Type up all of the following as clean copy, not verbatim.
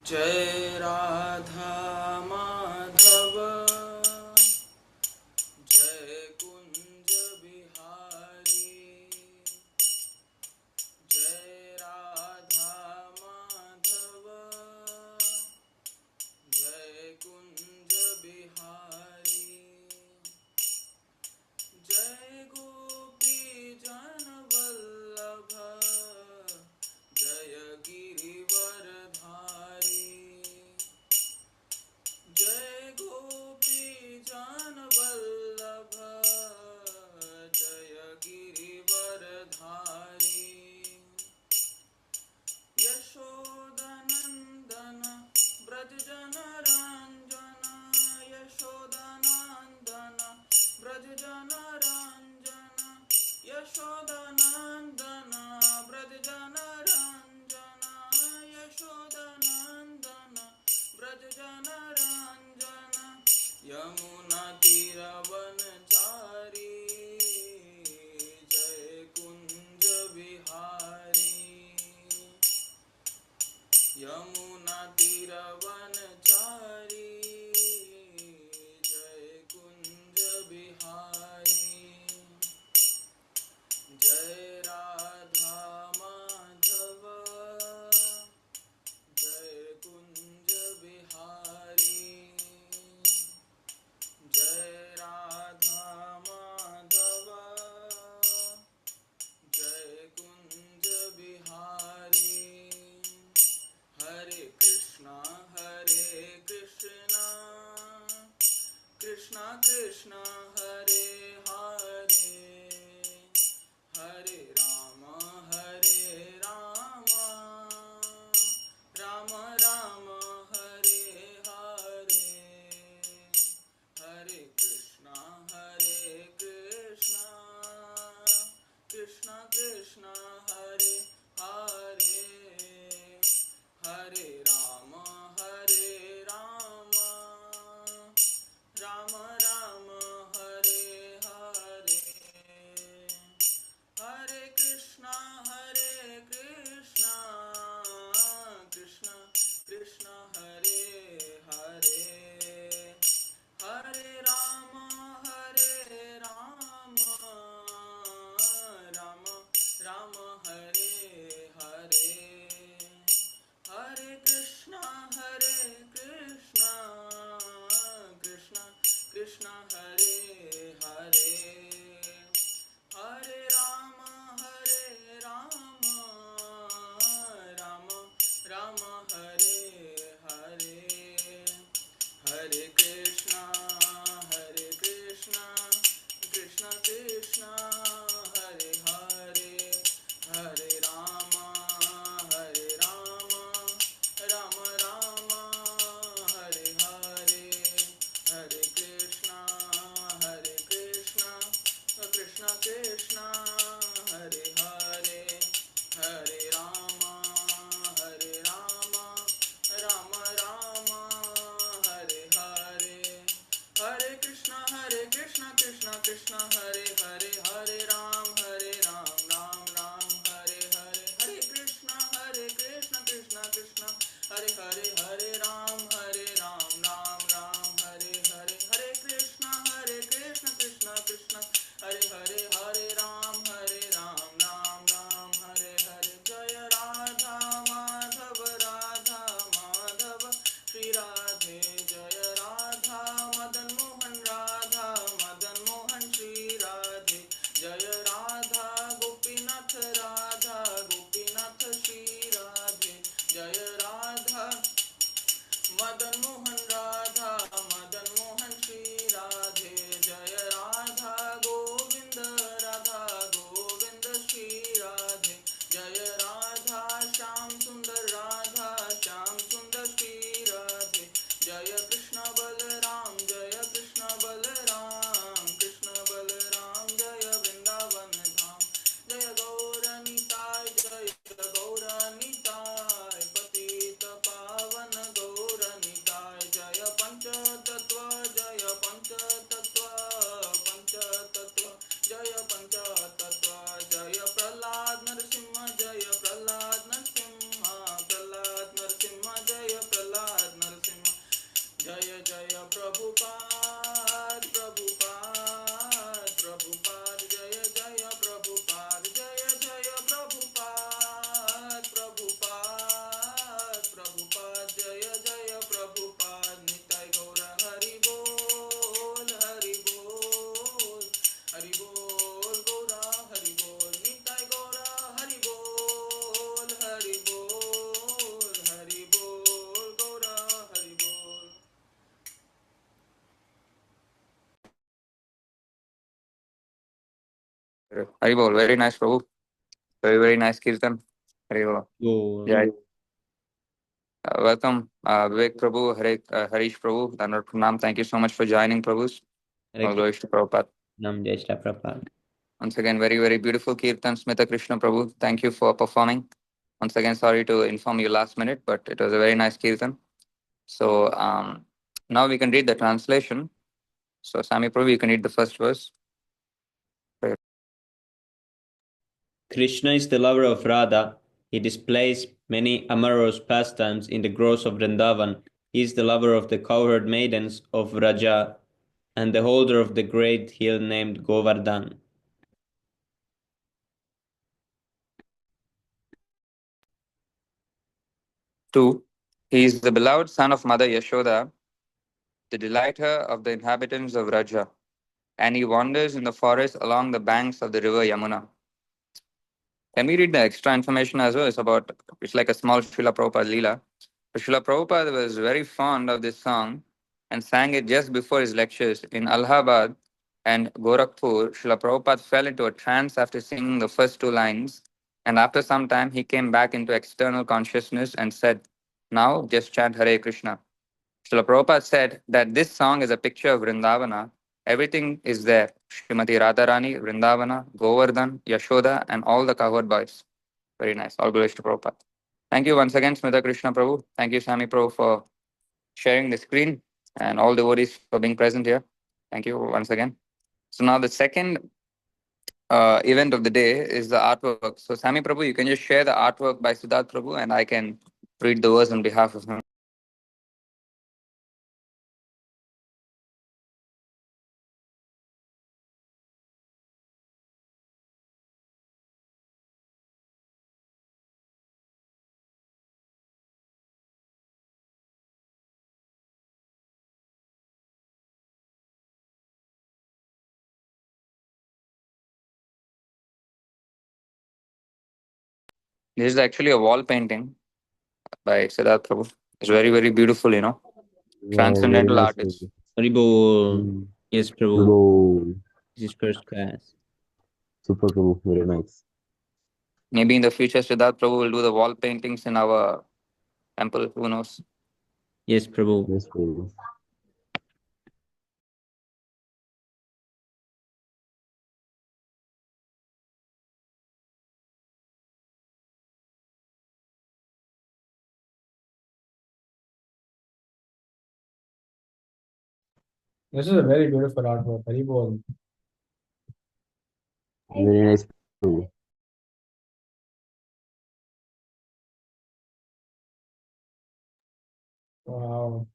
जय राधा माधव जय कुंज बिहारी। जय राधा माधव जय कुंज बिहारी। जय गोपी जन वल्लभ जय गिरिवर धारी। जय गोपी जन वल्लभ जय गिरिवर धारी। यशोदनंदन ब्रज जन रंजन यशोदनंदन ब्रज जन रंजन यशोदनंदन ब्रज जन रंजन यशोदनंदन ब्रज जन रंजन। यमुना तीरवनचारी जय कुंज बिहारी। यमुना तीरवनचारी जय कुंज बिहारी। जय राधा माधव जय कुंज बिहारी। जय राधा माधव जय कुंज बिहारी। हरे कृष्णा कृष्णा कृष्णा हरे हरे हरे राम राम राम हरे हरे। हरे कृष्णा कृष्णा कृष्णा हरे हरे हरे राम राम राम हरे हरे। हरे कृष्णा कृष्णा कृष्णा हरे हरे हरे राम राम राम हरे हरे। हरे Krishna Krishna Krishna Haribol, very nice, Prabhu. Very, very nice Kirtan. Haribol. Oh, Yeah. Welcome, Vivek Prabhu, Harish Prabhu, Dhanar Pranam. Thank you so much for joining, Prabhus. Hare All glories to Prabhupada. Nam Jai Shri Prabhupada. Once again, very, very beautiful Kirtan, Smita Krishna Prabhu. Thank you for performing. Once again, sorry to inform you last minute, but it was a very nice Kirtan. So now we can read the translation. So, Sami Prabhu, you can read the first verse. Krishna is the lover of Radha. He displays many amorous pastimes in the groves of Vrindavan. He is the lover of the cowherd maidens of Raja and the holder of the great hill named Govardhan. Two, he is the beloved son of Mother Yashoda, the delighter of the inhabitants of Raja, and he wanders in the forest along the banks of the river Yamuna. Can we read the extra information as well? It's like a small Srila Prabhupada Leela. Srila Prabhupada was very fond of this song and sang it just before his lectures. In Allahabad and Gorakhpur, Srila Prabhupada fell into a trance after singing the first two lines, and after some time he came back into external consciousness and said, "Now just chant Hare Krishna." Srila Prabhupada said that this song is a picture of Vrindavana. Everything is there. Srimati Radharani, Vrindavana, Govardhan, Yashoda, and all the cowherd boys. Very nice. All glories to Prabhupada. Thank you once again, Smita Krishna Prabhu. Thank you, Sami Prabhu, for sharing the screen and all devotees for being present here. Thank you once again. So now the second event of the day is the artwork. So Sami Prabhu, you can just share the artwork by Siddharth Prabhu and I can read the verse on behalf of him. This is actually a wall painting by Siddharth Prabhu. It's very, very beautiful, Wow, very transcendental nice, artist. Prabhu. Haribol. Mm. Yes, Prabhu. Prabhu, This is first class. super Prabhu, very nice. Maybe in the future, Siddharth Prabhu will do the wall paintings in our temple. Who knows? Yes, Prabhu. Yes, Prabhu. This is a very beautiful artwork. Haribol. Very nice, Prabhu. Wow.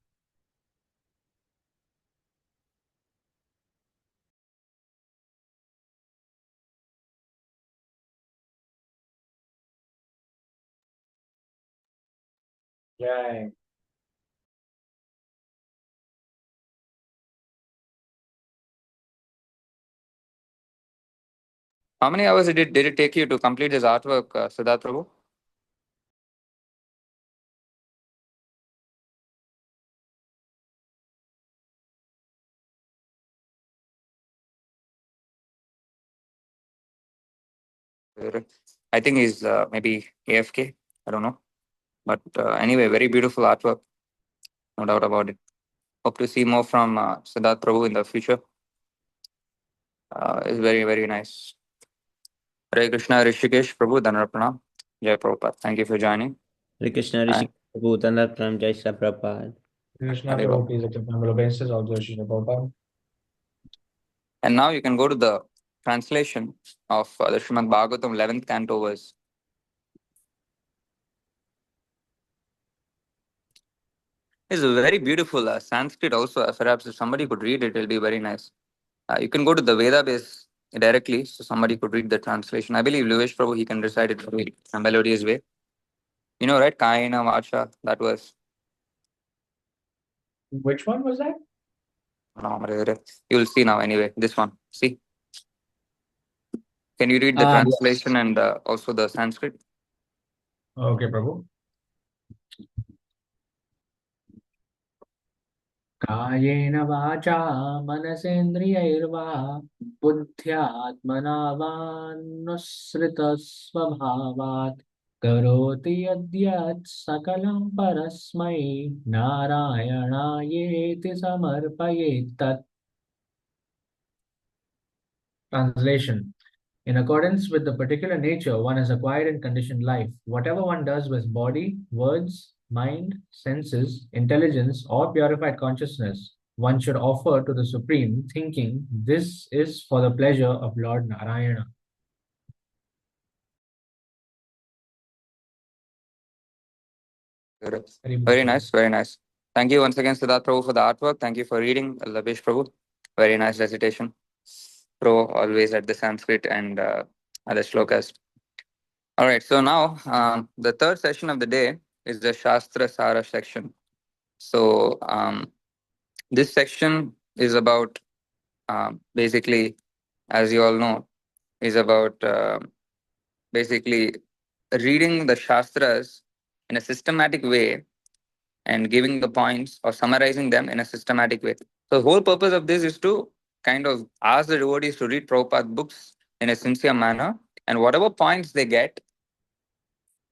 Yay. How many hours did it take you to complete this artwork, Siddharth Prabhu? I think he's maybe AFK. I don't know. But anyway, very beautiful artwork. No doubt about it. Hope to see more from Siddharth Prabhu in the future. It's very, very nice. Hare Krishna, Rishikesh Prabhu, Dhanarapana. Jai Prabhupada. Thank you for joining. Hare Krishna, And, Rishi Prabhu, Dhanar Pranam Jai Shri Prabhupada. Krishna Hare Prabhu, Baba. please accept my humble obeisances. Also, Srila Prabhupada. And now you can go to the translation of the Srimad Bhagavatam 11th canto verse. It's a very beautiful Sanskrit also. Perhaps if somebody could read it, it'll be very nice. You can go to the Veda base directly, so somebody could read the translation. I believe Luvesh Prabhu, he can recite it in a melodious way. You know, right? Kaina Vacha, that was. Which one was that? You'll see now anyway. This one. See? Can you read the Yes. translation and also the Sanskrit? Okay, Prabhu. कायेन वाचा मनसेन्द्रियैर्वा बुद्ध्यात्मना वानुसृतस्वभावात् करोति यद्यत् सकलं परस्मै नारायणायेति समर्पयेत् तत्. Translation. In accordance with the particular nature one has acquired in conditioned life, whatever one does with body, words, mind, senses, intelligence, or purified consciousness, one should offer to the Supreme, thinking, this is for the pleasure of Lord Narayana. Very nice, very nice. Thank you once again, Siddharth Prabhu, for the artwork. Thank you for reading, Labesh Prabhu. Very nice recitation. Pro always at the Sanskrit and other shlokas. All right, so now the third session of the day is the Shastra Sara section. So this section is about basically, as you all know, is about basically reading the Shastras in a systematic way and giving the points or summarizing them in a systematic way. So the whole purpose of this is to kind of ask the devotees to read Prabhupada books in a sincere manner, and whatever points they get,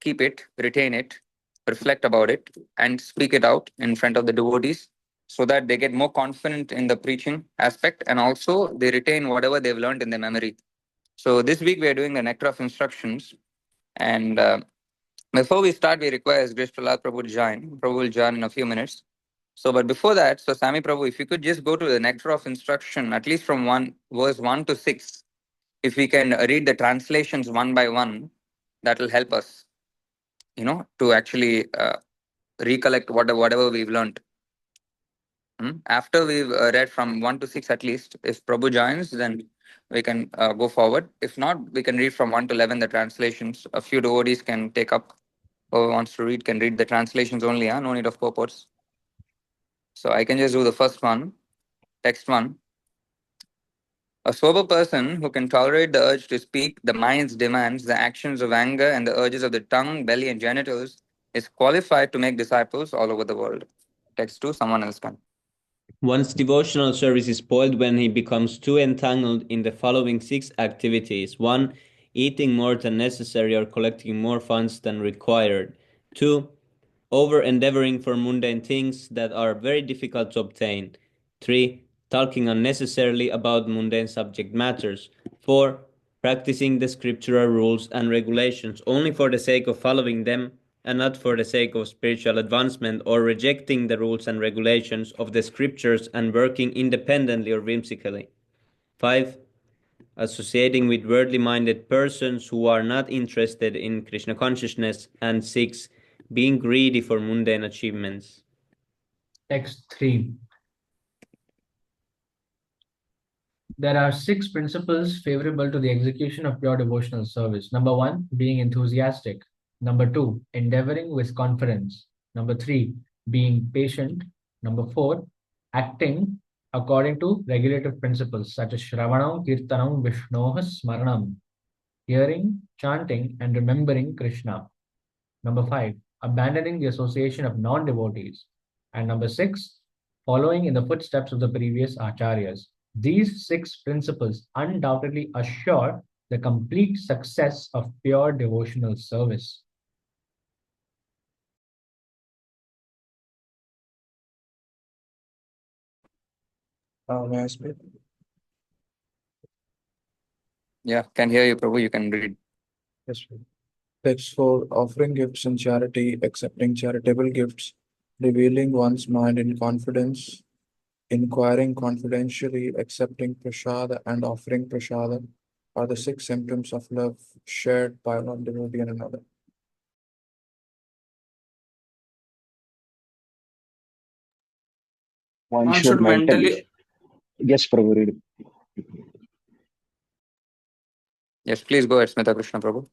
keep it, retain it, reflect about it, and speak it out in front of the devotees so that they get more confident in the preaching aspect, and also they retain whatever they've learned in their memory. So this week we are doing the Nectar of Instructions, and before we start, we request Grace Prahlad Prabhu to join. Prabhu will join in a few minutes. So, but before that, so Sami Prabhu, if you could just go to the Nectar of Instruction, at least from verse 1 to 6, if we can read the translations one by one, that will help us, to actually recollect whatever we've learned. After we've read from 1 to 6 at least, if Prabhu joins, then we can go forward. If not, we can read from 1 to 11 the translations. A few devotees can take up. Whoever wants to read can read the translations only, no need of purports. So I can just do the first one, text 1. A sober person who can tolerate the urge to speak, the mind's demands, the actions of anger, and the urges of the tongue, belly, and genitals is qualified to make disciples all over the world. Text 2, someone else can. One's devotional service is spoiled when he becomes too entangled in the following 6 activities. 1. Eating more than necessary or collecting more funds than required. 2. Over-endeavoring for mundane things that are very difficult to obtain. 3. Talking unnecessarily about mundane subject matters. 4. Practicing the scriptural rules and regulations only for the sake of following them and not for the sake of spiritual advancement, or rejecting the rules and regulations of the scriptures and working independently or whimsically. 5. Associating with worldly-minded persons who are not interested in Krishna consciousness. And 6. Being greedy for mundane achievements. Text 3. There are 6 principles favorable to the execution of pure devotional service. Number 1, being enthusiastic. Number 2, endeavoring with confidence. Number 3, being patient. Number 4, acting according to regulative principles such as Shravanam, Kirtanam, Vishnoha, Smaranam, hearing, chanting, and remembering Krishna. Number 5, abandoning the association of non-devotees. And number 6, following in the footsteps of the previous acharyas. These 6 principles undoubtedly assure the complete success of pure devotional service. May I speak? Yeah, can hear you, Prabhu. You can read. Yes, sir. Text 4. Offering gifts in charity, accepting charitable gifts, revealing one's mind in confidence, inquiring confidentially, accepting prasada, and offering prasada are the 6 symptoms of love shared by one devotee and another. One should mentally. Yes, Prabhu, read it. Yes, please go ahead, Smita Krishna Prabhu.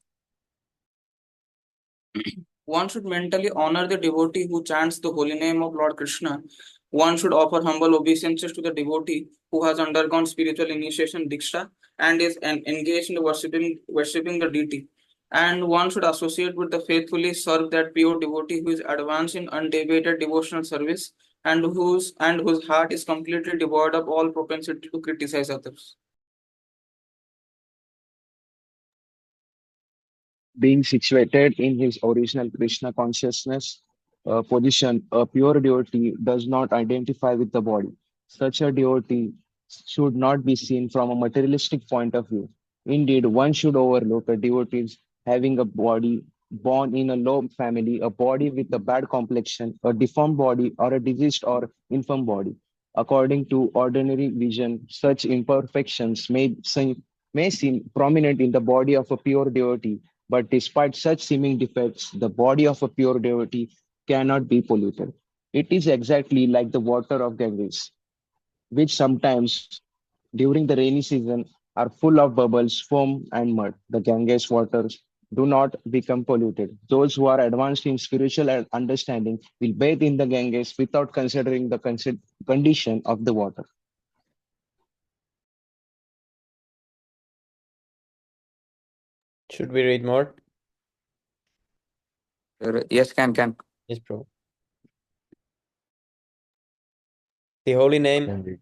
One should mentally honor the devotee who chants the holy name of Lord Krishna. One should offer humble obeisances to the devotee who has undergone spiritual initiation Diksha and is engaged in worshipping the deity. And one should associate with the faithfully serve that pure devotee who is advanced in undeviated devotional service and whose heart is completely devoid of all propensity to criticize others. Being situated in his original Krishna consciousness position, a pure devotee does not identify with the body. Such a devotee should not be seen from a materialistic point of view. Indeed, one should overlook a devotee having a body born in a low family, a body with a bad complexion, a deformed body, or a diseased or infirm body. According to ordinary vision, such imperfections may seem prominent in the body of a pure devotee, but despite such seeming defects, the body of a pure devotee cannot be polluted. It is exactly like the water of Ganges, which sometimes during the rainy season are full of bubbles, foam, and mud. The Ganges waters do not become polluted. Those who are advanced in spiritual understanding will bathe in the Ganges without considering the condition of the water. Should we read more? Yes, can. Yes, bro. The holy name, Can read.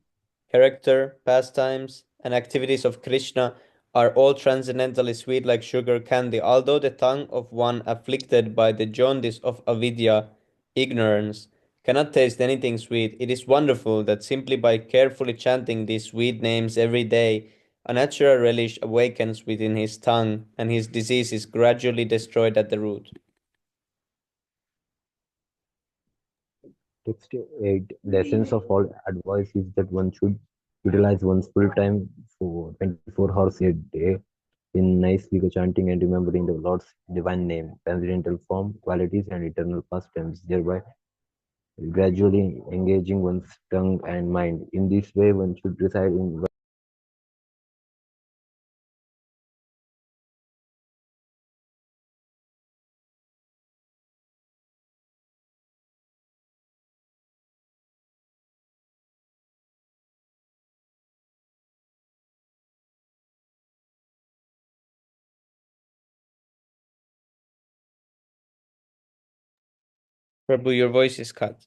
character, pastimes, and activities of Krishna are all transcendently sweet like sugar candy, although the tongue of one afflicted by the jaundice of avidya, ignorance, cannot taste anything sweet. It is wonderful that simply by carefully chanting these sweet names every day, a natural relish awakens within his tongue, and his disease is gradually destroyed at the root. Text 8. The essence of all advice is that one should utilize one's full time for 24 hours a day in nicely chanting and remembering the Lord's divine name, transcendental form, qualities, and eternal pastimes, thereby gradually engaging one's tongue and mind. In this way, one should reside in Prabhu, your voice is cut.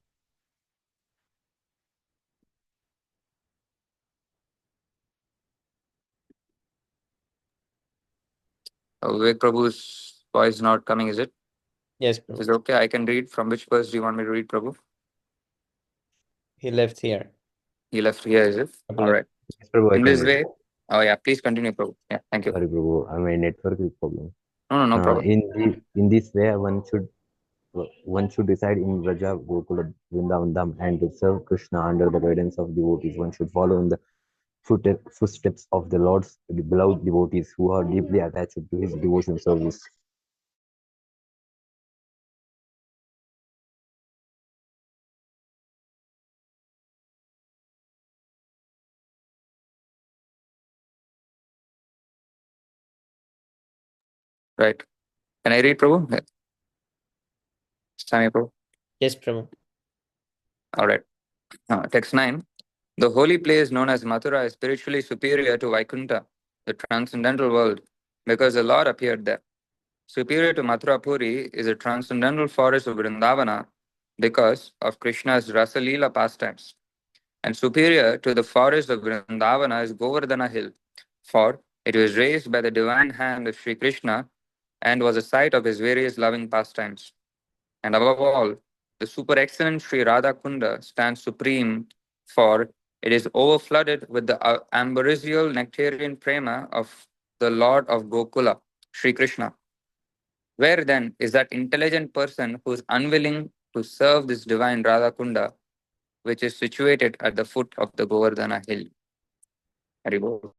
Vivek Prabhu's voice not coming, is it? Yes, Is Prabhu. it okay? I can read. From which verse do you want me to read, Prabhu? He left here. He left here, is it? All Prabhu. right. Yes, Prabhu, I In can this read. way, oh yeah, please continue, Prabhu. Yeah, thank you. Sorry, Prabhu, my network is problem. No problem. In this way, one should reside in Raja, Gokula, Vrindavan Dham and to serve Krishna under the guidance of devotees. One should follow in the footsteps of the Lord's beloved devotees who are deeply attached to his devotion service. Right. Can I read, Prabhu? Yeah. Sami, Prabhu. Yes, Prabhu. All right. Text 9. The holy place known as Mathura is spiritually superior to Vaikuntha, the transcendental world, because the Lord appeared there. Superior to Mathura Puri is the transcendental forest of Vrindavana because of Krishna's Rasa Leela pastimes. And superior to the forest of Vrindavana is Govardhana Hill, for it was raised by the divine hand of Sri Krishna and was a site of his various loving pastimes. And above all, the super excellent Sri Radha Kunda stands supreme, for it is overflooded with the ambrosial nectarian prema of the Lord of Gokula, Sri Krishna. Where then is that intelligent person who is unwilling to serve this divine Radha Kunda, which is situated at the foot of the Govardhana hill? Haribol.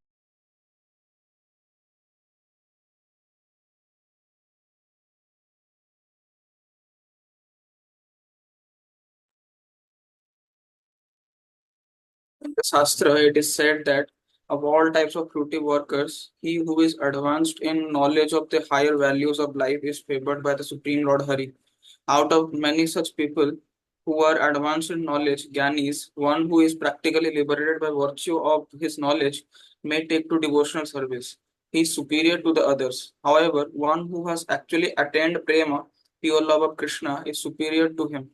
In the Shastra, it is said that of all types of fruity workers, he who is advanced in knowledge of the higher values of life is favored by the Supreme Lord Hari. Out of many such people who are advanced in knowledge, Gyanis, one who is practically liberated by virtue of his knowledge may take to devotional service. He is superior to the others. However, one who has actually attained prema, pure love of Krishna, is superior to him.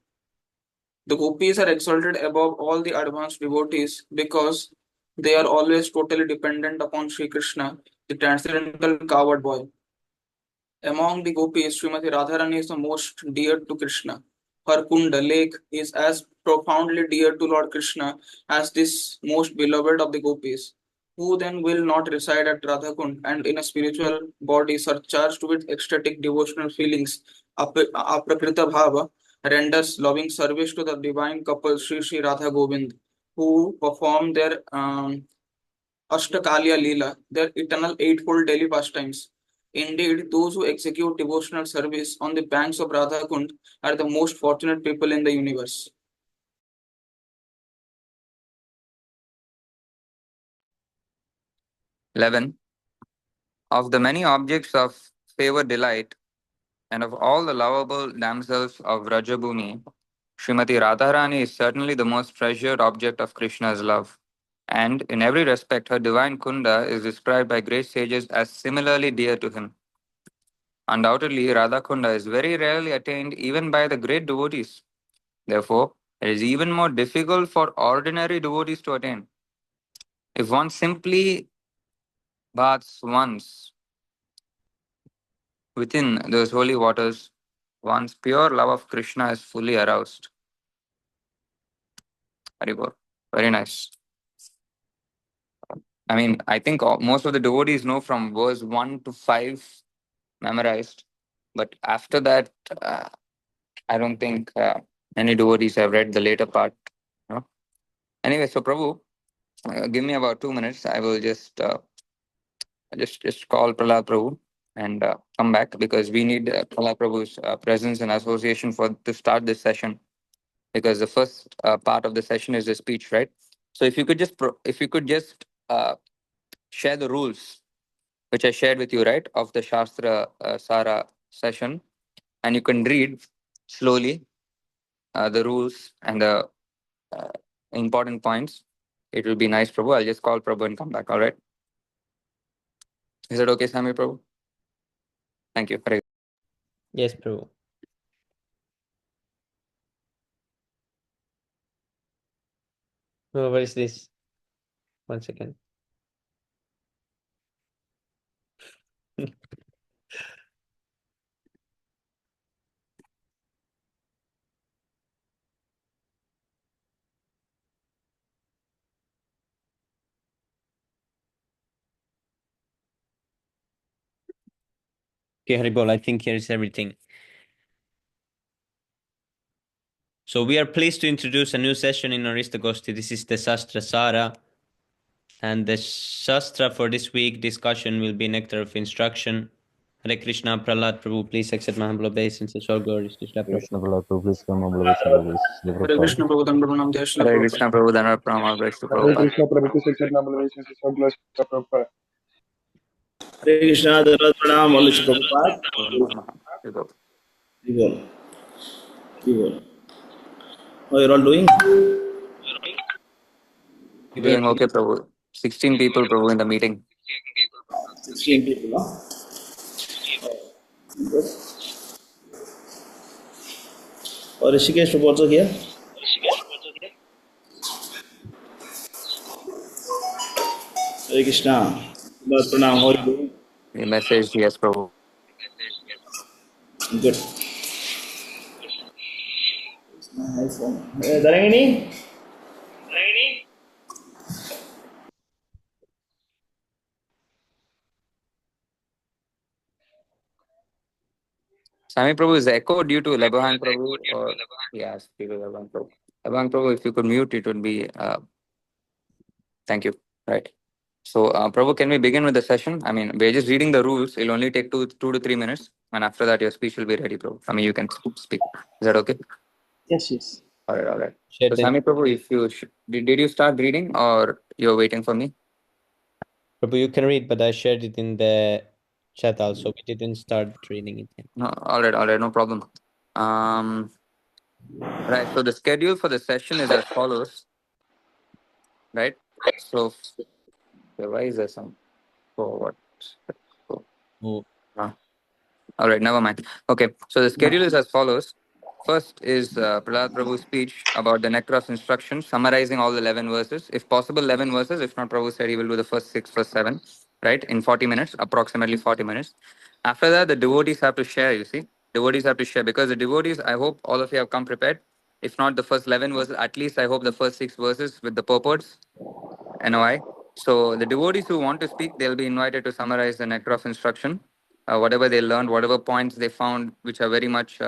The gopis are exalted above all the advanced devotees because they are always totally dependent upon Sri Krishna, the transcendental coward boy. Among the gopis, Srimati Radharani is the most dear to Krishna. Her Kunda lake is as profoundly dear to Lord Krishna as this most beloved of the gopis. Who then will not reside at Radhakund and in a spiritual body surcharged with ecstatic devotional feelings, aprakrita bhava, renders loving service to the divine couple Sri Radha Govind, who perform their Ashtakalya Leela, their eternal eightfold daily pastimes. Indeed, those who execute devotional service on the banks of Radhakund are the most fortunate people in the universe. Eleven. Of the many objects of favor delight, and of all the lovable damsels of Rajabhumi, Srimati Radharani is certainly the most treasured object of Krishna's love. And in every respect, her divine Kunda is described by great sages as similarly dear to him. Undoubtedly, Radha Kunda is very rarely attained even by the great devotees. Therefore, it is even more difficult for ordinary devotees to attain. If one simply baths once within those holy waters, one's pure love of Krishna is fully aroused. Very good. Very nice. I mean, I think most of the devotees know from verse 1 to 5 memorized. But after that, I don't think any devotees have read the later part. No? Anyway, so Prabhu, give me about 2 minutes. I will just call Prahlad Prabhu and come back because we need Prahlad Prabhu's presence and association for to start this session. Because the first part of the session is the speech, right? So if you could just share the rules which I shared with you, right, of the Shastra Sara session, and you can read slowly the rules and the uh, important points. It will be nice, Prabhu. I'll just call Prabhu and come back. All right. Is that okay, Sami Prabhu? Thank you. Hare Yes, Prabhu. Oh, what is this? 1 second. Okay, Haribol, I think here is everything. So we are pleased to introduce a new session in our Istagosthi. This is the Shastra Sara. And the Shastra for this week discussion will be Nectar of Instruction. Hare Krishna, Prahlad Prabhu, please accept my humble obeisances. All glories to Shri Prabhupada. Krishna Prahlad Prabhu, please come humble obeisance, Hare Krishna Prabhu Pranam Jai Shri Hare Prabhupada. Krishna, Prabhu. Dhanava Pranam, Grace to Hare Prabhupada. Krishna Prabhu Krishna Chaitanya Balavishan Sisagla Prabhupada. Hare Krishna, Dharat Pranam, all is Prabhupada. Evil. Evil. How you're all doing? Doing okay, Prabhu. 16 people, Prabhu, in the meeting. 16 people, huh? Good. Or Rishikesh Prabhu also here? Hare Krishna. Dharat Pranam, how are you doing? The message, yes, Prabhu. Good. My iPhone. Dharangini? Sami Prabhu, is the echo due to Labhan Prabhu? Or yes, due to Labhan Prabhu. Labhan Prabhu, if you could mute, it would be. Thank you. Right. So, Prabhu, can we begin with the session? I mean, we're just reading the rules. It'll only take 2 to 3 minutes. And after that, your speech will be ready, Prabhu. I mean, you can speak. Is that okay? Yes, yes. All right, all right. Share So, the- Sami Prabhu, if you did you start reading or you're waiting for me? Prabhu, you can read, but I shared it in the chat also. We didn't start reading it yet. No, all right, no problem. Right. So the schedule for the session is as follows. Right. So, why is there some forward? Oh. All right, never mind. Okay, so the schedule is as follows. First is Prahlad Prabhu's speech about the nectar of instruction, summarizing all the 11 verses. If possible, 11 verses. If not, Prabhu said he will do the first 6, first 7, right, in 40 minutes, approximately 40 minutes. After that, the devotees have to share, you see. Devotees have to share because the devotees, I hope all of you have come prepared. If not the first 11 verses, at least I hope the first 6 verses with the purports, NOI. So the devotees who want to speak, they'll be invited to summarize the nectar of instruction, whatever they learned, whatever points they found, which are very much,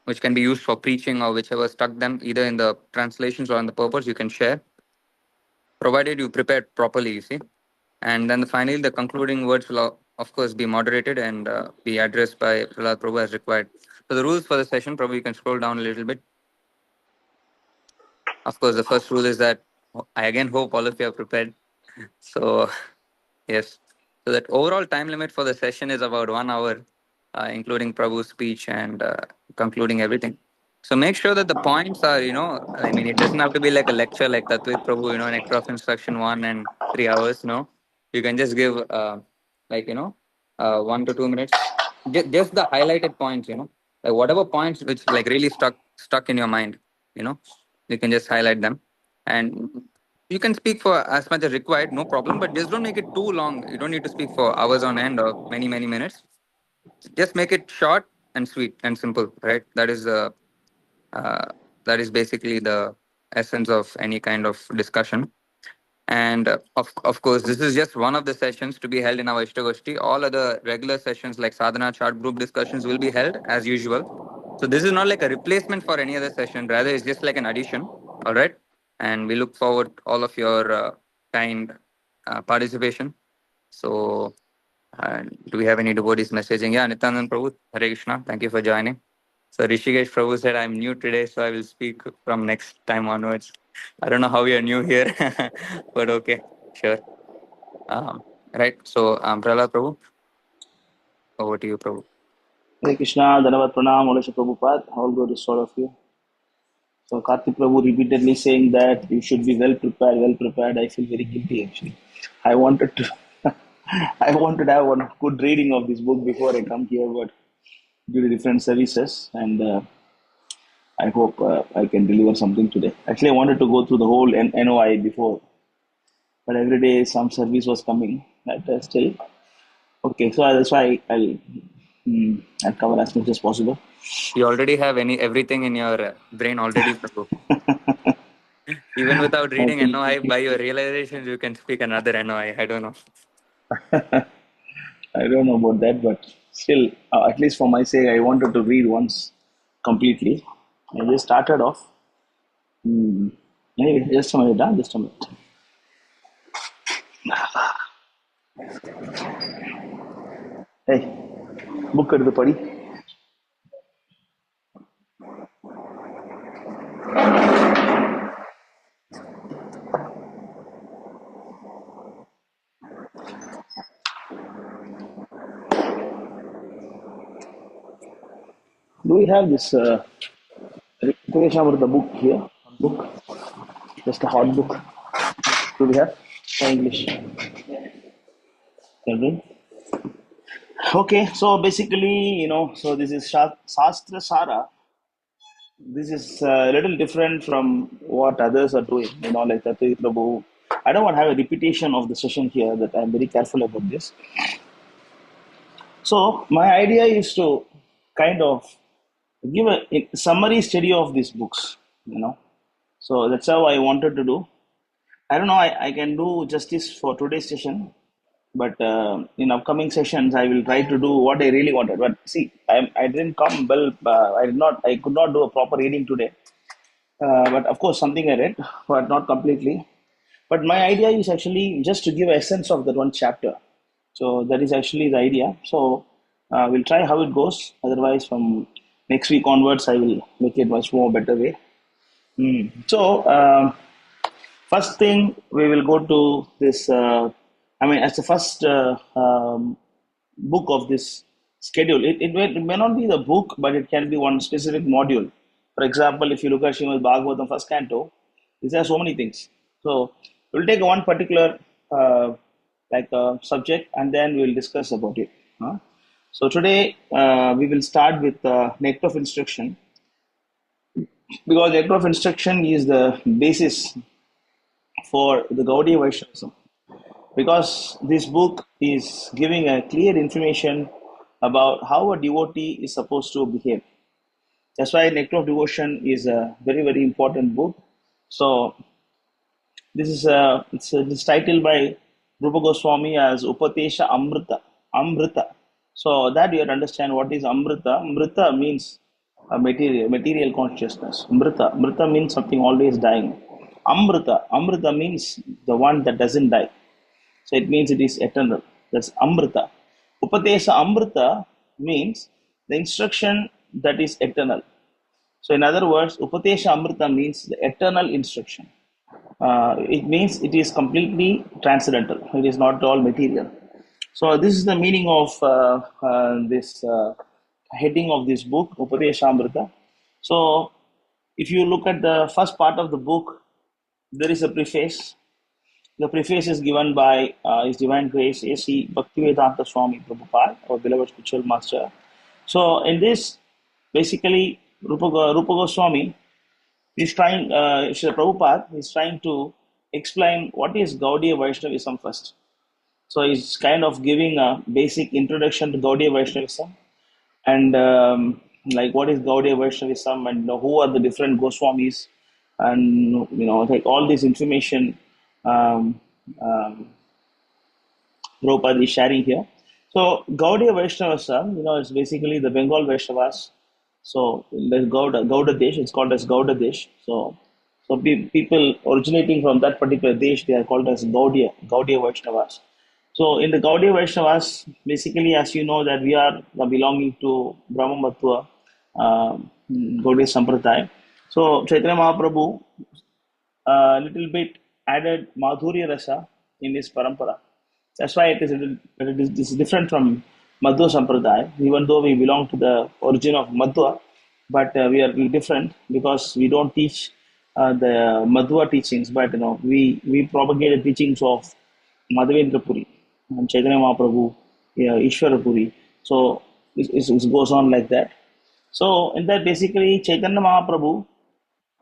which can be used for preaching or whichever stuck them, either in the translations or in the purpose, you can share, provided you prepared properly, you see. And then finally, the concluding words will, of course, be moderated and be addressed by Prahlad Prabhu as required. So the rules for the session, Prabhu, you can scroll down a little bit. Of course, the first rule is that I again hope all of you are prepared. So yes. So that overall time limit for the session is about 1 hour, including Prabhu's speech and concluding everything. So make sure that the points are, I mean, it doesn't have to be like a lecture like Tatvik Prabhu, nectar of instruction 1 and 3 hours. No, you can just give like 1 to 2 minutes, just the highlighted points. Like whatever points which like really stuck in your mind. You know, you can just highlight them, and you can speak for as much as required, no problem, but just don't make it too long. You don't need to speak for hours on end or many, many minutes. Just make it short and sweet and simple, right? Uh, that is basically the essence of any kind of discussion. And of course, this is just one of the sessions to be held in our Istagosthi. All other regular sessions like sadhana chart group discussions will be held as usual. So this is not like a replacement for any other session. Rather, it's just like an addition. All right. And we look forward all of your kind participation. So do we have any devotees messaging? Yeah, Nityanand Prabhu, Hare Krishna. Thank you for joining. So Rishikesh Prabhu said, I'm new today, so I will speak from next time onwards. I don't know how you're new here, but okay, sure. Right. So, Prahlad Prabhu, over to you, Prabhu. Hare Krishna, Dhanavat Pranam, Olasha Prabhupada, all good is all of you. So Karthik Prabhu repeatedly saying that you should be well prepared, well prepared. I feel very guilty actually. I wanted to I wanted to have one good reading of this book before I come here, but due to different services, and I hope I can deliver something today. Actually, I wanted to go through the whole NOI before, but every day some service was coming. But still, okay. So that's why I'll cover as much as possible. You already have everything in your brain already, Prabhu. Even without reading Okay. NOI, by your realizations, you can speak another NOI. I don't know. I don't know about that, but still, at least for my sake, I wanted to read once completely. I just started off. Anyway, just a minute, just a minute. Hey, book at the party. Do we have this Rikesh about the book here? Book, just a hot book. Do we have English? Can we? Okay, so basically, so this is Shastra Sara. This is a little different from what others are doing, like Tattva Prabhu. I don't want to have a repetition of the session here, that I'm very careful about this. So, my idea is to kind of give a summary study of these books. So, that's how I wanted to do. I don't know, I can do justice for today's session, but in upcoming sessions, I will try to do what I really wanted. But see, I didn't come well, I could not do a proper reading today. But of course, something I read, but not completely. But my idea is actually just to give a sense of that one chapter. So that is actually the idea. So we'll try how it goes. Otherwise, from next week onwards, I will make it much more better way. So first thing, we will go to this. As the first book of this schedule, it may not be the book, but it can be one specific module. For example, if you look at Srimad Bhagavatam first canto, it has so many things. So we'll take one particular subject and then we'll discuss about it. So today we will start with nectar of instruction, because nectar of instruction is the basis for the Gaudiya Vaishnavism. Because this book is giving a clear information about how a devotee is supposed to behave. That's why Nectar of Devotion is a very, very important book. So this is it's titled by Rupa Goswami as Upatesha Amrita. Amrita. So that you have to understand what is Amrita. Amrita means a material consciousness. Amrita. Amrita means something always dying. Amrita. Amrita means the one that doesn't die. So it means it is eternal. That's Amrita. Upatesha Amrita means the instruction that is eternal. So in other words, Upatesha Amrita means the eternal instruction. It means it is completely transcendental. It is not all material. So this is the meaning of this heading of this book, Upadesha Amrita. So if you look at the first part of the book, there is a preface. The preface is given by His Divine Grace A.C. Bhaktivedanta Swami Prabhupada, our beloved spiritual master. So in this, basically, Rupa Goswami is trying, Srila Prabhupada is trying to explain what is Gaudiya Vaishnavism first. So he's kind of giving a basic introduction to Gaudiya Vaishnavism, and like what is Gaudiya Vaishnavism, and who are the different Goswamis, and like all this information um, um, Prabhupada is sharing here. So Gaudiya Vaishnavism, it's basically the Bengal Vaishnavas. So there's Gauda Desh, it's called as Gauda Desh. So people originating from that particular Desh, they are called as Gaudiya Vaishnavas. So in the Gaudiya Vaishnavas, basically, as you know, that we are belonging to Brahma Mattva, Gaudiya Sampradaya. So Chaitanya Mahaprabhu a little bit added Madhurya Rasa in his parampara. That's why it is different from Madhva Sampradaya, even though we belong to the origin of Madhva, but we are different because we don't teach the Madhva teachings, but we propagate the teachings of Madhavendra Puri and Chaitanya Mahaprabhu, Ishwara Puri. So it goes on like that. So in that, basically, Chaitanya Mahaprabhu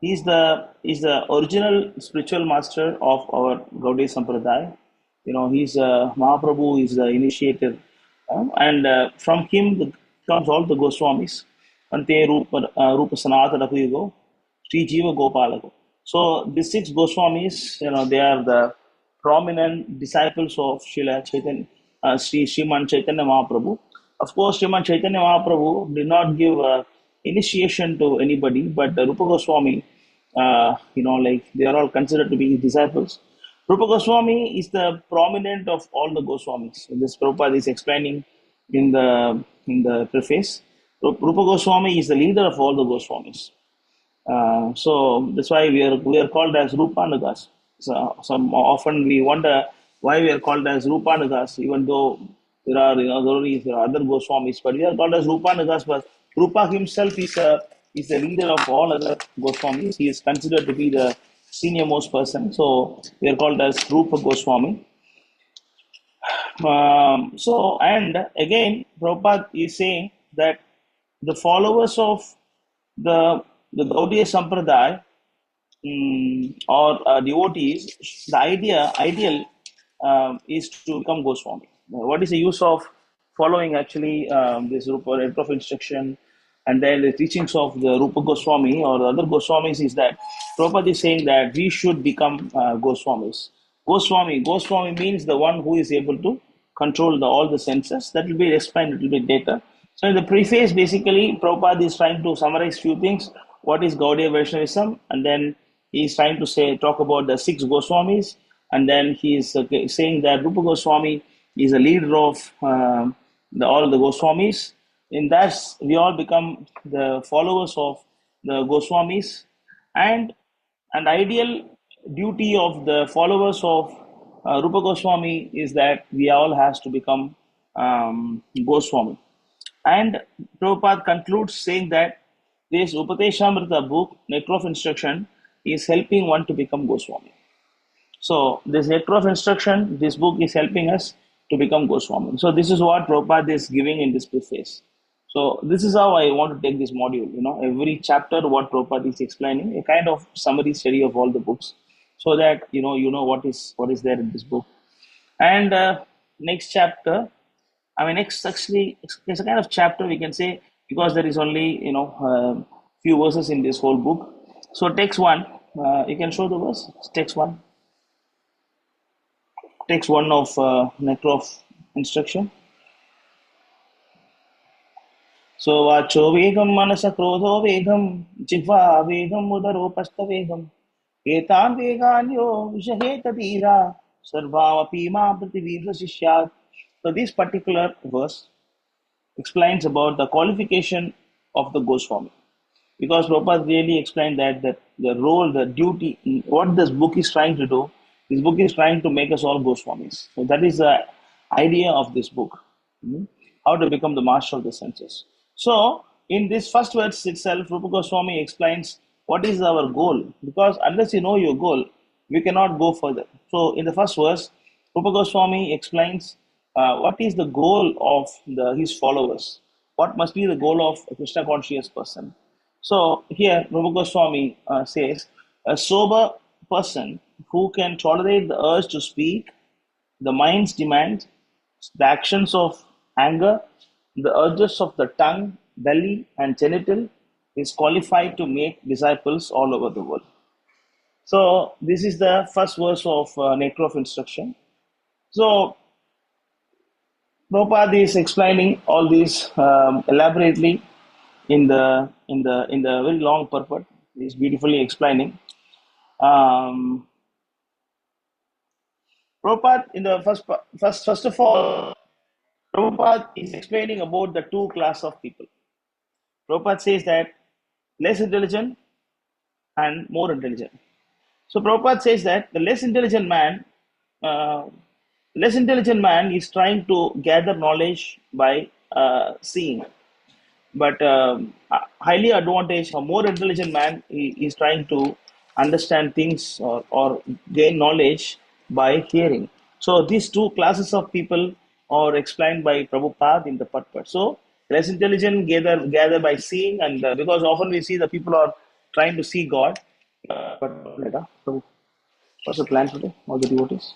is the original spiritual master of our Gaudiya Sampradaya. He's Mahaprabhu is the initiator, and from him comes all the Goswamis. Ante Rupa Sanatana Yugo, Sri Jiva Gopalago. So these six Goswamis, they are the prominent disciples of Srila Chaitanya, Sriman Chaitanya Mahaprabhu. Of course, Sriman Chaitanya Mahaprabhu did not give initiation to anybody, but Rupa Goswami, like they are all considered to be his disciples. Rupa Goswami is the prominent of all the Goswamis. This Prabhupada is explaining in the preface. Rupa Goswami is the leader of all the Goswamis. So that's why we are called as Rupanugas. So some often we wonder why we are called as Rupanugas, even though there are there are other Goswamis, but we are called as Rupanugas. But Rupa himself is the leader of all other Goswamis. He is considered to be the senior most person. So we are called as Rupa Goswami. So and again, Prabhupada is saying that the followers of the Gaudiya Sampradaya or devotees, the ideal is to become Goswami. What is the use of following actually this Rupa letter of instruction and then the teachings of the Rupa Goswami or the other Goswamis is that Prabhupada is saying that we should become Goswamis. Goswami means the one who is able to control all the senses. That will be explained a little bit later. So in the preface, basically, Prabhupada is trying to summarize few things. What is Gaudiya Vaishnavism? And then he is trying to talk about the six Goswamis. And then he is saying that Rupa Goswami is a leader of all the Goswamis. In that, we all become the followers of the Goswamis. And an ideal duty of the followers of Rupa Goswami is that we all has to become Goswami. And Prabhupada concludes saying that this Upateshamrita book, Nectar of Instruction, is helping one to become Goswami. So this Nectar of Instruction, this book is helping us to become Goswami. So this is what Prabhupada is giving in this preface. So this is how I want to take this module. Every chapter what Prabhupada is explaining, a kind of summary study of all the books, so that what is there in this book. And next chapter, I mean, next actually it's a kind of chapter we can say, because there is only few verses in this whole book. So text one, you can show the verse. Text one of nectar of instruction. So vacho vegam manasa krodho vegam jihva vegam udaropastha vegam etan veganyo vishaheta dira sarvamapi ma prativirsa sishyat. So this particular verse explains about the qualification of the Goswami, because Prabhupada really explained that the role, the duty, what this book is trying to do. This book is trying to make us all Goswamis. So that is the idea of this book. How to become the master of the senses. So in this first verse itself, Rupa Goswami explains what is our goal, because unless you know your goal, we cannot go further. So in the first verse, Rupa Goswami explains what is the goal of his followers. What must be the goal of a Krishna conscious person? So here, Rupa Goswami says, a sober person who can tolerate the urge to speak, the mind's demand, the actions of anger, the urges of the tongue, belly, and genital, is qualified to make disciples all over the world. So this is the first verse of Nectar of Instruction. So Prabhupada is explaining all these elaborately in the very long purport. He is beautifully explaining. Prabhupada in the first of all, Prabhupada is explaining about the two class of people. Prabhupada says that less intelligent and more intelligent. So Prabhupada says that the less intelligent man is trying to gather knowledge by seeing. But highly advantaged or more intelligent man is trying to understand things or gain knowledge by hearing. So these two classes of people are explained by Prabhupada in the purport. So less intelligent gather by seeing, and because often we see the people are trying to see God. So what's the plan today? All the devotees?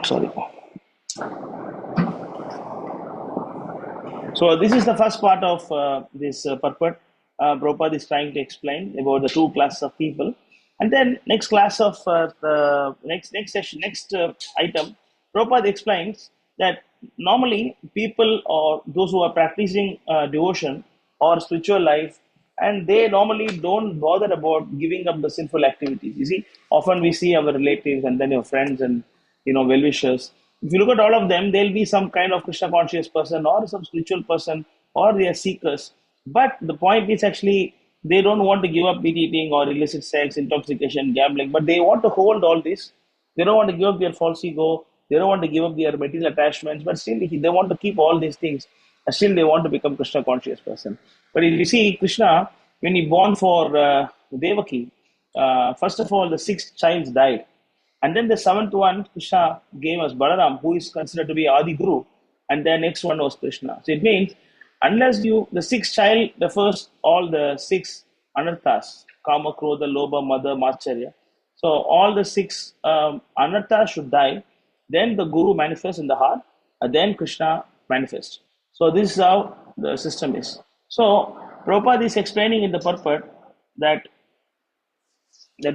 Sorry. So this is the first part of this purport. Prabhupada is trying to explain about the two classes of people, and then next class of the next session, next item, Prabhupada explains that normally people or those who are practicing devotion or spiritual life, and they normally don't bother about giving up the sinful activities. You see, often we see our relatives and then your friends and well-wishers. If you look at all of them, there'll be some kind of Krishna conscious person or some spiritual person, or they are seekers. But the point is actually they don't want to give up meat eating or illicit sex, intoxication, gambling, but they want to hold all this. They don't want to give up their false ego. They don't want to give up their material attachments, but still they want to keep all these things. And still they want to become Krishna conscious person. But if you see Krishna, when he born for Devaki, first of all, the sixth child died. And then the seventh one, Krishna gave us Balaram, who is considered to be Adi Guru. And the next one was Krishna. So it means, unless the sixth child refers all the six anarthas, Kama, Krodha, Lobha, Mada, Macharya. So all the six anarthas should die. Then the Guru manifests in the heart. And then Krishna manifests. So this is how the system is. So Prabhupada is explaining in the purport that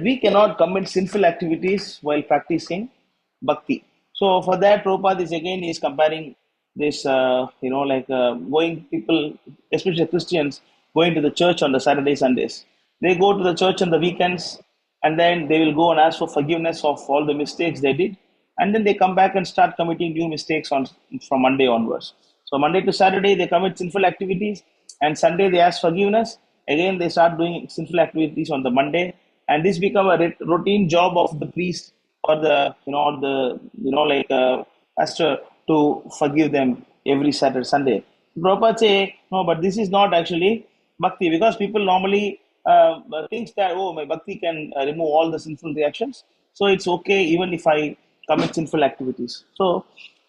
we cannot commit sinful activities while practicing bhakti. So for that, Prabhupada is comparing this, going people, especially Christians, going to the church on the Saturday, Sundays. They go to the church on the weekends, and then they will go and ask for forgiveness of all the mistakes they did, and then they come back and start committing new mistakes on from Monday onwards. So Monday to Saturday they commit sinful activities, and Sunday they ask forgiveness. Again they start doing sinful activities on the Monday, and this become a routine job of the priest or the pastor to forgive them every Saturday Sunday. Prabhupada say no, but this is not actually bhakti, because people normally thinks that, oh, my bhakti can remove all the sinful reactions, so it's okay even if I commit sinful activities. So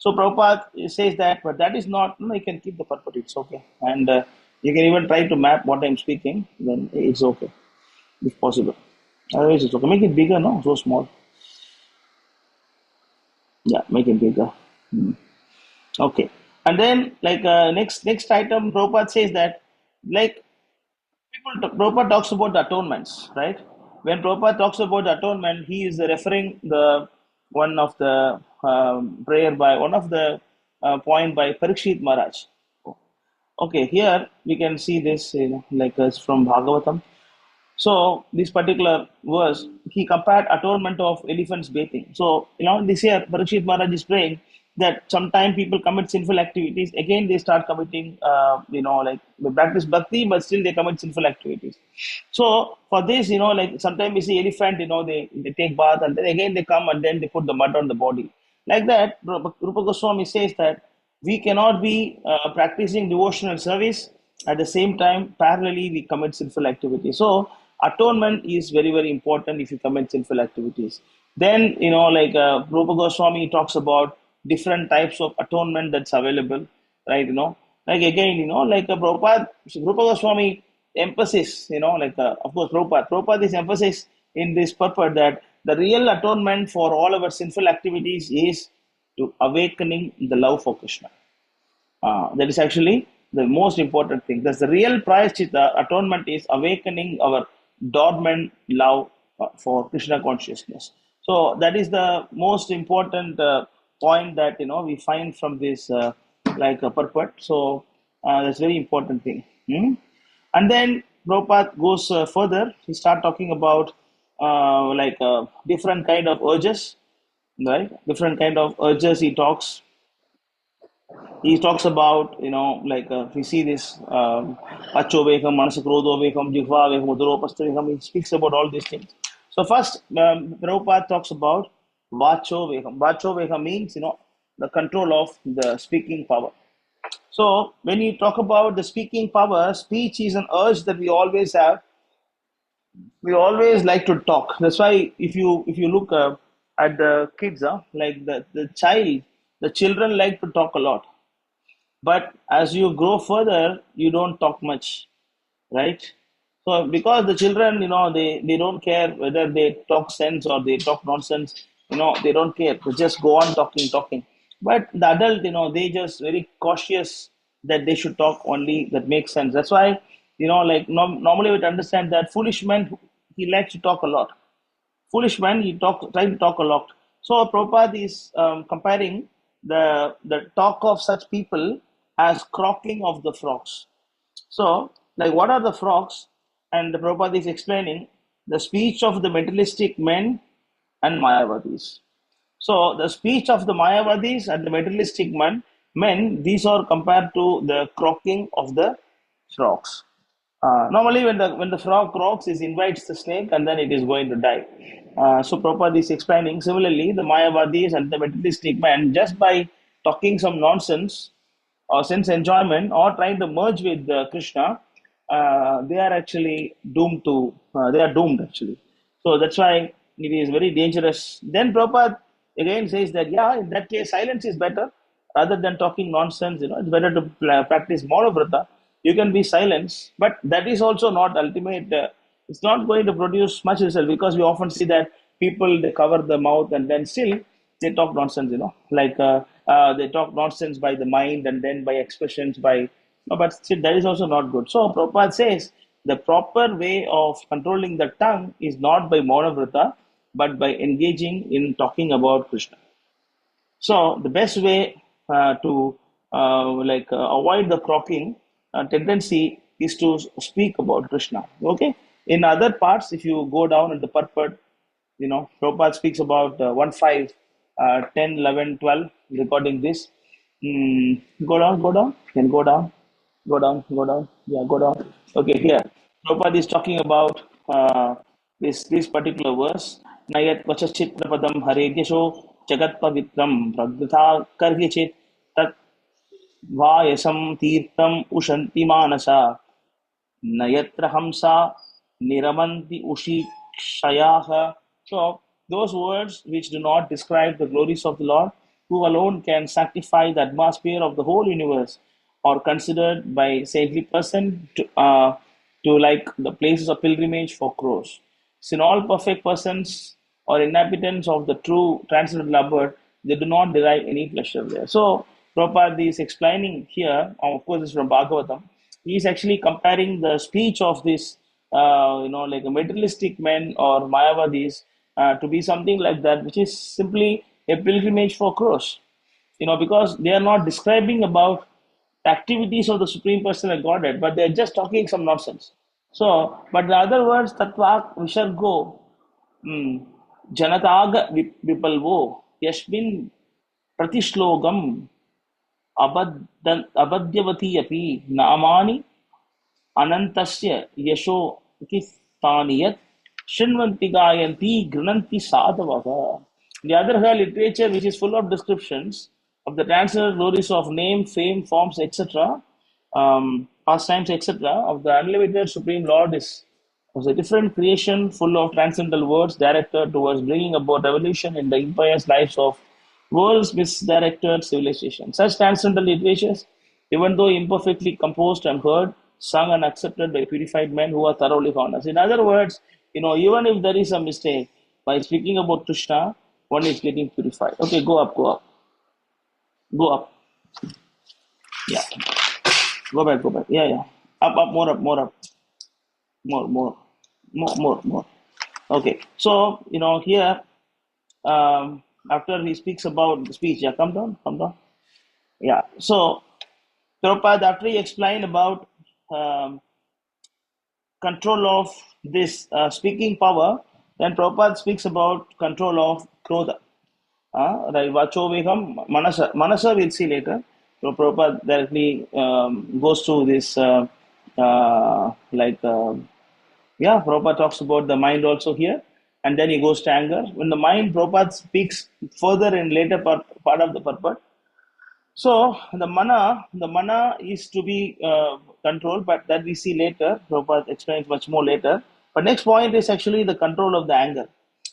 Prabhupada says that, but that is not, no, you can keep the purport, it's okay. And you can even try to map what I'm speaking, then it's okay, if possible. Otherwise, it's okay. Make it bigger, no? So small. Yeah, make it bigger. Okay. And then, next item, Prabhupada says that, like, Prabhupada talks about the atonements, right? When Prabhupada talks about the atonement, he is referring the one of the prayer by one of the point by Parikshit Maharaj. Okay, here we can see this, it's from Bhagavatam. So this particular verse, he compared atonement of elephants bathing. So this year, Parikshit Maharaj is praying that sometimes people commit sinful activities. Again, they start committing, they practice bhakti, but still they commit sinful activities. So for this, sometimes we see elephant, they take bath and then again they come and then they put the mud on the body. Like that, Rupa Goswami says that we cannot be practicing devotional service at the same time parallelly we commit sinful activities. So atonement is very, very important if you commit sinful activities. Then Rupa Goswami talks about different types of atonement that's available, right? Prabhupada, Rupa Goswami emphasis, of course Prabhupada is emphasis in this purport that the real atonement for all our sinful activities is to awakening the love for Krishna. That is actually the most important thing. That's the real prayaschitta, atonement is awakening our dormant love for Krishna consciousness. So that is the most important point that we find from this purport. So that's very important thing. And then Prabhupada goes further. He start talking about different kind of urges, right? Different kind of urges. He talks about, we see this Acho Vekam, Manasakrodo Vekam, Jihva Vekam, Udaropasta Vekam. He speaks about all these things. So first, Prabhupada talks about Vacho Vekam. Vacho Vekam means, the control of the speaking power. So when you talk about the speaking power, speech is an urge that we always have. We always like to talk. That's why if you look at the kids, the children like to talk a lot. But as you grow further, you don't talk much, right? So because the children, they don't care whether they talk sense or they talk nonsense, they don't care. They just go on talking. But the adult, they just very cautious that they should talk only that makes sense. That's why, normally we understand that foolish man, he likes to talk a lot. Foolish man, he try to talk a lot. So Prabhupada is comparing the talk of such people as croaking of the frogs. So, what are the frogs? And the Prabhupada is explaining the speech of the materialistic men and Mayavadis. So, the speech of the Mayavadis and the materialistic men, these are compared to the croaking of the frogs. Normally, when the frog croaks, it invites the snake and then it is going to die. So Prabhupada is explaining, similarly, the Mayavadis and the materialistic man, just by talking some nonsense or sense enjoyment or trying to merge with Krishna, they are actually they are doomed actually. So that's why it is very dangerous. Then Prabhupada again says that, in that case, silence is better rather than talking nonsense. It's better to practice monovrata. You can be silent, but that is also not ultimate. It's not going to produce much result, because we often see that people, they cover the mouth and then still they talk nonsense. They talk nonsense by the mind and then by expressions but still that is also not good. So Prabhupada says the proper way of controlling the tongue is not by monovrata, but by engaging in talking about Krishna. So the best way to avoid the croaking tendency is to speak about Krishna. Okay. In other parts, if you go down in the purport, Prabhupada speaks about 1, 5, 10, 11, 12, recording this. Go down, then go down, yeah, go down. Okay, here, Prabhupada is talking about this particular verse. Nayat vachachit prapadam haregesho jagat pavitram pragdhatha kargyachit tat vayasam tirtam ushanti manasa न यत्र हमसा निरमन्ति उषिक्षयाः. So those words which do not describe the glories of the Lord, who alone can sanctify the atmosphere of the whole universe, are considered by saintly person to like the places of pilgrimage for crows. Sin all perfect persons or inhabitants of the true transcendental abode, they do not derive any pleasure there. So Prabhupada is explaining here, of course, it's from Bhagavatam. He is actually comparing the speech of this, like a materialistic men or Mayavadis to be something like that, which is simply a pilgrimage for crows. Because they are not describing about the activities of the Supreme Personal Godhead, but they are just talking some nonsense. So, but the other words, Tatvak Vishargo, Janataga Vipalvo, Yashmin Pratishlogam, अबध्यवती अपि नामानि अनन्तस्य यशो इति स्थानि यत् शृण्वन्ति गायन्ति गृह्णन्ति साधवः. The other hand, literature which is full of descriptions of the transcendental glories of name, fame, forms, etc., pastimes, etc., of the unlimited Supreme Lord was a different creation full of transcendental words directed towards bringing about revolution in the impious lives of world's misdirected civilization. Such transcendental literatures, even though imperfectly composed and heard, sung and accepted by purified men who are thoroughly honest. In other words, even if there is a mistake, by speaking about Krishna, one is getting purified. Okay, go up. Go up. Yeah. Go back. Yeah. Up, more up. More. Okay. So, here, after he speaks about the speech, yeah, come down. Yeah. So, Prabhupada, after he explained about control of this speaking power, then Prabhupada speaks about control of Krodha. Right, Vacho Vegam, Manasa we'll see later. So Prabhupada directly goes to this, Prabhupada talks about the mind also here, and then he goes to anger. When the mind, Prabhupada speaks further in later part of the purport. So the mana is to be controlled, but that we see later. Prabhupada explains much more later. But next point is actually the control of the anger.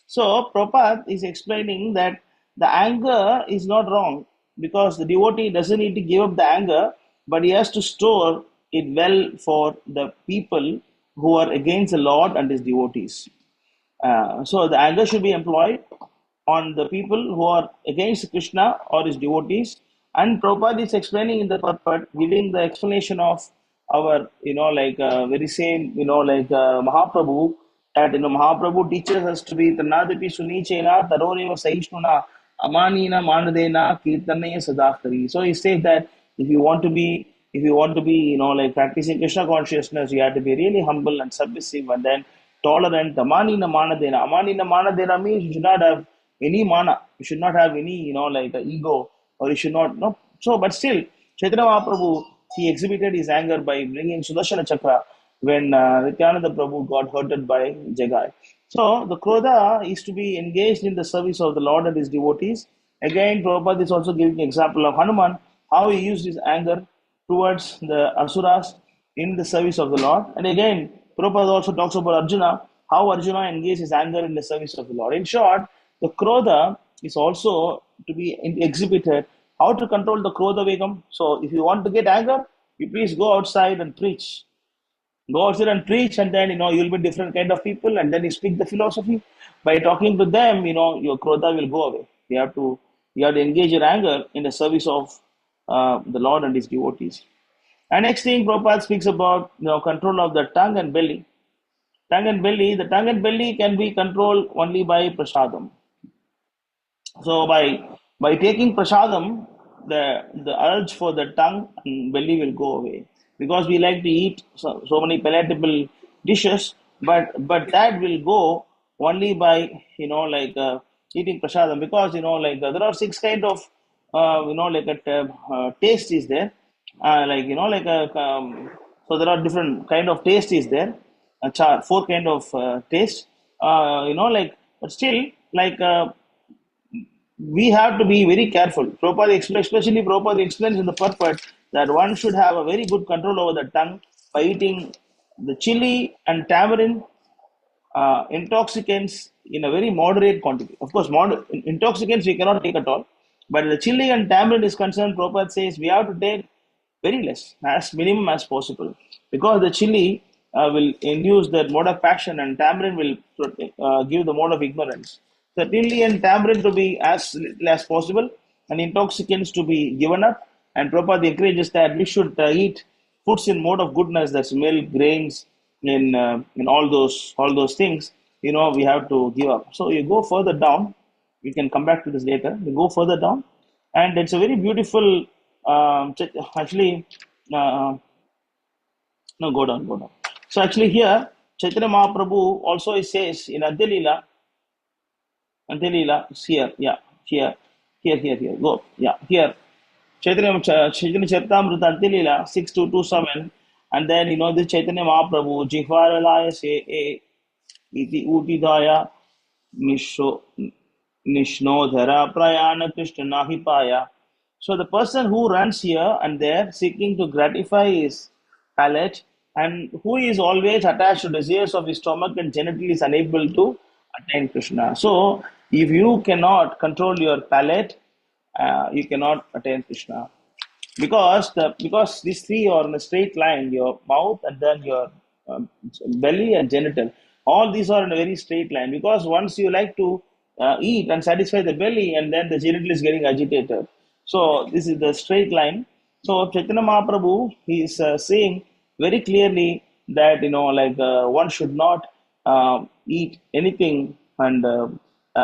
So Prabhupada is explaining that the anger is not wrong because the devotee doesn't need to give up the anger, but he has to store it well for the people who are against the Lord and his devotees. So the anger should be employed on the people who are against Krishna or his devotees. And Prabhupada is explaining in the purport, giving the explanation of our, very same, Mahaprabhu, that, Mahaprabhu teaches us to be Tanadapi Sunichena, Taroreva Saishnuna, Amanina Manadena, Kirtanaya Sadakari. So he says that if you want to be, practicing Krishna consciousness, you have to be really humble and submissive and then tolerant. Amanina Manadena. Amanina Manadena means you should not have any mana. You should not have any, ego, or you should not, no. So, but still, Chaitanya Mahaprabhu, he exhibited his anger by bringing Sudarshana Chakra when Nityananda Prabhu got hurted by Jagai. So, the Krodha is to be engaged in the service of the Lord and his devotees. Again, Prabhupada is also giving an example of Hanuman, how he used his anger towards the Asuras in the service of the Lord. And again, Prabhupada also talks about Arjuna, how Arjuna engaged his anger in the service of the Lord. In short, the Krodha is also to be exhibited. How to control the Krodha Vegam? So, if you want to get anger, you please go outside and preach. Go outside and preach, and then you'll be different kind of people, and then you speak the philosophy. By talking to them, your Krodha will go away. You have to engage your anger in the service of the Lord and his devotees. And next thing, Prabhupada speaks about control of the tongue and belly. The tongue and belly can be controlled only by prasadam. So by taking prasadam, the urge for the tongue and belly will go away. Because we like to eat so many palatable dishes, but that will go only by eating prasadam, because there are six kind of taste is there, so there are different kind of taste is there, four kind of taste, but still, like we have to be very careful. Prabhupada especially Prabhupada explains in the purport that one should have a very good control over the tongue by eating the chili and tamarind intoxicants in a very moderate quantity. Of course, intoxicants we cannot take at all, but the chili and tamarind is concerned, Prabhupada says we have to take very less, as minimum as possible, because the chili will induce that mode of passion, and tamarind will give the mode of ignorance. So chili and tamarind to be as little as possible, and intoxicants to be given up. And Prabhupada encourages that we should eat foods in mode of goodness, that's milk, grains, in all those things. We have to give up. So you go further down. We can come back to this later. You go further down, and it's a very beautiful. Actually, no, go down, go down. So actually here, Chaitanya Mahaprabhu also says in Adhyalila, is here, yeah, here, go, yeah, here. Chaitanya Charitamrita Adhyalila 6227, and then the Chaitanya Mahaprabhu, Jihvaralaya se iti utidaya nishnodhara prayana krishna nahipaya. So the person who runs here and there seeking to gratify his palate, and who is always attached to desires of his stomach and genital, is unable to attain Krishna. So if you cannot control your palate, you cannot attain Krishna, because these three are in a straight line: your mouth, and then your belly and genital. All these are in a very straight line, because once you like to eat and satisfy the belly, and then the genital is getting agitated. So this is the straight line. So Chaitanya Mahaprabhu, he is saying very clearly that one should not eat anything and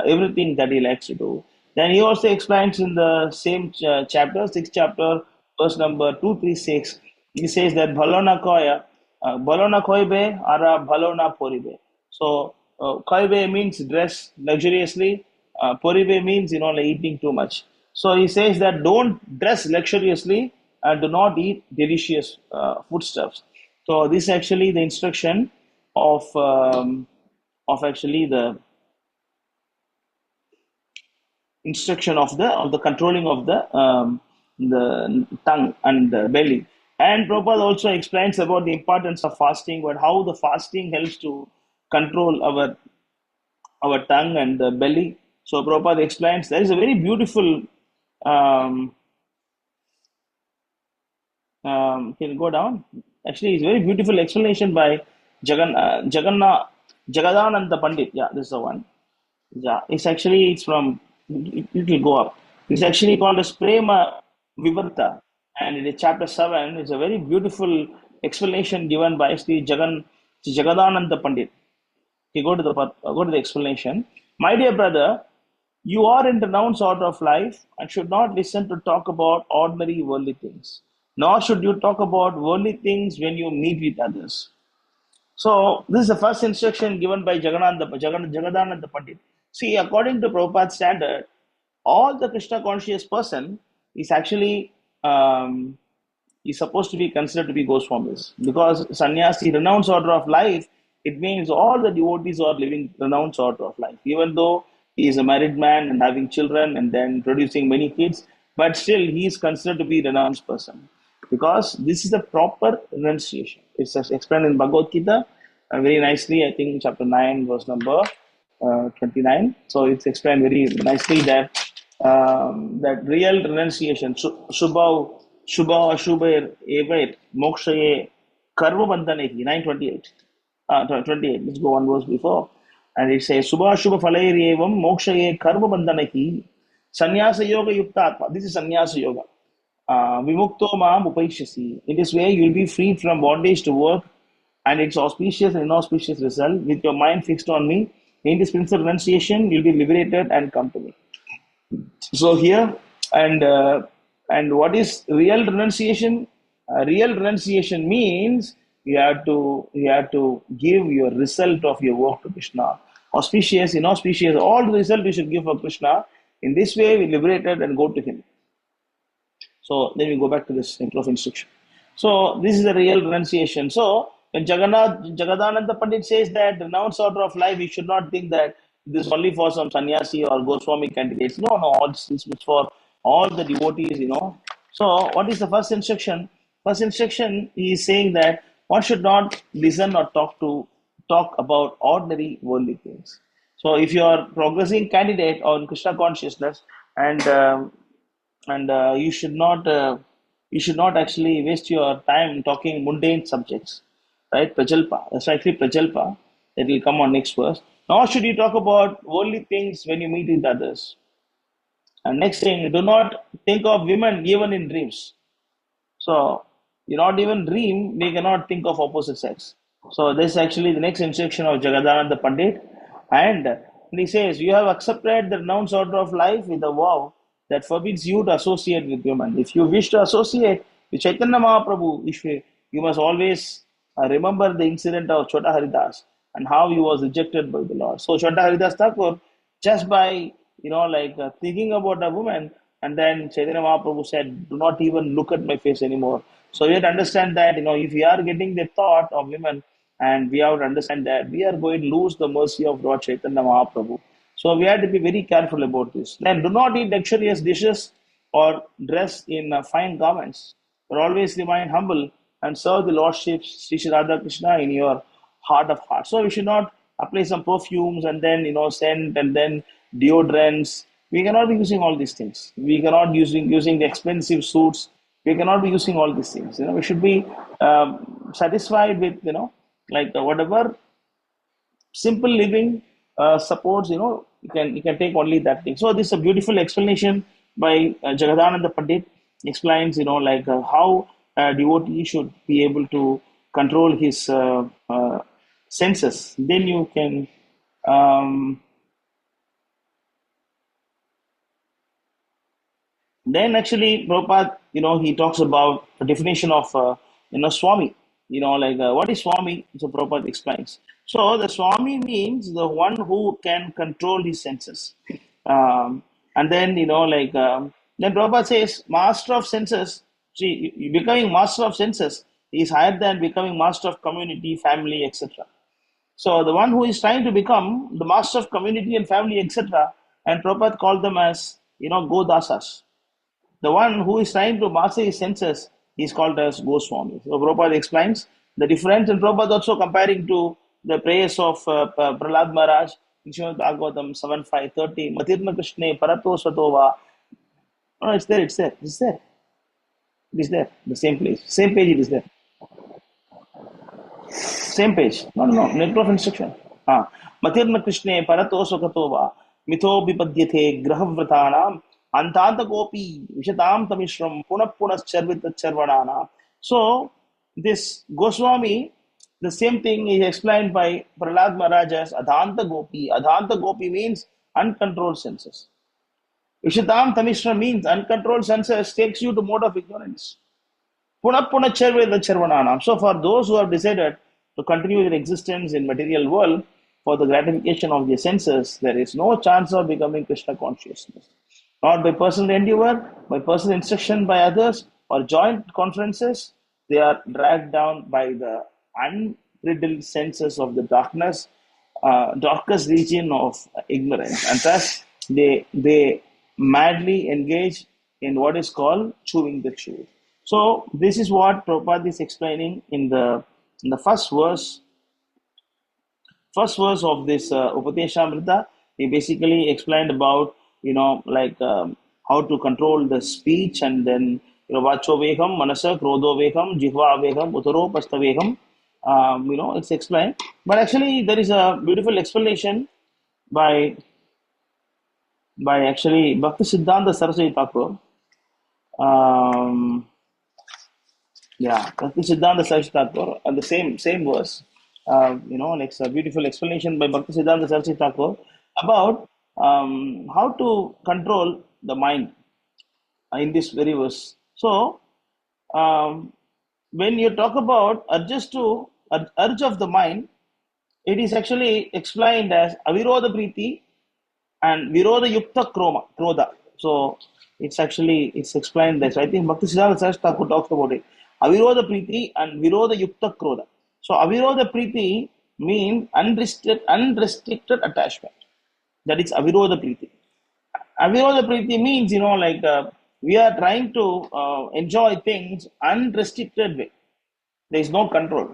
everything that he likes to do. Then he also explains in the same chapter, 6th chapter, verse number 236. He says that Bhalona Koya, Bhalona Koibe, Ara Bhalona Poribe. So Koibe means dress luxuriously, Poribe means eating too much. So he says that don't dress luxuriously and do not eat delicious foodstuffs. So this is actually the instruction of actually the instruction of the controlling of the tongue and the belly. And Prabhupada also explains about the importance of fasting, but how the fasting helps to control our tongue and the belly. So Prabhupada explains there is a very beautiful. Can you go down? Actually, it's a very beautiful explanation by Jagadananda Pandit. Yeah, this is the one. Yeah, it's from, it will go up. It's actually called as Prema Vivarta, and in chapter 7, it's a very beautiful explanation given by Sri Jagadananda Pandit. Okay, go to the explanation. My dear brother, you are in the renowned sort of life and should not listen to talk about ordinary worldly things, nor should you talk about worldly things when you meet with others. So this is the first instruction given by Jagadananda Pandit. See, according to Prabhupada's standard, all the Krishna conscious person is actually is supposed to be considered to be Goswamis, because sannyasi, renounced order of life, it means all the devotees are living renounced order of life, even though he is a married man and having children and then producing many kids, but still he is considered to be a renounced person, because this is the proper renunciation. It's explained in Bhagavad Gita very nicely, I think chapter 9, verse number 29. So it's explained very nicely that that real renunciation, Shubha Ashubha Evair Mokshaye Karma Bandhanehi, 928. 28, let's go one verse before. And it says, Subha Shubha Falair Evam Mokshaye Karma Bandhanehi Sannyasa Yoga Yuktatma. This is Sannyasa Yoga. Vimukto Maam Upaishyasi. In this way, you will be freed from bondage to work and its auspicious and inauspicious result. With your mind fixed on me, in this principle of renunciation, you will be liberated and come to me. So here, and what is real renunciation? Real renunciation means you have to give your result of your work to Krishna. Auspicious, inauspicious, all the result you should give for Krishna. In this way, we liberated and go to him. So then we go back to this cycle of instruction. So this is the real renunciation. So when Jagadananda Pandit says that renounced order of life, we should not think that this is only for some sannyasi or Goswami candidates. No, no, all this is for all the devotees. So what is the first instruction? First instruction is saying that one should not listen or talk about ordinary worldly things. So if you are progressing candidate on Krishna consciousness and you should not actually waste your time talking mundane subjects, right? Prajalpa, that's actually Prajalpa. That will come on next verse. Nor should you talk about worldly things when you meet with others. And next thing, do not think of women even in dreams. So you not even dream, we cannot think of opposite sex. So this is actually the next instruction of Jagadananda Pandit. And he says, you have accepted the renounced order of life with a vow that forbids you to associate with women. If you wish to associate with Chaitanya Mahaprabhu, you must always remember the incident of Chota Haridas and how he was rejected by the Lord. So Chota Haridas Thakur, just by thinking about a woman, and then Chaitanya Mahaprabhu said, do not even look at my face anymore. So we have to understand that, if we are getting the thought of women, and we have to understand that we are going to lose the mercy of Lord Chaitanya Mahaprabhu. So we have to be very careful about this. Then do not eat luxurious dishes or dress in fine garments, but always remain humble and serve the Lordship Sri Sri Radha Krishna in your heart of hearts. So we should not apply some perfumes and then scent and then deodorants. We cannot be using all these things. We cannot using the expensive suits. We cannot be using all these things. We should be satisfied with whatever simple living supports. You can take only that thing. So this is a beautiful explanation by Jagadananda Pandit. Explains how a devotee should be able to control his senses. Then you can then actually Prabhupada, he talks about the definition of Swami. What is Swami? So Prabhupada explains. So the Swami means the one who can control his senses. And then then Prabhupada says master of senses. See, becoming master of senses is higher than becoming master of community, family, etc. So the one who is trying to become the master of community and family, etc., and Prabhupada called them as Godasas. The one who is trying to master his senses is called as Goswami. So Prabhupada explains the difference, and Prabhupada also comparing to the prayers of Prahlad Maharaj in Srimad Bhagavatam 7.5.30. Matirna Krishne Parato Svatova. No, it's there. It is there. The same place. Same page it is there. Same page. No. Network of instruction. Matirna Krishne Parato Svatova. Mitho Bipadyate Grahavratanam. Antanta Gopi Vishatam Tamishram Punas Charvita Charvanana. So this Goswami, the same thing is explained by Prahlad Maharaj as Adhanta Gopi. Adhanta Gopi means uncontrolled senses. Vishatam Tamishram means uncontrolled senses takes you to mode of ignorance. Puna Charvita Charvanana. So for those who have decided to continue their existence in material world for the gratification of their senses, there is no chance of becoming Krishna consciousness. Not by personal endeavor, by personal instruction by others, or joint conferences, they are dragged down by the unbridled senses of the darkest region of ignorance, and thus they madly engage in what is called chewing the truth. So this is what Prabhupada is explaining in the first verse of this Upadeshamrita. He basically explained about how to control the speech, and then vacho vegam, manasa krodho vegam, jihva vegam, utaro pasta vegam. It's explained. But actually, there is a beautiful explanation by actually Bhakti Siddhanta Saraswati Thakur. Bhakti Siddhanta Saraswati Thakur, and the same verse. It's a beautiful explanation by Bhakti Siddhanta Saraswati Thakur about how to control the mind in this very verse. So, when you talk about urge of the mind, it is actually explained as avirodha priti and virodha yukta krodha. So it's explained this. I think Bhakti Siddhanta Saraswati Thakur talks about it. Avirodha priti and virodha yukta krodha. So avirodha priti means unrestricted attachment. That is avirodha priti. Avirodha priti means, like we are trying to enjoy things unrestricted way. There is no control.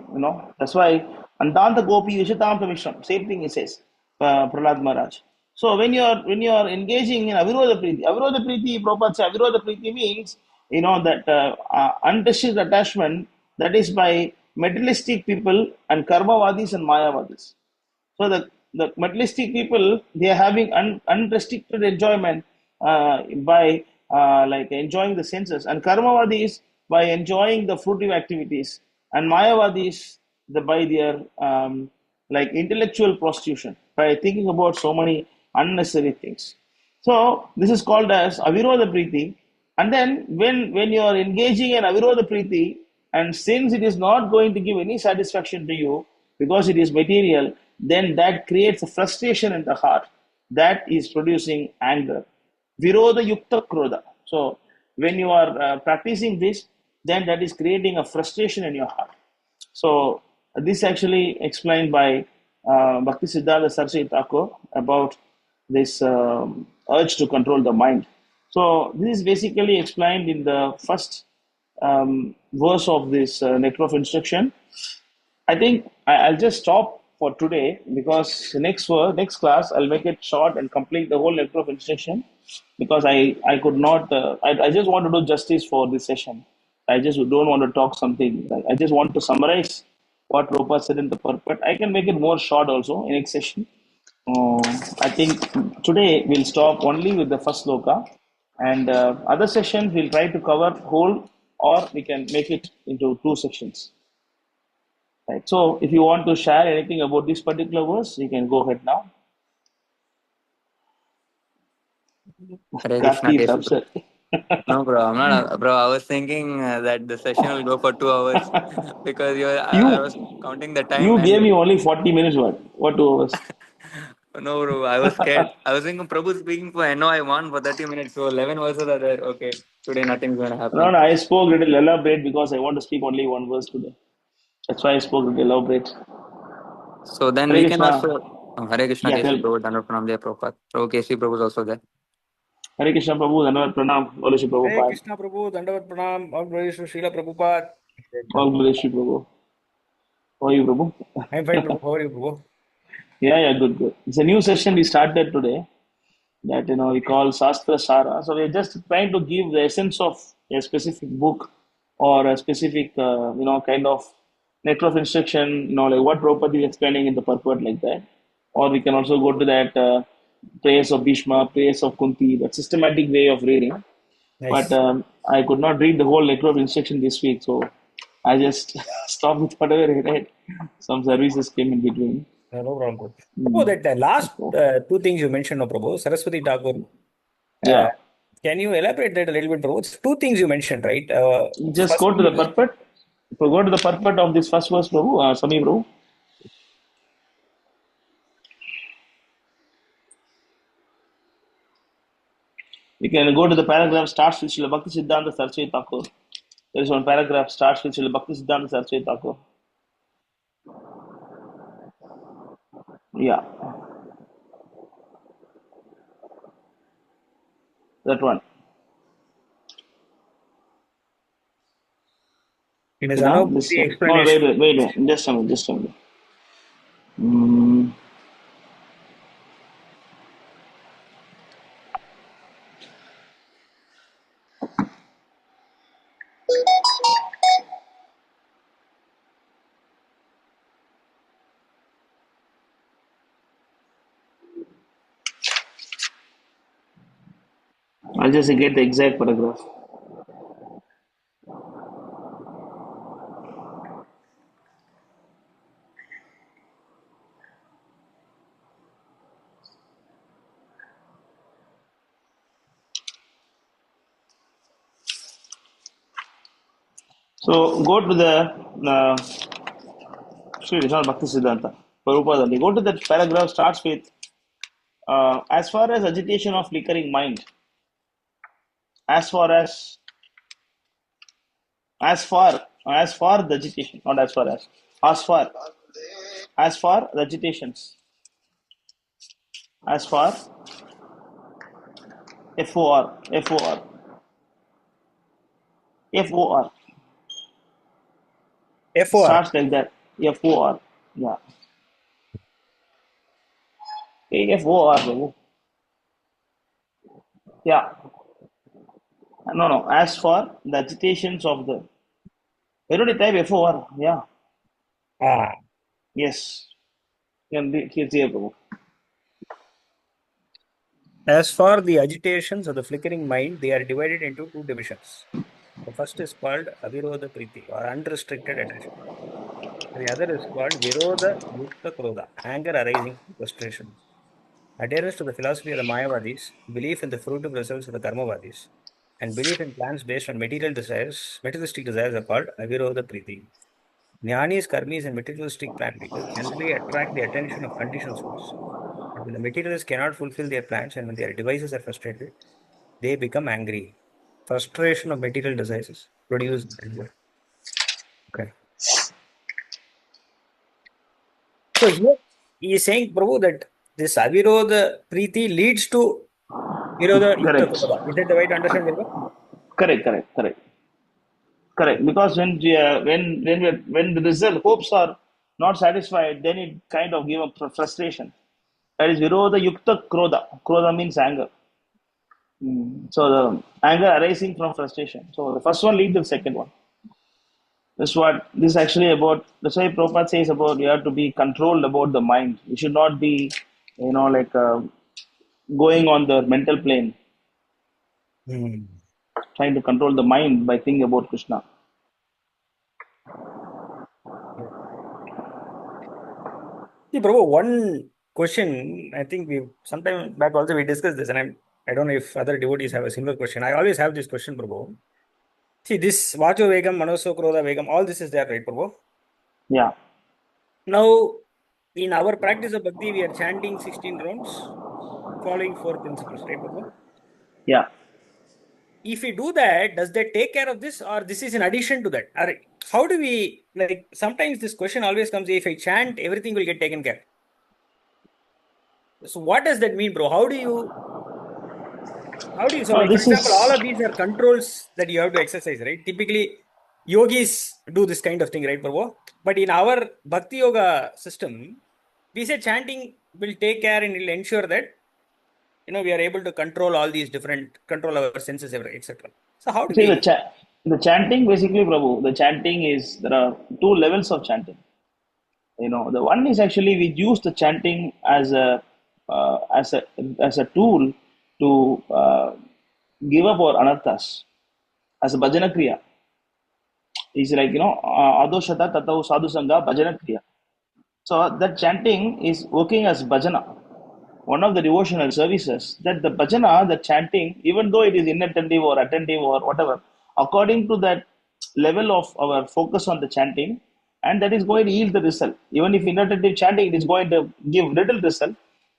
That's why Antanta Gopi Vishatam Vishram. Same thing he says, Prahlad Maharaj. So when you are engaging in Avirodha Priti, Prabhupada says Avirodha Priti means that unrestricted attachment, that is by materialistic people and karmavadis and mayavadis. So the materialistic people, they are having unrestricted enjoyment by like enjoying the senses, and karmavadis by enjoying the fruitive activities, and mayavadis by their like intellectual prostitution, by thinking about so many unnecessary things. So this is called as avirodha priti. And then when you are engaging in avirodha priti, and since it is not going to give any satisfaction to you because it is material, then that creates a frustration in the heart that is producing anger. Virodha yukta krodha. So when you are practicing this, then that is creating a frustration in your heart. So this actually explained by Bhakti Siddhanta Saraswati Thakur about this urge to control the mind. So this is basically explained in the first verse of this nectar of instruction. I think I'll just stop for today, because next class I'll make it short and complete the whole nectar of instruction, because I could not I just want to do justice for this session. I just don't want to talk something. I just want to summarize what Prabhupada said in the purport. I can make it more short also in next session. Uh, I think today we'll stop only with the first sloka, and other sessions we'll try to cover whole, or we can make it into two sections. Right. So if you want to share anything about this particular verse, you can go ahead now. Hare Krishna, Karthi is Keshu bro. upset. No, bro, I'm not. Bro, I was thinking that the session will go for 2 hours because I You was counting the time you gave and me only 40 minutes. What 2 hours? no, bro, I was scared. I was thinking Prabhu speaking for NO, I won for 30 minutes, so 11 verses are there. Okay, today nothing's going to No, happen. no, I spoke little elaborate because I want to speak only one verse today. That's why I spoke little elaborate. So then Hare we can Krishna. also. Hare Krishna, Yeah, Keshu tell. Prabhu, Dhanur Pranam, Jai Prabhupada. Prabhu Keshu Prabhu is also there. Hare Krishna Prabhu, Dhanavad Pranam, all Shri Hare Prabhupada. Krishna Prabhu, Dandavat Pranam, all glories to Srila Prabhupada. All Shri Prabhu. How are you, Prabhu? I'm fine, Prabhu. How are you, Prabhu? Yeah, good. It's a new session we started today that we call Shastra Sara. So we're just trying to give the essence of a specific book or a specific kind of nectar of instruction, like what Prabhupada is explaining in the purport, like that. Or we can also go to that prayers of Bhishma, prayers of Kunti, that systematic way of reading. But Nice. I could not read the whole nectar of instruction this week, so I just stopped with whatever I read. Some services came in between. No problem, Prabhu. Prabhu, Mm. that the last So, two things you mentioned, no, Prabhu, Saraswati Thakur, uh, yeah. can you elaborate that a little bit, Prabhu? It's two things you mentioned, right? Just go to the Firstly, purport. If you go to the purport of this first verse, Prabhu, Sami Prabhu, you can go to the paragraph starts with Srila Bhakti Siddhanta Saraswati Thakur. There is one paragraph starts with Srila Bhakti Siddhanta Saraswati Thakur. Yeah, that one. in his Yeah, this Anubhuti one. No, explanation, wait. Just a minute. Mm, I'll just get the exact paragraph. So go to the Sri Vishal Bhakti Siddhanta. Prabhupada, go to that paragraph, starts with as far as agitation of flickering mind, as far the agitation, not as far the agitations, as far FOR FOR. starts like that. FOR, yeah. FOR, Prabhu. Yeah. No. As for the agitations of the. Where do you type FOR? Yeah. Ah. Yes. Here's here, Prabhu. As for the agitations of the flickering mind, they are divided into two divisions. The first is called Avirodha Priti or unrestricted attention. The other is called Virodha Yukta Krodha, anger arising from frustration. Adherence to the philosophy of the Mayavadis, belief in the fruitive results of the Karmavadis, and belief in plans based on materialistic desires are called Avirodha Priti. Jnanis, karmis, and materialistic plan people generally attract the attention of conditioned souls. But when the materialists cannot fulfill their plans and when their devices are frustrated, they become angry. Frustration of material desires produce anger. Okay. So here he is saying, Prabhu, that this Avirodha Priti leads to Virodha Yukta Correct. Krodha. Is that the way to understand, Virgo? Correct. Because when the result hopes are not satisfied, then it kind of give a frustration. That is Virodha Yukta Krodha. Krodha means anger. So the anger arising from frustration. So the first one leads to the second one. That's what this is actually about. That's why Prabhupada says about you have to be controlled about the mind. You should not be, going on the mental plane, trying to control the mind by thinking about Krishna. See, Prabhu, one question, I think we sometime back also we discussed this, and I don't know if other devotees have a similar question. I always have this question, Prabhu. See, this Vacho Vegam, Manoso Krodha Vegam, all this is there, right, Prabhu? Yeah. Now, in our practice of bhakti, we are chanting 16 rounds, following 4 principles, right, Prabhu? Yeah. If we do that, does that take care of this, or this is in addition to that? Or how do we, like, sometimes this question always comes, if I chant, everything will get taken care. So what does that mean, bro? How do you, so like, for This example, all is of these are controls that you have to exercise, right? Typically, yogis do this kind of thing, right, Prabhu? But in our bhakti yoga system, we say chanting will take care and it will ensure that, we are able to control all these control our senses, etc. So how do see we, the chanting basically, Prabhu. The chanting is there are two levels of chanting. The one is actually we use the chanting as a tool to give up our anarthas as a bhajana kriya. It's like adoshata tatau sadhu sangha bhajana kriya. So that chanting is working as bhajana, one of the devotional services. That the bhajana, the chanting, even though it is inattentive or attentive or whatever, according to that level of our focus on the chanting, and that is going to yield the result. Even if inattentive chanting, it is going to give little result.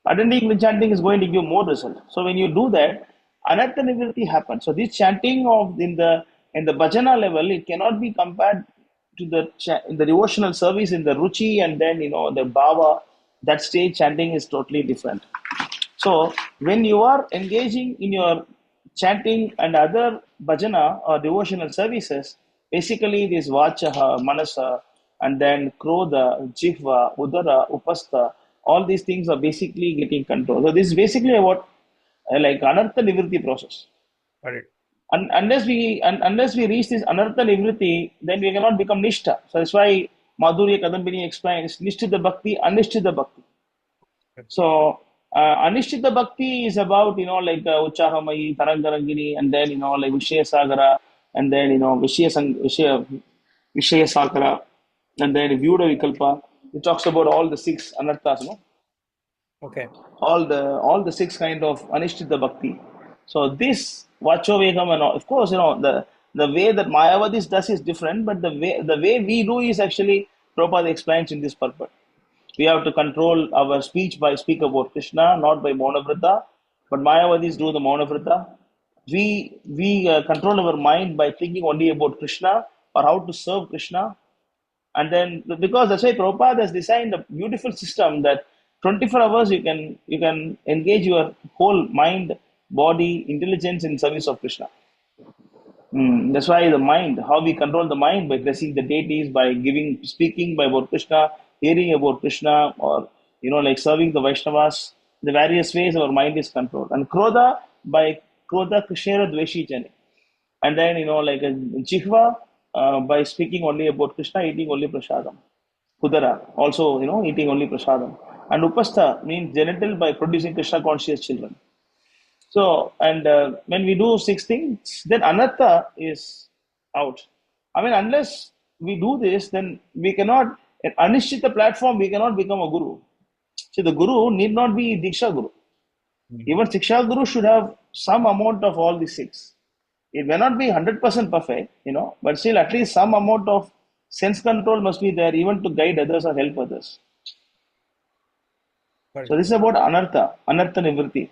Attentive chanting is going to give more result. So when you do that, anartha nivritti happens. So this chanting of in the bhajana level, it cannot be compared to in the devotional service in the ruchi and then the bhava. That stage chanting is totally different. So when you are engaging in your chanting and other bhajana or devotional services, basically this vachaha, manasa, and then krodha, jihva, udara, upastha, all these things are basically getting controlled. So this is basically about like anartha nivritti process. Right. Unless we reach this anartha nivritti, then we cannot become nishtha. So that's why Madhurya Kadambini explains nishtita bhakti, anishtita bhakti. So anishtita bhakti is about like uchahamayi, tarangarangini, and then like vishaya sagara, and then vishaya sakara, and then vyuda vikalpa. It talks about all the 6 anarthas, okay, all the 6 kind of anishtita bhakti. So this vacho vegam and all, of course The way that Mayavadis does is different, but the way we do is actually Prabhupada explains in this purport. We have to control our speech by speak about Krishna, not by Maunavrata. But Mayavadis do the Maunavrata. We control our mind by thinking only about Krishna or how to serve Krishna. And then because that's why Prabhupada has designed a beautiful system that 24 hours you can engage your whole mind, body, intelligence in service of Krishna. That's why the mind, how we control the mind by blessing the deities, by speaking by about Krishna, hearing about Krishna, or like serving the Vaishnavas. The various ways our mind is controlled, and Krodha by Krodha Krishna Dveshi Jane, and then like a Jihva by speaking only about Krishna, eating only prasadam. Kudara also eating only prasadam, and Upastha means genital by producing Krishna conscious children. So, and when we do six things, then anartha is out. I mean, unless we do this, then we cannot, in Anishchita platform, we cannot become a guru. See, the guru need not be Diksha Guru. Even Siksha Guru should have some amount of all the six. It may not be 100% perfect, but still at least some amount of sense control must be there, even to guide others or help others. Got So it. this is about anartha nivritti.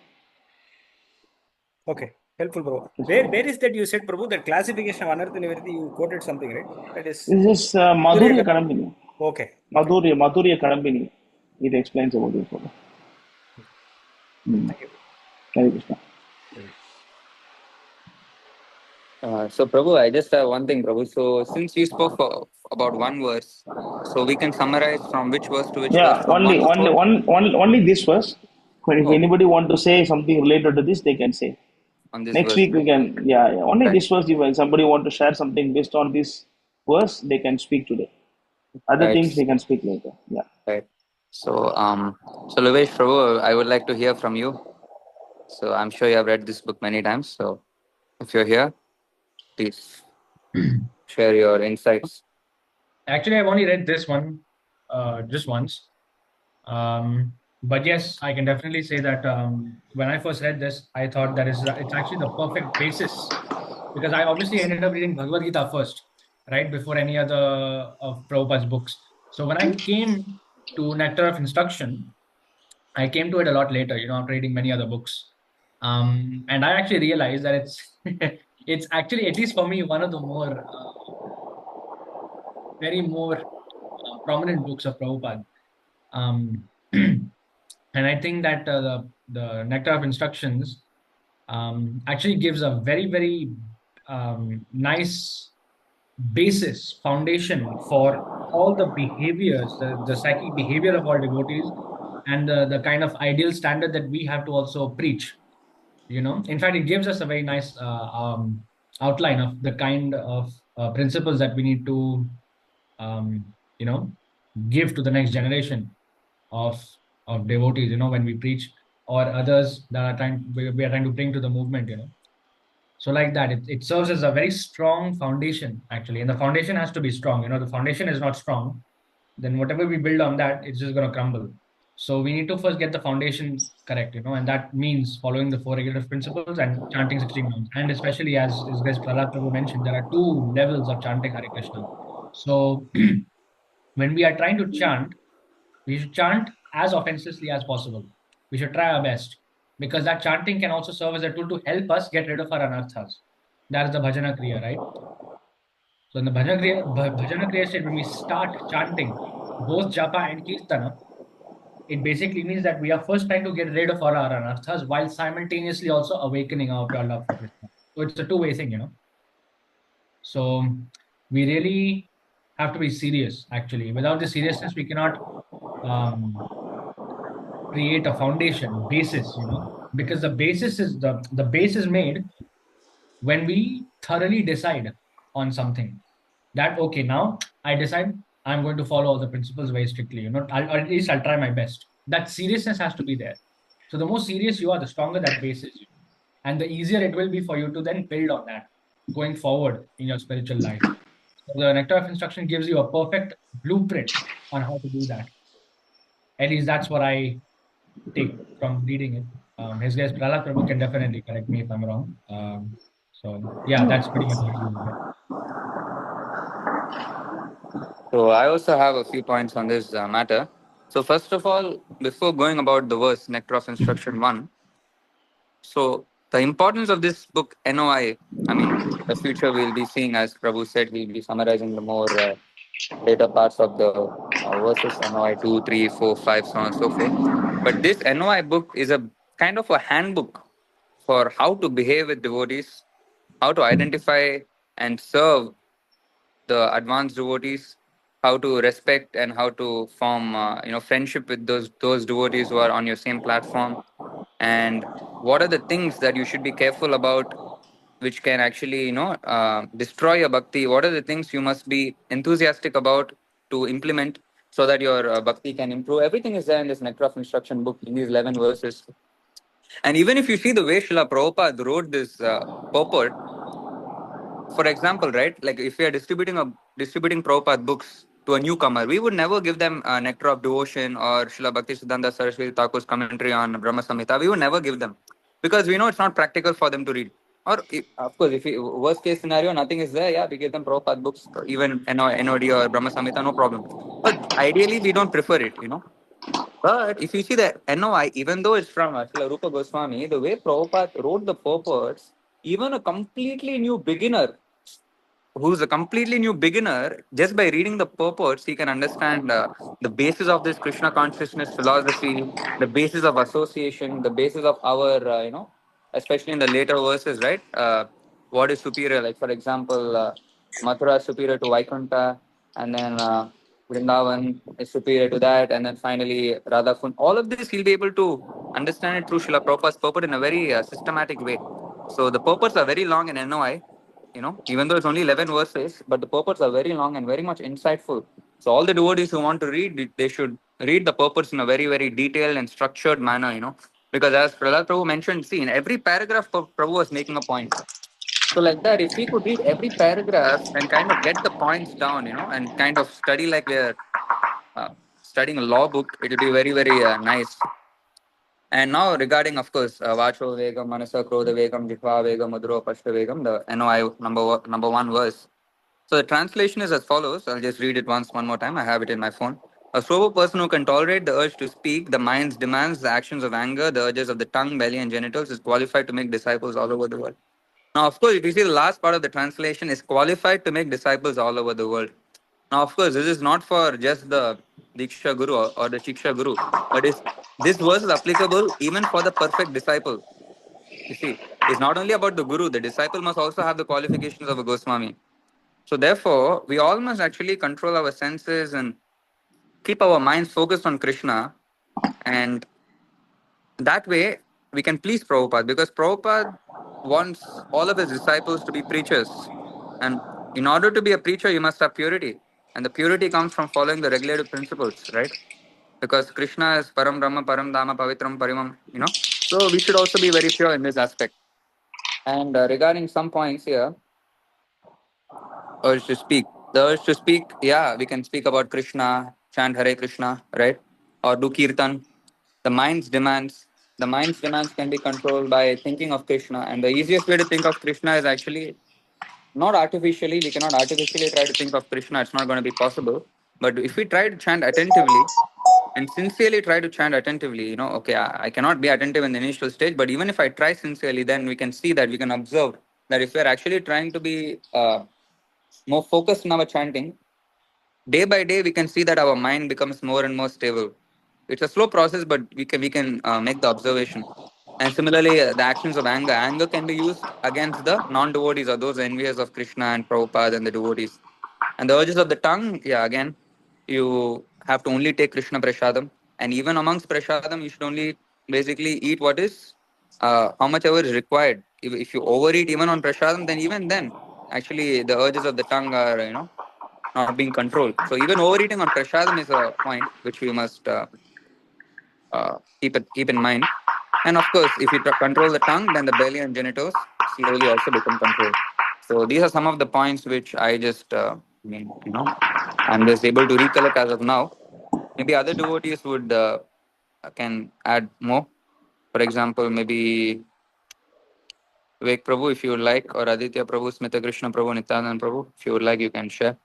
Okay, helpful, Prabhu. Where is that you said, Prabhu, that classification of Anartha Nivriti, you quoted something, right? That is This is Madhurya Kadambini. Okay. Madhurya Kadambini. It explains about this. Thank you. Hare Krishna. So, Prabhu, I just have one thing, Prabhu. So, since you spoke about one verse, so we can summarize from which verse to which verse, Yeah, from 1 to 4 only this verse. If Oh. anybody want to say something related to this, they can say. on this Next verse. week we can, only Right. this verse. If somebody want to share something based on this verse, they can speak today. Other Right. things they can speak later. Yeah. Right. So Lovesh, Prabhu, I would like to hear from you. So, I'm sure you have read this book many times. So, if you're here, please share your insights. Actually, I've only read this one just once. But yes, I can definitely say that when I first read this, I thought that it's actually the perfect basis, because I obviously ended up reading Bhagavad Gita first, right, before any other of Prabhupada's books. So when I came to Nectar of Instruction, I came to it a lot later, after reading many other books. And I actually realized that it's it's actually, at least for me, one of the more prominent books of Prabhupada. Um, and I think that the Nectar of Instructions actually gives a very, very nice basis, foundation for all the behaviors, the psychic behavior of all devotees, and the kind of ideal standard that we have to also preach. In fact, it gives us a very nice outline of the kind of principles that we need to um, you know give to the next generation of devotees, when we preach, or others that we are trying to bring to the movement. So like that, it serves as a very strong foundation, actually, and the foundation has to be strong. The foundation is not strong, then whatever we build on that, it's just going to crumble. So we need to first get the foundation correct, and that means following the four regulative principles and chanting 16 rounds. And especially, as guys Prahlad Prabhu mentioned, there are two levels of chanting Hare Krishna. So when we are trying to chant, we should chant as offensively as possible. We should try our best, because that chanting can also serve as a tool to help us get rid of our anarthas. That is the bhajana kriya, right? So in the bhajana kriya state, when we start chanting both japa and kirtana, it basically means that we are first trying to get rid of all our anarthas while simultaneously also awakening our pure love for Krishna. So it's a two-way thing. So we really have to be serious, actually. Without the seriousness, we cannot um, create a foundation, basis, because the basis is the base is made when we thoroughly decide on something. That, okay, now I decide I'm going to follow all the principles very strictly. Or at least I'll try my best. That seriousness has to be there. So the more serious you are, the stronger that base is, and the easier it will be for you to then build on that going forward in your spiritual life. So the Nectar of Instruction gives you a perfect blueprint on how to do that. At least that's what I take from reading it. His guest Prahlad Prabhu can definitely correct me if I'm wrong. So yeah, that's pretty much it. So I also have a few points on this matter. So first of all, before going about the verse, Nectar of Instruction 1, so the importance of this book, I mean, the future we'll be seeing, as Prabhu said, we'll be summarizing the more later parts of the verses, NOI 2, 3, 4, 5, so on and so forth. But this NOI book is a kind of a handbook for how to behave with devotees, how to identify and serve the advanced devotees, how to respect and how to form friendship with those devotees who are on your same platform, and what are the things that you should be careful about, which can actually destroy your bhakti. What are the things you must be enthusiastic about to implement so that your bhakti can improve. Everything is there in this Nectar of Instruction book in these 11 verses. And even if you see the way Srila Prabhupada wrote this purport, for example, right, like if we are distributing Prabhupada books to a newcomer, we would never give them Nectar of Devotion or Srila Bhakti Siddhanta Saraswati Thakur's commentary on Brahma Samhita. We would never give them because we know it's not practical for them to read. Or of course, if worst case scenario, nothing is there, yeah, we give them Prabhupada books, even NOD or Brahma Samhita, no problem. But ideally, we don't prefer it. But if you see the NOI, even though it's from Srila Rupa Goswami, the way Prabhupada wrote the purports, even a completely new beginner who's a completely new beginner, just by reading the purports, he can understand the basis of this Krishna consciousness philosophy, the basis of association, the basis of our, especially in the later verses, right? What is superior? Like, for example, Mathura is superior to Vaikuntha, and then Vrindavan is superior to that, and then finally Radha Kund. All of this he'll be able to understand it through Srila Prabhupada's purport in a very systematic way. So the purports are very long in NOI, even though it's only 11 verses, but the purports are very long and very much insightful. So all the devotees who want to read it, they should read the purports in a very, very detailed and structured manner. Because as Prahlad Prabhu mentioned, see, in every paragraph, Prabhu was making a point. So like that, if we could read every paragraph and kind of get the points down, and kind of study like we're uh, studying a law book, it will be very, very nice. And now regarding, of course, Vacho Vegam, Manasa Krodha Vegam, Jitva Vegam, Madhuro Pashta Vegam, the NOI number one verse. So the translation is as follows. I'll just read it one more time. I have it in my phone. A sober person who can tolerate the urge to speak, the mind's demands, the actions of anger, the urges of the tongue, belly, and genitals is qualified to make disciples all over the world. Now, of course, if you see the last part of the translation is qualified to make disciples all over the world. Now, of course, this is not for just the Diksha Guru or the Shiksha Guru, but this verse is applicable even for the perfect disciple. You see, it's not only about the Guru, the disciple must also have the qualifications of a Goswami. So, therefore, we all must actually control our senses and keep our minds focused on Krishna. And that way, we can please Prabhupada because Prabhupada wants all of his disciples to be preachers. And in order to be a preacher, you must have purity. And the purity comes from following the regulative principles, right? Because Krishna is Param Brahma, Param Dhamma, Pavitram, Parimam. So we should also be very pure in this aspect. And regarding some points here, urge to speak. The urge to speak, yeah, we can speak about Krishna, chant Hare Krishna, right? Or do Kirtan. The mind's demands. The mind's demands can be controlled by thinking of Krishna. And the easiest way to think of Krishna is actually not artificially. We cannot artificially try to think of Krishna. It's not going to be possible. But if we try to chant attentively and sincerely try to chant attentively, okay, I cannot be attentive in the initial stage, but even if I try sincerely, then we can see that we can observe that if we're actually trying to be more focused in our chanting, day by day we can see that our mind becomes more and more stable. It's a slow process, but we can make the observation. And similarly, the actions of anger can be used against the non-devotees or those envious of Krishna and Prabhupada and the devotees. And the urges of the tongue, yeah, again, you have to only take Krishna prasadam, and even amongst prasadam, you should only basically eat what is how much ever is required. If you overeat even on prasadam, then even then, actually, the urges of the tongue are not being controlled. So even overeating on prasadam is a point which we must keep in mind. And of course, if you control the tongue, then the belly and genitals slowly also become controlled. So these are some of the points which I just I'm just able to recollect as of now. Maybe other devotees would can add more. For example, maybe Vivek Prabhu, if you would like, or Aditya Prabhu, Smita Krishna Prabhu, Nityanand Prabhu, if you would like, you can share.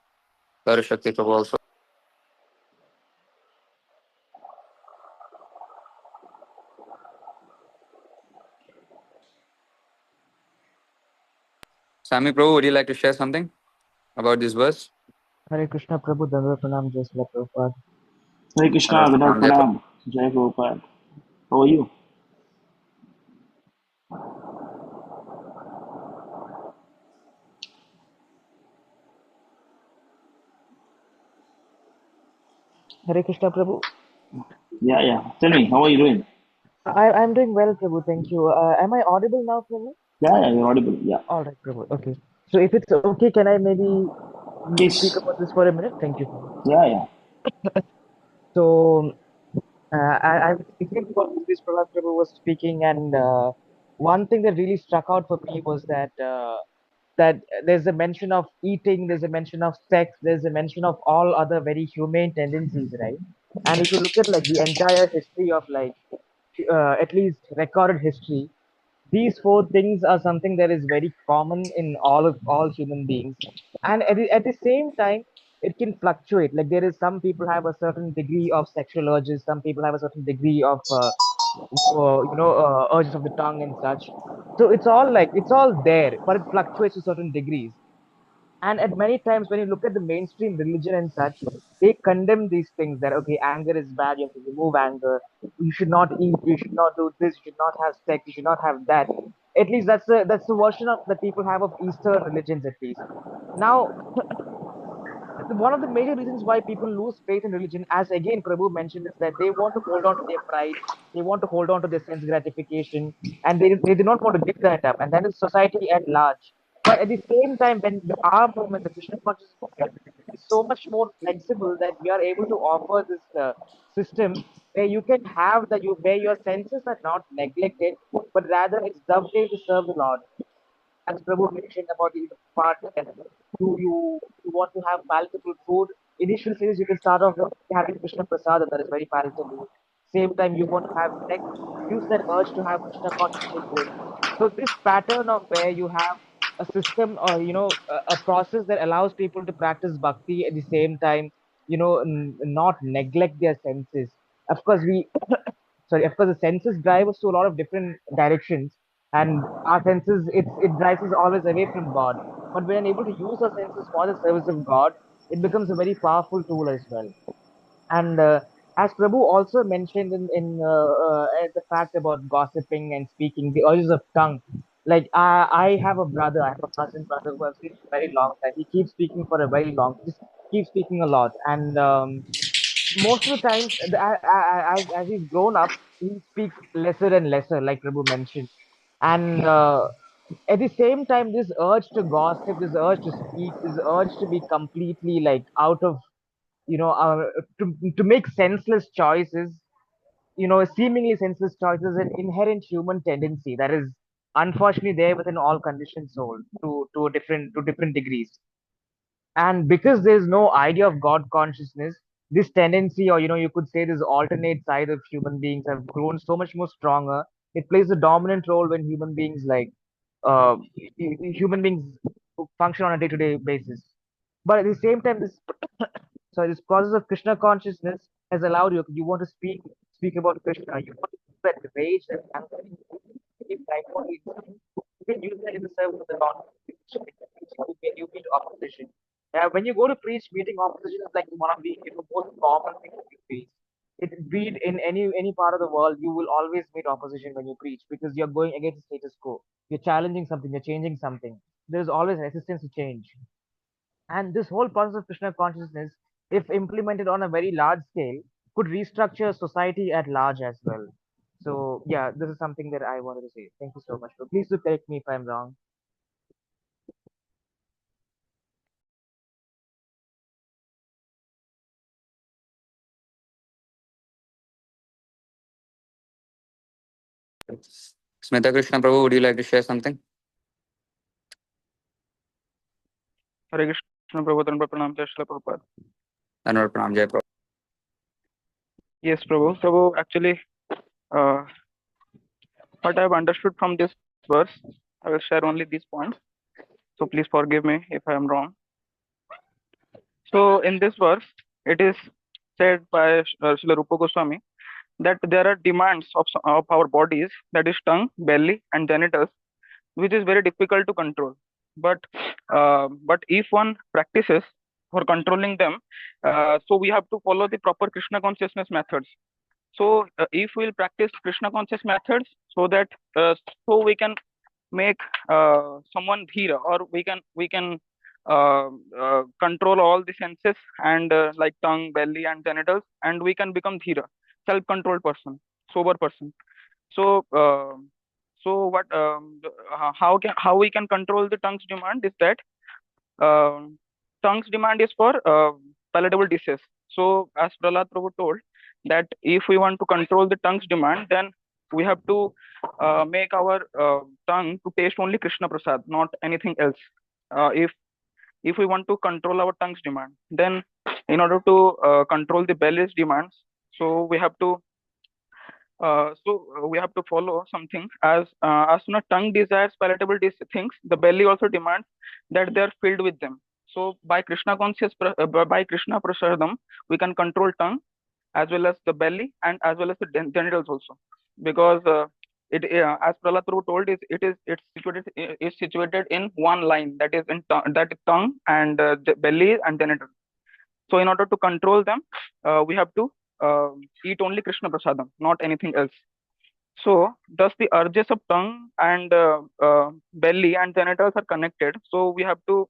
Shakti Prabhu also. Sami Prabhu, would you like to share something about this verse? Hare Krishna Prabhu, Dandava Pranam, Jai Srila Prabhupada. Hare Krishna, Gadar Pranam, Jai Prabhupada. How are you? Hare Krishna Prabhu. Yeah. Tell me, how are you doing? I'm doing well, Prabhu. Thank you. Am I audible now, Prabhu? Yeah, you're audible. Yeah. All right, Prabhu. Okay. So if it's okay, can I maybe speak Please. about this for a minute? Thank you. Yeah. So I was thinking about this Prahlad Prabhu was speaking, and one thing that really struck out for me was that there's a mention of eating, there's a mention of sex, there's a mention of all other very humane tendencies, right? And if you look at like the entire history of like at least recorded history, these four things are something that is very common in all human beings, and at the same time it can fluctuate. Like there is some people have a certain degree of sexual urges, some people have a certain degree of urges of the tongue and such. So it's all there, but it fluctuates to certain degrees. And at many times when you look at the mainstream religion and such, they condemn these things that okay, anger is bad, you have to remove anger, you should not eat, you should not do this, you should not have sex, you should not have that. At least that's the version of that people have of Eastern religions, at least. Now one of the major reasons why people lose faith in religion, as again Prabhu mentioned, is that they want to hold on to their pride, they want to hold on to their sense gratification, and they do not want to give that up, and that is society at large. But at the same time, when our movement, the Krishna conscious movement, is so much more flexible that we are able to offer this system where you can have that you where your senses are not neglected, but rather it's dovetailed to serve the Lord. As Prabhu mentioned about the part that you want to have palatable food, initial stages you can start off with having Krishna Prasad, and that is very palatable. Same time you want to have sex, use that urge to have Krishna consciousness drink. So this pattern of where you have a system or a process that allows people to practice bhakti at the same time, not neglect their senses. Of course, of course, the senses drive us to a lot of different directions, and our senses it drives us always away from God. But when able to use our senses for the service of God, it becomes a very powerful tool as well. And as Prabhu also mentioned in the fact about gossiping and speaking, the urges of tongue. Like I have a brother, I have a cousin brother who I've seen for a very long time. He keeps speaking for a very long, just keeps speaking a lot, and most of the times, as he's grown up, he speaks lesser and lesser, like Prabhu mentioned. And at the same time, this urge to gossip, this urge to speak, this urge to be completely like out of, to make senseless choices, seemingly senseless choices, an inherent human tendency that is unfortunately there within all conditioned soul to different degrees. And because there's no idea of God consciousness, this tendency, or you could say this alternate side of human beings have grown so much more stronger. It plays a dominant role when human beings function on a day-to-day basis. But at the same time, this process of Krishna consciousness has allowed you want to speak about Krishna, you want to use that rage and anger, if rightfully you can use that in the service of the Lord. You meet opposition. When you go to preach, meeting opposition is like one of the most common things that you face. Be it in any part of the world, you will always meet opposition when you preach because you're going against the status quo. You're challenging something, you're changing something. There's always resistance to change. And this whole process of Krishna consciousness, if implemented on a very large scale, could restructure society at large as well. So yeah, this is something that I wanted to say. Thank you so much. But please do correct me if I'm wrong. Smita Krishna Prabhu, would you like to share something? Hare Krishna Prabhu, Dandava Pranam, Jai Srila Prabhupada. Dandavat Pranam, Jai Prabhu. Yes, Prabhu. Prabhu, actually, what I have understood from this verse, I will share only these points. So please forgive me if I am wrong. So in this verse, it is said by Srila Rupa Goswami that there are demands of our bodies, that is tongue, belly, and genitals, which is very difficult to control. But if one practices for controlling them, so we have to follow the proper Krishna consciousness methods. So if we'll practice Krishna conscious methods, so that so we can make someone dhira, or we can control all the senses and like tongue, belly, and genitals, and we can become dhira, self-controlled person, sober person. So how we can control the tongue's demand is that tongue's demand is for palatable dishes. So as Prahlad Prabhu told, that if we want to control the tongue's demand, then we have to make our tongue to taste only Krishna Prasad, not anything else. If we want to control our tongue's demand, then in order to control the belly's demands, so we have to follow something. As soon as tongue desires palatable things, the belly also demands that they are filled with them. So by Krishna by Krishna prasadam, we can control tongue as well as the belly and as well as the genitals also, because as Prahlad Prabhu told, it's situated in one line, that is that is tongue and belly and genitals. So in order to control them, we have to eat only Krishna prasadam, not anything else. So thus the urges of tongue and belly and genitals are connected. So we have to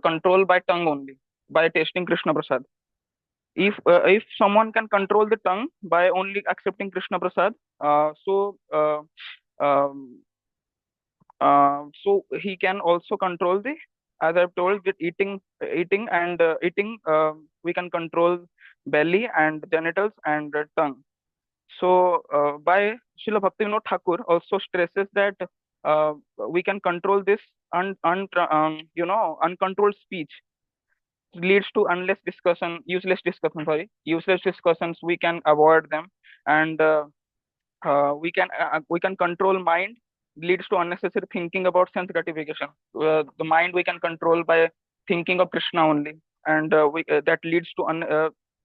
control by tongue only, by tasting Krishna prasad. If someone can control the tongue by only accepting Krishna prasad, so he can also control the, as I've told, with eating and eating, we can control belly and genitals and tongue. So by Srila Bhaktivinoda Thakur also stresses that we can control this uncontrolled speech leads to useless discussions. We can avoid them, and we can control mind, leads to unnecessary thinking about sense gratification. The mind we can control by thinking of Krishna only, and that leads to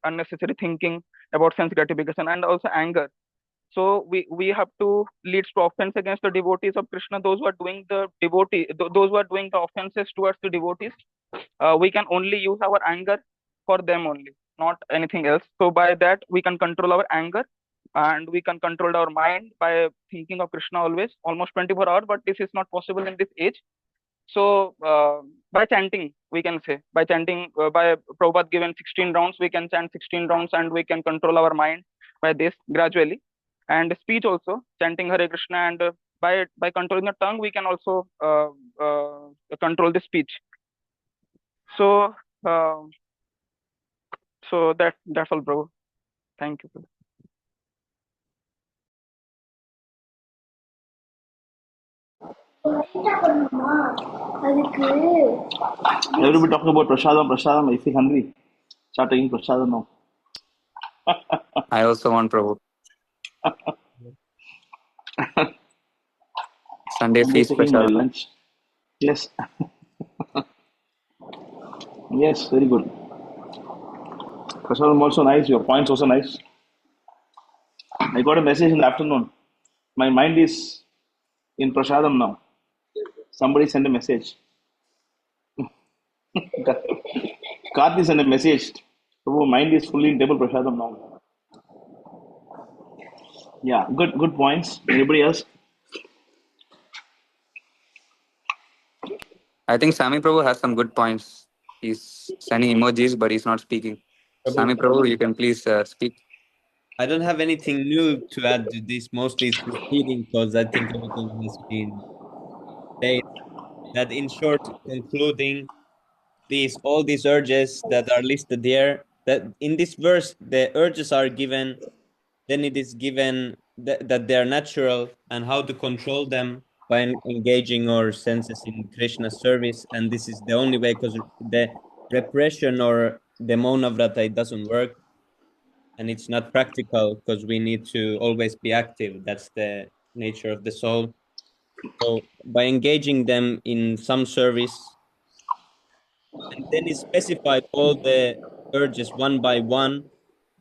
unnecessary thinking about sense gratification, and also anger. So we have to leads to offense against the devotees of Krishna. Those who are doing those who are doing the offenses towards the devotees, we can only use our anger for them only, not anything else. So by that we can control our anger, and we can control our mind by thinking of Krishna always, almost 24 hours. But this is not possible in this age. So by chanting, we can say, by chanting, by Prabhupada given 16 rounds, we can chant 16 rounds, and we can control our mind by this gradually. And speech also, chanting Hare Krishna, and by controlling the tongue, we can also control the speech. So that's all, Prabhu. Thank you. Everybody talking about prasadam. I feel hungry. Start taking prasadam now. I also want Prabhu. Sunday I'm feast taking my prasad. lunch. Yes. Yes, very good. Prasadam also nice. Your points also nice. I got a message in the afternoon. My mind is in prasadam now. Somebody sent a message. Karthi sent a message. Prabhu, mind is fully in table prasadam now. Yeah, good points. Anybody else? I think Sami Prabhu has some good points. He's sending emojis, but he's not speaking. Sami Prabhu, you can please speak. I don't have anything new to add to this. Mostly it's repeating because I think everything has been said. That in short, concluding all these urges that are listed there, that in this verse the urges are given, then it is given that they are natural and how to control them by engaging our senses in Krishna's service. And this is the only way, because the repression or the monavrata, it doesn't work, and it's not practical because we need to always be active. That's the nature of the soul. So by engaging them in some service, and then it specified all the urges one by one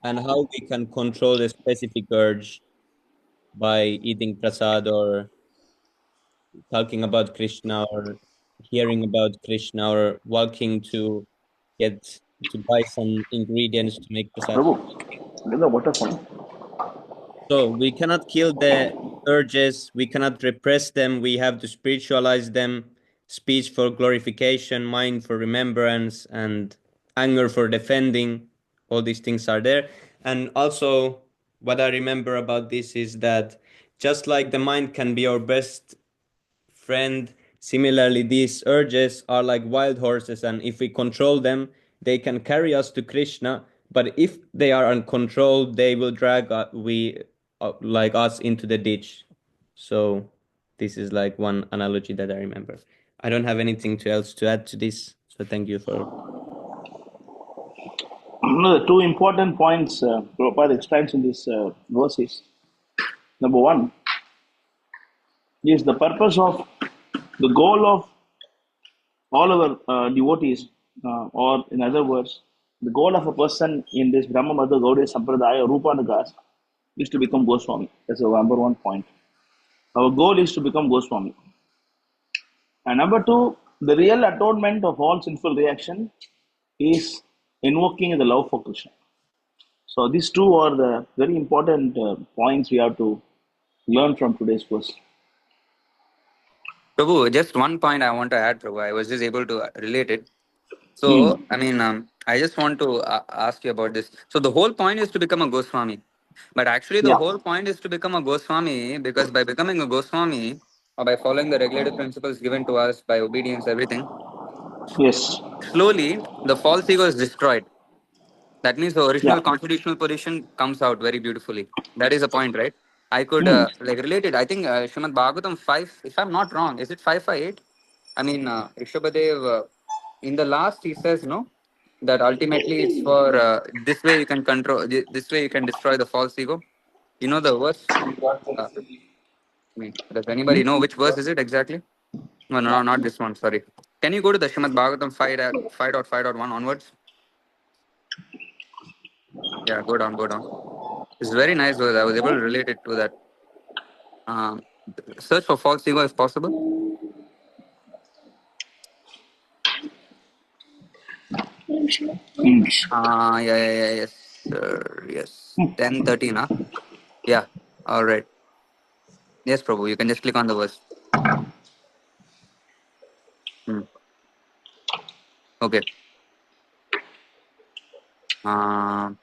and how we can control the specific urge by eating prasad or talking about Krishna or hearing about Krishna or walking to get to buy some ingredients to make prasad. Prabhu, get the water for me. So we cannot kill the urges, we cannot repress them, we have to spiritualize them. Speech for glorification, mind for remembrance, and anger for defending. All these things are there. And also, what I remember about this is that just like the mind can be our best friend, similarly, these urges are like wild horses, and if we control them, they can carry us to Krishna. But if they are uncontrolled, they will drag like us into the ditch. So this is like one analogy that I remember. I don't have anything else to add to this. So thank you for. No, the two important points Prabhupada explains in this verse is number one is the purpose of the goal of all our devotees, or in other words, the goal of a person in this Brahma Madhva Gaudiya Sampradaya, Rupa Nagas, is to become Goswami. That's the number one point. Our goal is to become Goswami. And number two, the real atonement of all sinful reaction is invoking the love for Krishna. So these two are the very important points we have to learn from today's verse. Prabhu, just one point I want to add, Prabhu. I was just able to relate it. So, I mean, I just want to ask you about this. So, the whole point is to become a Goswami. But actually, the Yeah. whole point is to become a Goswami because by becoming a Goswami or by following the regulative principles given to us by obedience, everything, Yes. slowly the false ego is destroyed. That means the Yeah. original constitutional position comes out very beautifully. That is the point, right? I could Hmm. like relate it. I think Srimad Bhagavatam 5, if I'm not wrong, is it 558? I mean, Rishabhadev, in the last, he says, no, that ultimately it's for this way you can control, this way you can destroy the false ego. You know the verse? I mean, does Hmm? anybody know which verse is it exactly? No, no, no, not this one. Sorry. Can you go to the Srimad Bhagavatam 5.5.1 onwards? Yeah, go down, go down. It's very nice verse. I was able to relate it to that. Um, Search for false ego if possible. Hmm. Yes, sir. Yes. 10:13, huh? Yeah. All right. Yes, Prabhu. You can just click on the verse. Hmm. Okay. Um,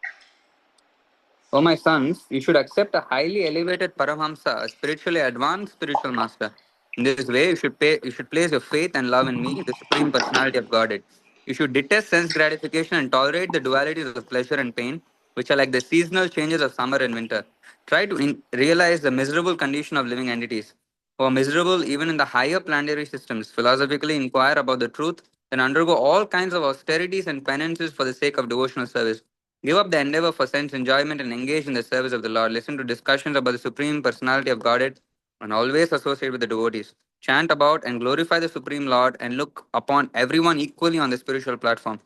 Oh, my sons, you should accept a highly elevated Paramahamsa, a spiritually advanced spiritual master. In this way, you should place your faith and love in me, the Supreme Personality of Godhead. You should detest sense gratification and tolerate the dualities of pleasure and pain, which are like the seasonal changes of summer and winter. Try to realize the miserable condition of living entities, who are miserable even in the higher planetary systems. Philosophically inquire about the truth and undergo all kinds of austerities and penances for the sake of devotional service. Give up the endeavor for sense enjoyment and engage in the service of the Lord. Listen to discussions about the Supreme Personality of Godhead and always associate with the devotees. Chant about and glorify the Supreme Lord and look upon everyone equally on the spiritual platform.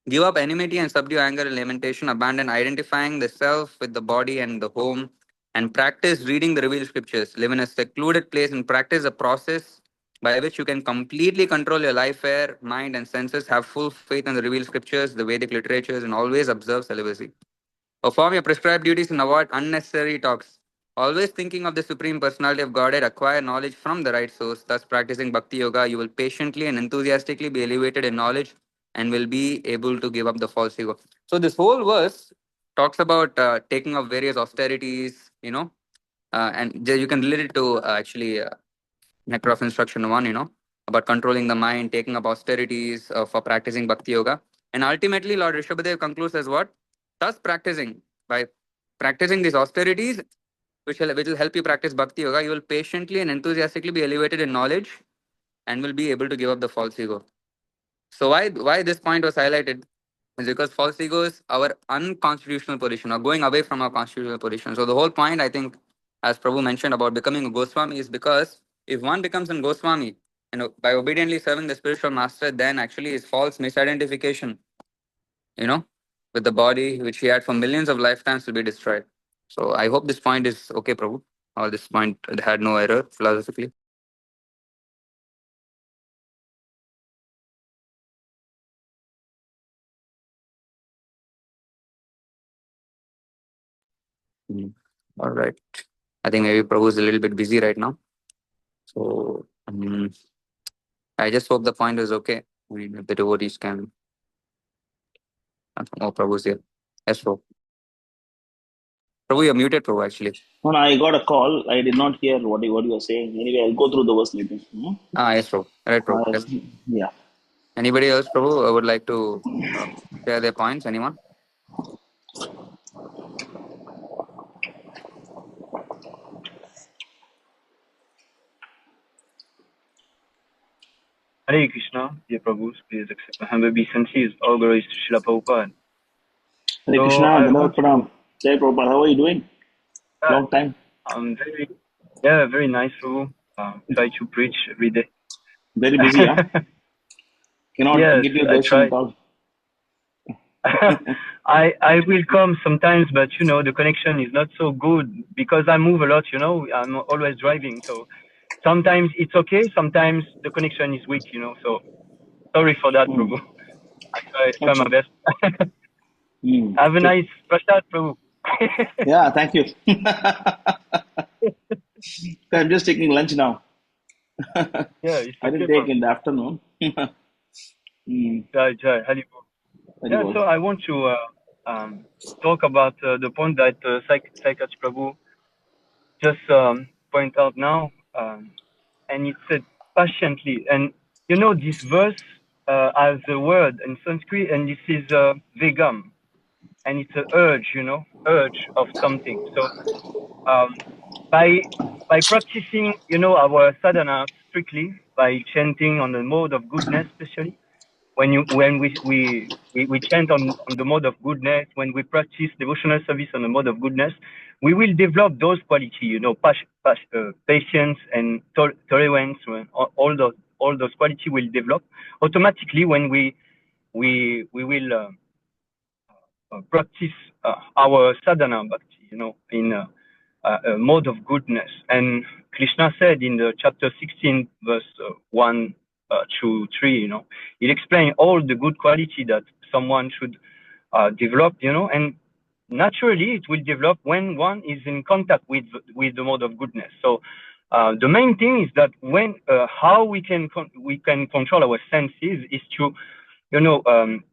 Give up enmity and subdue anger and lamentation. Abandon identifying the self with the body and the home and practice reading the revealed scriptures. Live in a secluded place and practice a process by which you can completely control your life, air, mind, and senses. Have full faith in the revealed scriptures, the Vedic literatures, and always observe celibacy. Perform your prescribed duties and avoid unnecessary talks. Always thinking of the Supreme Personality of Godhead, acquire knowledge from the right source. Thus, practicing Bhakti Yoga, you will patiently and enthusiastically be elevated in knowledge and will be able to give up the false ego. So, this whole verse talks about taking up various austerities, and you can relate it to actually Nectar of Instruction 1, about controlling the mind, taking up austerities for practicing Bhakti Yoga. And ultimately, Lord Rishabhadev concludes as what? Thus, by practicing these austerities, which will help you practice Bhakti Yoga, you will patiently and enthusiastically be elevated in knowledge and will be able to give up the false ego. So why this point was highlighted is because false ego is our unconstitutional position or going away from our constitutional position. So the whole point, I think, as Prabhu mentioned about becoming a Goswami is because if one becomes an Goswami, by obediently serving the spiritual master, then actually his false misidentification, with the body which he had for millions of lifetimes will be destroyed. So I hope this point is okay, Prabhu, or this point had no error philosophically. All right. I think maybe Prabhu is a little bit busy right now. So I just hope the point is okay. I mean, if the devotees can. Oh, Prabhu's here. Yes, Prabhu. Prabhu, you're muted, Prabhu, actually. No, I got a call. I did not hear what you were saying. Anyway, I'll go through the verse later. Yes, Prabhu. Right, Prabhu. Yes. Yeah. Anybody else, Prabhu, would like to share their points? Anyone? Hare Krishna, dear Prabhus, please accept my humble obeisances. All glories to Srila Prabhupada. Hare Krishna, Dhanavad Pranam. Jai Prabhupada, how are you doing? Long time. I'm very nice, Prabhu. Try to preach every day. Very busy, huh? Cannot get you darshan at all. I will come sometimes, but the connection is not so good because I move a lot. I'm always driving, so sometimes it's okay. Sometimes the connection is weak. So sorry for that, Prabhu. I try my best. Have a nice Prasad, Prabhu. Yeah, thank you. I'm just taking lunch now. Yeah, it's I didn't take in the afternoon. Jai, Haribol. Yeah, so I want to talk about the point that Saikach Prabhu just point out now, and it said patiently. And this verse has a word in Sanskrit, and this is vegam, and it's an urge, urge of something. So by practicing, our sadhana strictly, by chanting on the mode of goodness, especially when we chant on the mode of goodness, when we practice devotional service on the mode of goodness, we will develop those qualities, patience and tolerance. All those qualities will develop automatically when we will practice our sadhana bhakti, in a mode of goodness. And Krishna said in the chapter 16, verse 1 to 3, it explains all the good quality that someone should develop, and naturally it will develop when one is in contact with the mode of goodness. So the main thing is that when how we can control our senses is to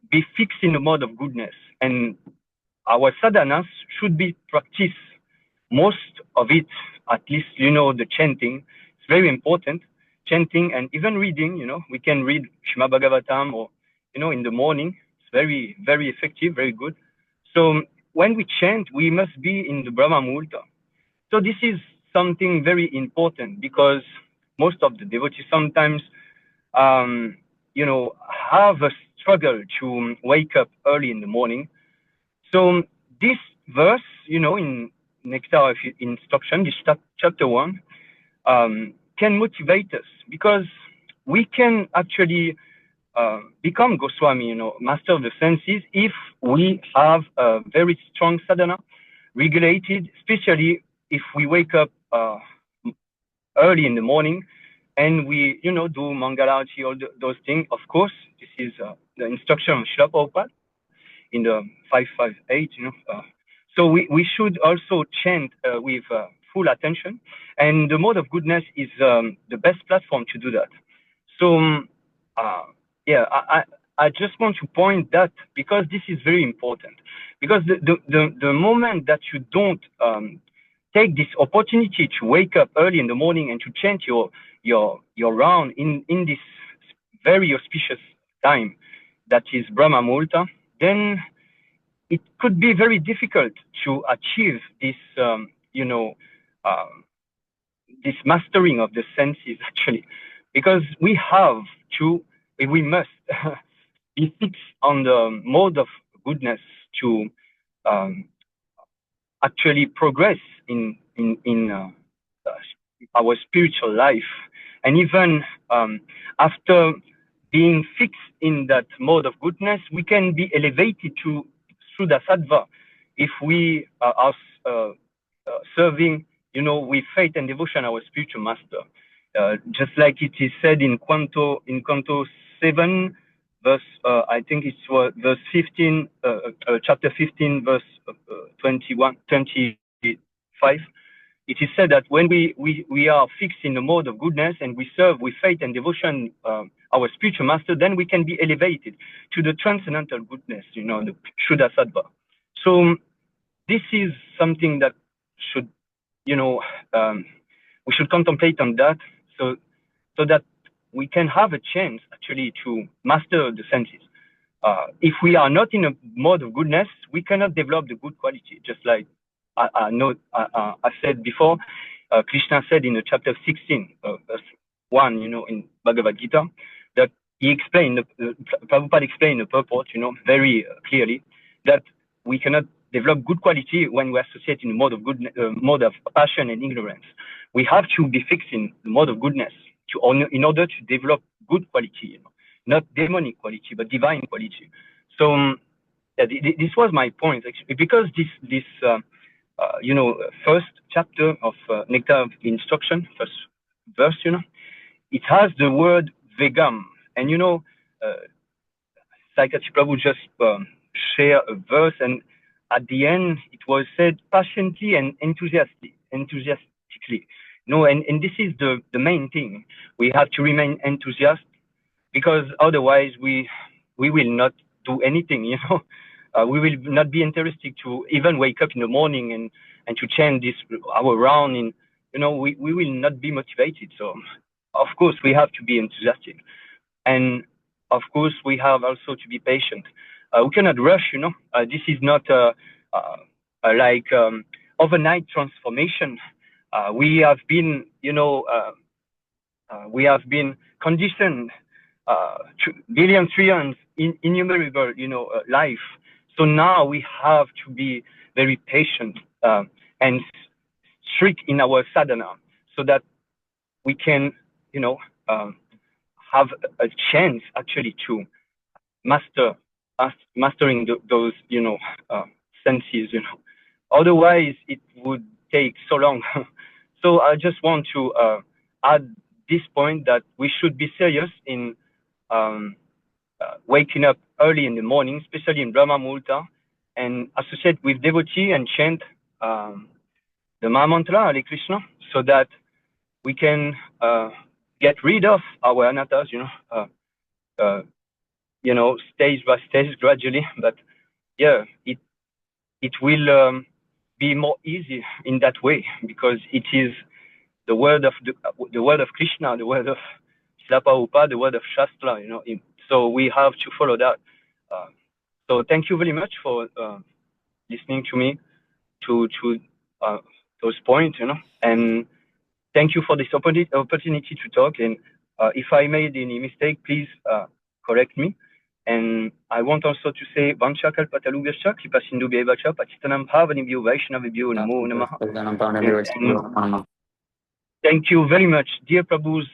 be fixed in the mode of goodness, and our sadhanas should be practiced. Most of it, at least, the chanting, it's very important. Chanting and even reading, we can read Shema Bhagavatam or, in the morning. It's very, very effective, very good. So when we chant, we must be in the Brahma Muhurta. So this is something very important because most of the devotees sometimes, have a struggle to wake up early in the morning. So this verse, in Nectar of Instruction, this chapter 1, can motivate us because we can actually become Goswami, master of the senses, if we have a very strong sadhana, regulated, especially if we wake up early in the morning and we, do Mangalarati, all those things. Of course, this is the instruction of Srila Prabhupada in the 558, so we should also chant with full attention, and the mode of goodness is the best platform to do that. So I just want to point that because this is very important, because the moment that you don't take this opportunity to wake up early in the morning and to chant your round in this very auspicious time that is Brahma Muhurta, then it could be very difficult to achieve this, this mastering of the senses, actually, because we must be fixed on the mode of goodness to actually progress in our spiritual life. And even after being fixed in that mode of goodness, we can be elevated to Shuddha Sattva if we are serving, with faith and devotion our spiritual master. Just like it is said in Canto 7, verse, I think it's verse 15, chapter 15, verse 25. It is said that when we are fixed in the mode of goodness and we serve with faith and devotion our spiritual master, then we can be elevated to the transcendental goodness, the Shuddha Sattva. So this is something that should, we should contemplate on that, so that we can have a chance actually to master the senses. If we are not in a mode of goodness, we cannot develop the good quality. Just like I said before, Krishna said in the chapter 16, verse 1, in Bhagavad Gita, that he explained, Prabhupada explained the purport, very clearly, that we cannot develop good quality when we associate in the mode of mode of passion and ignorance. We have to be fixed in the mode of goodness in order to develop good quality, not demonic quality, but divine quality. So this was my point, actually, because this first chapter of Nectar of Instruction, first verse, it has the word vegam, and Psychiatric Prabhu just share a verse, and at the end it was said patiently and enthusiastically. And this is the main thing. We have to remain enthusiastic, because otherwise we will not do anything. We will not be interested to even wake up in the morning and to chant this our round. We will not be motivated. So of course we have to be enthusiastic, and of course we have also to be patient. We cannot rush. This is not like overnight transformation. We have been, we have been conditioned billions, trillions, innumerable, life. So now we have to be very patient and strict in our sadhana, so that we can, have a chance actually to mastering those, senses. Otherwise, it would take so long. So I just want to add this point, that we should be serious in waking up early in the morning, especially in Brahma Muhurta, and associate with devotee and chant the Mahamantra, Hare Krishna, so that we can get rid of our anattas, stage by stage, gradually. But yeah, it will be more easy in that way, because it is the word of the word of Krishna, the word of Srila Prabhupada, the word of Shastra. So we have to follow that. So thank you very much for listening to me to those points, and thank you for this opportunity to talk. And if I made any mistake, please correct me. And I want also to say, Vancha Kalpatarubhyascha Kripa Sindhu Bhavacha Patitanam Bhavanibhyo Vaishnavibhyo Namo Namaha. Thank you very much, dear Prabhus.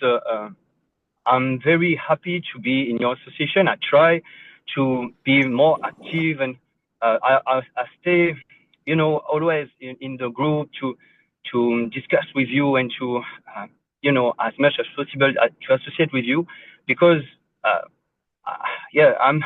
I'm very happy to be in your association. I try to be more active, and I stay, always in the group to discuss with you, and to, as much as possible to associate with you, because I'm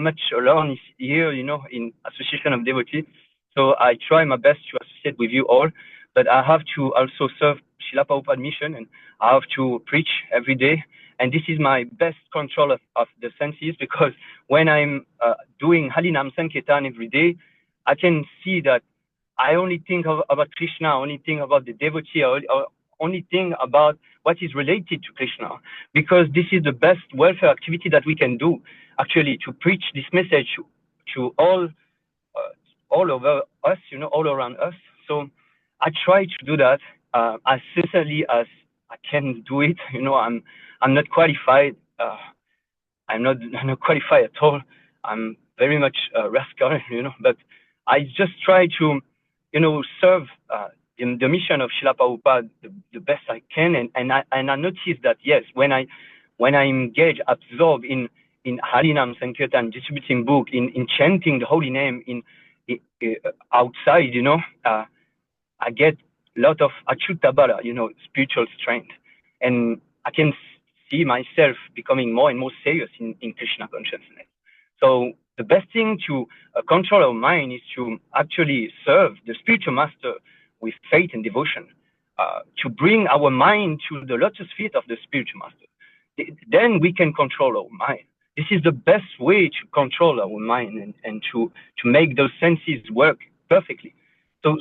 much alone here, in association of devotees. So I try my best to associate with you all, but I have to also serve Srila Prabhupada mission, and I have to preach every day. And this is my best control of the senses, because when I'm doing Harinam Sankirtan every day, I can see that I only think about Krishna, only think about the devotee, or only think about what is related to Krishna, because this is the best welfare activity that we can do, actually, to preach this message to all over us, all around us. So I try to do that as sincerely as I can do it. I'm not qualified. I'm not qualified at all. I'm very much rascal, but I just try to, serve the mission of Srila Prabhupada the best I can, and I noticed that yes, when I engage, absorb in Harinam Sankirtan, distributing book, in chanting the holy name in outside, I get a lot of achutabala, spiritual strength, and I can see myself becoming more and more serious in Krishna consciousness. So the best thing to control our mind is to actually serve the spiritual master with faith and devotion, to bring our mind to the lotus feet of the spiritual master. Then we can control our mind. This is the best way to control our mind and to make those senses work perfectly. So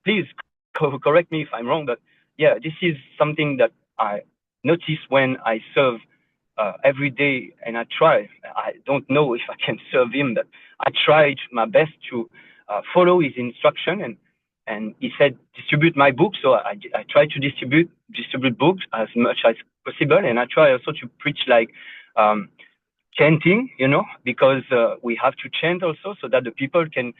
please correct me if I'm wrong, but yeah, this is something that I notice when I serve every day, and I try. I don't know if I can serve him, but I tried my best to follow his instruction, and he said distribute my book, so I try to distribute books as much as possible, and I try also to preach like chanting, because we have to chant also so that the people can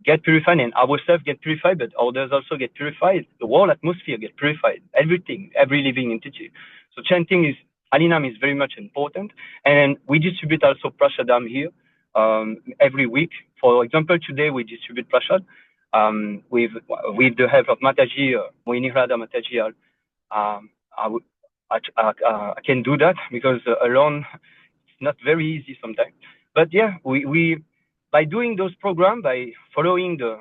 get purified and ourselves get purified, but others also get purified. The whole atmosphere get purified. Everything, every living entity. So chanting is Harinam is very much important, and we distribute also prasadam here every week. For example, today we distribute prasad with the help of Mataji, Mohini Radha Mataji. I can do that because alone it's not very easy sometimes. But yeah, we by doing those programs, by following the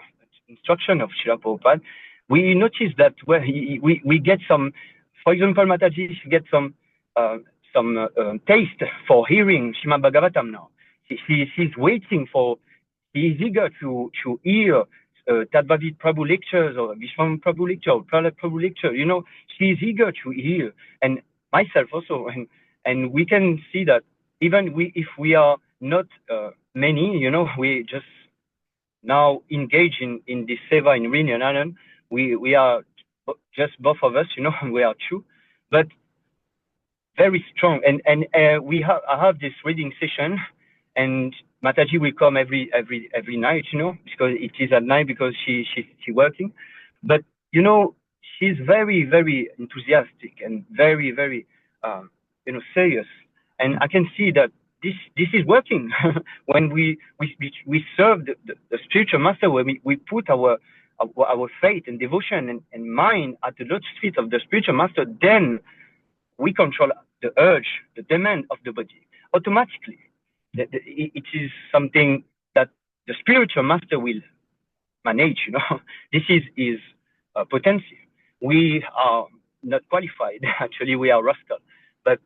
instruction of Srila Prabhupada, we notice that we get some, for example, Mataji get some taste for hearing Srimad Bhagavatam now. He's waiting for, he's eager to hear Tadvavid Prabhu lectures or Vishwam Prabhu lecture or Prahlad Prabhu lecture. He's eager to hear, and myself also, and we can see that even if we are not many, we just now engage in this seva in Rini and Anand. We are just both of us, we are two, but very strong. And I have this reading session, and Mataji will come every night, because it is at night because she working, but she's very, very enthusiastic and very, very serious, and I can see that this is working. When we serve the spiritual master, when we put our faith and devotion and mind at the lotus feet of the spiritual master, then we control the urge, the demand of the body automatically. It is something that the spiritual master will manage. This is his potency. We are not qualified. Actually, we are rascal, but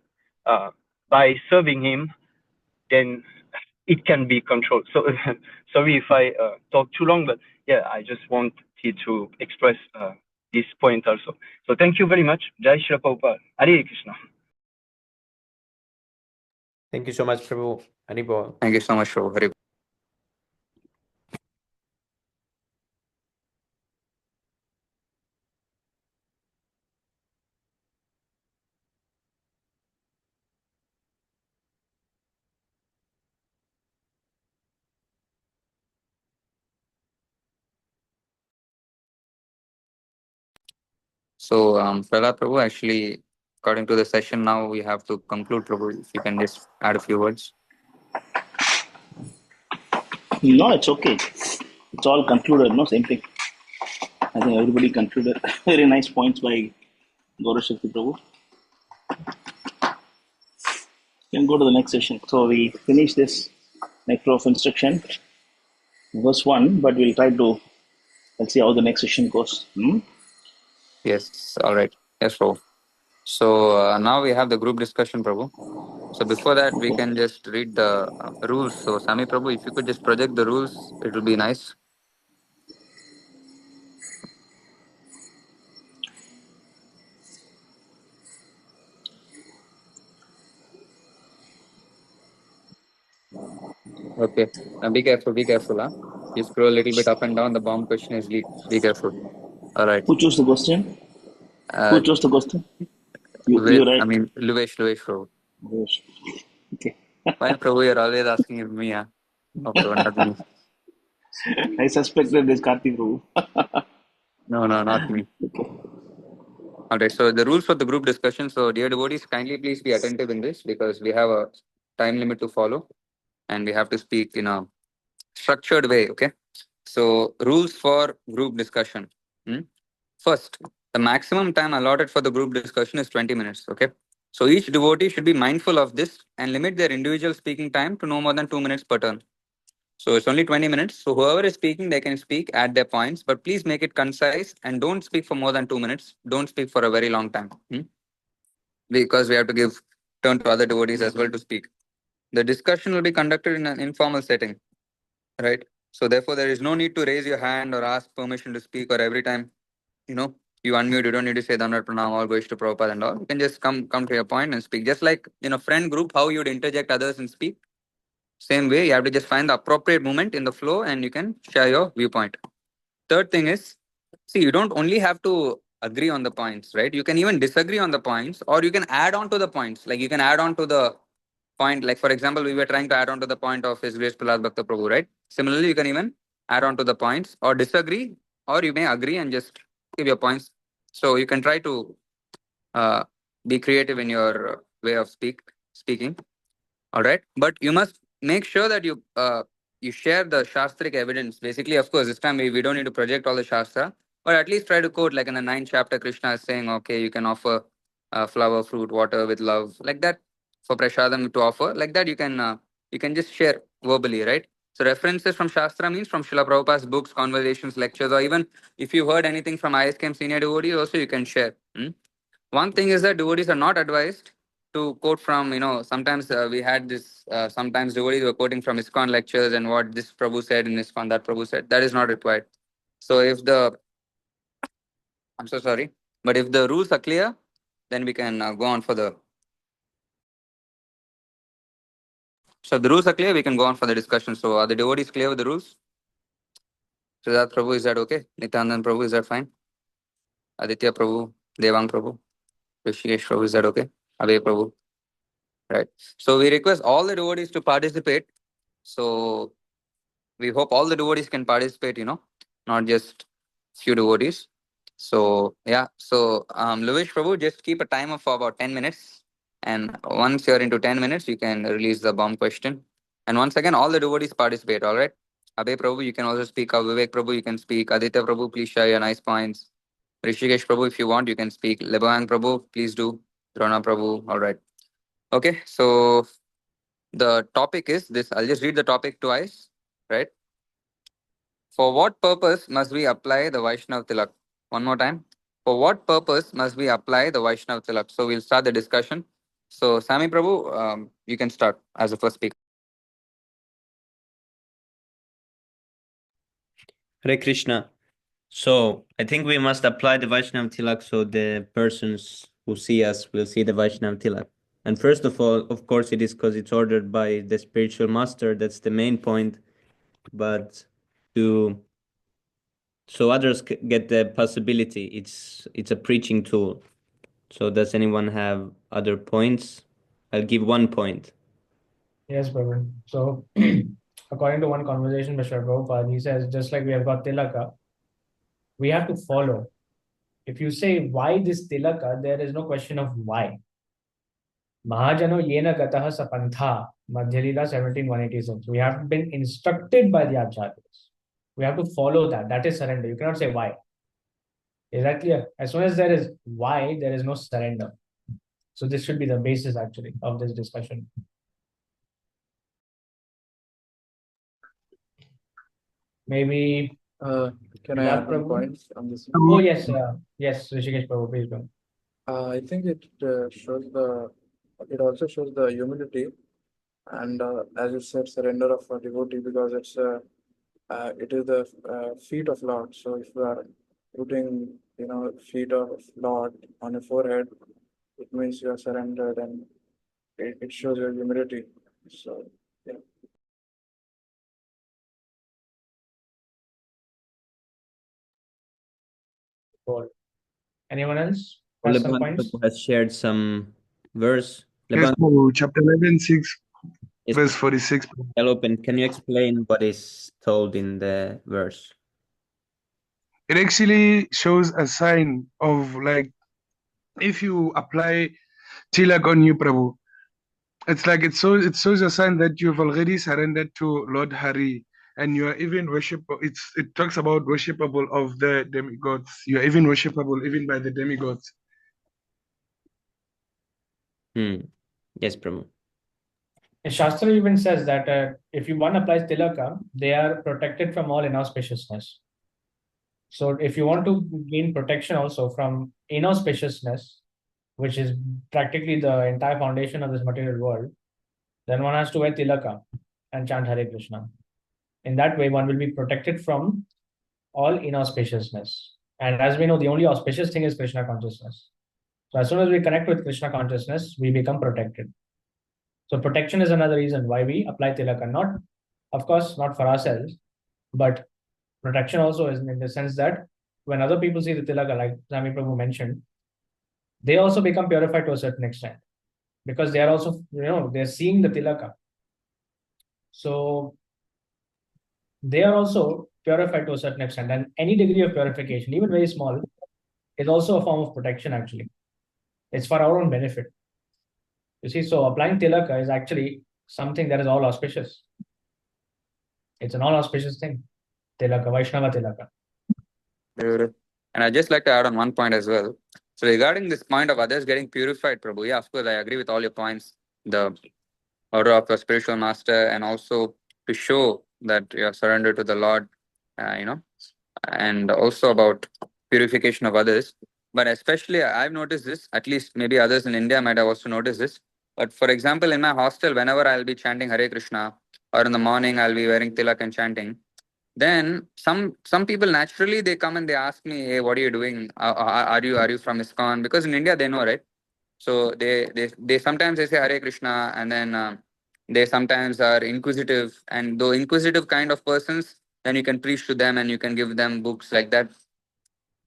by serving him, then it can be controlled. So sorry if I talk too long, but yeah, I just wanted to express this point also. So thank you very much. Jai Shri Prabhupada. Hare Krishna. Thank you so much, Prabhu. Haribol. Thank you so much, Prabhu. Hari. So, Prahlad Prabhu, actually, according to the session now, we have to conclude, Prabhu. If you can just add a few words. No, it's okay. It's all concluded, no? Same thing. I think everybody concluded. Very nice points by Gaurav Shakti Prabhu. You can go to the next session. So we finish this nectar of instruction, verse 1, but we'll try to, let's see how the next session goes. Yes, all right. Yes, Prabhu. So now we have the group discussion, Prabhu. So before that, we can just read the rules. So Sami Prabhu, if you could just project the rules, it will be nice. Okay. Now be careful, huh? You scroll a little bit up and down, the bomb question is lead. Be careful. All right. Who chose the question? Who chose the question? You right. I mean, Luvesh Prabhu. Okay. Why, Prabhu, you're always asking me, huh? No, Prabhu, not me. I suspected this Karthi Prabhu. No, not me. Alright, so the rules for the group discussion. So, dear devotees, kindly please be attentive in this because we have a time limit to follow and we have to speak in a structured way. Okay. So, rules for group discussion. Hmm? First, the maximum time allotted for the group discussion is 20 minutes. Okay. So, each devotee should be mindful of this and limit their individual speaking time to no more than 2 minutes per turn. So it's only 20 minutes. So whoever is speaking, they can speak, add their points, but please make it concise and don't speak for more than 2 minutes. Don't speak for a very long time. Because we have to give turn to other devotees as well to speak. The discussion will be conducted in an informal setting, right? So therefore, there is no need to raise your hand or ask permission to speak, or every time, you unmute, you don't need to say Dandavat Pranam, all goes to Prabhupada and all. You can just come to your point and speak. Just like in a friend group, how you'd interject others and speak. Same way, you have to just find the appropriate moment in the flow and you can share your viewpoint. Third thing is, see, you don't only have to agree on the points, right? You can even disagree on the points or you can add on to the points. Like you can add on to the point, like for example, we were trying to add on to the point of His Grace Prahlad Prabhu, right? Similarly, you can even add on to the points or disagree, or you may agree and just give your points. So you can try to be creative in your way of speaking. All right, but you must make sure that you share the shastric evidence. Basically, of course, this time we don't need to project all the shastra, but at least try to quote, like in the 9th chapter, Krishna is saying, okay, you can offer flower, fruit, water with love, like that, for prasadam to offer. Like that, you can just share verbally, right? So references from shastra means from Srila Prabhupada's books, conversations, lectures, or even if you heard anything from ISKM senior devotees, also you can share. One thing is that devotees are not advised to quote from, sometimes we had this, sometimes devotees were quoting from ISKCON lectures and what this Prabhu said in ISKCON, that Prabhu said. That is not required. So I'm so sorry, but if the rules are clear, then we can go on for the. So if the rules are clear, we can go on for the discussion. So are the devotees clear with the rules? Siddharth Prabhu, is that okay? Nityanand Prabhu, is that fine? Aditya Prabhu, Devang Prabhu, Rishikesh Prabhu, is that okay? Abhay Prabhu. Right. So we request all the devotees to participate. So we hope all the devotees can participate, not just few devotees. So yeah. So Luvish Prabhu, just keep a timer for about 10 minutes. And once you're into 10 minutes, you can release the bomb question. And once again, all the devotees participate, all right? Abhay Prabhu, you can also speak. Vivek Prabhu, you can speak. Aditya Prabhu, please share your nice points. Rishikesh Prabhu, if you want, you can speak. Lebang Prabhu, please do. Drona Prabhu, all right. Okay, so the topic is this. I'll just read the topic twice, right? For what purpose must we apply the Vaishnav Tilak? One more time. For what purpose must we apply the Vaishnav Tilak? So we'll start the discussion. So Sami Prabhu, you can start as the first speaker. Hare Krishna. So I think we must apply the Vaishnav Tilak so the persons who see us will see the Vaishnav Tilak. And first of all, of course, it is because it's ordered by the spiritual master. That's the main point. But so others get the possibility. It's a preaching tool. So does anyone have other points? I'll give 1 point. Yes, Prabhu. So, according to one conversation with Srila Prabhupada, he says, just like we have got tilaka, we have to follow. If you say, why this tilaka, there is no question of why. Mahajano yena gataha sapantha, Madhyalila 17186. We have been instructed by the acharyas. We have to follow that. That is surrender. You cannot say why. Is that clear? As soon as there is why, there is no surrender. So this should be the basis actually of this discussion. Maybe Can I add one point on this? Oh yes, yes, Rishikesh Prabhu, please go. I think it also shows the humility and as you said, surrender of a devotee because it is the feet of Lord. So if you are putting, feet of Lord on your forehead, it means you are surrendered and it shows your humility. So yeah. Cool. Anyone else has some points? Has shared some verse. Yes, Prabhu, chapter 11, 6, Yes. verse 46. Hello, can you explain what is told in the verse? it actually shows a sign of like if you apply tilak on you, Prabhu, it's like it shows a sign that you've already surrendered to Lord Hari, and you are even worship. It talks about worshipable of the demigods. You are even worshipable even by the demigods. Yes, Prabhu. And Shastra even says that if one applies tilaka, they are protected from all inauspiciousness. So if you want to gain protection also from inauspiciousness, which is practically the entire foundation of this material world, then one has to wear tilaka and chant Hare Krishna. In that way, one will be protected from all inauspiciousness. And as we know, the only auspicious thing is Krishna consciousness. So as soon as we connect with Krishna consciousness, we become protected. So protection is another reason why we apply tilaka. Not, of course, not for ourselves, but protection also is in the sense that when other people see the tilaka, like Swami Prabhu mentioned, they also become purified to a certain extent because they are also, they're seeing the tilaka. So they are also purified to a certain extent. And any degree of purification, even very small, is also a form of protection, actually. It's for our own benefit. You see, so applying tilaka is actually something that is all auspicious. It's an all auspicious thing. Tilaka, Vaishnava tilaka. And I'd just like to add on one point as well. So regarding this point of others getting purified, Prabhu, yeah, of course, I agree with all your points. The order of a spiritual master, and also to show that you are surrendered to the Lord, and also about purification of others. But especially, I've noticed this, at least maybe others in India might have also noticed this. But for example, in my hostel, whenever I'll be chanting Hare Krishna, or in the morning I'll be wearing tilak and chanting, then some people naturally they come and they ask me, "Hey, what are you doing? Are you from ISKCON?" Because in India they know, right? So they sometimes they say Hare Krishna, and then they sometimes are inquisitive, and though inquisitive kind of persons, then you can preach to them and you can give them books like that.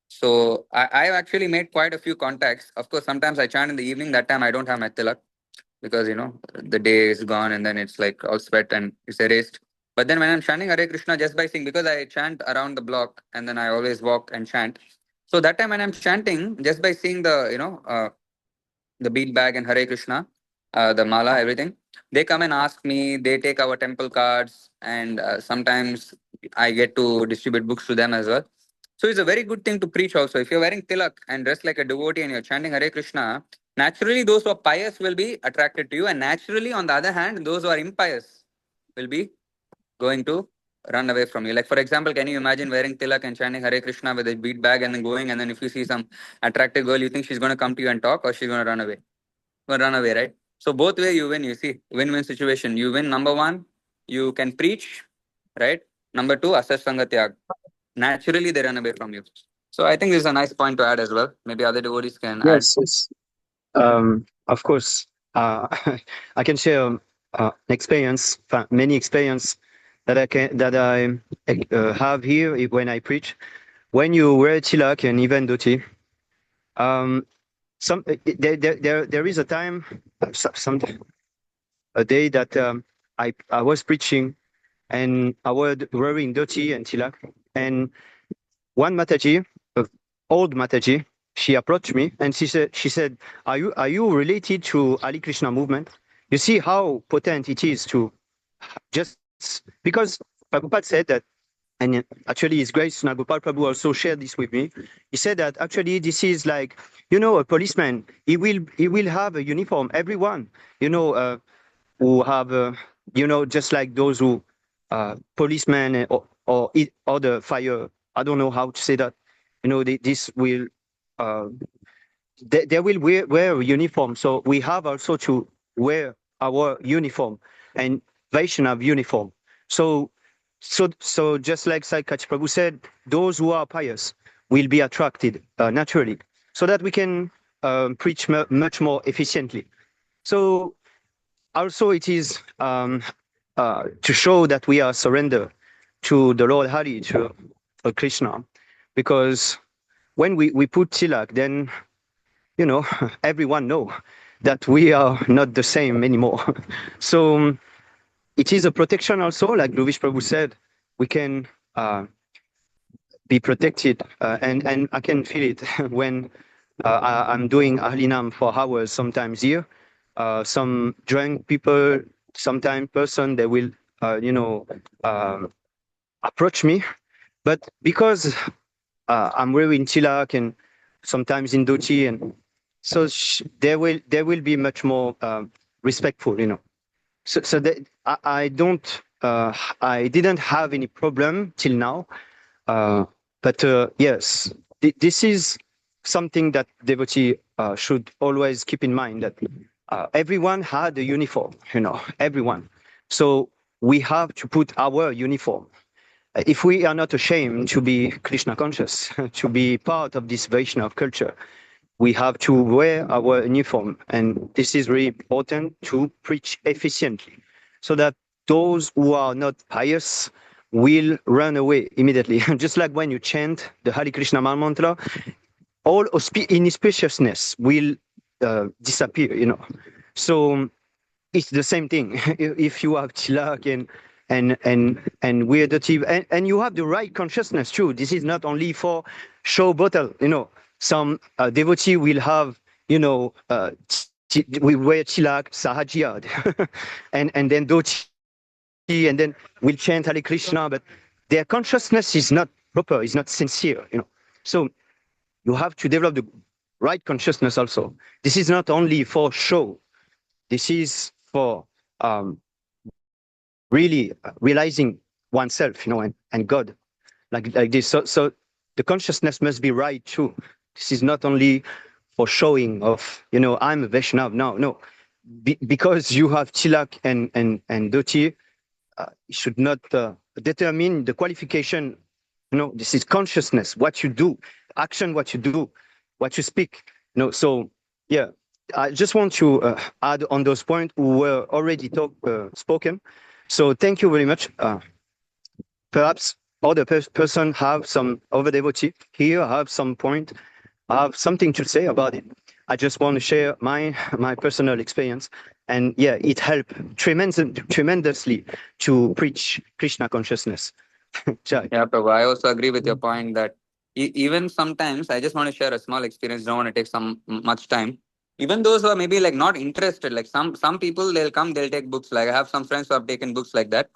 So I've actually made quite a few contacts. Of course, sometimes I chant in the evening. That time I don't have my tilak because the day is gone and then it's like all sweat and it's erased. But then when I'm chanting Hare Krishna just by seeing, because I chant around the block and then I always walk and chant. So that time when I'm chanting, just by seeing the bead bag and Hare Krishna, the mala, everything, they come and ask me. They take our temple cards, and sometimes I get to distribute books to them as well. So it's a very good thing to preach also. If you're wearing tilak and dressed like a devotee and you're chanting Hare Krishna, naturally those who are pious will be attracted to you, and naturally, on the other hand, those who are impious will be going to run away from you. Like for example, can you imagine wearing tilak and chanting Hare Krishna with a bead bag and then going, and then if you see some attractive girl, you think she's going to come to you and talk, or she's going to run away? Going to run away, right? So both way you win. You see, win-win situation. You win. Number one, you can preach, right? Number two, assess sangatyag. Naturally, they run away from you. So I think this is a nice point to add as well. Maybe other devotees can add. Yes. Of course, I can share experience, many experience that I have here when I preach. When you wear tilak and even dhoti, there is a time, some a day that I was preaching and I was wearing dhoti and tilak, and one Mataji, old Mataji, she approached me and she said, are you related to Ali Krishna movement? You see how potent it is to just, because Prabhupada said that, and actually His Grace Nagopal Prabhu also shared this with me. He said that actually this is like, a policeman, he will have a uniform, everyone, who have, just like those who, policemen or other fire, I don't know how to say that, this will, they will wear a uniform. So we have also to wear our uniform and Vaishnav uniform. So just like Sai Kach Prabhu said, those who are pious will be attracted naturally, so that we can preach much more efficiently. So also it is to show that we are surrendered to the Lord Hari, to Krishna, because when we put tilak, then everyone know that we are not the same anymore. So it is a protection also, like Luvish Prabhu said. We can be protected. And I can feel it when I'm doing Ahlinam for hours sometimes here. Some drunk people, sometimes person, they will, approach me. But because I'm wearing tilak and sometimes in dhoti, and so they will be much more respectful, So that I don't, I didn't have any problem till now. But yes, this is something that devotee should always keep in mind, that everyone had a uniform, everyone. So we have to put our uniform. If we are not ashamed to be Krishna conscious, to be part of this Vaishnava culture, we have to wear our uniform. And this is really important to preach efficiently, so that those who are not pious will run away immediately. Just like when you chant the Hare Krishna mantra, all inauspiciousness will disappear, So it's the same thing. If you have tilak and weirdity, and you have the right consciousness too. This is not only for show bottle, Some devotee will have, we wear tilak sahajiyad, and then dhoti, and then we'll chant Hare Krishna, but their consciousness is not proper, is not sincere, So you have to develop the right consciousness also. This is not only for show. This is for really realizing oneself, and God, like this. So the consciousness must be right too. This is not only for showing of, I'm a Vaishnav. No. Because you have tilak and dhoti, it should not determine the qualification. This is consciousness, what you do, action, what you do, what you speak. So yeah, I just want to add on those points who were already spoken. So thank you very much. Perhaps other person have some other devotee here, have some point, have something to say about it. I just want to share my personal experience, and yeah, it helped tremendously to preach Krishna consciousness. Jai. Yeah, Prabhu, I also agree with your point that even sometimes I just want to share a small experience. Don't want to take much time. Even those who are maybe like not interested, like some people, they'll come, they'll take books. Like I have some friends who have taken books like that.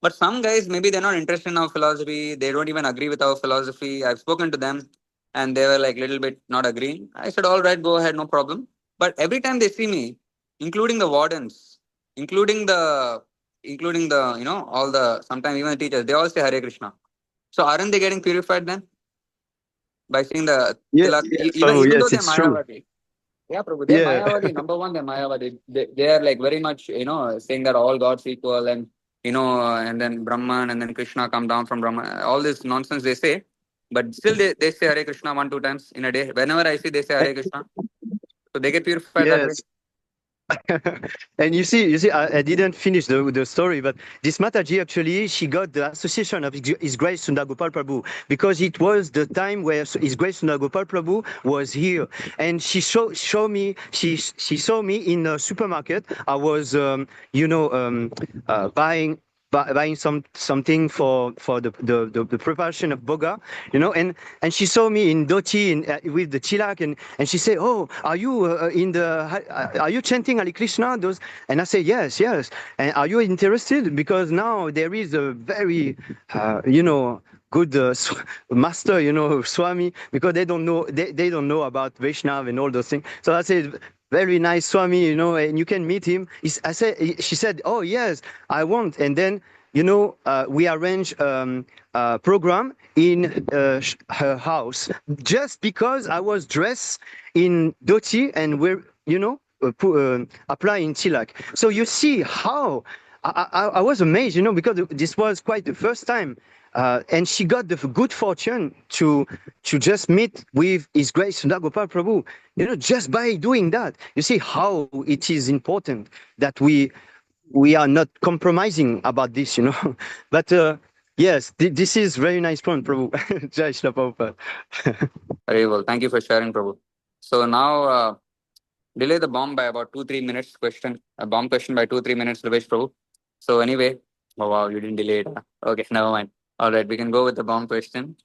But some guys, maybe they're not interested in our philosophy. They don't even agree with our philosophy. I've spoken to them, and they were like little bit not agreeing. I said, all right, go ahead, no problem. But every time they see me, including the wardens, including the all the sometimes even the teachers, they all say Hare Krishna. So aren't they getting purified then by seeing the Yes, tilak? yes, Even though yes, they're it's true. Mayavadi. Yeah, Prabhu, they're Yeah. Mayavadi. Number one, they're Mayavadi. They are like very much, saying that all gods equal, and and then Brahman and then Krishna come down from Brahman. All this nonsense they say, but still they say Hare Krishna 1-2 times in a day. Whenever I see, they say Hare Krishna. So they get purified that way. Yes. And you see, I didn't finish the story, but this Mataji actually, she got the association of His Grace Sundar Gopal Prabhu, because it was the time where His Grace Sundar Gopal Prabhu was here, and she show me, she saw me in a supermarket. I was buying something for the preparation of boga, and she saw me in dhoti with the tilak, and she said, "Oh, are you are you chanting Hare Krishna?" And I say, "Yes, yes." And are you interested? Because now there is a very good master, Swami, because they don't know about Vaishnav and all those things. So I said, very nice Swami, and you can meet him. She said, "Oh yes, I want." And then, we arranged a program in her house, just because I was dressed in dhoti and we're, applying tilak. So you see how I was amazed, because this was quite the first time. And she got the good fortune to just meet with His Grace Sundar Gopal Prabhu, just by doing that. You see how it is important that we are not compromising about this, But yes, this is very nice point, Prabhu. Jai Shri Prabhupada. Very well. Thank you for sharing, Prabhu. So now delay the bomb by about 2-3 minutes. A bomb question by 2-3 minutes, Ravesh Prabhu. So anyway, oh wow, you didn't delay it. Huh? Okay, never mind. All right, we can go with the bomb question.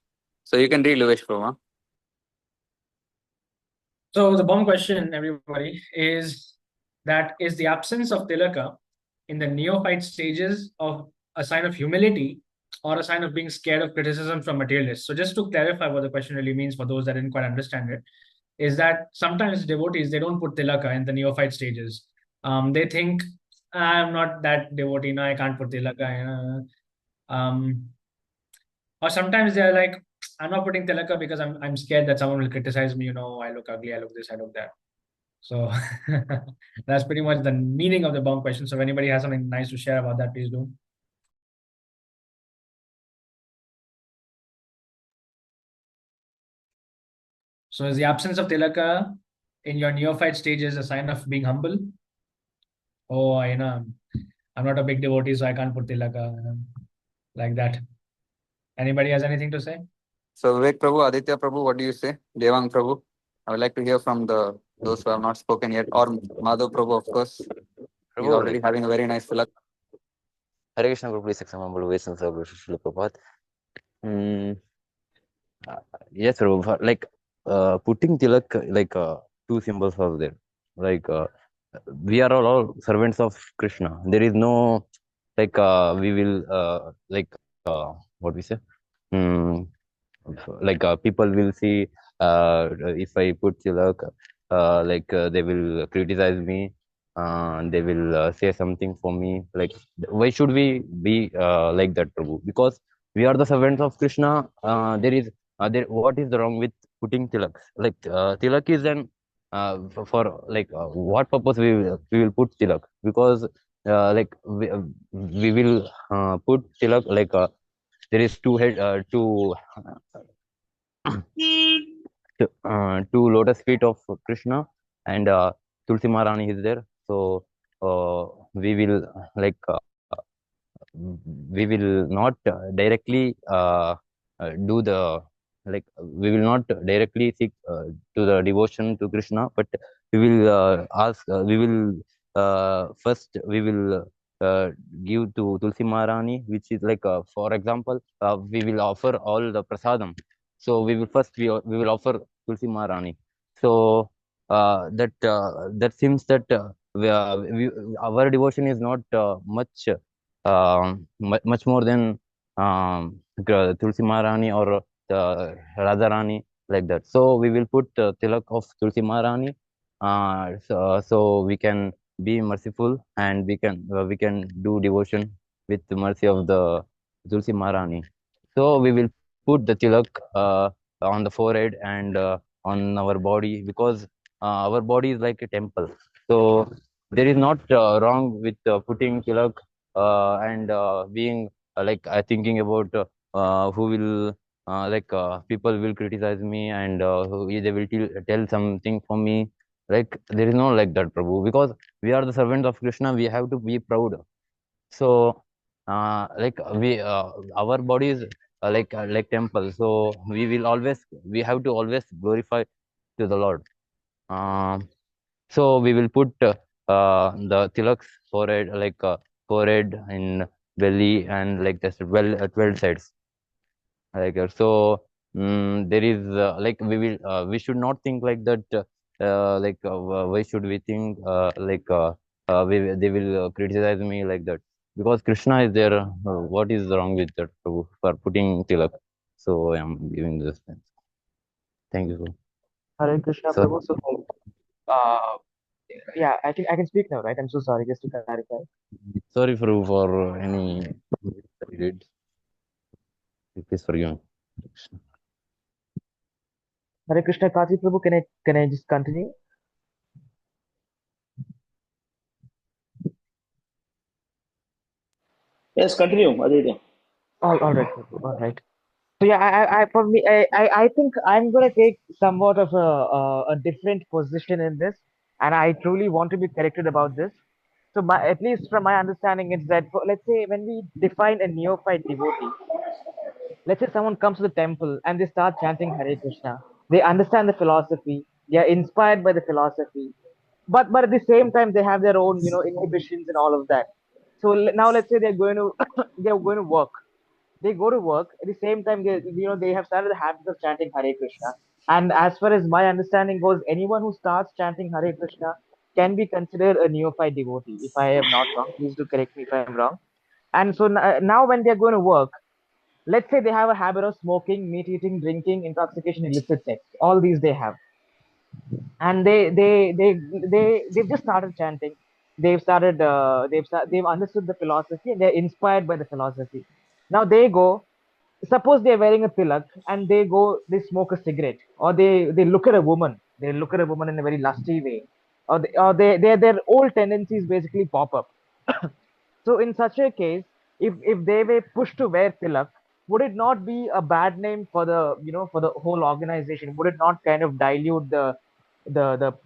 So you can read Luvesh Prabhu. Huh? So the bomb question, everybody, is that is the absence of tilaka in the neophyte stages of a sign of humility or a sign of being scared of criticism from materialists? So just to clarify what the question really means for those that didn't quite understand it, is that sometimes devotees, they don't put tilaka in the neophyte stages. They think, I'm not that devotee, no, I can't put tilaka. Or sometimes they're like, I'm not putting tilaka because I'm scared that someone will criticize me, I look ugly, I look this, I look that. So that's pretty much the meaning of the bomb question. So if anybody has something nice to share about that, please do. So is the absence of tilaka in your neophyte stages a sign of being humble? Oh, I'm not a big devotee, so I can't put tilaka, like that. Anybody has anything to say? So Vivek Prabhu, Aditya Prabhu, what do you say? Devang Prabhu, I would like to hear from those who have not spoken yet, or Madhav Prabhu, of course. He's Prabhu, already having a very nice tilak. Hare Krishna, Prabhu, please accept humble obeisance of Srila Prabhupada. Yes, Prabhu, putting tilak, two symbols are there. We are all servants of Krishna. There is no, we will, what we say? Mm, people will see if I put tilak, they will criticize me, they will say something for me. Why should we be like that, Prabhu? Because we are the servants of Krishna. What is wrong with putting tilaks? Tilak is an what purpose we will put tilak? Because we will put tilak there is two lotus feet of Krishna, and Tulsi Maharani is there. So we will like we will not directly do the we will not directly seek to the devotion to Krishna, but we will we will first we will give to Tulsi Maharani, which is for example, we will offer all the prasadam. So we will offer Tulsi Maharani. So that seems that our devotion is not much more than Tulsi Maharani or Radharani, like that. So we will put tilak of Tulsi Maharani, so we can be merciful, and we can do devotion with the mercy of the Tulsi Maharani. So we will put the tilak on the forehead and on our body, because our body is like a temple. So there is not wrong with putting tilak and being thinking about who will people will criticize me, and they will tell something for me. There is no like that, Prabhu, because we are the servants of Krishna. We have to be proud. So our body is like temple. So we have to always glorify to the Lord. So we will put the tilaks forehead in belly, and like this 12 sides. There is we should not think like that. Why should we think they will criticize me, like that? Because Krishna is there. What is wrong with that, Prabhu, for putting tilak? So I am giving this. Thank you. Hare Krishna, So Prabhu. So, uh, yeah, I think I can speak now, right? I'm so sorry, just to clarify. sorry, Prabhu, for any I did. Please forgive me. Hare Krishna, Kasi Prabhu, can I just continue? Yes, continue, Aditya. All right, Prabhu, all right. So yeah, for me, I think I'm gonna take somewhat of a different position in this, and I truly want to be corrected about this. So at least from my understanding, it's that let's say when we define a neophyte devotee, let's say someone comes to the temple and they start chanting Hare Krishna. They understand the philosophy. They are inspired by the philosophy, but at the same time they have their own inhibitions and all of that. So now let's say they're going to they're going to work. They go to work at the same time. They have started the habit of chanting Hare Krishna. And as far as my understanding goes, anyone who starts chanting Hare Krishna can be considered a neophyte devotee. If I am not wrong, please do correct me if I am wrong. And so now when they're going to work, let's say they have a habit of smoking, meat eating, drinking, intoxication, illicit sex. All these they have, and they've just started chanting. They've understood the philosophy and they're inspired by the philosophy. Now they go. Suppose they're wearing a tilak and they smoke a cigarette, or they look at a woman. They look at a woman in a very lusty way, their old tendencies basically pop up. So in such a case, if they were pushed to wear tilak, would it not be a bad name for the whole organization? Would it not kind of dilute the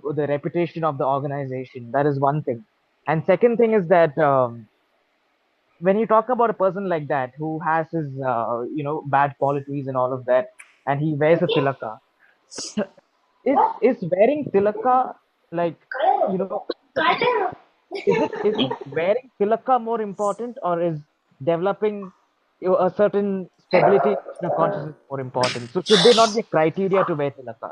reputation of the organization? That is one thing. And second thing is that when you talk about a person like that who has his bad qualities and all of that, and he wears a tilaka, is wearing tilaka like you know is it wearing tilaka more important, or is developing a certain stability in Krishna consciousness more important? So should there not be a criteria to wear tilaka?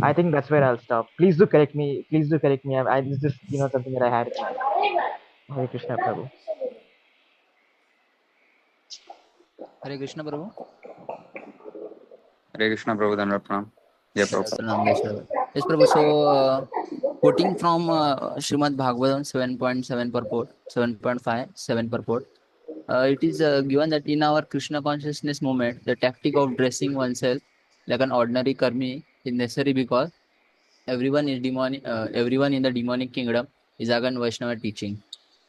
I think that's where I'll stop. Please do correct me. Please do correct me. It's just something that I had in mind. Hare Krishna, Prabhu. Hare Krishna, Prabhu. Hare Krishna, Prabhu, Pranam. Yeah, Prabhu. Pranam, Vaishnava. Yes, Prabhu. So, quoting from Srimad Bhagavatam 7.7 purport, 7.5, 7 purport, it is given that in our Krishna consciousness movement, the tactic of dressing oneself like an ordinary karmi is necessary because everyone in the demonic kingdom is again Vaishnava teaching.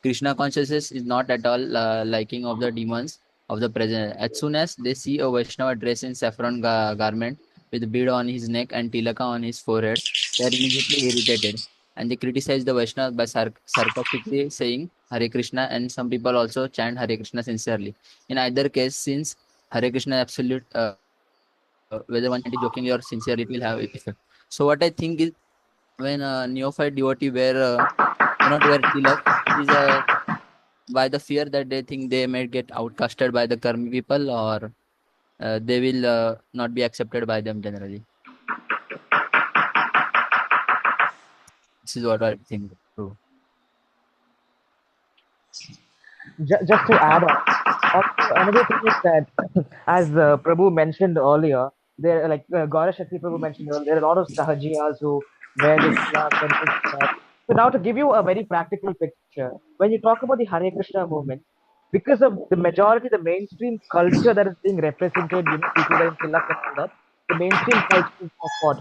Krishna consciousness is not at all liking of the demons of the present. As soon as they see a Vaishnava dressed in saffron garment with bead on his neck and tilaka on his forehead, they are immediately irritated and they criticize the Vaishnava by sarcastically saying Hare Krishna, and some people also chant Hare Krishna sincerely. In either case, since Hare Krishna is absolute, whether one chant it jokingly or sincerely, it will have effect. So what I think is when a neophyte devotee do not wear tilak, it is by the fear that they think they may get outcasted by the karmi people, or they will not be accepted by them generally. This is what I think. True. Just to add on, also another thing is that, as Prabhu mentioned earlier, there like Gaura Shakti Prabhu mentioned earlier, there are a lot of sahajiyas who wear this tilak and this and that. So now to give you a very practical picture, when you talk about the Hare Krishna movement, because of the majority, the mainstream culture that is being represented, people wearing tilak and all that, the mainstream culture is of what?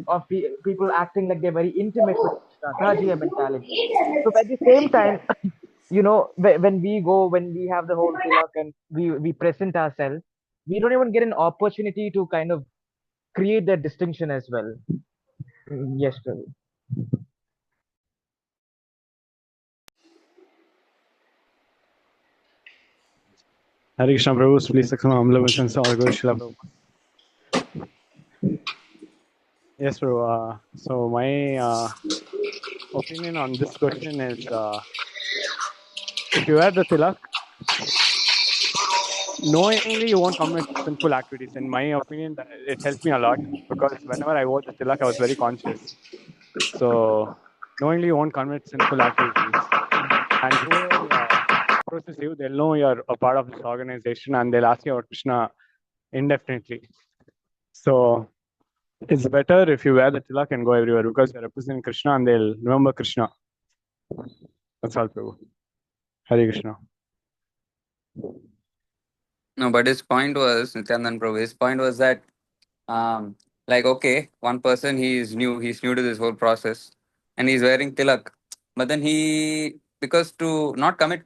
Of people acting like they're very intimate with Krishna, sahajiya mentality. So at the same time, when we have the whole tilak and we present ourselves, we don't even get an opportunity to kind of create that distinction as well. Yes, Prabhu. Hare Krishna Prabhu, please accept my humble obeisance to all Guru Srila Prabhu. Yes, Prabhu. So my opinion on this question is, if you wear the tilak, knowingly you won't commit sinful activities. In my opinion, it helped me a lot because whenever I wore the tilak, I was very conscious. So knowingly you won't commit sinful activities. And whoever approaches you, they'll know you're a part of this organization and they'll ask you about Krishna indefinitely. So it's better if you wear the tilak and go everywhere because you're representing Krishna and they'll remember Krishna. That's all, Prabhu. Hare Krishna. No, but his point was, Nityanand Prabhu, his point was that, like, okay, one person, he's new to this whole process and he's wearing tilak. But then because to not commit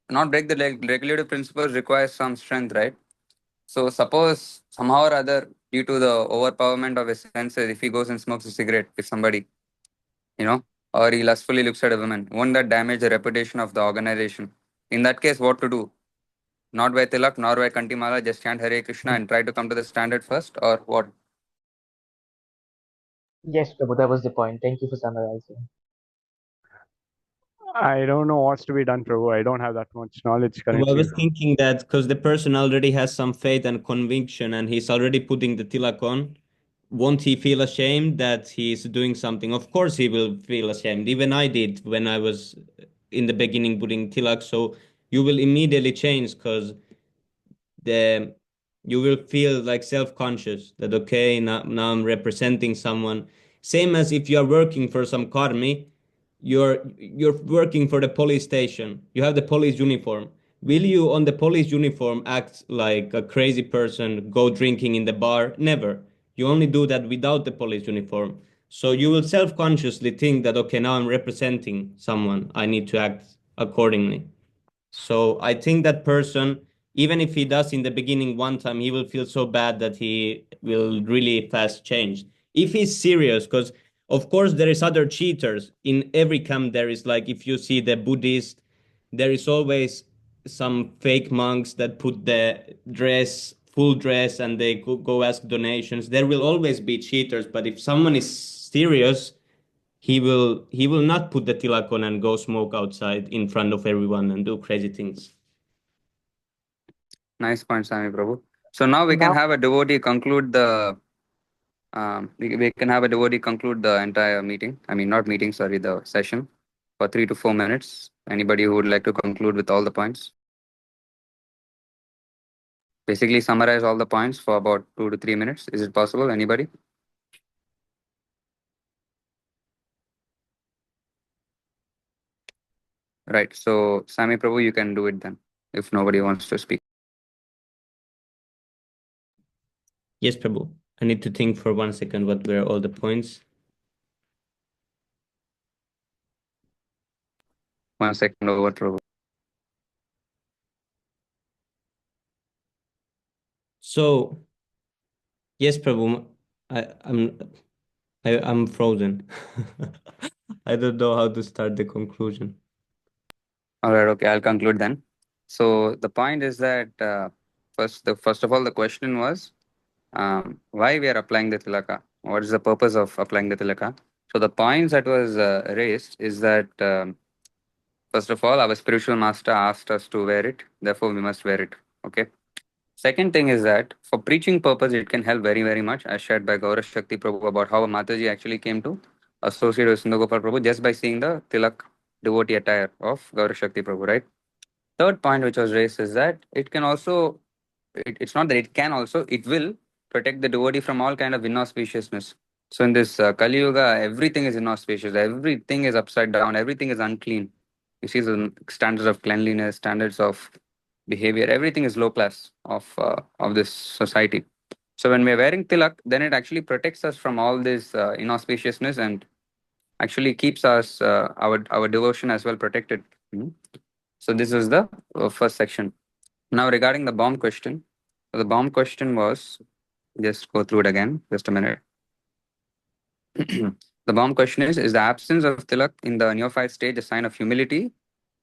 not break the regulative principles requires some strength, right? So suppose somehow or other, due to the overpowerment of his senses, if he goes and smokes a cigarette with somebody, or he lustfully looks at a woman, won't that damage the reputation of the organization? In that case, what to do? Not wear tilak, nor wear kantimala, just chant Hare Krishna and try to come to the standard first, or what? Yes, Prabhu, that was the point. Thank you for summarizing. I don't know what's to be done, Prabhu. I don't have that much knowledge So I currently. was thinking that because the person already has some faith and conviction and he's already putting the tilak on, won't he feel ashamed that he's doing something? Of course he will feel ashamed. Even I did when I was in the beginning putting tilak. So you will immediately change because the you will feel like self-conscious that okay, now I'm representing someone. Same as if you are working for some karmi, you're working for the police station. You have the police uniform. Will you on the police uniform act like a crazy person, go drinking in the bar? Never. You only do that without the police uniform. So you will self-consciously think that okay, now I'm representing someone. I need to act accordingly. So I think that person, even if he does in the beginning one time, he will feel so bad that he will really fast change. If he's serious, because of course there is other cheaters. In every camp there is like if you see the Buddhist, there is always some fake monks that put the dress, full dress, and they go ask donations. There will always be cheaters, but if someone is serious, he will not put the tilak on and go smoke outside in front of everyone and do crazy things. Nice point, Sami Prabhu. So now we can have a devotee conclude the we can have a devotee conclude the entire meeting. I mean, not meeting, sorry, the session for 3 to 4 minutes. Anybody who would like to conclude with all the points? Basically, summarize all the points for about 2 to 3 minutes. Is it possible? Anybody? Right. So, Sami Prabhu, you can do it then if nobody wants to speak. Yes, Prabhu. I need to think for 1 second what were all the points. 1 second over, Prabhu. So, yes, Prabhu, I'm frozen. I don't know how to start the conclusion. All right. Okay. I'll conclude then. So the point is that first of all, the question was why we are applying the tilaka. What is the purpose of applying the tilaka? So the points that was raised is that first of all, our spiritual master asked us to wear it, therefore we must wear it. Okay. Second thing is that for preaching purpose, it can help very, very much, as shared by Gaurav Shakti Prabhu about how Mataji actually came to associate with Sundar Prabhu just by seeing the tilak devotee attire of Gaurav Shakti Prabhu, right? Third point which was raised is that it can also, it's not that it can also, it will protect the devotee from all kind of inauspiciousness. So in this Kali Yuga, everything is inauspicious, everything is upside down, everything is unclean. You see the standards of cleanliness, standards of behavior, everything is low class of this society. So when we're wearing tilak, then it actually protects us from all this inauspiciousness and actually keeps us our devotion as well protected. Mhm. So this is the first section. Now regarding the bomb question, the bomb question was, just go through it again, just a minute. The bomb question is the absence of tilak in the neophyte stage a sign of humility,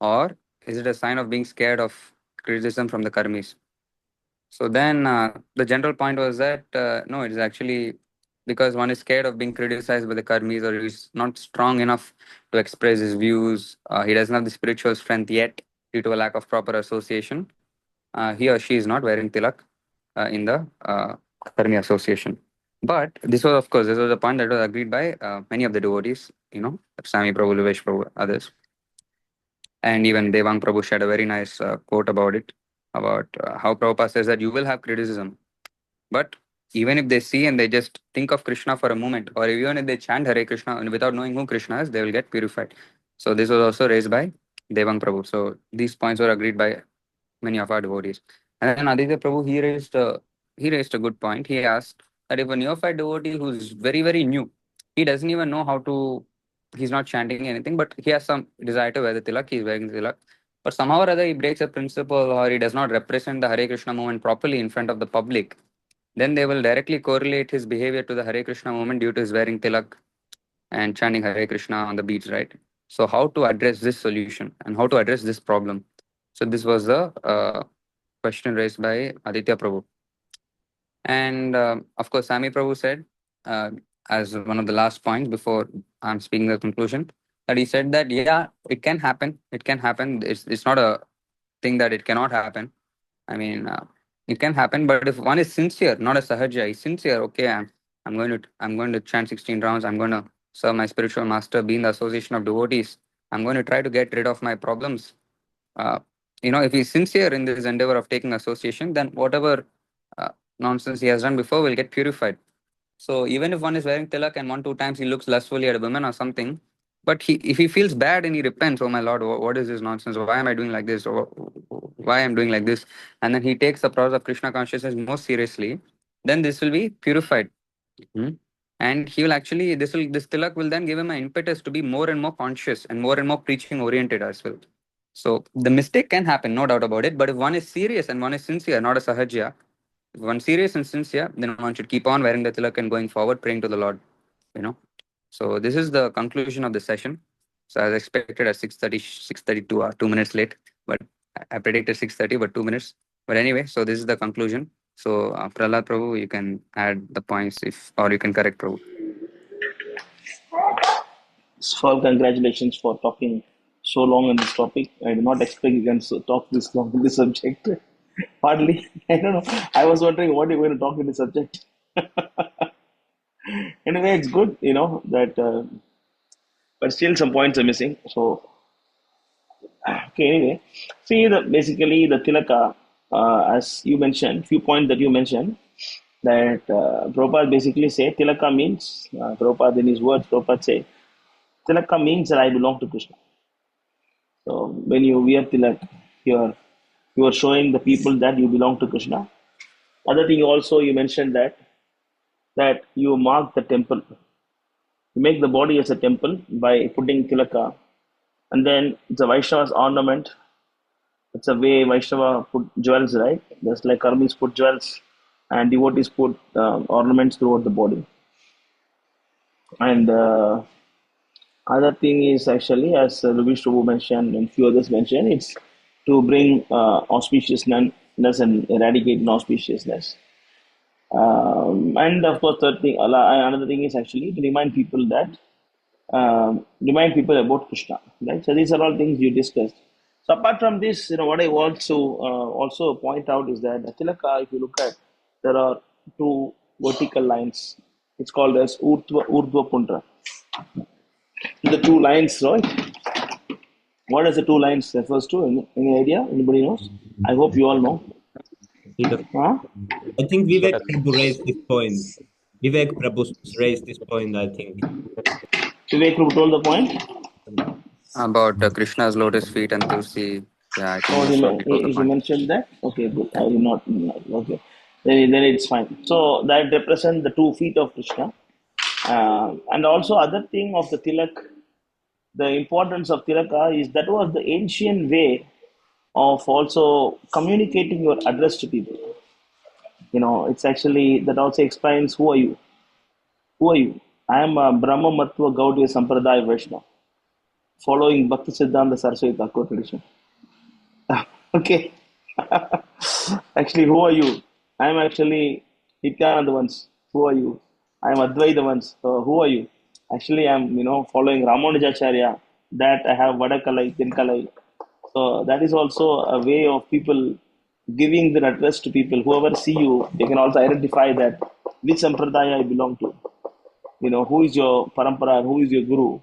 or is it a sign of being scared of criticism from the karmis? So then the general point was that no, it is actually because one is scared of being criticized by the karmis, or he's not strong enough to express his views. He doesn't have the spiritual strength yet due to a lack of proper association. He or she is not wearing tilak in the karmi association. But of course, this was a point that was agreed by many of the devotees, Sami Prabhu, Livesh Prabhu, others. And even Devang Prabhu shared a very nice quote about it, about how Prabhupada says that you will have criticism. But even if they see and they just think of Krishna for a moment, or even if they chant Hare Krishna and without knowing who Krishna is, they will get purified. So this was also raised by Devang Prabhu. So these points were agreed by many of our devotees. And then Aditya Prabhu, he raised a good point. He asked that if a neophyte devotee who's very, very new, he doesn't even know how to, he's not chanting anything, but he has some desire to wear the tilak, he's wearing the tilak. But somehow or other he breaks a principle or he does not represent the Hare Krishna movement properly in front of the public, then they will directly correlate his behavior to the Hare Krishna movement due to his wearing tilak and chanting Hare Krishna on the beach, right? So how to address this solution and how to address this problem? So this was the question raised by Aditya Prabhu. And of course, Sami Prabhu said, as one of the last points before I'm speaking the conclusion, that he said that yeah, it can happen. It can happen. It's not a thing that it cannot happen. I mean, it can happen, but if one is sincere, not a sahaja, he's sincere. Okay, I'm going to chant 16 rounds. I'm going to serve my spiritual master, be in the association of devotees. I'm going to try to get rid of my problems. Uh, if he's sincere in this endeavor of taking association, then whatever uh, nonsense he has done before will get purified. So even if one is wearing tilak and 1 2 times he looks lustfully at a woman or something, but if he feels bad and he repents, oh my lord, what is this nonsense? Why am I doing like this? Or why I'm doing like this? And then he takes the process of Krishna consciousness most seriously, then this will be purified. Hmm? And he will actually this tilak will then give him an impetus to be more and more conscious and more preaching oriented as well. So the mistake can happen, no doubt about it. But if one is serious and one is sincere, not a sahajya, if one serious and sincere, then one should keep on wearing the tilak and going forward, praying to the Lord. You know. So this is the conclusion of the session. So as expected at 6:30, 6:32, 2 minutes late, but I predicted 6:30, but 2 minutes. But anyway, so this is the conclusion. So Prahlad Prabhu, you can add the points or you can correct Prabhu. So congratulations for talking so long on this topic. I did not expect you can talk this long on this subject. Hardly. I don't know. I was wondering what you're going to talk in this subject. Anyway, it's good, that, but still some points are missing. So, okay, anyway. See, basically the tilaka, as you mentioned, few points that you mentioned, that Prabhupada basically say tilaka means, Prabhupada in his words, Prabhupada say, tilaka means that I belong to Krishna. So when you wear tilak, you are showing the people that you belong to Krishna. Other thing also you mentioned that you mark the temple. You make the body as a temple by putting tilaka, and then it's a Vaishnava's ornament. It's a way Vaishnava put jewels, right? Just like Karmis put jewels, and devotees put ornaments throughout the body. And other thing is actually, as Ravish Prabhu mentioned and few others mentioned, it's to bring auspiciousness and eradicate inauspiciousness. And of course, another thing is actually to remind people about Krishna, right? So these are all things you discussed. So apart from this, what I want to also point out is that Tilaka, if you look at, there are two vertical lines. It's called as Urdhva Pundra. The two lines, right? What does the two lines refers to? Any idea? Anybody knows? I hope you all know. Huh? I think Vivek Prabhu raised this point. Vivek Prabhu raised this point, I think. Vivek Prabhu told the point? About Krishna's lotus feet and Tulsi. Yeah, I think Oh, most probably told the he point. mentioned that? Okay, good. I did not. Okay. Then it's fine. So that represents the 2 feet of Krishna. And also other thing of the tilak, the importance of tilaka is that was the ancient way of also communicating your address to people. It's actually, that also explains who are you. Who are you? I am a Brahma Matva Gaudiya Sampradaya Vaishnava, following Bhakti Siddhanta Saraswati Thakur tradition. Okay. Actually, who are you? I am actually Nityananda once. Who are you? I am Advaita once. Who are you? Actually, I am, following Ramanujacharya. That I have Vadakalai, Tinkalai. So that is also a way of people giving their address to people. Whoever see you, they can also identify that which sampradaya I belong to. Who is your parampara, who is your guru.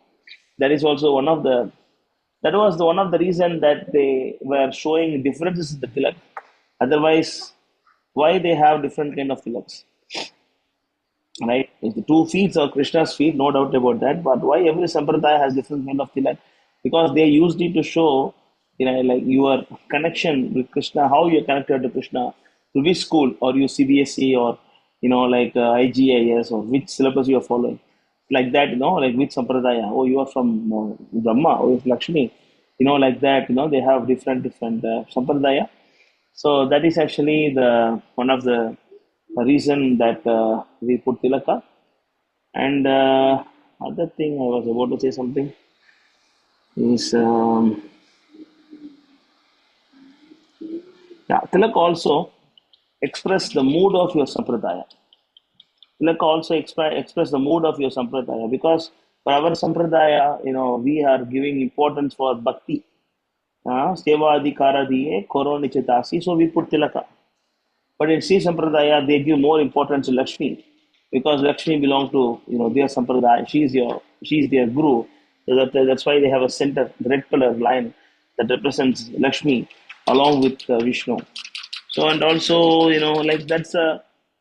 That is also one of the one of the reason that they were showing differences in the tilak. Otherwise, why they have different kind of tilaks, right? If the 2 feet are Krishna's feet, no doubt about that. But why every sampradaya has different kind of tilak? Because they used it to show, like your connection with Krishna, how you're connected to Krishna, to which school, or you CBSE, or like IGIS, or which syllabus you are following. Like that, like which sampradaya. Oh, you are from Brahma, or Lakshmi. Like that, they have different sampradaya. So that is actually the one of the reason that we put tilaka. And other thing I was about to say something is tilaka also express the mood of your sampradaya. Tilaka also express the mood of your sampradaya, because For our sampradaya, we are giving importance for bhakti. Seva adhikara diye koro nichitasi. So we put tilaka. But in Sri Sampradaya, they give more importance to Lakshmi because Lakshmi belongs to their Sampradaya. She's their guru. So that's why they have a center, the red color line that represents Lakshmi along with Vishnu. So and also like that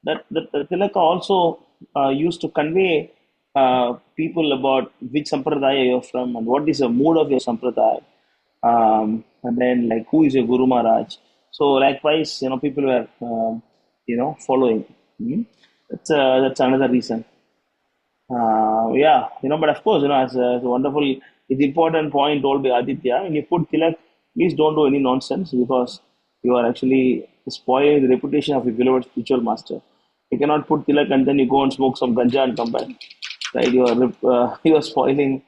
Tilaka also used to convey people about which Sampradaya you're from and what is the mood of your Sampradaya. And then like who is your Guru Maharaj. So likewise, people were, following. That's another reason. Yeah, but of course, as a wonderful, it's important point told by Aditya. When you put tilak, please don't do any nonsense because you are actually spoiling the reputation of your beloved spiritual master. You cannot put tilak and then you go and smoke some ganja and come back. Right? You are spoiling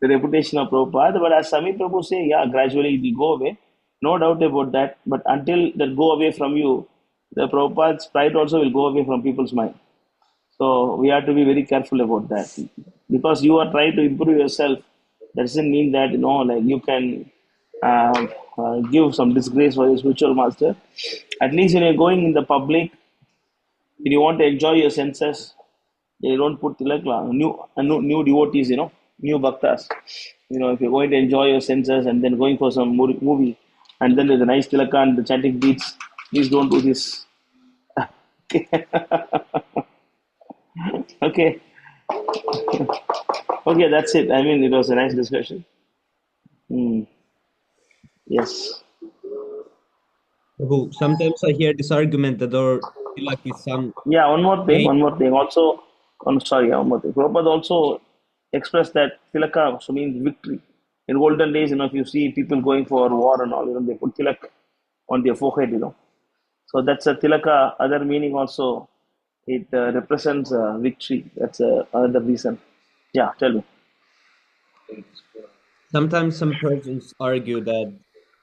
the reputation of Prabhupada. But as Sami Prabhu say, yeah, gradually it will go away. No doubt about that. But until that go away from you, the Prabhupada's pride also will go away from people's mind. So we have to be very careful about that. Because you are trying to improve yourself, that doesn't mean that like you can give some disgrace for your spiritual master. At least when you're going in the public, when you want to enjoy your senses, you don't put tilak. New devotees, new bhaktas. If you're going to enjoy your senses and then going for some movie, and then there's a nice tilaka and the chanting beats, please don't do this. Okay. Okay, that's it. I mean, it was a nice discussion. Yes. Prabhu, sometimes I hear this argument that our tilak is some. Yeah, one more thing. Also, I'm sorry, one more thing. Prabhupada also expressed that tilaka also means victory. In olden days, if you see people going for war and all, they put tilak on their forehead, So that's a tilaka. Other meaning also, it represents victory. That's another reason. Yeah, tell me. Sometimes some persons argue that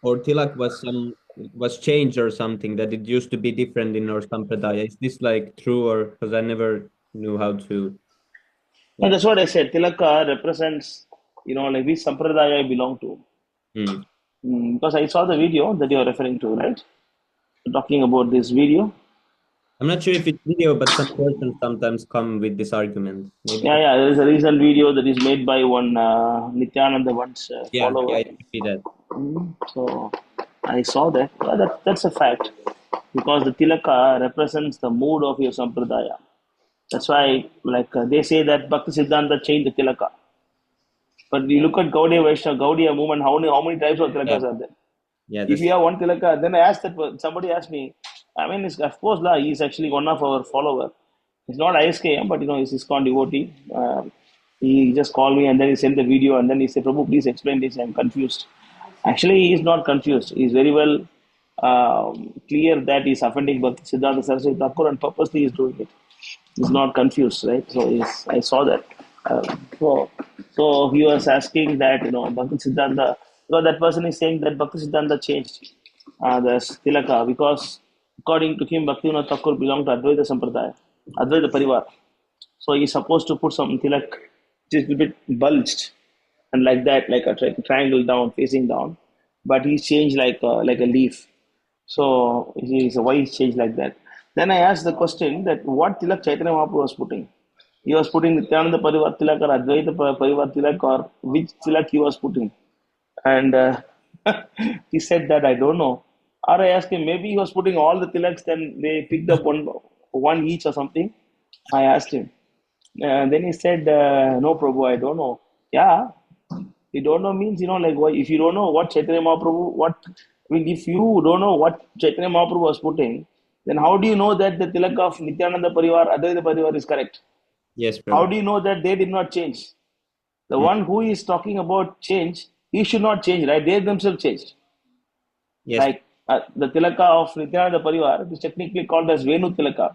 our tilak was changed or something, that it used to be different in our sampradaya. Is this like true, or because I never knew how to? And that's what I said. Tilaka represents, like which sampradaya I belong to. Because I saw the video that you are referring to, right? You're talking about this video. I'm not sure if it's video, but some persons sometimes come with this argument. Maybe Yeah. There is a recent video that is made by one Nityananda once follower. I see that. So I saw that. That's a fact. Because the tilaka represents the mood of your sampradaya. That's why, they say that Bhakti Siddhanta changed the tilaka. But you look at Gaudiya Vaishnava, Gaudiya movement, how many types of tilakas are there? Yeah, If you have one tilaka, then I asked that, somebody asked me, I mean, of course, he's actually one of our follower. He's not ISKM, but he's ISKCON devotee. He just called me and then he sent the video and then he said, Prabhu, please explain this. I'm confused. Actually, he is not confused. He's very well clear that he's offending Bhakti Siddhanta Saraswati Thakur and purposely he's doing it. He's not confused, right? So I saw that. So he was asking that, Bhakti Siddhanta, because that person is saying that Bhakti Siddhanta changed the tilaka because according to him, Bhaktivinoda Thakur belonged to Advaita Sampradaya, Advaita Parivar. So he's supposed to put some tilak which is a little bit bulged and like that, like a triangle down, facing down. But he's changed like a leaf. So why he's changed like that? Then I asked the question that what tilak Chaitanya Mahaprabhu was putting. He was putting Nityananda Parivar tilak or Advaita Parivar tilak or which tilak he was putting. And he said that I don't know. Or I asked him, maybe he was putting all the tilaks, then they picked up one each or something. I asked him. Then he said, no, Prabhu, I don't know. Yeah, you don't know means, why, if you don't know what Chaitanya Mahaprabhu, if you don't know what Chaitanya Mahaprabhu was putting, then how do you know that the tilak of Nityananda Parivar, Advaita Parivar is correct? Yes, Prabhu. How do you know that they did not change? The one who is talking about change, he should not change, right? They themselves changed. Yes. Like the tilaka of Nityananda Parivar is technically called as Venu Tilaka.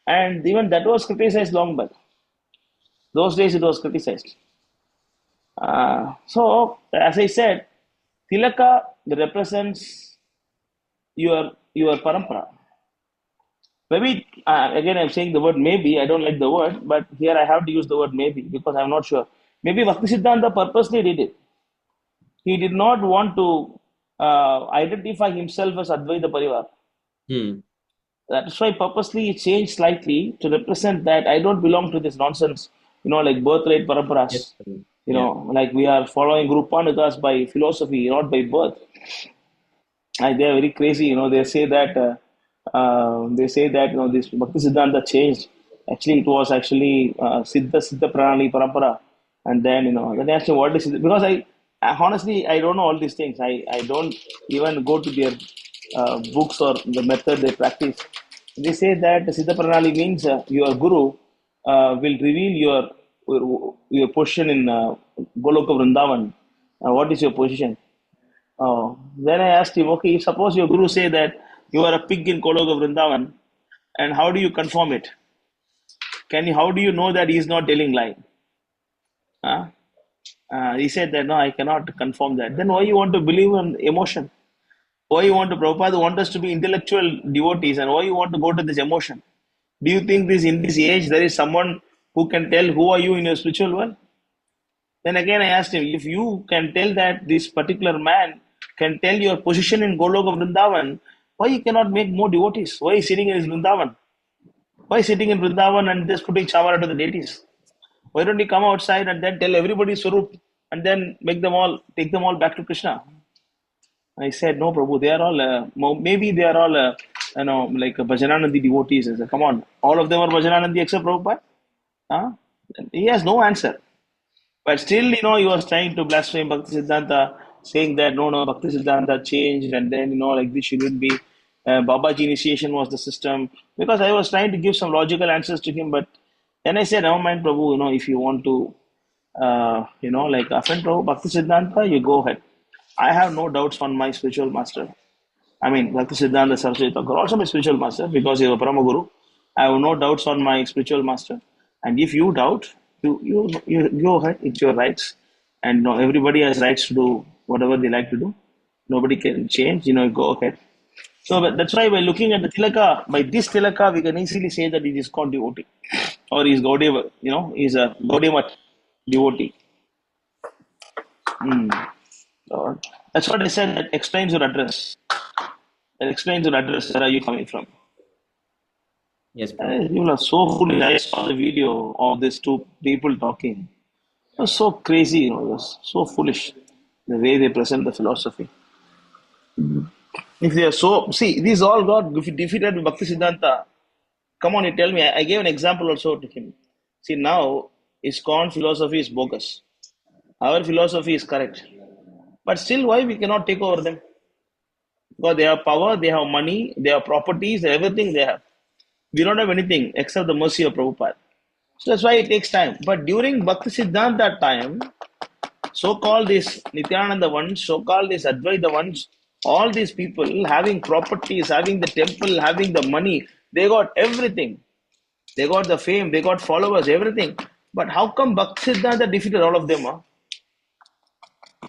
And even that was criticized long back. Those days it was criticized. So, as I said, Tilaka represents your parampara. Maybe, again, I'm saying the word maybe. I don't like the word, but here I have to use the word maybe because I'm not sure. Maybe Bhaktisiddhanta purposely did it. He did not want to identify himself as Advaita Parivar. That's why purposely he changed slightly to represent that I don't belong to this nonsense, like birthright paramparas. Like we are following Grupanikas by philosophy, not by birth. They are very crazy. They say that this Bhakti Siddhanta changed. Actually, it was actually Siddha Pranali Parampara, and then then I asked him what is it, because I honestly I don't know all these things. I don't even go to their books or the method they practice. They say that Siddha Pranali means your guru will reveal your position in Goloka Vrindavan. What is your position? Oh, then I asked him, okay, suppose your guru say that you are a pig in Goloka Vrindavan, and how do you confirm it? How do you know that he is not telling lie? Huh? He said that no, I cannot confirm that. Then why you want to believe in emotion? Why you want to Prabhupada want us to be intellectual devotees, and why you want to go to this emotion? Do you think this in this age there is someone who can tell who are you in your spiritual world? Then again I asked him, if you can tell that this particular man can tell your position in Goloka Vrindavan, why you cannot make more devotees? Why is sitting in his Vrindavan? Why sitting in Vrindavan and just putting chawara to the deities? Why don't you come outside and then tell everybody Swarup and then take them all back to Krishna? I said, no, Prabhu, they are all, maybe they are all, like Bhajananandi devotees. I said, come on, all of them are Bhajananandi except Prabhupada? Huh? He has no answer. But still, he was trying to blaspheme Bhakti Siddhanta, saying that no, Bhakti Siddhanta changed, and then like this shouldn't be. Babaji initiation was the system. Because I was trying to give some logical answers to him, but then I said, never mind, Prabhu. If you want to, like offend Prabhu Bhakti Siddhanta, you go ahead. I have no doubts on my spiritual master. I mean, Bhakti Siddhanta Saraswati Thakur, also my spiritual master, because he is a Parama Guru. I have no doubts on my spiritual master. And if you doubt, you go ahead, it's your rights. And everybody has rights to do whatever they like to do. Nobody can change, go ahead. So that's why by looking at the Tilaka, by this Tilaka, we can easily say that it is called devotee. Or he is Gaudiya, he's a Gaudiya devotee. So that's what I said, that explains your address. That explains your address. Where are you coming from? Yes, you are so foolish. I saw the video of these two people talking. It was so crazy, it was so foolish the way they present the philosophy. If they are these all got defeated with Bhakti Siddhanta. Come on, you tell me. I gave an example also to him. See, now ISKCON philosophy is bogus. Our philosophy is correct. But still, why we cannot take over them? Because they have power, they have money, they have properties, everything they have. We don't have anything except the mercy of Prabhupada. So that's why it takes time. But during Bhakti Siddhanta time, so-called this Nityananda ones, so-called this Advaita ones, all these people having properties, having the temple, having the money, they got everything. They got the fame, they got followers, everything. But how come Bhakti Siddhanta defeated all of them? Huh?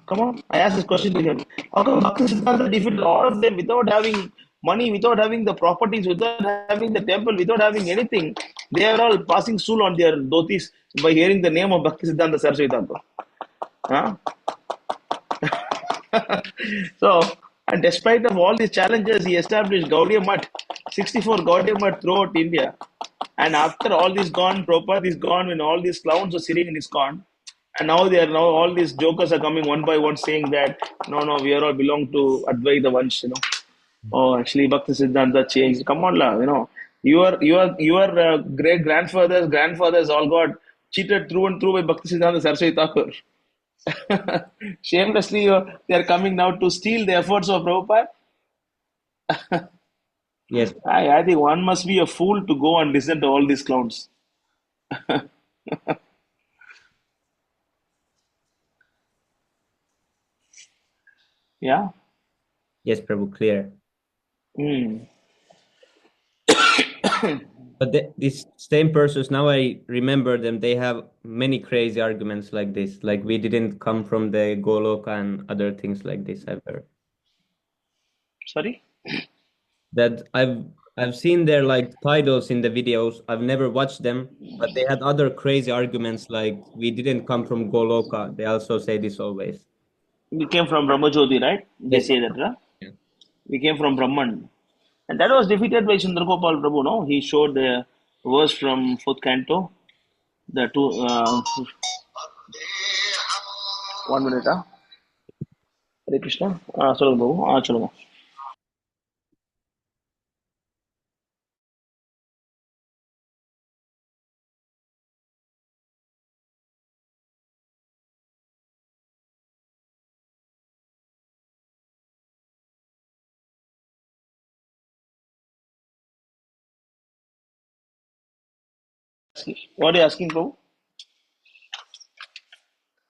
Come on, I asked this question to him. How come Bhakti Siddhanta defeated all of them without having money, without having the properties, without having the temple, without having anything? They are all passing stool on their dhotis by hearing the name of Bhakti Siddhanta Saraswati Thakur. Huh? So, and despite of all these challenges, he established Gaudiya Math, 64 Gaudiya Math throughout India. And after all this gone, Prabhupada is gone, and all these clowns are sitting in ISKCON. And now all these jokers are coming one by one saying that no, we are all belong to Advaita once, Oh, actually Bhakti Siddhanta changed. Come on, your great grandfathers all got cheated through and through by Bhakti Siddhanta Saraswati Thakur. Shamelessly, they are coming now to steal the efforts of Prabhupada. Yes. I think one must be a fool to go and listen to all these clowns. Yeah. Yes, Prabhu, clear. Mm. But these same persons, now I remember them, they have many crazy arguments like this. Like, we didn't come from the Goloka and other things like this, I've heard. Sorry? That I've seen their like titles in the videos. I've never watched them, but they had other crazy arguments like we didn't come from Goloka. They also say this always. We came from Brahmajyoti, right? They Yes. say that, right? Yeah. We came from Brahman. And that was defeated by Sundargopal Prabhu, no? He showed the verse from fourth canto. The two, 1 minute, Hare Krishna. Solunga Prabhu. Solunga. What are you asking, Prabhu?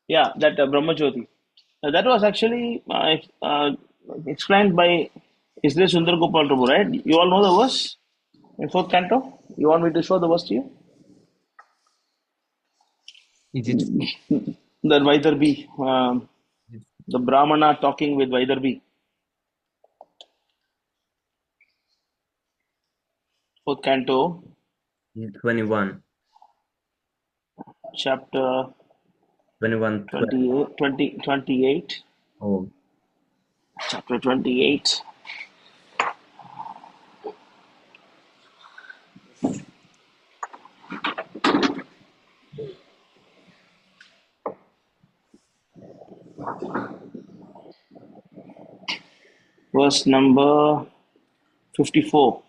Yeah, that Brahmajyoti. That was actually explained by Isle Sundar Gopal Prabhu, right? You all know the verse in fourth canto? You want me to show the verse to you? Is it That Vaidarbi, the Brahmana talking with Vaidarbi, fourth canto, 21? chapter 21, 12. 28, Oh, chapter 28, verse number 54.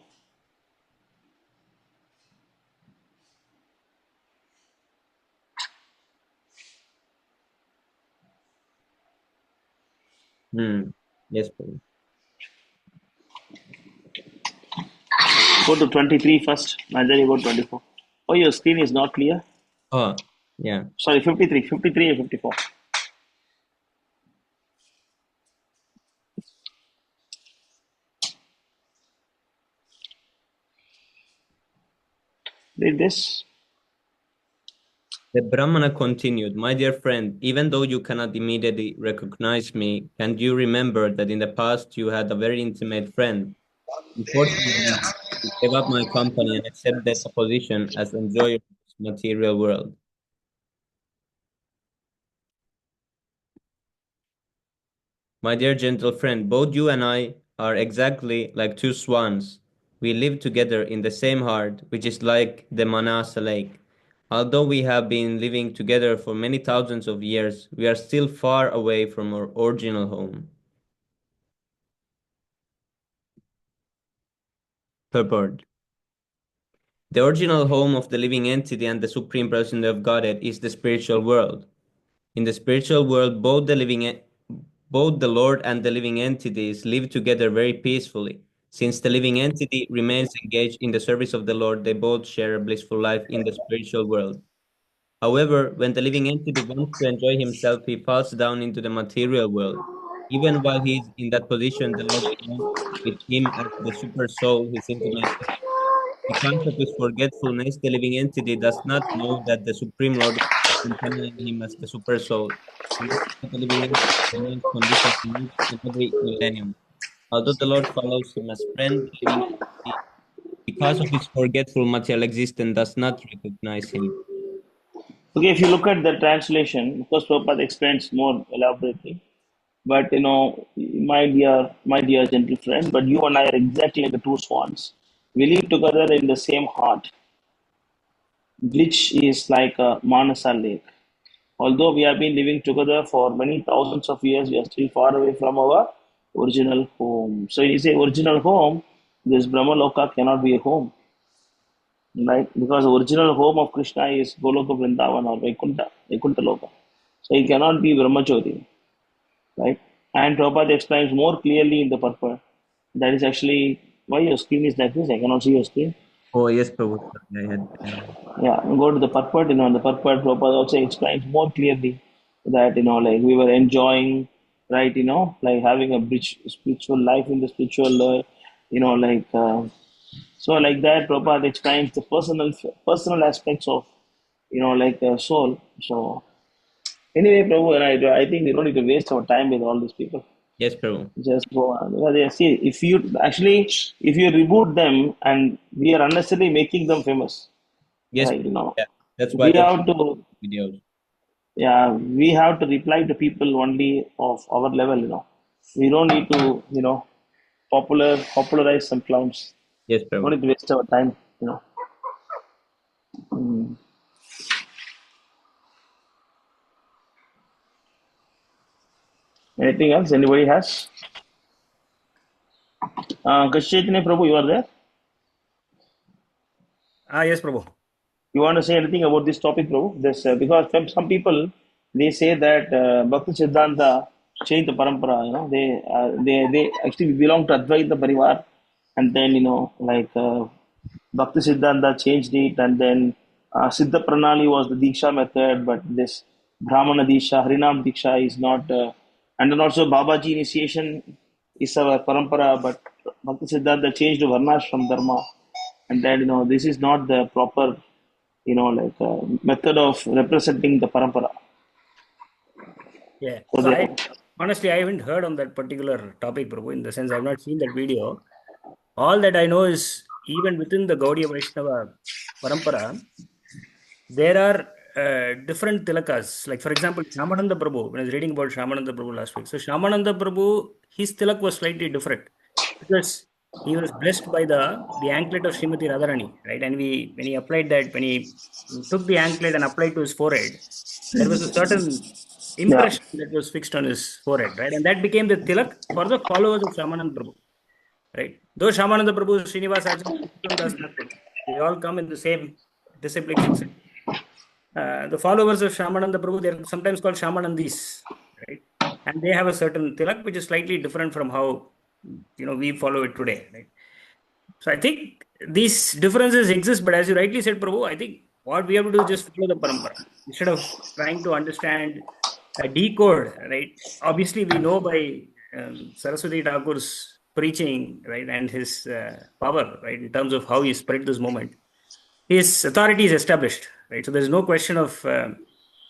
yes, Prabhu. Go to 23 first, and then you go to 24. Oh, your screen is not clear. Oh, yeah. Sorry, 53 and 54. Read this. The Brahmana continued, my dear friend, even though you cannot immediately recognize me, can you remember that in the past you had a very intimate friend? Unfortunately, he gave up my company and accepted a position as enjoyer of this material world. My dear gentle friend, both you and I are exactly like two swans. We live together in the same heart, which is like the Manasa lake. Although we have been living together for many thousands of years, we are still far away from our original home. Purport. The original home of the living entity and the supreme person of Godhead is the spiritual world. In the spiritual world, both the Lord and the living entities live together very peacefully. Since the living entity remains engaged in the service of the Lord, they both share a blissful life in the spiritual world. However, when the living entity wants to enjoy himself, he falls down into the material world. Even while he is in that position, the Lord alone with him as the super soul, his intimate friend. Because of his forgetfulness, the living entity does not know that the Supreme Lord is accompanying him as the super soul. And this is why the living entity remains conditioned to meet in every millennium. Although the Lord follows him as friend, the living entity, because of his forgetful material existence, does not recognize him. Okay, if you look at the translation, of course, Prabhupada explains more elaborately. But my dear gentle friend, but you and I are exactly like the two swans. We live together in the same heart, which is like a Manasa lake. Although we have been living together for many thousands of years, we are still far away from our original home. So, when you say original home, this Brahmaloka cannot be a home, right? Because the original home of Krishna is Goloka Vrindavan or Vaikuntha Loka. So, he cannot be Brahmachari, right? And Prabhupada explains more clearly in the purport. That is actually why your screen is like this. I cannot see your screen. Oh, yes, Prabhu. I had. Yeah, go to the purport. In the purport, Prabhupada also explains more clearly that like we were enjoying, right? Like having a rich spiritual life in the spiritual, like so like that. Prabhupada explains the personal aspects of like soul. So anyway, Prabhu, and I think we don't need to waste our time with all these people. Yes, Prabhu. Just go on. Because see, if you reboot them and we are unnecessarily making them famous, Yes, right? yeah. That's why We the have to, videos. yeah, we have to reply to people only of our level. We don't need to, popularize some clowns. Yes, Don't Prabhu. need to waste our time. Mm. Anything else? Anybody has? Chaitanya Prabhu, you are there? Yes, Prabhu. You want to say anything about this topic, Prabhu? This because some people they say that Bhakti Siddhanta changed the parampara. They actually belong to Advaita Parivar, and then Bhakti Siddhanta changed it, and then Siddha Pranali was the Diksha method, but this Brahmana Diksha, Harinam Diksha is not, and then also Babaji initiation is our parampara, but Bhakti Siddhanta changed to Varnashram Dharma, and then this is not the proper method of representing the parampara. Yeah. So So they, honestly, I haven't heard on that particular topic, Prabhu, in the sense I've not seen that video. All that I know is even within the Gaudiya Vaishnava parampara, there are different tilakas. Like, for example, Shamananda Prabhu, when I was reading about Shamananda Prabhu last week. So, Shamananda Prabhu, his tilak was slightly different because he was blessed by the anklet of Srimati Radharani, right? And when he applied that, when he took the anklet and applied to his forehead, there was a certain yeah, impression that was fixed on his forehead, right? And that became the tilak for the followers of Shamananda Prabhu, right? Though Shamananda Prabhu, Srinivas Acharya, Das Thakur, they all come in the same disciplic succession. The followers of Shamananda Prabhu, they're sometimes called Shamanandis, right? And they have a certain tilak which is slightly different from how we follow it today, right? So I think these differences exist, but as you rightly said, Prabhu, I think what we have to do is just follow the parampara instead of trying to understand, decode, right? Obviously, we know by Saraswati Thakur's preaching, right, and his power, right, in terms of how he spread this movement, his authority is established, right? So there's no question of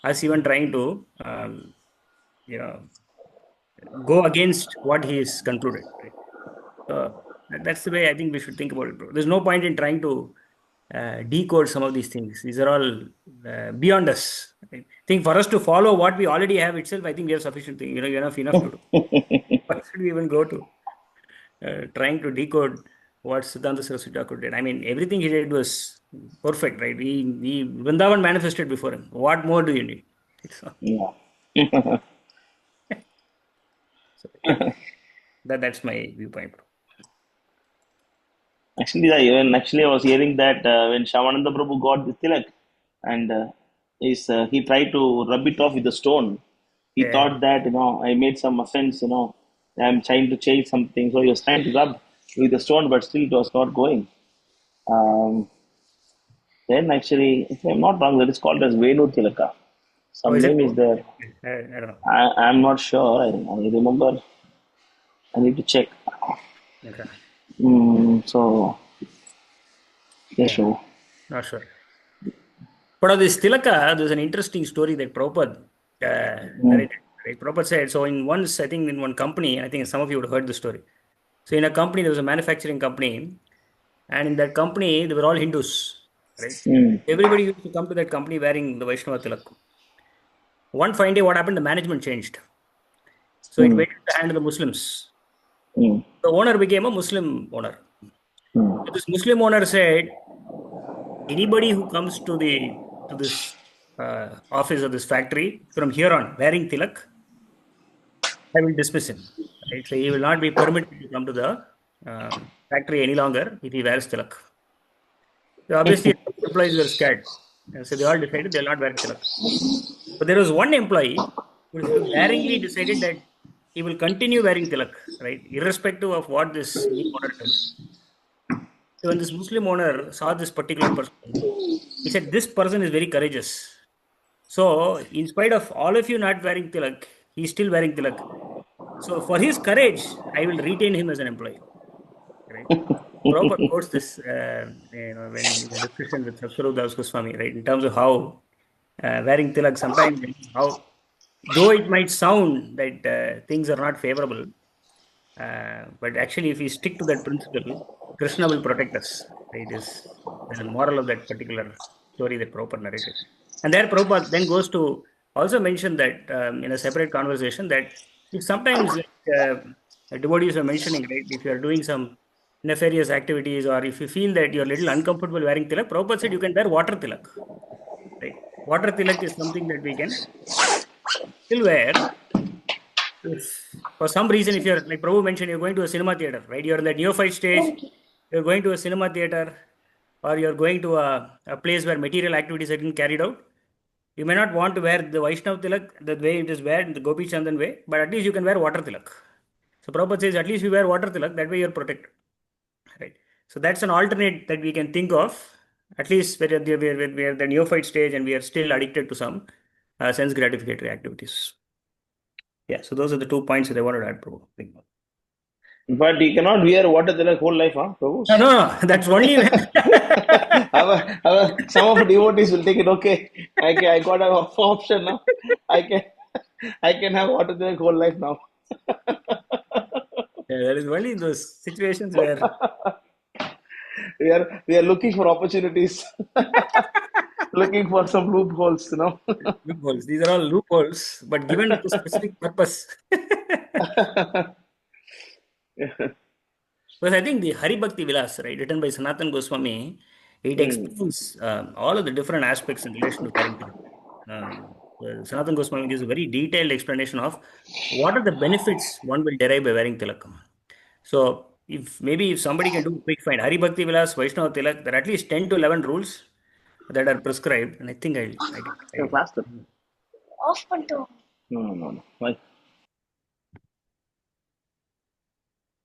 us even trying to, you know, go against what he has concluded, right? So that's the way I think we should think about it, bro. There's no point in trying to decode some of these things. These are all beyond us. I think for us to follow what we already have itself, I think we have sufficient thing, enough to do. What should we even go to? Trying to decode what Siddhanta Saraswati Thakur did. I mean, everything he did was perfect, right? We Vrindavan manifested before him. What more do you need? yeah. So, that's my viewpoint. Actually, I was hearing that when Shamananda Prabhu got the tilak, and he tried to rub it off with a stone. He Yeah. thought that I made some offense. I'm trying to change something, so he was trying to rub with the stone, but still it was not going. Then actually, if I'm not wrong, that is called as Venu Tilaka. Oh, Some is it? name is there. I don't know. I'm not sure. I remember. I need to check. Okay. So, yeah, sure. Not sure. But of this Tilaka, there's an interesting story that Prabhupada narrated. Right? Prabhupada said, so I think in one company, I think some of you would have heard the story. So in a company, there was a manufacturing company, and in that company, they were all Hindus. Right? Everybody used to come to that company wearing the Vaishnava Tilak. One fine day, what happened? The management changed. So it went in the hand of the Muslims. The owner became a Muslim owner. So this Muslim owner said, anybody who comes to this office or this factory from here on wearing tilak, I will dismiss him. Right? So he will not be permitted to come to the factory any longer if he wears tilak. So obviously, employees were scared. And so they all decided they will not wear tilak. But there was one employee who daringly decided that he will continue wearing tilak, right, irrespective of what this new owner does. So when this Muslim owner saw this particular person, he said, this person is very courageous. So, in spite of all of you not wearing tilak, he's still wearing tilak. So, for his courage, I will retain him as an employee. Right? Prabhupada quotes this, when in the discussion with Swarup Das Goswami, right, in terms of how wearing tilak sometimes, how though it might sound that things are not favorable, but actually, if we stick to that principle, Krishna will protect us. It is the moral of that particular story that Prabhupada narrated. And there, Prabhupada then goes to also mention that in a separate conversation that if sometimes devotees are mentioning, right, if you are doing some nefarious activities or if you feel that you're a little uncomfortable wearing tilak, Prabhupada said you can wear water tilak. Right? Water tilak is something that we can still wear if for some reason, if you're like Prabhu mentioned, you're going to a cinema theater, right? You're in the neophyte stage, you're going to a cinema theater, or you're going to a place where material activities are being carried out. You may not want to wear the Vaishnav tilak the way it is wear in the Gopi Chandan way, but at least you can wear water tilak. So Prabhupada says at least you wear water tilak, that way you're protected. Right. So that's an alternate that we can think of, at least where we are at the neophyte stage and we are still addicted to some sense gratificatory activities. Yeah, so those are the 2 points that I wanted to add, Prabhu. But you cannot wear water tilak whole life, huh, Prabhu? No, that's only when Some of the devotees will take it. Okay, I got an option now. I can I can have water tilak whole life now. Yeah, there is only in those situations where We are looking for opportunities, looking for some loopholes, loopholes. These are all loopholes, but given with a specific purpose. Because I think the Hari Bhakti Vilas, right, written by Sanatan Goswami, it explains all of the different aspects in relation to parenting. Sanatan Goswami gives a very detailed explanation of what are the benefits one will derive by wearing tilakam. So, if somebody can do a quick find, Hari Bhakti Vilas, Vaishnava Tilak, there are at least 10 to 11 rules that are prescribed, and I think Faster. No. Why?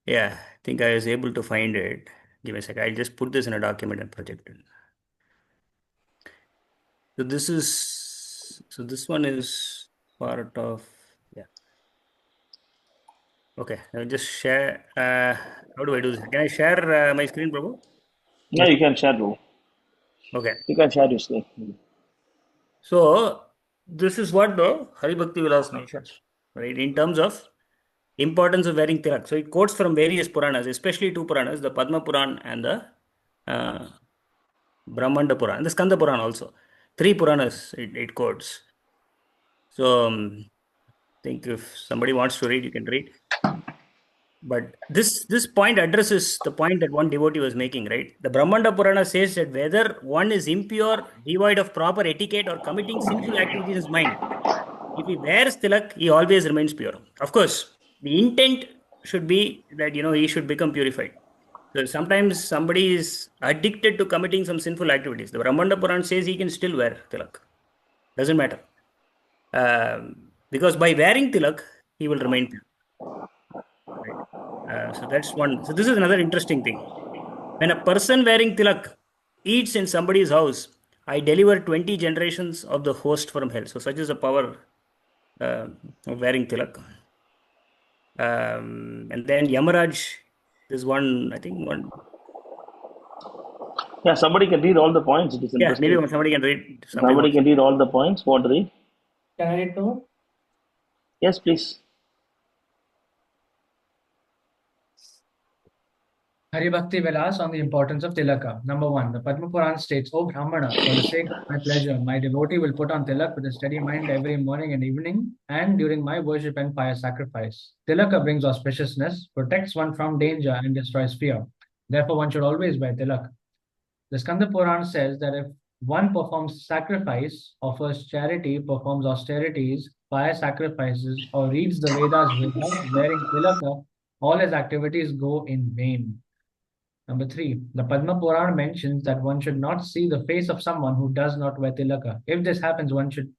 Yeah, I think I was able to find it. Give me a second. I'll just put this in a document and project it. So this one is part of, yeah. Okay, I'll just share. How do I do this? Can I share my screen, Prabhu? No, you can share, bro. Okay. You can share your screen. So this is what the Hari Bhakti Vilas mentions, right? In terms of importance of wearing tilak. So it quotes from various Puranas, especially 2 Puranas, the Padma Puran and the Brahmanda Puran, and the Skanda Puran also. 3 Puranas it quotes. So I think if somebody wants to read, you can read. But this point addresses the point that one devotee was making, right? The Brahmanda Purana says that whether one is impure, devoid of proper etiquette, or committing sinful activities in his mind, if he wears tilak, he always remains pure. Of course, the intent should be that he should become purified. So sometimes somebody is addicted to committing some sinful activities. The Brahmanda Puran says he can still wear tilak. Doesn't matter. Because by wearing tilak, he will remain pure. Right? So that's one. So this is another interesting thing. When a person wearing tilak eats in somebody's house, I deliver 20 generations of the host from hell. So such is the power of wearing tilak. And then Yamaraj is one, I think one. Yeah, somebody can read all the points. It is interesting. Maybe somebody can read. Somebody can read all the points. Want to read? Can I read too? Yes, please. Hari Bhakti Vilas on the importance of tilaka. Number 1, the Padma Puran states, O Brahmana, for the sake of my pleasure, my devotee will put on tilak with a steady mind every morning and evening, and during my worship and fire sacrifice. Tilaka brings auspiciousness, protects one from danger, and destroys fear. Therefore, one should always wear tilak. The Skanda Puran says that if one performs sacrifice, offers charity, performs austerities, fire sacrifices, or reads the Vedas without wearing tilaka, all his activities go in vain. Number 3, the Padma Puran mentions that one should not see the face of someone who does not wear tilaka. If this happens,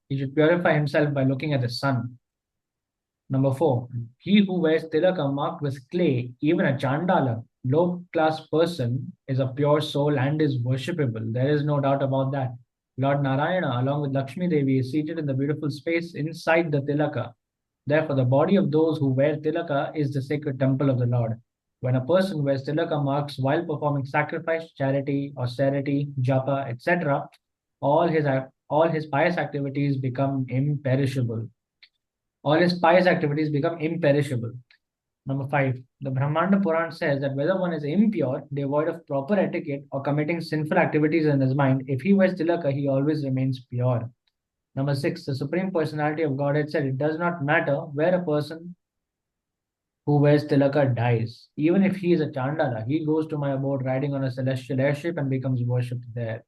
he should purify himself by looking at the sun. Number 4, he who wears tilaka marked with clay, even a chandala, low-class person, is a pure soul and is worshipable. There is no doubt about that. Lord Narayana, along with Lakshmi Devi, is seated in the beautiful space inside the tilaka. Therefore, the body of those who wear tilaka is the sacred temple of the Lord. When a person wears tilaka marks while performing sacrifice, charity, austerity, japa, etc., all his pious activities become imperishable. all his pious activities become imperishable. Number 5, the Brahmanda Puran says that whether one is impure, devoid of proper etiquette, or committing sinful activities in his mind, if he wears tilaka, he always remains pure. Number 6, the Supreme Personality of Godhead said it does not matter where a person who wears tilaka dies. Even if he is a Chandala, he goes to my abode riding on a celestial airship and becomes worshipped there.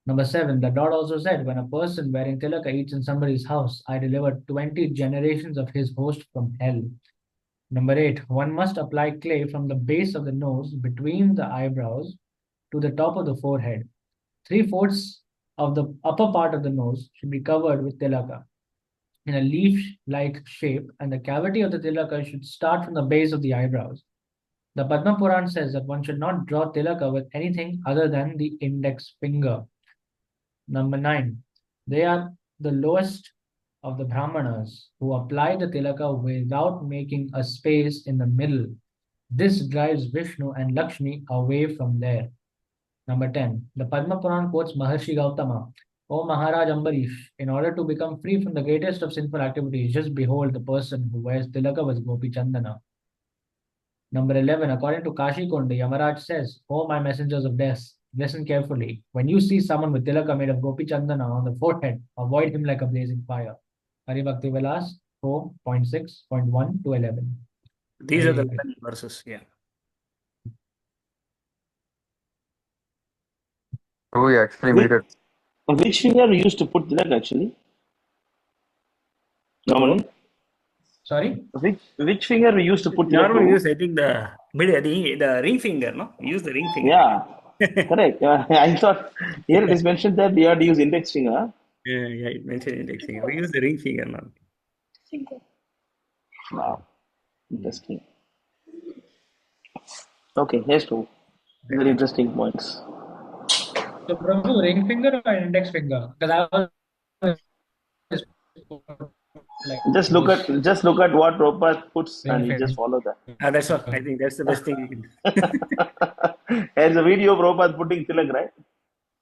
Number 7, the Lord also said, when a person wearing tilaka eats in somebody's house, I deliver 20 generations of his host from hell. Number 8, one must apply clay from the base of the nose between the eyebrows to the top of the forehead. 3/4 of the upper part of the nose should be covered with tilaka in a leaf-like shape, and the cavity of the tilaka should start from the base of the eyebrows. The Padma Puran says that one should not draw tilaka with anything other than the index finger. Number 9, they are the lowest of the Brahmanas who apply the tilaka without making a space in the middle. This drives Vishnu and Lakshmi away from there. Number 10, the Padma Puran quotes Maharshi Gautama, O Maharaj Ambarish, in order to become free from the greatest of sinful activities, just behold the person who wears tilaka with Gopi Chandana. Number 11, according to Kashi Kunda, Yamaraj says, O my messengers of death, listen carefully. When you see someone with tilaka made of Gopi Chandana on the forehead, avoid him like a blazing fire. Hari Bhakti Vilas 4.6.1 to 11. These are the Hari 11 verses. Yeah. Oh, you actually Which, made it. which finger we used to put tilak actually? Normally, Sorry? which finger we used to put tilak, Normally, we Prabhu? use, I think, the ring finger, no? We use the ring finger. Yeah, correct. I thought here it is mentioned that we have to use index finger. Huh? Yeah, it mentioned index finger. We use the ring finger now. Wow, interesting. Okay, here's two very interesting points. So, Prabhu, ring finger or index finger? Because I was like Just this look at what Prabhupada puts, ring and you just finger. follow that. That's what I think. That's the best thing we can do. There's a video of Prabhupada putting tilak, right?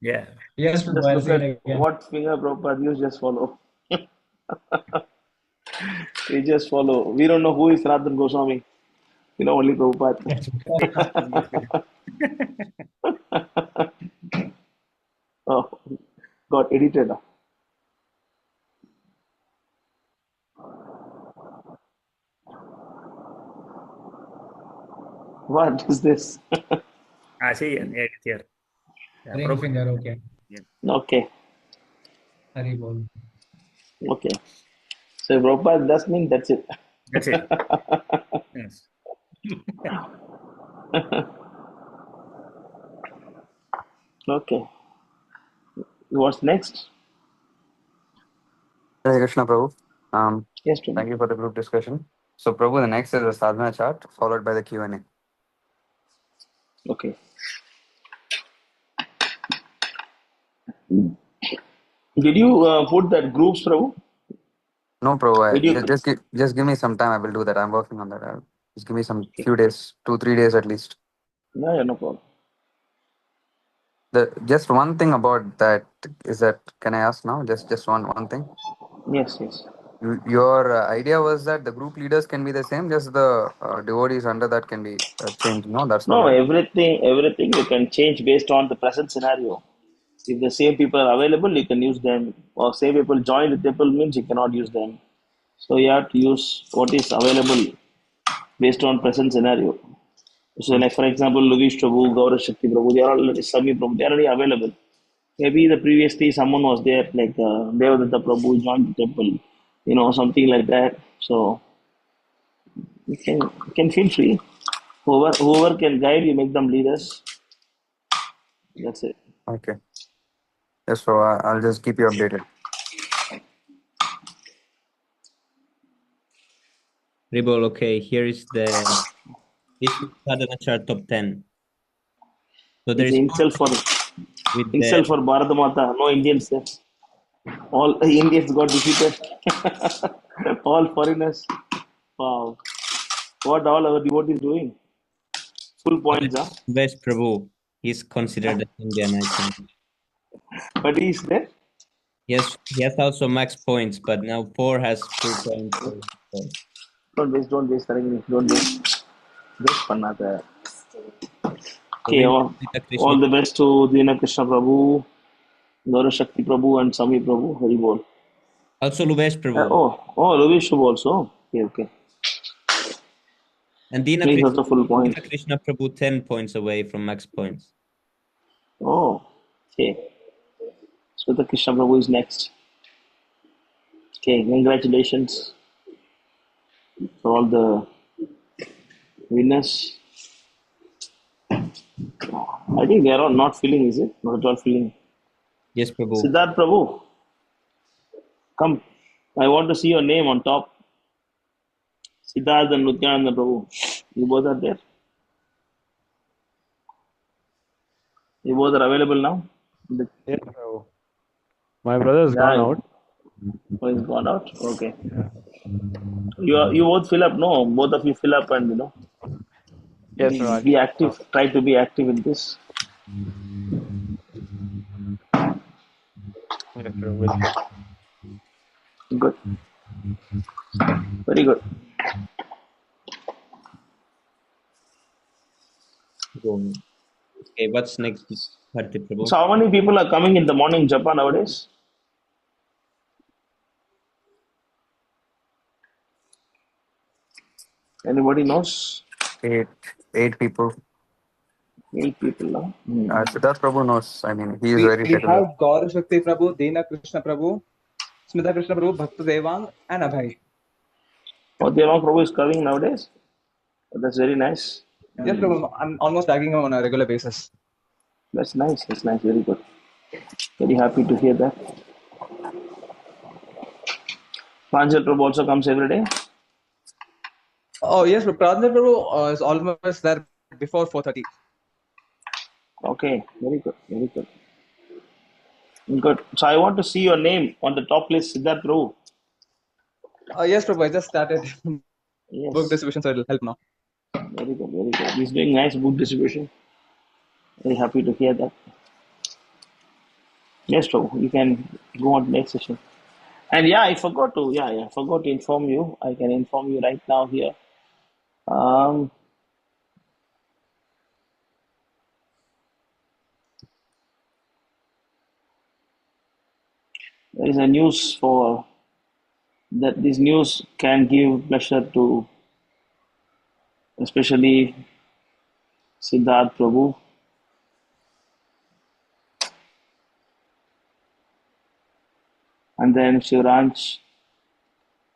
Yeah. Yes, Prabhu, Just I'll look see it at again. what finger Prabhupada used, just follow. We just follow. We don't know who is Sanatana Goswami. You know, only Prabhupada. Oh, got edited. What is this? See, yeah, it's here. Yeah, Ring Prabhu. finger, okay. Yeah. Okay. Hari bol. Okay. So if Prabhupada does mean that's it. That's it. Yes. Okay. What's next? Hare Krishna, Prabhu. Yes, Prabhu. Thank you for the group discussion. So, Prabhu, the next is the sadhana chart, followed by the Q&A. Okay. Did you put that groups, Prabhu? No, Prabhu, Did you? just give me some time. I will do that. I'm working on that. Just give me some few days, 2-3 days at least. Yeah, no problem. Just one thing about that is that, can I ask now? Just one thing. Yes. Your idea was that the group leaders can be the same, just the devotees under that can be changed. No, that's not No, right. everything you can change based on the present scenario. If the same people are available, you can use them. Or same people join the temple means you cannot use them. So you have to use what is available based on present scenario. So, like for example, Lugish Prabhu, Gaurav Shakti Prabhu, they are already Sami Prabhu, they are already available. Maybe the previously someone was there, like Devadatta Prabhu joined the temple, something like that. So you can feel free. Whoever can guide you, make them leaders. That's it. Okay. Yes, so I'll just keep you updated. Ribol, okay, here is this is sadhana chart top 10. So there It's is insult for with insult for Bharat Mata. No Indians there. All Indians got defeated. All foreigners. Wow. What all our devotees doing? Full points, huh? West Prabhu is considered an Indian, I think. But he's there. Yes, he has also max points, but now 4 has full points. So- Don't waste, Tarangini. Don't waste. Just பண்ணாத. so Okay, we will Sita Krishna. all the best to Dina Krishna Prabhu, Gaura Shakti Prabhu, and Sami Prabhu. Hari bol. Also Luvesh Prabhu. Ravish Prabhu also. Okay. And Dina He's Krishna, also full point. Dina Krishna Prabhu 10 points away from max points. Oh, okay. So the Krishna Prabhu is next. Okay, congratulations for all the winners. I think they are all not feeling, is it? Not at all feeling. Yes, Prabhu. Siddharth Prabhu, come. I want to see your name on top. Siddharth and Nityananda Prabhu. You both are there. You both are available now. Yes, Prabhu. My brother has gone out. Oh, he's gone out. Okay. You both fill up. No, both of you fill up and Yes, Prabhu. be active. Try to be active in this. Yes, Prabhu. Will do. Good. Very good. Okay, what's next, Bharti Prabhu? So, how many people are coming in the morning japa nowadays? Anybody knows? Eight people. 8 people now. Siddharth Prabhu knows. I mean, he is We very regular. have Gaura Shakti Prabhu, Dina Krishna Prabhu, Smita Krishna Prabhu, Bhakta Devang, and Abhay. Oh, Devang Prabhu is coming nowadays. Oh, that's very nice. Yes, Prabhu, I'm almost tagging him on a regular basis. That's nice. That's nice. Very good. Very happy to hear that. Pranjal Prabhu also comes every day. Oh, yes, Pradhan Prabhu is almost there before 4:30. Okay, very good. Very good. Good. So I want to see your name on the top list, Siddharth Prabhu. Yes, Prabhu, I just started Yes. book distribution, so it'll help now. Very good. Very good. He's doing nice book distribution. Very happy to hear that. Yes, Prabhu, you can go on to next session. And yeah, I forgot to inform you. I can inform you right now here. There is a news for that. This news can give pleasure to especially Siddharth Prabhu. And then Shivraj,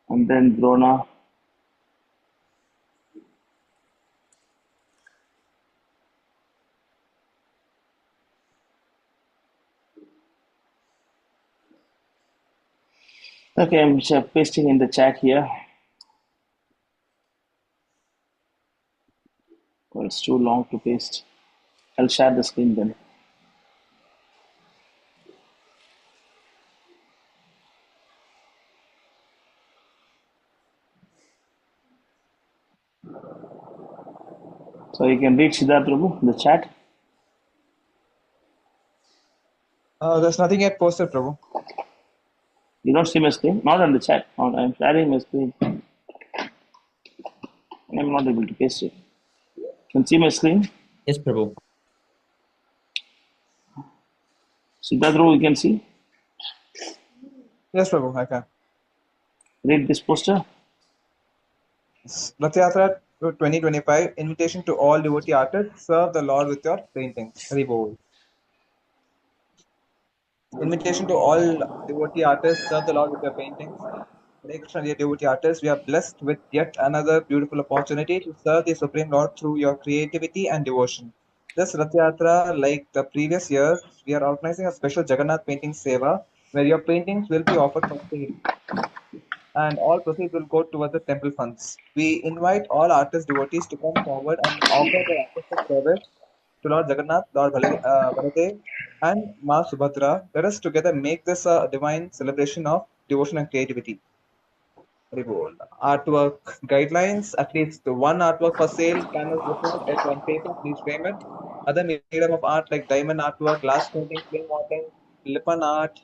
and then Drona. Okay, I'm just pasting in the chat here. Well, it's too long to paste. I'll share the screen then. So you can read Siddharth Prabhu in the chat. There's nothing yet posted, Prabhu. You don't see my screen? Not on the chat. I'm sharing my screen. I'm not able to paste it. Can see my screen? Yes, Prabhu. Siddharth Prabhu, you can see? Yes, Prabhu, I can. Read this poster. Rath Yatra 2025, invitation to all devotee artists, serve the Lord with your paintings. Hari Bol. Invitation to all devotee artists, serve the Lord with your paintings. Hare Krishna, dear devotee artists, we are blessed with yet another beautiful opportunity to serve the Supreme Lord through your creativity and devotion. This Rath Yatra, like the previous years, we are organizing a special Jagannath painting seva where your paintings will be offered for sale and all proceeds will go towards the temple funds. We invite all artist devotees to come forward and offer their artistic service to Lord Jagannath, Lord Baladev, and Ma Subhadra. Let us together make this a divine celebration of devotion and creativity. Artwork guidelines: at least one artwork for sale, canvas before it on paper, please frame it. Other medium of art like diamond artwork, glass painting, flame mounting, Lipan art,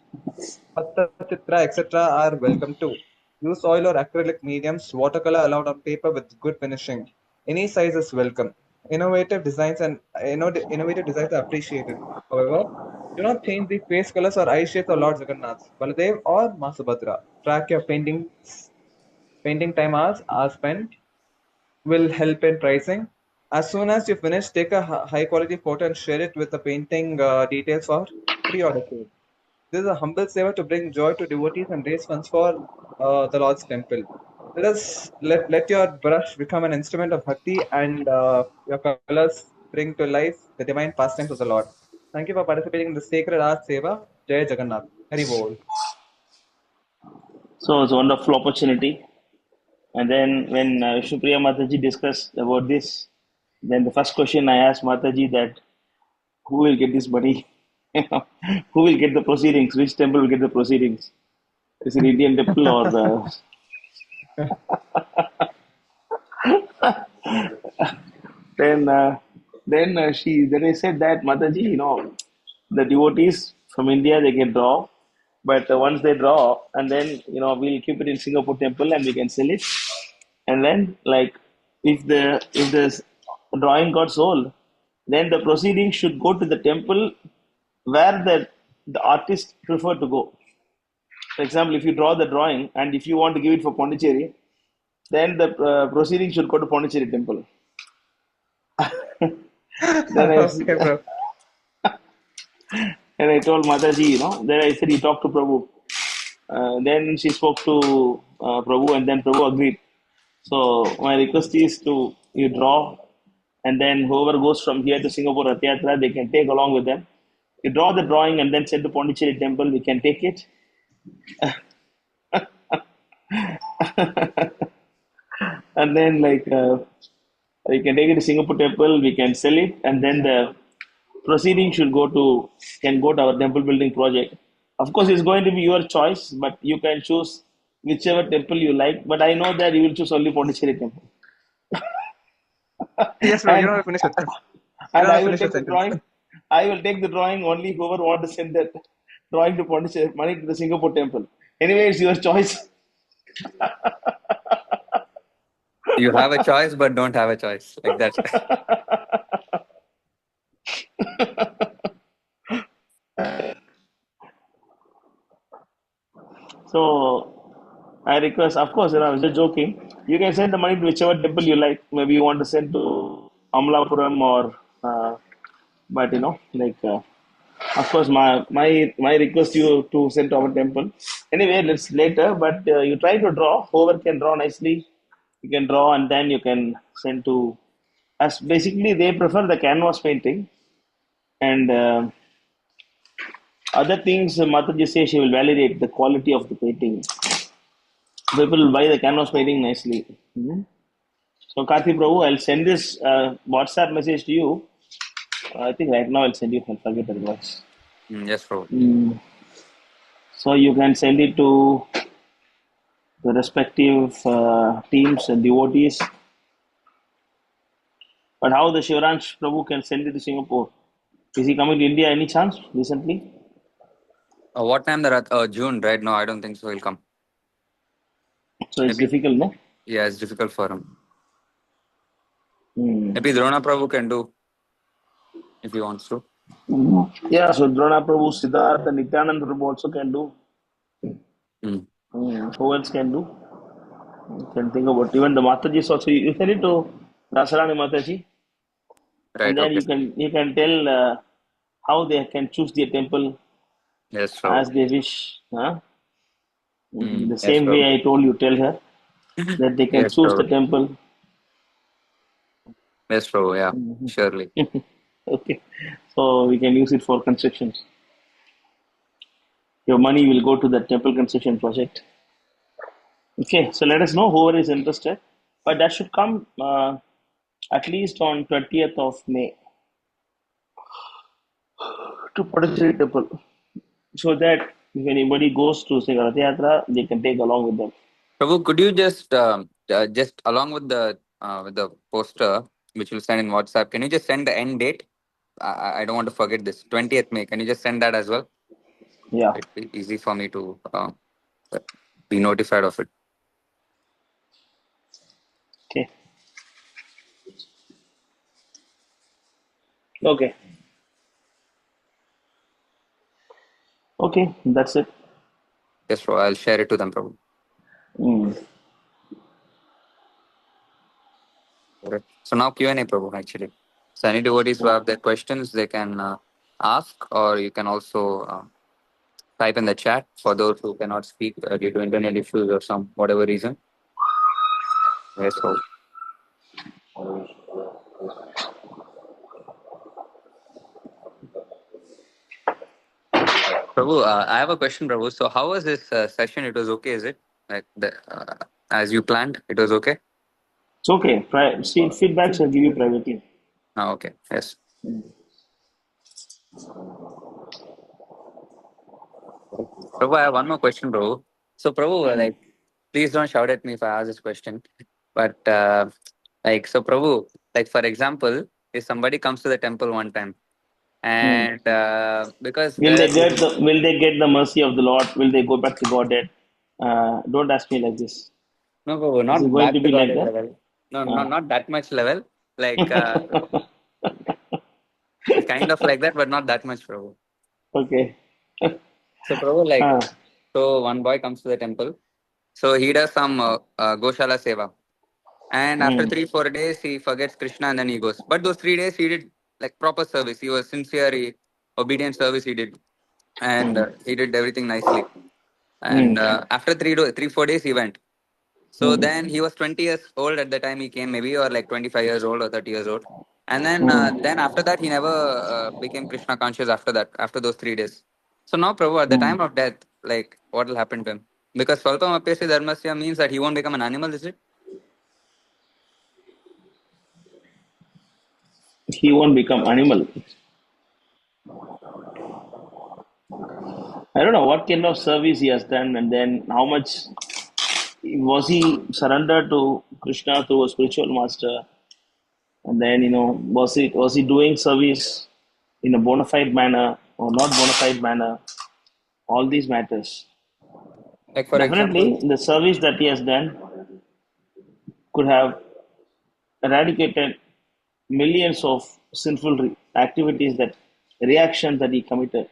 Pattachitra, etc. are welcome too. Use oil or acrylic mediums, watercolor allowed on paper with good finishing. Any size is welcome. Innovative designs are appreciated. However, do not change the face colors or eye shapes of Lord Jagannath, Baladev, or Masabhadra. Track your painting time hours are spent will help in pricing. As soon as you finish, take a high quality photo and share it with the painting details for pre-order sale. This is a humble seva to bring joy to devotees and raise funds for the Lord's temple. Let your brush become an instrument of bhakti and your colors bring to life the divine pastimes of the Lord. Thank you for participating in the sacred art seva. Jai Jagannath. Hari Bol. So it's a wonderful opportunity. And then when Shukriya Mataji discussed about this, then the first question I asked Mataji that who will get this money? Who will get the proceedings? Which temple will get the proceedings? Is it Indian temple or the? Then I said that Mataji, the devotees from India they can draw, but once they draw, and then we'll keep it in Singapore temple and we can sell it, and then like if the drawing got sold, then the proceedings should go to the temple where the artist prefer to go. For example, if you draw the drawing and if you want to give it for Pondicherry, then the proceedings should go to Pondicherry temple. Then Okay, bro. and I told Mataji, then I said, you talk to Prabhu. Then she spoke to Prabhu, and then Prabhu agreed. So my request is to you draw, and then whoever goes from here to Singapore Rath Yatra, they can take along with them. You draw the drawing and then send to Pondicherry temple. We can take it. And then we can take it to Singapore temple, we can sell it, and then the proceeding can go to our temple building project. Of course, it's going to be your choice, but you can choose whichever temple you like. But I know that you will choose only Pondicherry temple. Yes, bro. You don't and have to finish it. You and don't have I to will finish your take the sentence. drawing. I will take the drawing only whoever want to send that drawing to Pondicherry, money to the Singapore temple. Anyway, it's your choice. You have a choice, but don't have a choice. Like that. So I request, of course, I was just joking. You can send the money to whichever temple you like. Maybe you want to send to Amlapuram or, but of course, my request you to send to our temple. Anyway, let's later. But you try to draw. Whoever can draw nicely, you can draw, and then you can send to. As basically, they prefer the canvas painting, and other things. Mataji says she will validate the quality of the painting. People will buy the canvas painting nicely. Mhm. So, Karthi Prabhu, I'll send this WhatsApp message to you. I think right now I'll send you. I'll forget otherwise. Yes, bro. So you can send it to the respective teams and devotees. But how the Shivaransh Prabhu can send it to Singapore? Is he coming to India any chance recently? What time June, right? No, I don't think so. He'll come. So it's difficult, no? Yeah, it's difficult for him. Maybe Drona Prabhu can do if he wants to. Yeah, so Drona Prabhu, Siddharth, and Nityanand Prabhu also can do. Who else can do? You can think about even the Mataji also. You send it to Rasarani Mataji, Right. and then Okay. you can tell how they can choose their temple Yes, bro. as they wish. The Yes, same bro. way I told you, tell her that they can Yes, choose the bro. temple. Yes, bro. Yeah, surely. Okay, so we can use it for constructions. Your money will go to the temple construction project. Okay, so let us know whoever is interested, but that should come at least on 20th of May to Pondicherry Temple, so that if anybody goes to say Rath Yatra, they can take along with them. Prabhu, could you just along with the poster which will send in WhatsApp, can you just send the end date? I don't want to forget this. 20th May. Can you just send that as well? Yeah. It'd be easy for me to be notified of it. Okay. Okay. Okay. That's it. Yes, Prabhu. I'll share it to them, Prabhu. Mm. Okay. So now Q&A, Prabhu, actually. So any devotees who have their questions, they can ask, or you can also type in the chat for those who cannot speak due to internet issues or some whatever reason. Yes, Prabhu. Prabhu, I have a question, Prabhu. So how was this session? It was okay, is it? Like as you planned, it was okay? It's okay. See, feedbacks I'll give you privately. Oh, okay. Yes. Prabhu, I have one more question, Prabhu. So, Prabhu, like, please don't shout at me if I ask this question. But, so, Prabhu, like, for example, if somebody comes to the temple one time, Hmm. and because there, Will they get the mercy of the Lord? Will they go back to Godhead? Don't ask me like this. no, Prabhu, Is it not going to back to be like God that? level. No, not that much level. Like, it's kind of like that, but not that much, Prabhu. Okay. So, Prabhu, like, Ah. so one boy comes to the temple. So he does some Goshala Seva. And after Hmm. 3-4 days, he forgets Krishna and then he goes. But those 3 days, he did like proper service. He was sincere, obedient service he did. And he did everything nicely. Hmm. And after 3-4 days, he went. So Hmm. then he was 20 years old at the time he came, maybe, or like 25 years old or 30 years old. And then after that, he never became Krishna conscious after that, after those 3 days. So now, Prabhu, at the Hmm. time of death, like, what will happen to him? Because Swalpam Apyasi Dharmasya means that he won't become an animal, is it? He won't become animal. I don't know what kind of service he has done, and then how much was he surrendered to Krishna through a spiritual master, and then was he doing service in a bona fide manner or not bona fide manner? All these matters. Like, for example, Definitely, the service that he has done could have eradicated millions of sinful activities, that reactions that he committed.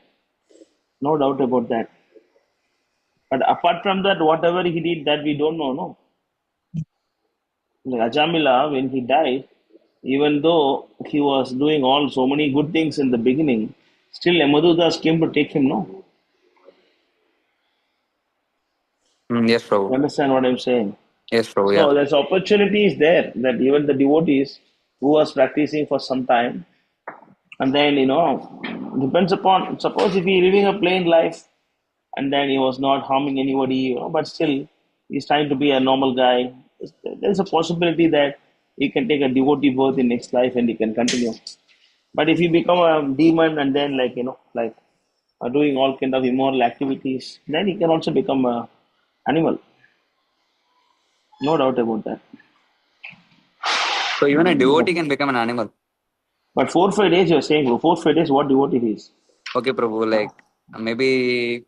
No doubt about that. But apart from that, whatever he did, that we don't know. No, like Ajamila, when he died, even though he was doing all so many good things in the beginning, still Yamadudas came to take him. No, yes, you Prabhu. understand what I'm saying? Yes, Prabhu, yeah. So there's opportunities there that even the devotees who was practicing for some time, and then depends upon, suppose if he living a plain life and then he was not harming anybody, but still he's trying to be a normal guy. There's a possibility that he can take a devotee birth in next life and he can continue. But if you become a demon and then doing all kind of immoral activities, then he can also become a animal. No doubt about that. So even a devotee can become an animal. But 4 5 days you're saying, bro, 4 5 days, what devotee he is? Okay, Prabhu, like, maybe,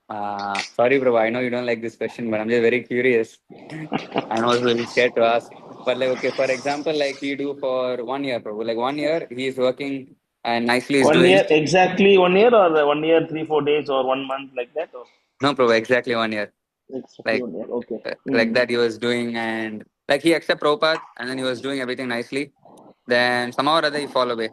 sorry, Prabhu, I know you don't like this question, but I'm just very curious. I'm also very scared to ask. But like, okay, for example, like he do for 1 year, Prabhu. Like 1 year, he is working and nicely is 1 doing. year, exactly 1 year, or 1 year, 3 4 days, or 1 month, like that? Or No, Prabhu, exactly 1 year. exactly Like, 1 year. Okay. like that he was doing, and like he accept Prabhupada and then he was doing everything nicely. Then somehow or other he fall away.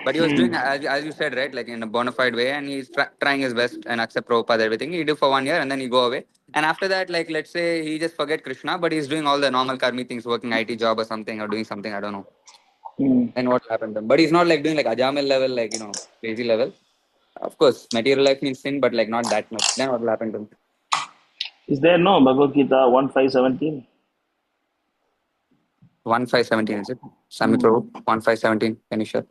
But he was doing, as you said, right, like in a bona fide way, and he's trying his best and accept Prabhupada, everything. He do for 1 year and then he go away. And after that, like, let's say he just forget Krishna, but he's doing all the normal karmi things, working IT job or something, or doing something, I don't know. And what happened to him? But he's not like doing like Ajamil level, like, crazy level. Of course, material life means sin, but like not that much. Then what will happen to him? Is there no Bhagavad Gita 1:5:17? 1:5:17, is it? Sami Prabhu, 1:5:17. Can you share?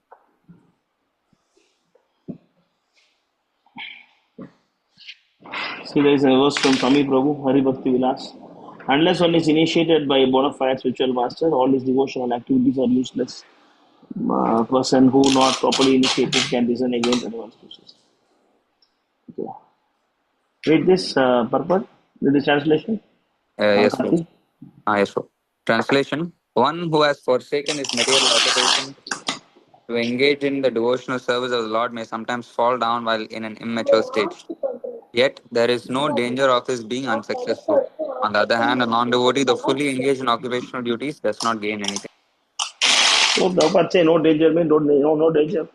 See, there is a verse from Swami Prabhu, Hari Bhakti Vilas. Unless one is initiated by a bona fide spiritual master, all his devotional activities are useless. A person who not properly initiated can discern against advanced process. Okay. Read this purport. Read the translation. Yes, bro. Karthi. Yes, bro. Translation: One who has forsaken his material occupation to engage in the devotional service of the Lord may sometimes fall down while in an immature stage. Yet there is no danger of his being unsuccessful. On the other hand, a non-devotee, though fully engaged in occupational duties, does not gain anything. So Prabhupada say no danger means no danger.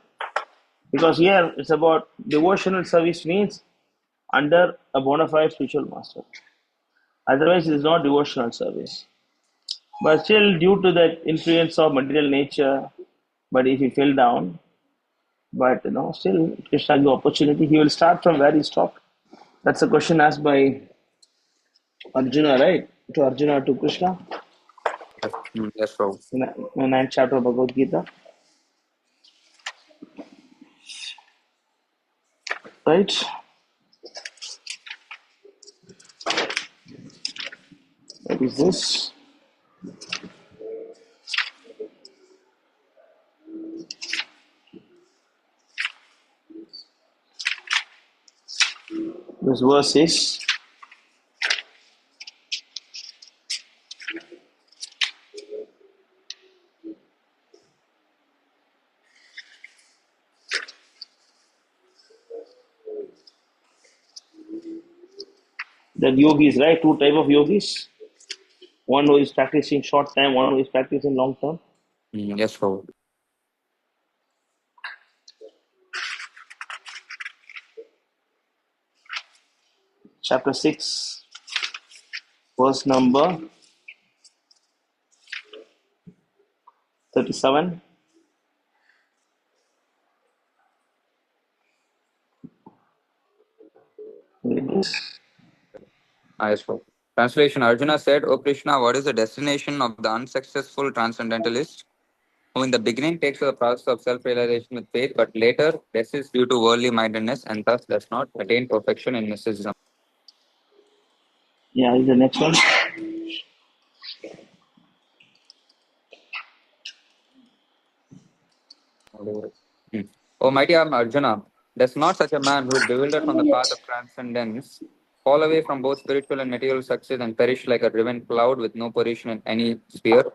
Because here it's about devotional service means under a bona fide spiritual master. Otherwise, it is not devotional service. But still, due to that influence of material nature, but if he fell down, but still Krishna give opportunity, he will start from where he stopped. That's a question asked by Arjuna, right? To Arjuna, to Krishna, Yes, bro. in the ninth chapter of Bhagavad Gita, right? What is this? This verse is that yogis, right? Two type of yogis. One who is practicing short time, one who is practicing long term. Yes, bro. Chapter 6, verse number 37. Read this. Yes, bro. Translation: Arjuna said, "O Krishna, what is the destination of the unsuccessful transcendentalist who in the beginning takes the process of self-realization with faith, but later desists due to worldly mindedness and thus does not attain perfection in mysticism?" Yeah, is the next one. O mighty Arjuna, does not such a man who is bewildered from the path of transcendence fall away from both spiritual and material success and perish like a driven cloud with no position in any sphere?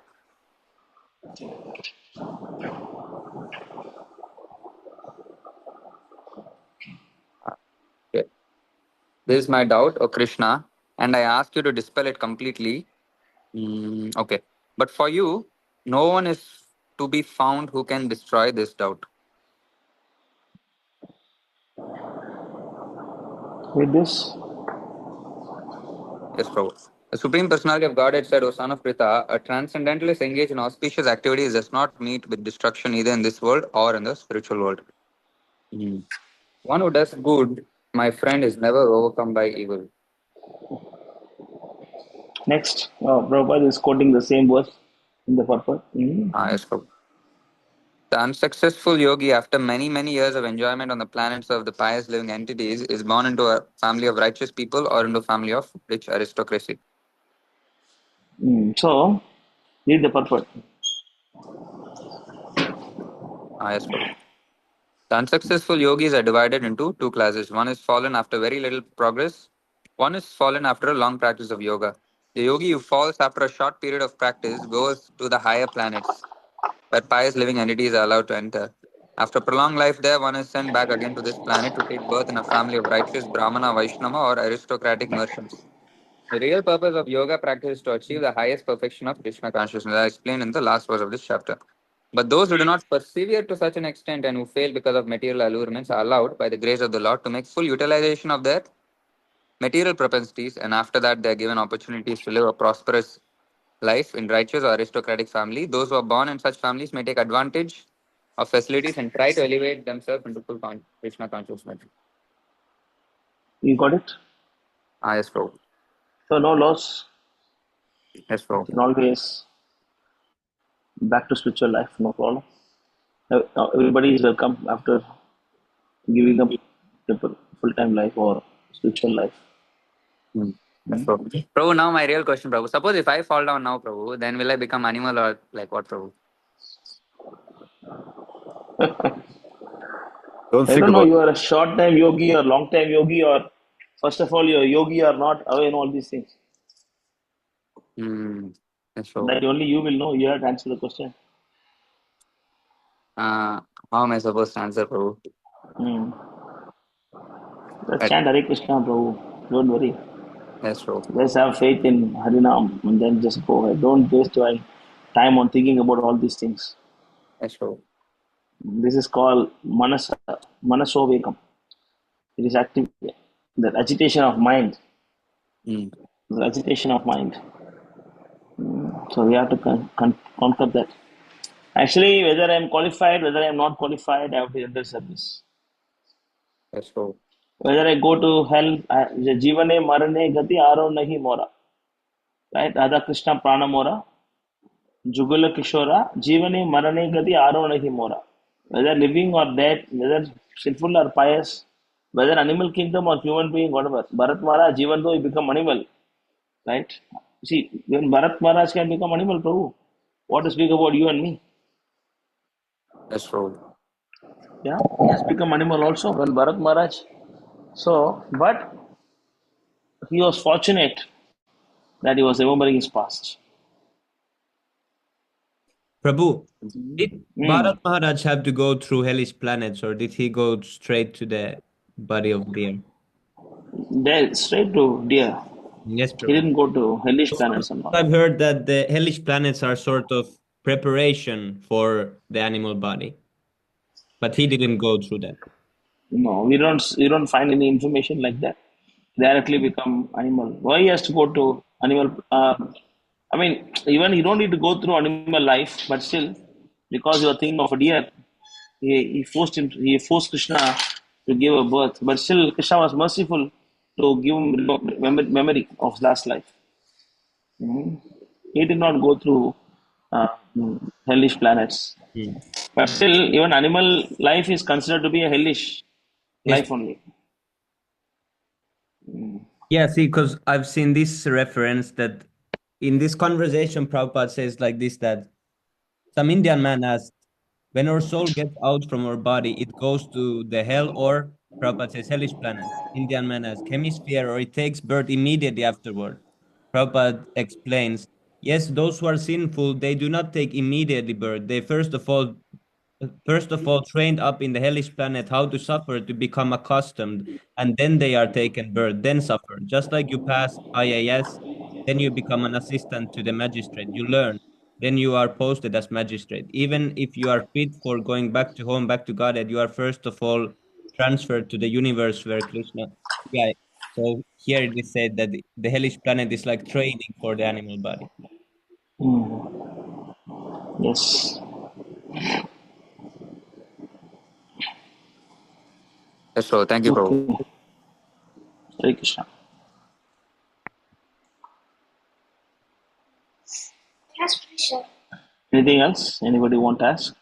Okay. This is my doubt, O Krishna, and I ask you to dispel it completely. Okay. But for you, no one is to be found who can destroy this doubt. Read this. Yes, Prabhu. The Supreme Personality of Godhead said, O son of Pritha, a transcendentalist engaged in auspicious activities does not meet with destruction either in this world or in the spiritual world. One who does good, my friend, is never overcome by evil. Next, Prabhupada is quoting the same verse in the purport. Yes, Prabhu. The unsuccessful yogi, after many, many years of enjoyment on the planets of the pious living entities, is born into a family of righteous people or into a family of rich aristocracy. So, read the purport. Yes, Prabhu. The unsuccessful yogis are divided into two classes. One is fallen after very little progress. One is fallen after a long practice of yoga. The yogi who falls after a short period of practice goes to the higher planets, where pious living entities are allowed to enter. After prolonged life there, one is sent back again to this planet to take birth in a family of righteous Brahmana, Vaishnava, or aristocratic merchants. The real purpose of yoga practice is to achieve the highest perfection of Krishna consciousness, as I explained in the last verse of this chapter. But those who do not persevere to such an extent and who fail because of material allurements are allowed, by the grace of the Lord, to make full utilization of their material propensities, and after that they are given opportunities to live a prosperous life in righteous or aristocratic family. Those who are born in such families may take advantage of facilities and try to elevate themselves into full Krishna consciousness. You got it? Yes, Prabhu. So, no loss. Yes, Prabhu. And always back to spiritual life, no problem. Everybody is welcome after giving up the full-time life or spiritual life. Yes, Prabhu. Prabhu, now my real question, Prabhu. Suppose if I fall down now, Prabhu, then will I become animal or like what, Prabhu? I don't know, you are a short-time yogi or long-time yogi or First of all, you're a yogi or not, away in all these things. Yes, so That only you will know. You have to answer the question. how am I supposed to answer, Prabhu? Hmm. Let's Right. chant Hare Krishna, Prabhu. Don't worry. Yes, so Just have faith in Harinam and then just go ahead. Don't waste your time on thinking about all these things. yes, so This is called manasovekam. It is active, the agitation of mind. mm. The agitation of mind. So we have to conquer that. Actually, whether I am qualified, whether I am not qualified, I have to enter service. Yes, so Whether I go to hell, jivane marane gati aro nahi mora. Right? Radha Krishna prana mora, jugula kishora, jivane marane gati aro nahi mora. Whether living or dead, whether sinful or pious, whether animal kingdom or human being, whatever. Bharat Maharaj, even though he become animal, right? See, when Bharat Maharaj can become animal, Prabhu, what to speak about you and me? yes, so Yeah, he has become animal also when Bharat Maharaj. So, but he was fortunate that he was remembering his past. Prabhu, did Mm. Bharat Maharaj have to go through hellish planets, or did he go straight to the body of deer? There, straight to deer. Yes, He Prabhu. didn't go to hellish Sometimes planets and all. I've heard that the hellish planets are sort of preparation for the animal body, but he didn't go through that. No, we don't find any information like that. Directly become animal. Why he has to go to animal? I mean, even you don't need to go through animal life, but still, because you are thinking of a deer, he forced Krishna to give a birth. But still, Krishna was merciful to give him memory of last life. Mhm. He did not go through hellish planets. Hmm. But still, even animal life is considered to be a hellish Yes. life only. Yeah, see, because I've seen this reference that in this conversation, Prabhupada says like this that some Indian man asked, when our soul gets out from our body, it goes to the hell or Prabhupada says hellish planet. Indian man asks, hemisphere or it takes birth immediately afterward. Prabhupada explains, yes, those who are sinful, they do not take immediately birth. They first of all trained up in the hellish planet how to suffer to become accustomed, and then they are taken birth, then suffer. Just like you pass IAS, then you become an assistant to the magistrate. You learn, then you are posted as magistrate. Even if you are fit for going back to home, back to Godhead, you are first of all transferred to the universe where Krishna. Yeah. So here it is said that the hellish planet is like training for the animal body. Yes. yes, so thank you, Prabhu. Okay. Hare Krishna. Anything else? Anybody want to ask?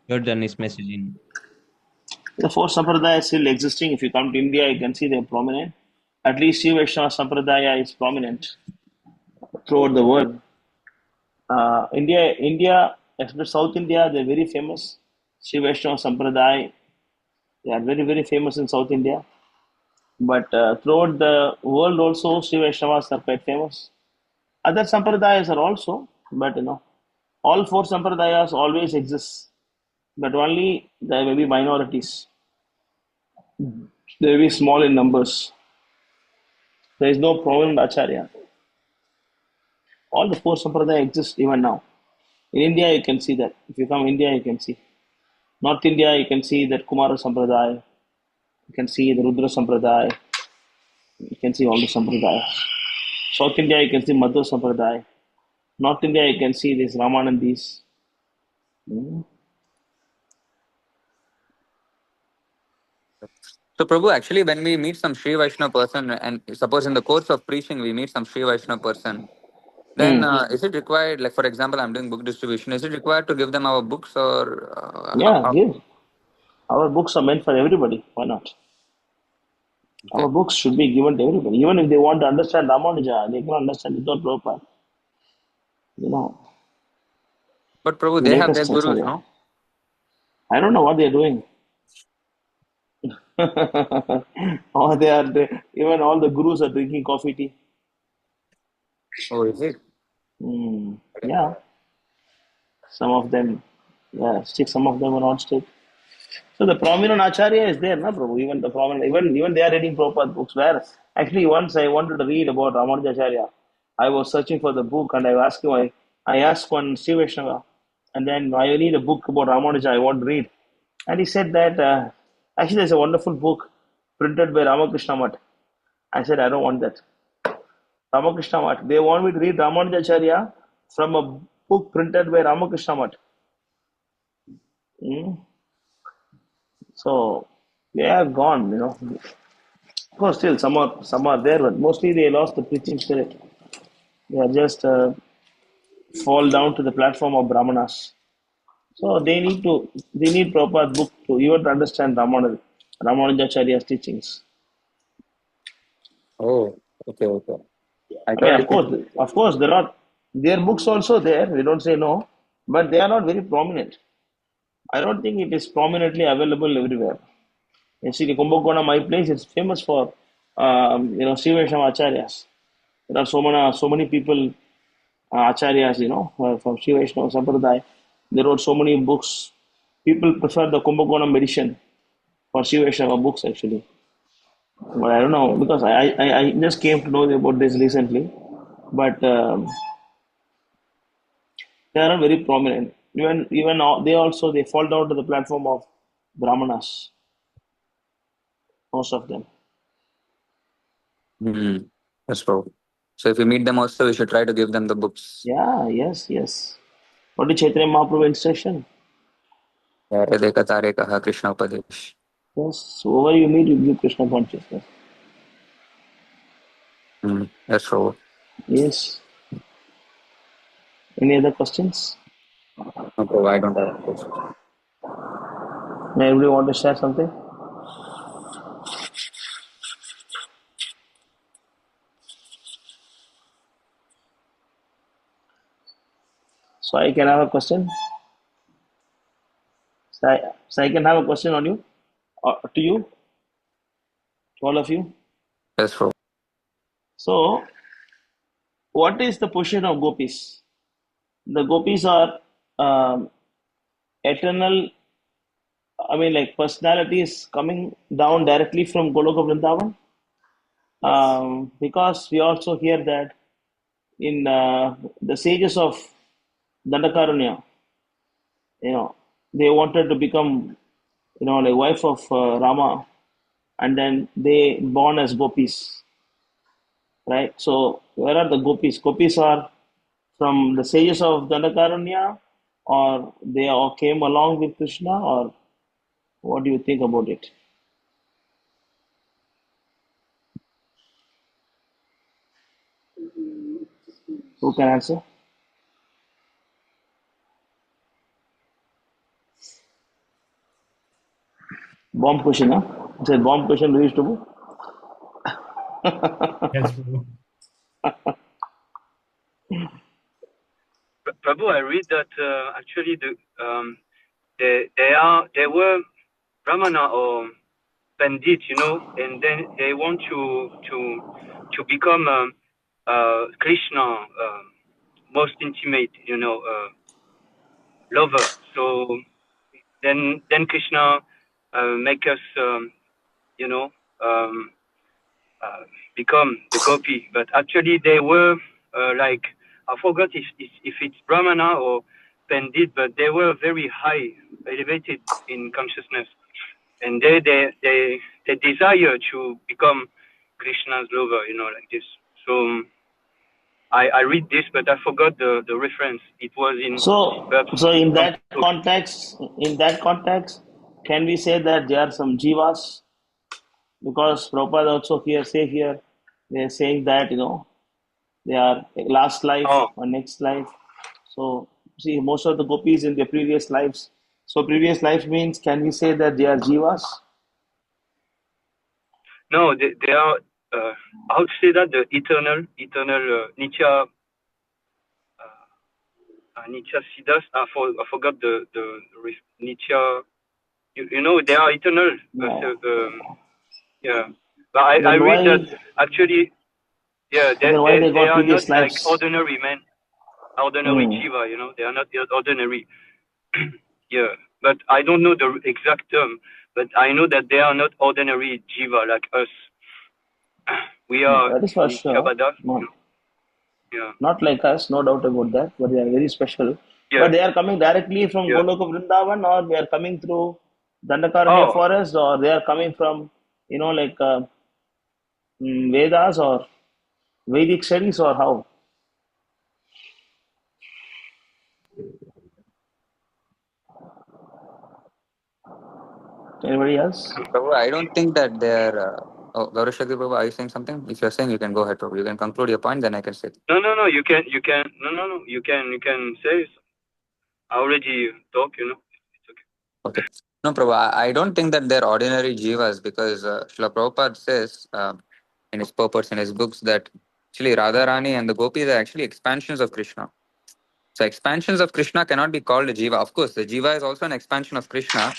Jordan is messaging. The four sampradayas still existing. If you come to India, you can see they're prominent. At least Shiva Vaishnava Sampradaya is prominent throughout the world. India, especially South India, they're very famous. Shiva Vaishnava Sampradaya, they are very, very famous in South India. But throughout the world also, Shiva Vaishnavas are quite famous. Other Sampradayas are also, but all four Sampradayas always exist. But only there may be minorities. They may be small in numbers. There is no prominent Acharya. All the four Sampradaya exist even now. In India, you can see that. If you come India, you can see. North India, you can see that Kumara Sampradaya. You can see the Rudra Sampradaya. You can see all the Sampradayas. South India, you can see Madhva Sampradaya. North India, you can see these Ramanandis. So, Prabhu, actually, when we meet some Sri Vaishnava person, and suppose in the course of preaching we meet some Sri Vaishnava person, then is it required, like for example, I'm doing book distribution, is it required to give them our books or Yeah, give. Our books are meant for everybody. Why not? Our books should be given to everybody. Even if they want to understand Ramanuja, they can understand without Prabhupada. But Prabhu, they have their Latest gurus, Acharya. no? I don't know what they're doing. Or even all the gurus are drinking coffee tea. Oh, is it? Yeah, some of them, yeah, stick. Some of them are not stick. So the prominent acharya is there, na Prabhu. Even the prominent, even they are reading Prabhupada books. Where actually once I wanted to read about Ramanujacharya, I was searching for the book and I asked him. I asked one Sri Vaishnava, and then I need a book about Ramanuja. I want to read, and he said that actually there's a wonderful book printed by Ramakrishna Math. I said I don't want that. Ramakrishna Math. They want me to read Ramanujacharya from a book printed by Ramakrishna Math. So they have gone, Of course, still some are there, but mostly they lost the preaching spirit. They are just fall down to the platform of brahmanas. So they need proper book to even to understand Ramanujacharya's teachings. Oh, okay, okay. I I mean, thought of course, their books also there. We don't say no, but they are not very prominent. I don't think it is prominently available everywhere. You see, the Kumbakonam, my place, is famous for Sri Vaishnava acharyas. There are so many people, acharyas, from Sri Vaishnava Sampradaya. They wrote so many books. People prefer the Kumbakonam edition for Sri Vaishnava books actually. But I don't know because I just came to know about this recently. But they are not very prominent. They fall down to the platform of brahmanas. Most of them. that's true. So if we meet them also, we should try to give them the books. Yeah. Yes. What is Chaitanya Mahaprabhu instruction? Yare dekha tare kaha Krishna Upadesh. Yes. So wherever you meet, you give Krishna consciousness. That's true. Yes. Any other questions? No, Prabhu, I don't have questions. May everybody want to share something? So I can have a question. So I can have a question on you, to you, to all of you. That's true. So, what is the position of gopis? The gopis are eternal. I mean, like personalities coming down directly from Goloka Vrindavan. Because we also hear that in the sages of Dandakarunya, they wanted to become, like wife of Rama, and then they born as gopis, right? So where are the gopis? Gopis are from the sages of Dandakarunya, or they all came along with Krishna, or what do you think about it? Who can answer? Bomb question, huh? It's a bomb question reached to Yes, Prabhu. Prabhu, I read that actually they were Brahmana or Pandit, and then they want to become Krishna most intimate, lover. So then Krishna make us, you know, um, become the gopi. But actually, they were like, I forgot if it's Brahmana or Pandit, but they were very high, elevated in consciousness, and they desire to become Krishna's lover, like this. So I read this, but I forgot the reference. It was in So in that context, can we say that there are some jivas? Because Prabhupada also here, they're saying that, they are last life or next life. So, see, most of the gopis in their previous lives. So, previous life means, can we say that they are jivas? No, they are. I would say that the eternal Nitya Siddhas. I forgot the Nitya. You know, they are eternal. No. Yeah. But I Then read that why actually, yeah, then why they they got are not previous like lives? ordinary men, ordinary Hmm. jiva, you know, they are not ordinary. Yeah. But I don't know the exact term, but I know that they are not ordinary jiva like us. We are That is for in sure. Shabada, No, you know. Yeah. not like us, no doubt about that, but they are very special. Yeah. But they are coming directly from Yeah. Goloka Vrindavan, or they are coming through Dandakaranya Oh, forest, or they are coming from, like Vedas or Vedic studies, or how? Anybody else? Prabhu, I don't think that they're. Gaurashakti Prabhu, are you saying something? If you're saying, you can go ahead, Prabhu. You can conclude your point, then I can say. no, you can, you can say, I already talk, you know. Okay. No, Prabhu, I don't think that they're ordinary jivas because Srila Prabhupada says in his purports, in his books, that actually Radharani and the gopis are actually expansions of Krishna. So expansions of Krishna cannot be called a jiva. Of course, the jiva is also an expansion of Krishna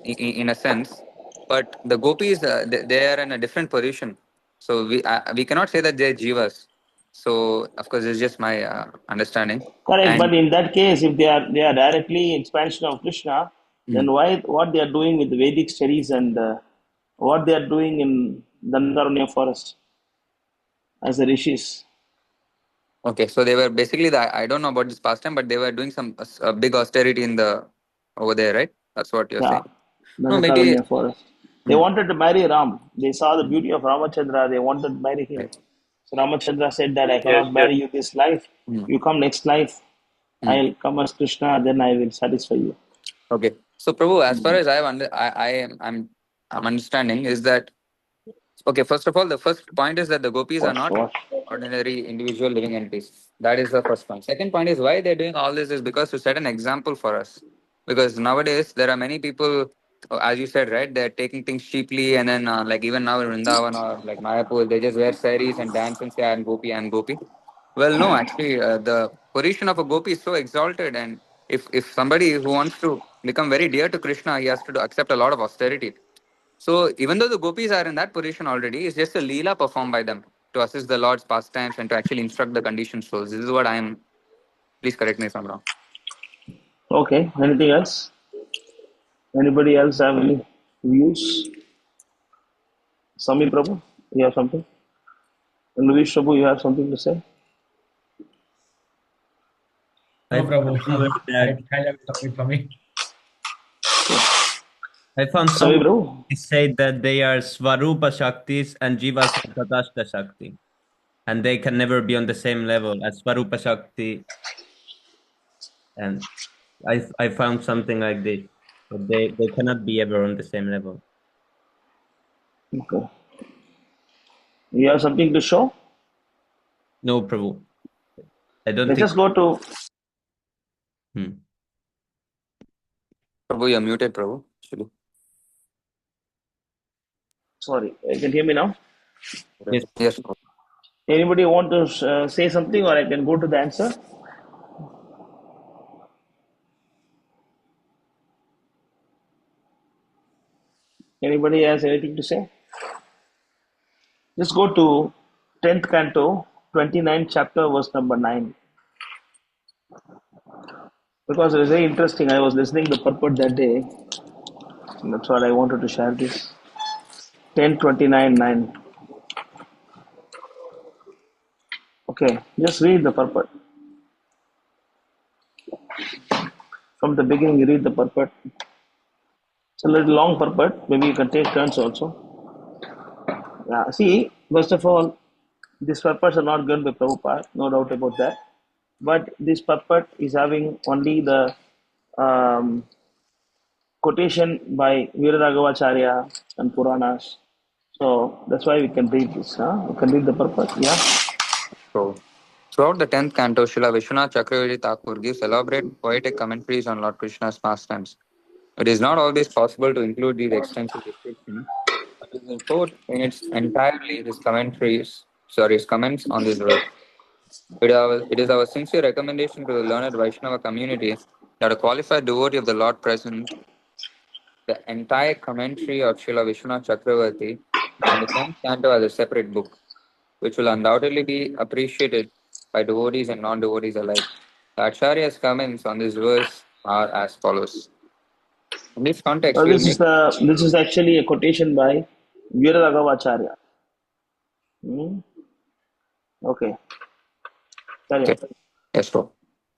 in a sense, but the gopis, they are in a different position. So we cannot say that they're jivas. So of course, it's just my understanding. Correct, but And in that case, if they are directly expansion of Krishna, mm, then why what they are doing with the Vedic studies and what they are doing in Dandakaranya forest as the rishis? okay, so they were basically I don't know about this past time, but they were doing some big austerity in the over there, right? That's what you're Yeah, saying. No, maybe. Dandakaranya forest. They Mm, wanted to marry Ram. They saw the mm, beauty of Ramachandra. They wanted to marry him. right. So Ramachandra said that I Yes, cannot yes. marry you this life. Mm, You come next life. mm. I'll come as Krishna. Then I will satisfy you. Okay. So Prabhu, as far Mm. as I'm understanding is that okay. First of all, the first point is that the gopis are Wash, not wash. ordinary individual living entities. That is the first point. Second point is why they're doing all this is because to set an example for us. Because nowadays there are many people, as you said, right? They're taking things cheaply, and then like even now in Vrindavan or like Mayapur, they just wear saris and dance and say I'm Gopi, I'm Gopi. Well, no, actually, the position of a gopi is so exalted, and if somebody who wants to become very dear to Krishna, he has to accept a lot of austerity. So even though the gopis are in that position already, it's just a leela performed by them to assist the Lord's pastimes and to actually instruct the conditioned souls. This is what I am. Please correct me if I'm wrong. Okay. Anything else? Anybody else have any views? Sami Prabhu, you have something? And Luis Prabhu, you have something to say? I No, Prabhu. found that I love topic for me. I found Sami someone Prabhu? who said that they are Svarupa Shaktis and Jivas are Tatashta Shakti, and they can never be on the same level as Svarupa Shakti. And I found something like this, that they cannot be ever on the same level. Okay. You have something to show? No, Prabhu. I don't Let's think. just go to. Hmm. Prabhu, you're muted, Prabhu. Actually. Sorry, you can hear me now? Yes. Yes, Prabhu. Anybody want to say something, or I can go to the answer? Anybody has anything to say? Just go to 10th canto, 29th chapter, verse number 9. Because it was very interesting. I was listening to purport that day. That's what I wanted to share this. 10:29 9. Okay, just read the purport. From the beginning, you read the purport. It's a little long purport. Maybe you can take turns also. Yeah, see, first of all, these purports are not given by Prabhupada, no doubt about that. But this purport is having only the um, quotation by Veeraraghavacharya and Puranas. So that's why we can read this. Huh? We can read the purport. Yeah. So, throughout the 10th canto, Srila Vishwanath Chakravarti Thakur gives elaborate poetic commentaries on Lord Krishna's pastimes. It is not always possible to include these extensive descriptions. It is important in its entirely his comments on this verse. It is our sincere recommendation to the learned Vaishnava community that a qualified devotee of the Lord present the entire commentary of Srila Vishwanath Chakravarti on the 10th canto as a separate book, which will undoubtedly be appreciated by devotees and non-devotees alike. The Acharya's comments on this verse are as follows. In this context, we will make... This is actually a quotation by Veera Raghavacharya. Okay. Carry on. Okay. Yes, bro.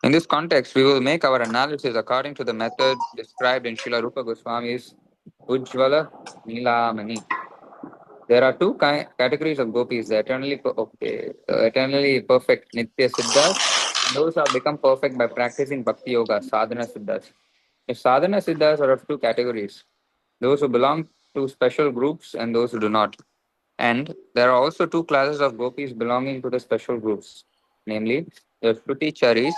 In this context, we will make our analysis according to the method described in Srila Rupa Goswami's Ujjvala Nilamani. There are two categories of gopis: the eternally perfect Nitya Siddhas, and those who have become perfect by practicing Bhakti Yoga, Sadhana Siddhas. If Sadhana Siddhas are of two categories: those who belong to special groups and those who do not. And there are also two classes of gopis belonging to the special groups, namely the Charis,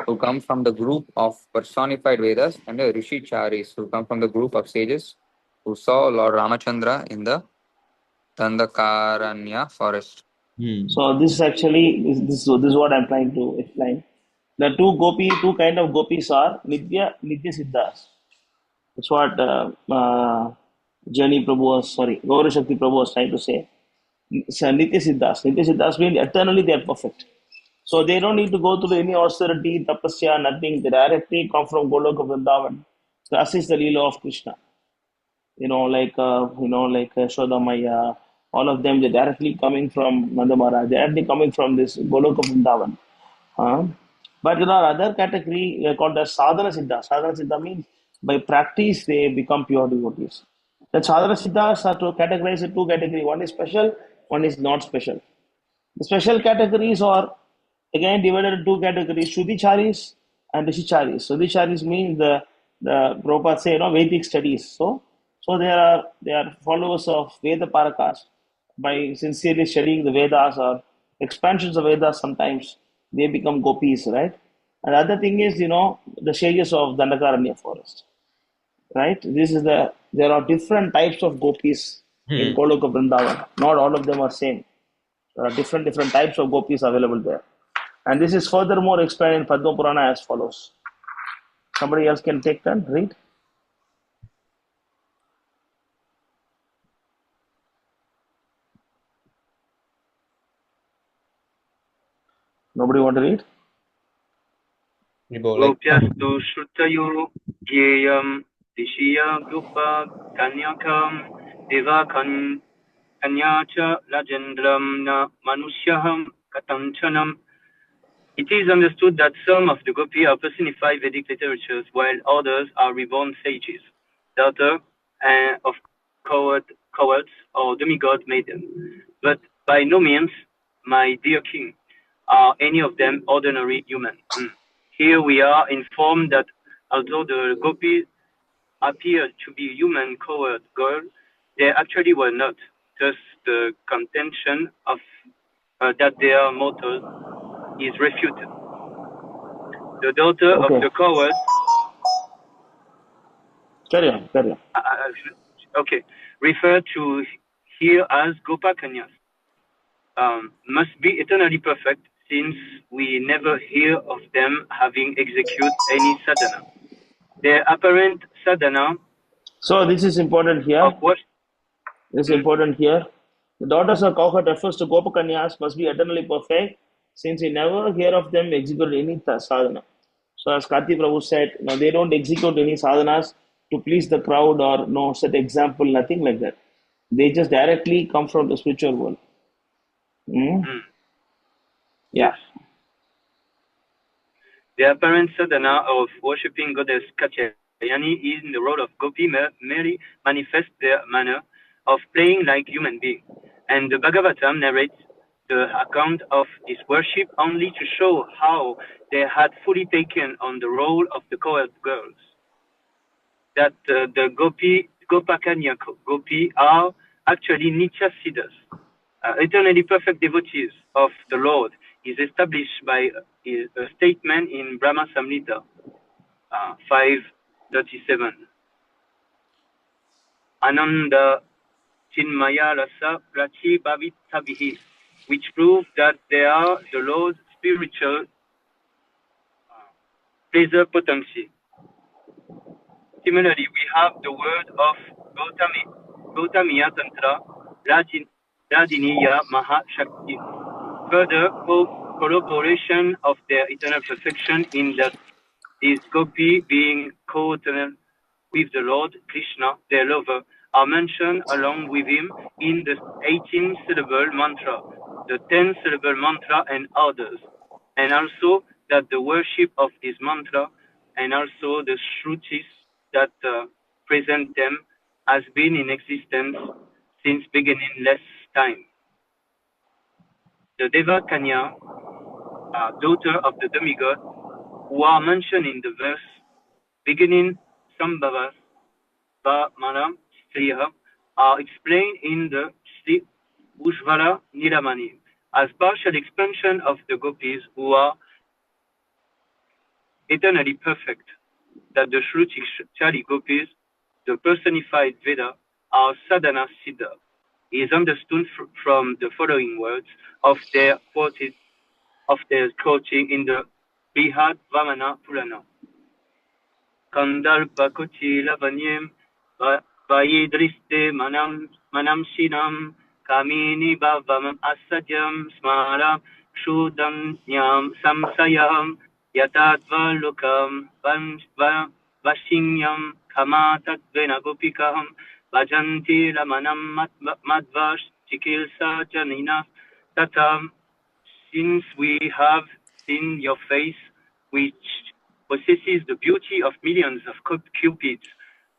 who come from the group of personified Vedas, and the Rishi Charis, who come from the group of sages who saw Lord Ramachandra in the Dandakaranya forest. So this is actually this is what I'm trying to explain. The two kind of gopis are Nitya Siddhas. That's what Gaura Shakti Prabhu was trying to say. So Nitya Siddhas. Nitya Siddhas means eternally they are perfect. So they don't need to go through any austerity, tapasya, nothing. They directly come from Goloka Vrindavan to assist the Leela of Krishna. Like Yashoda Maya, all of them, they're directly coming from Nanda Maharaj, they're directly coming from this Goloka Vrindavan. But there are other category called as Sadhana Siddha. Sadhana Siddha means by practice they become pure devotees. The Sadhana Siddhas are categorized in two categories. One is special, one is not special. The special categories are again divided into two categories: Shuddhicharis and Rishicharis. Shuddhicharis means the Prabhupada say Vedic studies. So they are followers of Veda Parakas. By sincerely studying the Vedas or expansions of Vedas, sometimes they become gopis, right? And the other thing is, the sages of Dandakaranya forest, right? There are different types of gopis in Goloka Vrindavan. Not all of them are same. There are different types of gopis available there. And this is furthermore explained in Padma Purana as follows. Somebody else can take turn, read. Nobody want to read? Gopyastu Shrutayo Gyeyam Dishiya Gupa Kanyakam Deva Kanyacha Rajendram Na Manusyaham Katanchanam. It is understood that some of the gopi are personified Vedic literatures, while others are reborn sages, daughter of cowards or demigod maiden. But by no means, my dear king, are any of them ordinary human. Here we are informed that although the gopis appeared to be human coward girls, they actually were not. Thus, the contention of that they are mortals is refuted. The daughter of the coward. Carry on. Okay, referred to here as Gopakanyas, must be eternally perfect, since we never hear of them having executed any sadhana. Their apparent sadhana. So this is important here. This is important here. The daughters of cowherd refers to Gopakanyas must be eternally perfect, since we never hear of them execute any sadhana. So as Karti Prabhu said, they don't execute any sadhanas to please the crowd or no set example, nothing like that. They just directly come from the spiritual world. Yeah. The apparent sadhana of worshipping goddess Katyayani in the role of Gopi merely manifests their manner of playing like human beings. And the Bhagavatam narrates the account of this worship only to show how they had fully taken on the role of the cowherd girls. That the Gopakanya Gopi are actually Nitya Siddhas, eternally perfect devotees of the Lord, is established by a statement in Brahma Samhita 5:37. Ananda Chinmaya Rasa Prachi Bhavitavihi, which proves that they are the Lord's spiritual pleasure potency. Similarly, we have the word of Gautamiya Tantra, Radiniya Mahashakti. Further corroboration of their eternal perfection in that these gopi being co-eternal with the Lord Krishna, their lover, are mentioned along with him in the 18-syllable mantra, the 10-syllable mantra, and others. And also that the worship of this mantra and also the shrutis that present them has been in existence since beginningless time. The Devakanya, daughter of the demigod, who are mentioned in the verse beginning Sambhavas Malam Striya, are explained in the Sri Ujvala Nilamani as partial expansion of the gopis who are eternally perfect, that the Shruti gopis, the personified Veda, are sadhana siddha, is understood from the following words of their quoted in the Brihad Vamana Purana. Kandalpa Kuchila Vanyam Vayidriste Manam Shinam Kamini Bhavam Asadyam Smara Shudanyam Samsayam Yatadva Lokam Vashinyam Kamatat Gopikam Vajanti Ramanam Madvash Chikilsa Janina Tatam. Since we have seen your face, which possesses the beauty of millions of cupids,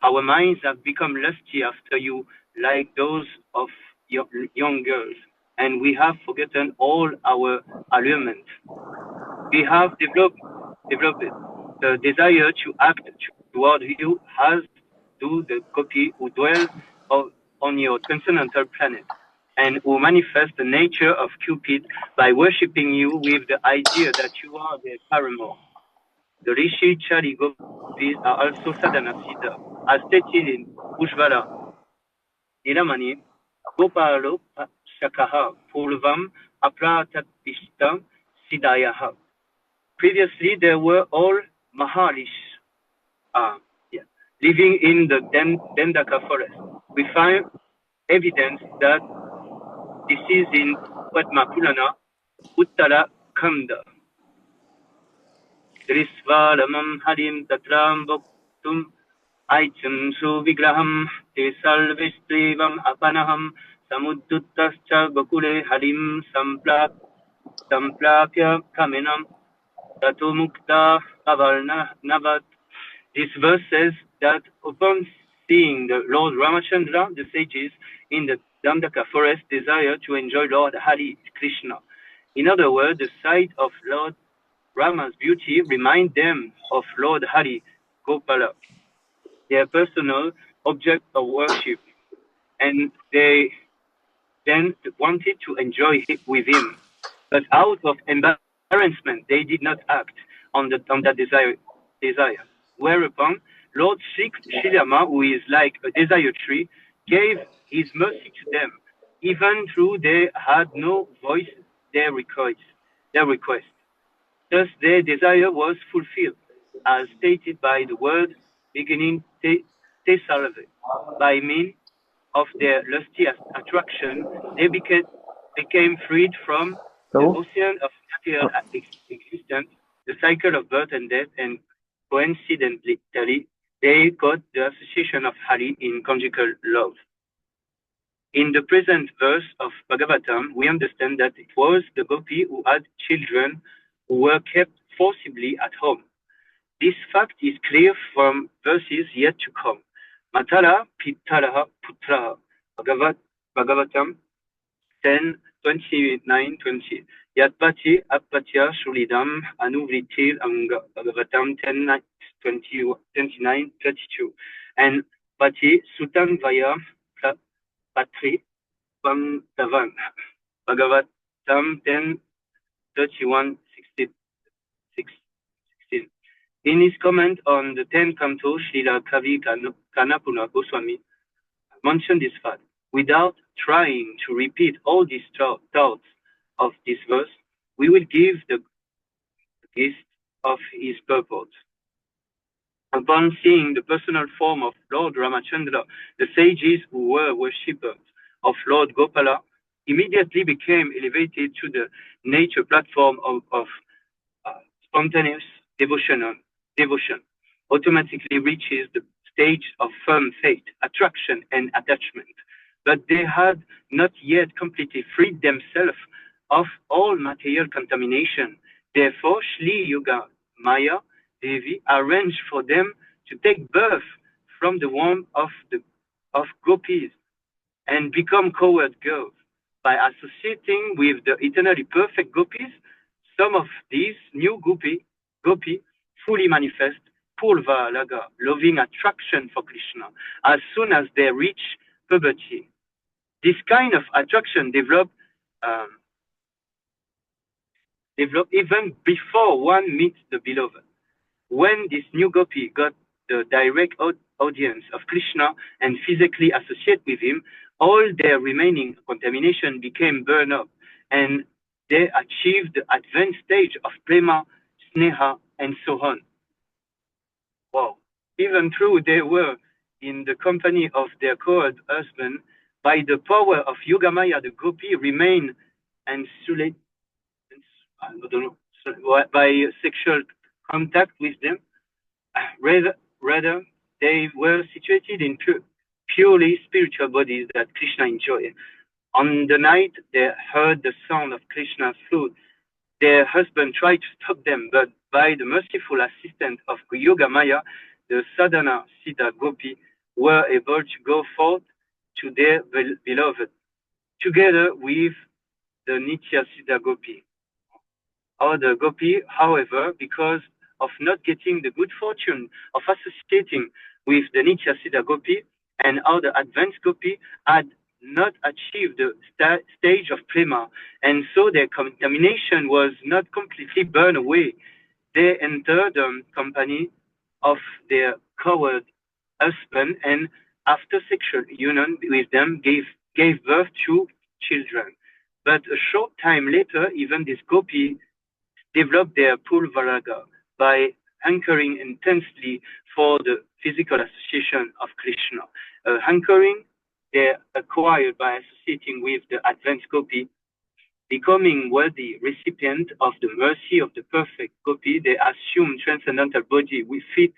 our minds have become lusty after you, like those of young girls, and we have forgotten all our allurement. We have developed the desire to act toward you as do the gopi who dwell on your transcendental planet, and who manifest the nature of Cupid by worshipping you with the idea that you are their paramour. The Rishi Chari gopis are also sadhana siddha, as stated in Ujvala Nilamani, Gopalo Shakaha Purvam Apratapishta Siddhayaha. Previously, there were all Maharish living in the Dandaka forest. We find evidence that this is in Padma Purana, Uttara Khanda. Drisvalamam Harim Tatram Bhaktum Aicham Suvigraham Te Salvestrivam Apanaham Samuduttascha Gokule Harim Samplapya Kaminam Tato Mukta Navat. This verse says that upon seeing the Lord Ramachandra, the sages in the Dandaka forest desire to enjoy Lord Hari Krishna. In other words, the sight of Lord Rama's beauty reminds them of Lord Hari Gopala, their personal object of worship, and they then wanted to enjoy it with him. But out of embarrassment, they did not act on that desire. Whereupon Lord Sri Rama, who is like a desire tree, gave his mercy to them, even though they had no voice their request. Thus their desire was fulfilled, as stated by the word beginning te salve. By means of their lusty attraction, they became freed from the ocean of material existence, the cycle of birth and death, and coincidentally, they got the association of Hari in conjugal love. In the present verse of Bhagavatam, we understand that it was the gopi who had children who were kept forcibly at home. This fact is clear from verses yet to come. Matala Pitala Putra Bhagavatam 10, 29, 20. Yatpati Apatya Shulidam Anuvritir Anga Bhagavatam 10, 29, 32. And Pati Sutan Vaya Patri Pantavan Bhagavatam 10, 31, 16. In his comment on the 10th canto, Srila Kavi Kanapuna Goswami mentioned this fact. Without trying to repeat all these thoughts of this verse, we will give the gist of his purport. Upon seeing the personal form of Lord Ramachandra, the sages who were worshippers of Lord Gopala immediately became elevated to the nature platform of spontaneous devotion, automatically reaches the stage of firm faith, attraction, and attachment. But they had not yet completely freed themselves of all material contamination. Therefore, Shri Yuga Maya Devi arranged for them to take birth from the womb of gopis and become cowherd girls. By associating with the eternally perfect gopis, some of these new gopi fully manifest purva laga, loving attraction for Krishna, as soon as they reach puberty. This kind of attraction develop even before one meets the beloved. When this new gopi got the direct audience of Krishna and physically associate with him, all their remaining contamination became burned up, and they achieved the advanced stage of prema, sneha, and so on. Wow. Even though they were in the company of their cowherd husband, by the power of Yogamaya, the gopi remained insulated, I don't know, by sexual contact with them. Rather, they were situated in purely spiritual bodies that Krishna enjoyed. On the night they heard the sound of Krishna's flute, their husband tried to stop them, but by the merciful assistance of Yogamaya, the sadhana Sita Gopi were able to go forth to their beloved, together with the Nitya Sita Gopi. Other gopi, however, because of not getting the good fortune of associating with the Nitya Siddha gopi and other advanced gopi, had not achieved the stage of prema, and so their contamination was not completely burned away. They entered the company of their cowherd husband, and after sexual union with them, gave birth to children. But a short time later, even this gopi developed their purvaraga by hankering intensely for the physical association of Krishna. Hankering they acquired by associating with the advanced gopi, becoming worthy recipient of the mercy of the perfect gopi, they assume transcendental body with fit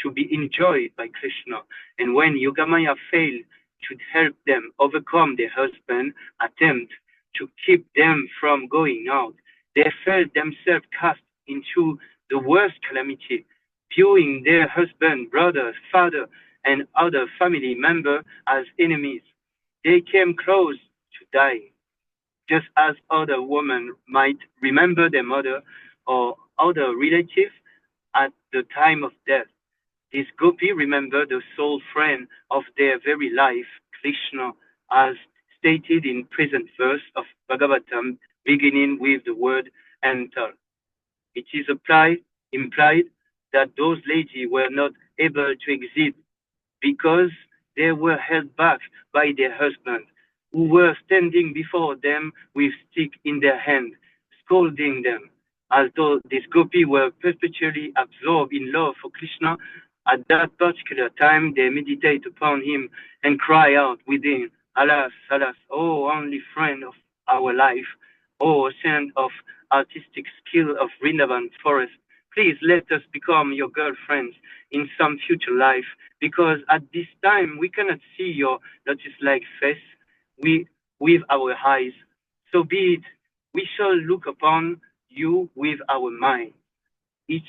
to be enjoyed by Krishna. And when Yogamaya failed to help them overcome their husband attempt to keep them from going out, they felt themselves cast into the worst calamity, viewing their husband, brother, father, and other family member as enemies. They came close to dying, just as other women might remember their mother or other relative at the time of death. This gopi remembered the sole friend of their very life, Krishna, as stated in present verse of Bhagavatam, beginning with the word enter. It is implied that those ladies were not able to exit because they were held back by their husbands, who were standing before them with stick in their hand, scolding them, as though these gopi were perpetually absorbed in love for Krishna. At that particular time, they meditate upon him and cry out within, alas, alas, oh, only friend of our life, oh, saint of artistic skill of Vrindavan forest, please let us become your girlfriends in some future life, because at this time we cannot see your lotus-like face with our eyes. So be it, we shall look upon you with our mind. Each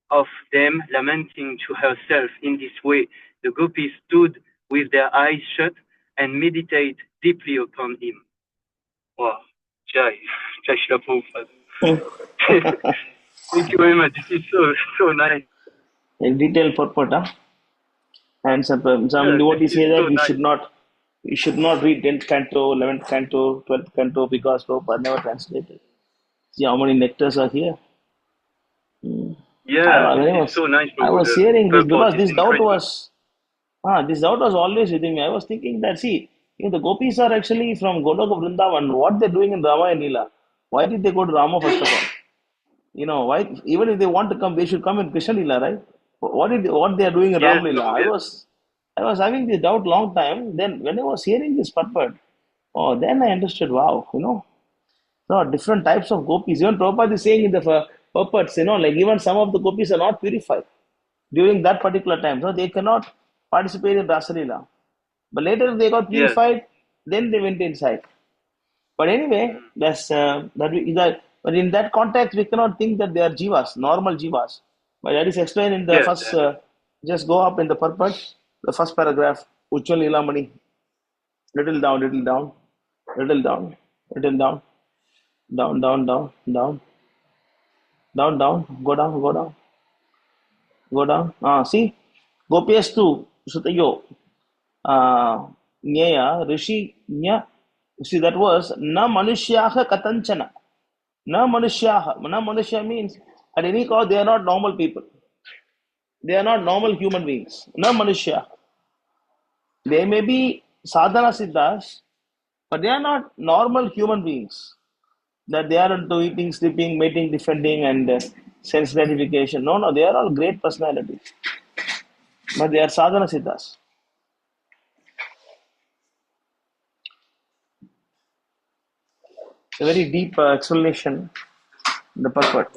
of them lamenting to herself in this way, the gopis stood with their eyes shut and meditate deeply upon him. Wow, Jai Shri Prabhupada. Thank you very much. This is so nice. In detailed purport, huh? And some Yeah, devotees this is say that so nice. we should not read 10th canto, 11th canto, 12th canto because Prabhupada never translated. See how many nectars are here. Yeah, this is so nice, I Prabhu. was The hearing this purport because is incredible. this doubt was always within me. I was thinking that, see, if the gopis are actually from Goloka Vrindavan, what they're doing in Rama and Leela? Why did they go to Rama first of all? Why? Even if they want to come, they should come in Krishna Leela, right? what they are doing in Yes, Ramlila. Prabhu, yes. I was having this doubt long time. Then when I was hearing this purport, then I understood. Wow, no, different types of gopis. Even Prabhupada is saying in the purports, like even some of the gopis are not purified during that particular time. So they cannot participate in Rasalila. But later they got Yes. purified, then they went inside. But anyway, but in that context, we cannot think that they are jivas, normal jivas. But that is explained in the Yes. first. Just go up in the purport, the first paragraph. Uchal Nilamani, little down, little down, little down, little down, down, down, down, down, down, down, go down, go down, go down. See, Gopiyastu Sutayo, Nyaya, Rishi, Nya. See, that was Na Manushyaha Katanchana. Na Manushyaha. Na Manushya means, at any cost, they are not normal people. They are not normal human beings. Na Manushya. They may be sadhana siddhas, but they are not normal human beings. That they are into eating, sleeping, mating, defending, and sense gratification. No, no, they are all great personalities. But they are sadhana siddhas. A very deep explanation, the purport.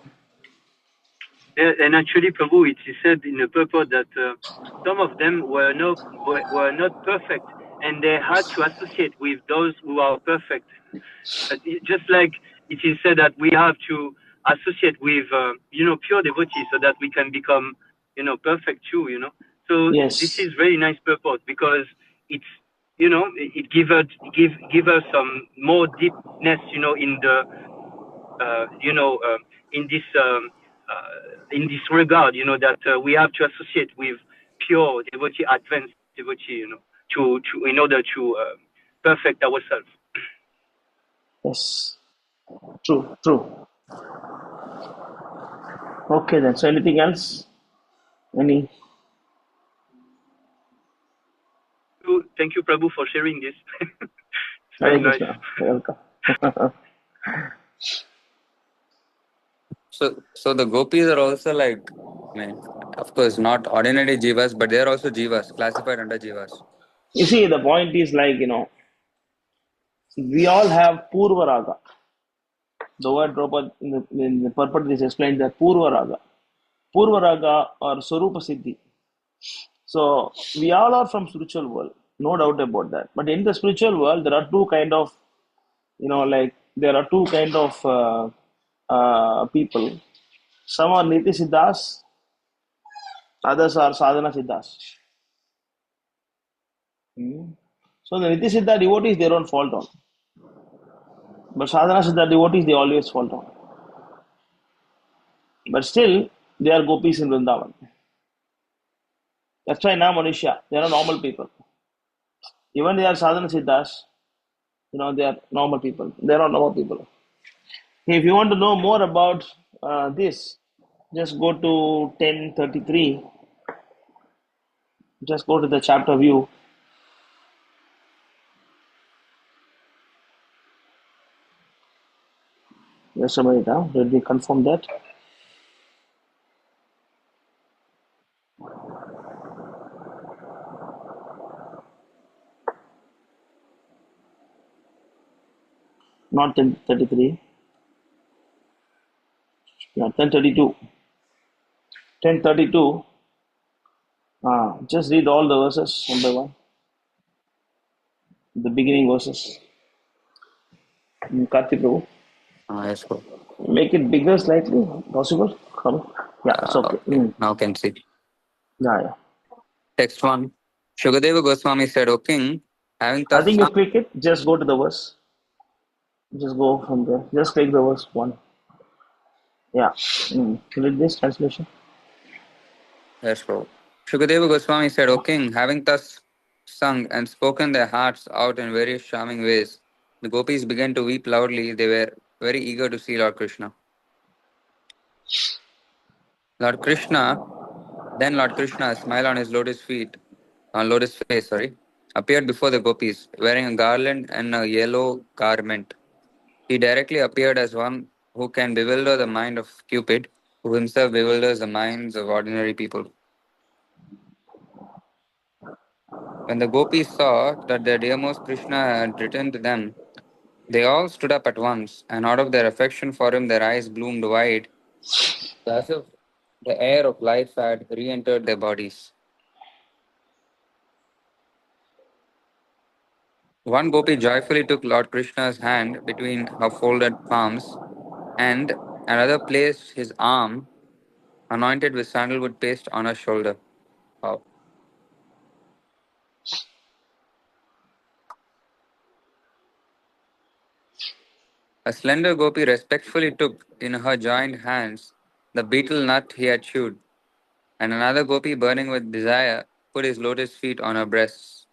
Yeah, and actually, Prabhu, it is said in the purport that some of them were not perfect, and they had to associate with those who are perfect. Just like it is said that we have to associate with pure devotees so that we can become perfect too. So Yes. this is very nice purport because it's it give us some more deepness in the in this regard, that we have to associate with pure devotee, advanced devotee, to in order to perfect ourselves. Yes. True, true. Okay then. So anything else? Any? Thank you, Prabhu, for sharing this. It's Hare very nice. Krishna. Welcome. So the gopis are also like, of course, not ordinary jivas, but they are also jivas, classified under jivas. You see, the point is like, we all have Purva Raga. The word Prabhupada in the purport is explained that Purva Raga. Purva Raga or Swarupa Siddhi. So we all are from spiritual world, no doubt about that. But in the spiritual world, there are two kind of, people. Some are Niti Siddhas, others are Sadhana Siddhas. So the Niti Siddha devotees, they don't fall down. But Sadhana Siddha devotees, they always fall down. But still, they are gopis in Vrindavan. That's why now Manushya, they are not normal people. Even they are sadhana siddhas, they are normal people. They are not normal people. If you want to know more about this, just go to 1033. Just go to the chapter view. Just a minute now. Let me confirm that. Not 1033. Yeah, 1032. 1032. Just read all the verses one by one. The beginning verses. Karti Prabhu. Yes, bro. Make it bigger slightly. Possible? Come. Yeah, it's okay. Okay. Now can see. Yeah. Text 1. Shukadeva Goswami said, O king, having I thus think you click it. Just go to the verse. Just go from there. Just click the verse 1. Yeah. Read this translation. Yes, bro. Shukadeva Goswami said, O king, having thus sung and spoken their hearts out in various charming ways, the gopis began to weep loudly. They were very eager to see Lord Krishna. Lord Krishna, a smile on his lotus face, appeared before the gopis, wearing a garland and a yellow garment. He directly appeared as one who can bewilder the mind of Cupid, who himself bewilders the minds of ordinary people. When the gopis saw that their dearmost Krishna had returned to them, they all stood up at once, and out of their affection for him, their eyes bloomed wide, as if the air of life had re entered their bodies. One gopi joyfully took Lord Krishna's hand between her folded palms, and another placed his arm, anointed with sandalwood paste, on her shoulder. Wow. A slender gopi respectfully took in her joined hands the betel nut he had chewed, and another gopi, burning with desire, put his lotus feet on her breasts.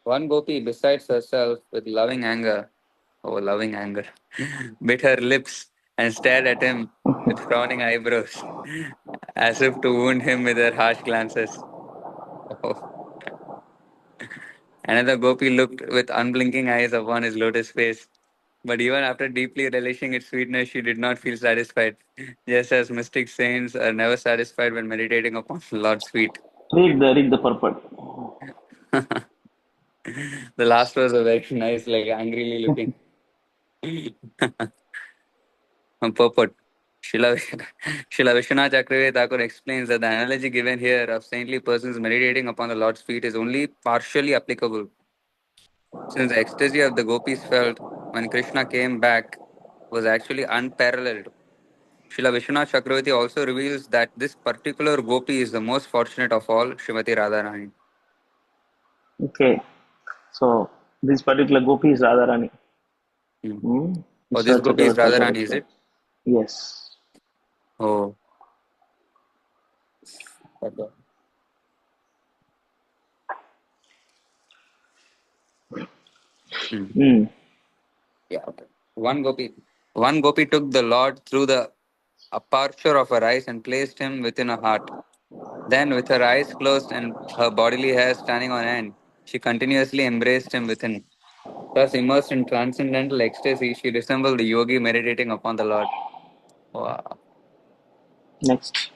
One gopi, besides herself with loving anger, bit her lips and stared at him with frowning eyebrows, as if to wound him with her harsh glances. Oh. Another gopi looked with unblinking eyes upon his lotus face. But even after deeply relishing its sweetness, she did not feel satisfied, just as mystic saints are never satisfied when meditating upon Lord's feet. Read the purport. The last was a very nice, like angrily looking purport. Srila Vishwanath Chakravarti Thakur explains that the analogy given here of saintly persons meditating upon the Lord's feet is only partially applicable, since the ecstasy of the gopis felt when Krishna came back was actually unparalleled. Srila Vishwanath Chakravarti also reveals that this particular gopi is the most fortunate of all, Srimati Radharani. Okay. So this particular gopi is Radharani. Oh, this Vishwanath gopi is Chakravarti Radharani, Thakur is said. it? Yes. Oh. Okay. Yeah, okay. One gopi took the Lord through the aperture of her eyes and placed him within her heart. Then, with her eyes closed and her bodily hair standing on end, she continuously embraced him within. Thus, immersed in transcendental ecstasy, she resembled the yogi meditating upon the Lord. Wow. Next.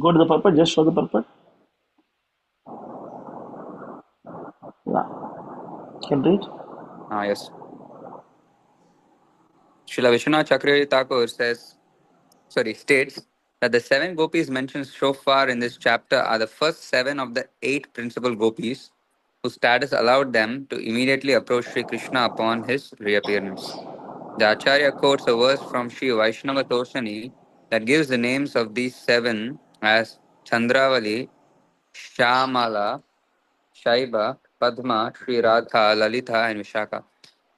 Go to the purport. Just show the purport. Yeah. Can read. Yes. Srila Vishwanath Chakravarti Thakur states that the seven gopis mentioned so far in this chapter are the first seven of the eight principal gopis, whose status allowed them to immediately approach Sri Krishna upon his reappearance. The Acharya quotes a verse from Sri Vaishnava Toshani that gives the names of these seven as Chandravali, Shyamala, Shaiba, Padma, Sri Radha, Lalita, and Vishaka.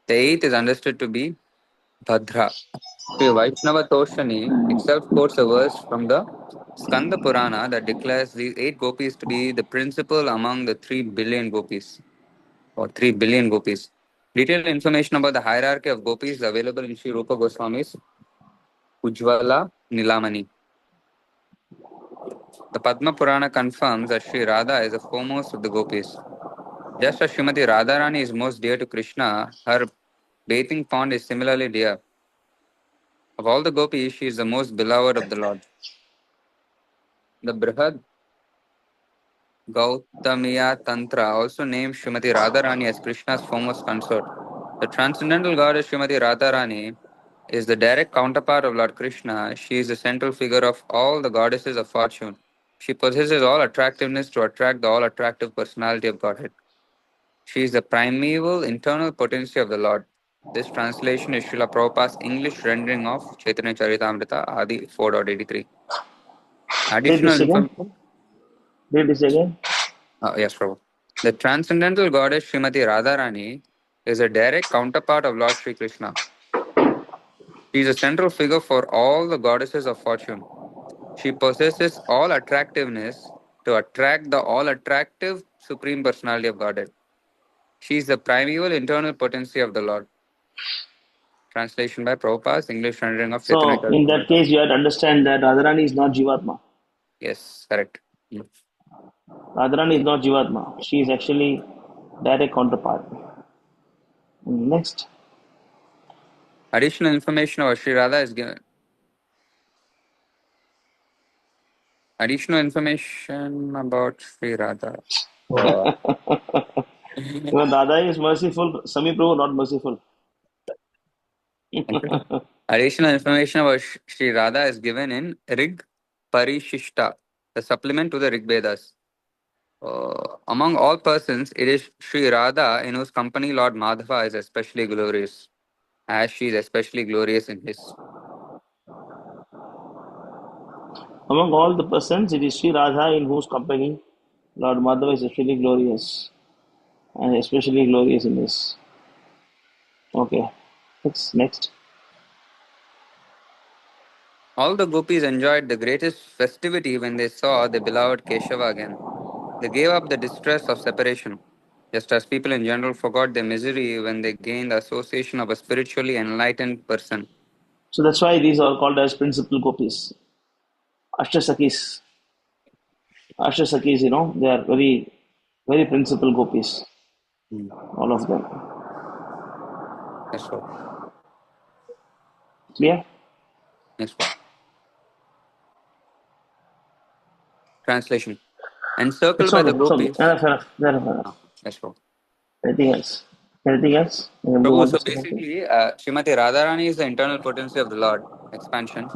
The eighth is understood to be Bhadra. Sri Vaishnava Toshani itself quotes a verse from the Skanda Purana that declares these eight gopis to be the principal among the 3 billion gopis, or 3 billion gopis. Detailed information about the hierarchy of gopis is available in Sri Rupa Goswami's Ujjvala Nilamani. The Padma Purana confirms that Sri Radha is the foremost of the gopis. Just as Srimati Radharani is most dear to Krishna, her bathing pond is similarly dear. Of all the gopis, she is the most beloved of the Lord. The Brihad Gautamiya Tantra also names Srimati Radharani as Krishna's foremost consort. The transcendental goddess Srimati Radharani is the direct counterpart of Lord Krishna. She is the central figure of all the goddesses of fortune. She possesses all attractiveness to attract the all attractive personality of Godhead. She is the primeval internal potency of the Lord. This translation is Srila Prabhupada's English rendering of Chaitanya Charitamrita Adi 4.83. Read Additional this again. information. Read this again. Yes, Prabhu. The transcendental goddess Srimati Radharani is a direct counterpart of Lord Sri Krishna. She is a central figure for all the goddesses of fortune. She possesses all attractiveness to attract the all attractive Supreme Personality of Godhead. She is the primeval internal potency of the Lord. Translation by Prabhupada's English rendering of Chaitanya So in that Charitamrita. case, you have to understand that Radharani is not Jivatma. Yes, correct. Radharani is not Jivatma. She is actually direct counterpart. Next. Additional information about Sri Radha is given. Additional information about Sri Radha. Even Dada is merciful, Sami Prabhu not merciful. Additional information about Sri Radha is given in Rig Parishishta, the supplement to the Rig Vedas. Among all persons, it is Sri Radha in whose company Lord Madhava is especially glorious, as she is especially glorious in his. Among all the persons, it is Sri Radha in whose company Lord Madhava is especially glorious, and especially glorious in this. Okay, next. All the gopis enjoyed the greatest festivity when they saw the beloved Keshava again. They gave up the distress of separation, just as people in general forgot their misery when they gained the association of a spiritually enlightened person. So that's why these are called as principal gopis. Ashtasakis. Ashtasakis, they are very, very principal gopis. All of them. Yes, sir. Clear? Next one. Translation. Encircled by the gopis. Enough. Yes, sir. Anything else? Anything else? We can move Prabhu, on so to second thing. basically, Srimati Radharani is the internal potency of the Lord, expansion.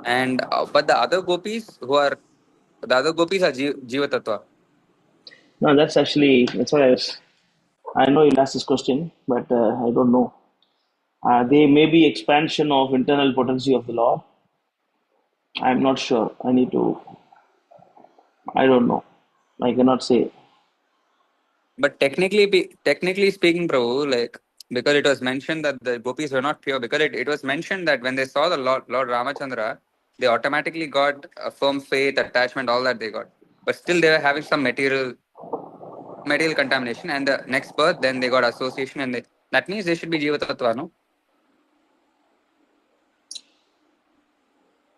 And but the other gopis are Jiva Tattva. No, that's why I know you'll ask this question, but I don't know. They may be expansion of internal potency of the Lord. I'm not sure. I don't know. I cannot say. But technically speaking, Prabhu, because it was mentioned that the gopis were not pure, because it was mentioned that when they saw the Lord Ramachandra, they automatically got a firm faith, attachment, all that they got. But still they were having some material contamination, and the next birth, then they got association, and that means they should be Jiva Tattva, no?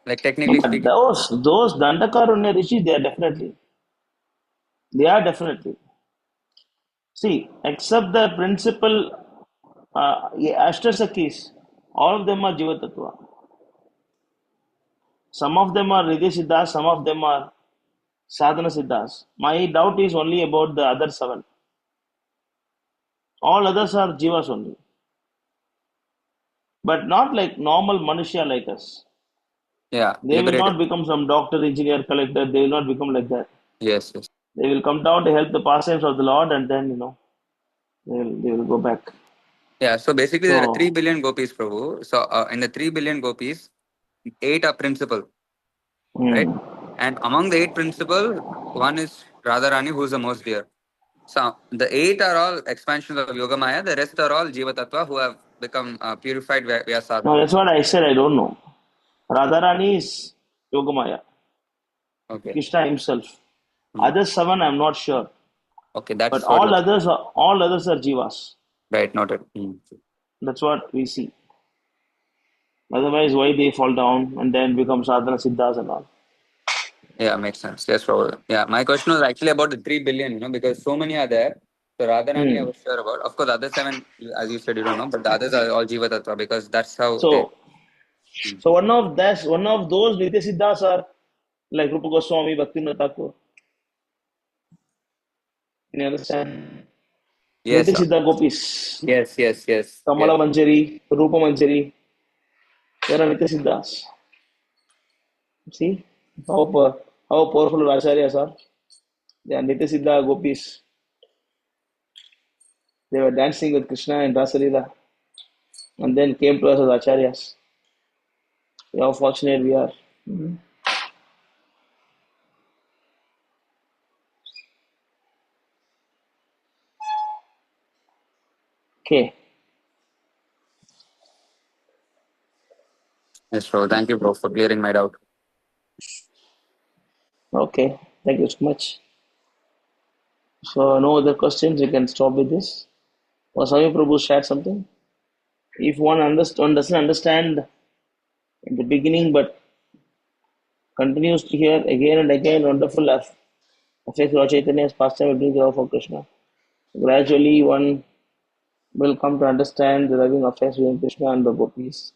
Like technically But speaking. those Dandakarunya Rishi, they are definitely. See, except the principal Ashtasakis, all of them are Jiva Tattva. Some of them are Riddhi Siddhas, some of them are Sadhana Siddhas. My doubt is only about the other 7. All others are Jivas only. But not like normal Manushya like us. Yeah, They will liberated. not become some doctor, engineer, collector. They will not become like that. Yes. They will come down to help the pastimes of the Lord, and then they will go back. Yeah, so basically there are So 3 billion gopis, Prabhu. So in the 3 billion gopis, 8 are principal, right? And among the 8 principal, one is Radharani, who is the most dear. So the 8 are all expansions of Yogamaya. The rest are all Jiva Tattva who have become purified via now sadhana. that's what I said. I don't know. Radharani is Yogamaya. Okay. Krishna himself. Other 7, I'm not sure. Okay, that's But what. all others are Jivas. Right, noted. That's what we see. Otherwise, why they fall down and then become sadhana siddhas and all? Yeah, makes sense. Yes, Prabhu. Yeah, my question was actually about the 3 billion, because so many are there. So Radharani, I was sure about. Of course, the other 7, as you said, you don't know, but the others are all Jiva Tattva because that's how they. So one of those Nitya Siddhas are like Rupa Goswami, Bhaktivinoda Thakur. You understand? Yes, Nitya sir. Siddha Gopis. Yes. Kamala Manjari, Rupa Manjari. They are Nitya Siddhas. See how powerful Acharyas are. They are Nitya Siddha Gopis. They were dancing with Krishna and Rasalila and then came to us as Acharyas. How fortunate we are. Okay. Yes, bro. Thank you, bro, for clearing my doubt. Okay. Thank you so much. So no other questions. You can stop with this. Swami Prabhu shared something. If one doesn't understand in the beginning, but continues to hear again and again wonderful effects Lord Chaitanya's pastime will bring the for Krishna. Gradually, one will come to understand the loving affairs between Krishna and the gopis.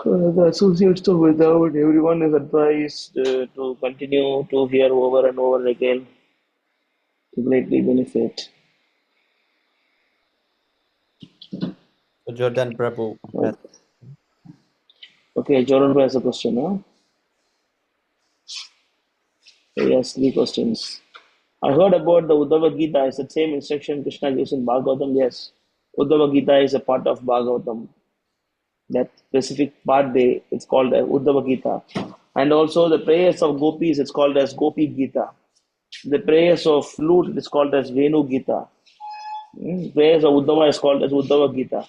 The associates of without everyone is advised to continue to hear over and over again to greatly benefit. Jordan Prabhu. Okay, Jordan has a question, huh? Yes, 3 questions. I heard about the Uddhava Gita. Is the same instruction Krishna gives in Bhagavatam? Yes. Uddhava Gita is a part of Bhagavatam. That specific part it's called as Uddhava Gita. And also the prayers of gopis, it's called as Gopi Gita. The prayers of flute is called as Venu Gita. Prayers of Uddhava is called as Uddhava Gita.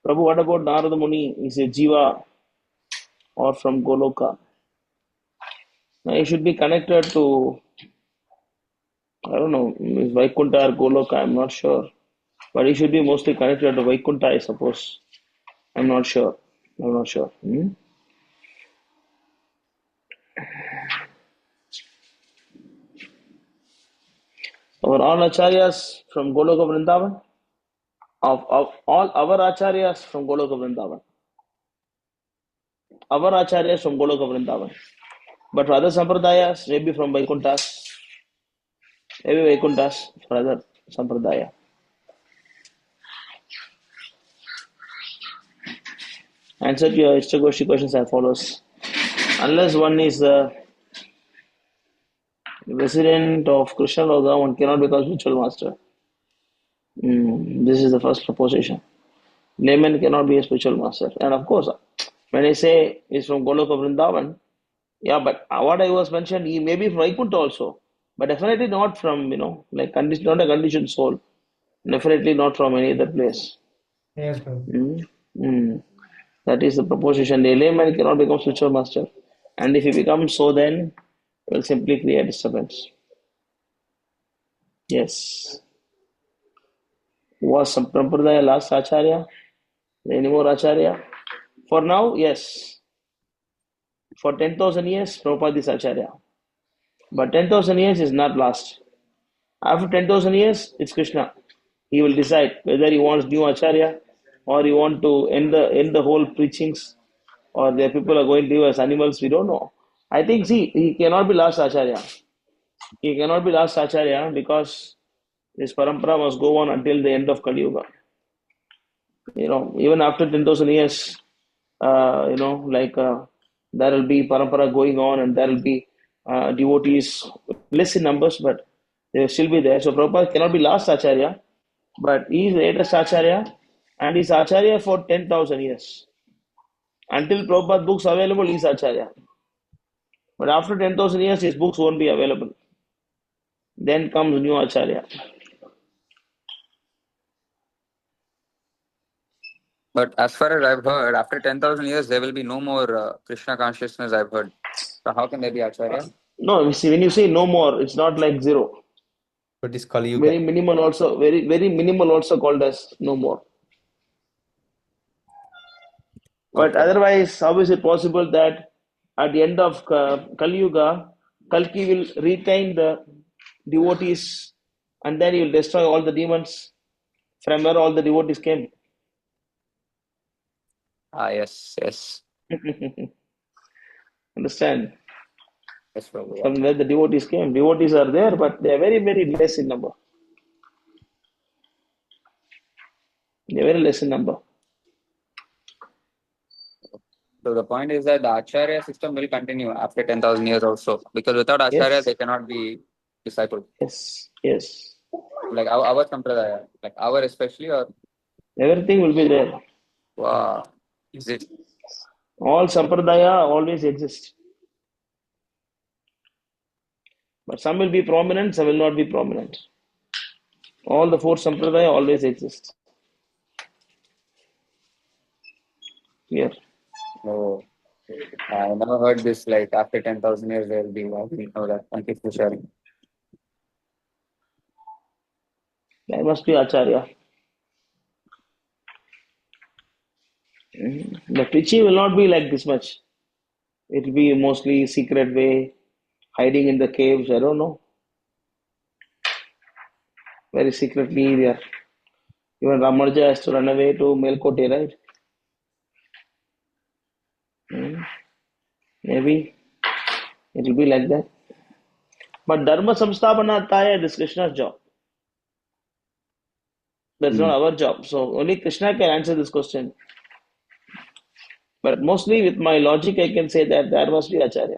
Prabhu, what about Narada Muni? Is a Jiva or from Goloka? Now he should be connected to, I don't know, is Vaikunta or Goloka, I'm not sure. But he should be mostly connected to Vaikunta, I suppose. I'm not sure. All acharyas from Goloka Vrindavan? Of all our acharyas from Goloka Vrindavan. Our acharyas from Goloka Vrindavan. But for other sampradayas, maybe from Vaikuntas. Maybe Vaikuntas for other sampradaya. Answer to your Istagosthi questions as follows. Unless one is the resident of Krishna Loka, one cannot become spiritual master. This is the first proposition. Layman cannot be a spiritual master. And of course, when I say he's from Goloka Vrindavan, yeah, but what I was mentioned, he may be from Vaikuntha also, but definitely not from, like not a conditioned soul. Definitely not from any other place. Yes, Prabhu. That is the proposition. The layman cannot become spiritual master. And if he becomes so, then it will simply create disturbance. Yes. Was Sampradaya last Acharya? Any more Acharya? For now, yes. For 10,000 years, Prabhupada is Acharya. But 10,000 years is not last. After 10,000 years, it's Krishna. He will decide whether he wants new Acharya or he want to end the whole preachings, or the people are going to live as animals. We don't know. I think, see, he cannot be last Acharya. He cannot be last Acharya because this parampara must go on until the end of Kali Yuga. Even after 10,000 years, there will be parampara going on, and there will be devotees less in numbers, but they will still be there. So Prabhupada cannot be last Acharya, but he is the latest Acharya, and he is Acharya for 10,000 years. Until Prabhupada books available, he is Acharya. But after 10,000 years, his books won't be available. Then comes new Acharya. But as far as I've heard, after 10,000 years, there will be no more Krishna consciousness, I've heard. So how can there be Acharya? No, see, when you say no more, it's not like zero. But this Kali Yuga. Very minimal also, very minimal also called as no more. But otherwise, how is it possible that at the end of Kali Yuga, Kalki will retain the devotees and then he will destroy all the demons from where all the devotees came? Yes. Understand? Yes, Prabhu. From where the devotees came. Devotees are there, but they are very, very less in number. They are very less in number. So the point is that the Acharya system will continue after 10,000 years also. Because without Acharya, Yes. they cannot be discipled. Yes. Like our Sampradaya, like our especially, or Everything will be there. wow, is it? All Sampradaya always exist. But some will be prominent, some will not be prominent. All the 4 Sampradaya always exist. Here. Oh, I never heard this. Like after 10,000 years, there will be. I didn't know that. Thank you for sharing. There must be Acharya. The preaching will not be like this much. It will be mostly secret way, hiding in the caves. I don't know. Very secretly there. Even Ramanuja has to run away to Melkote, right? Maybe it will be like that. But Dharma Samstapana Taya is Krishna's job. That's not our job. So only Krishna can answer this question. But mostly with my logic, I can say that there must be Acharya.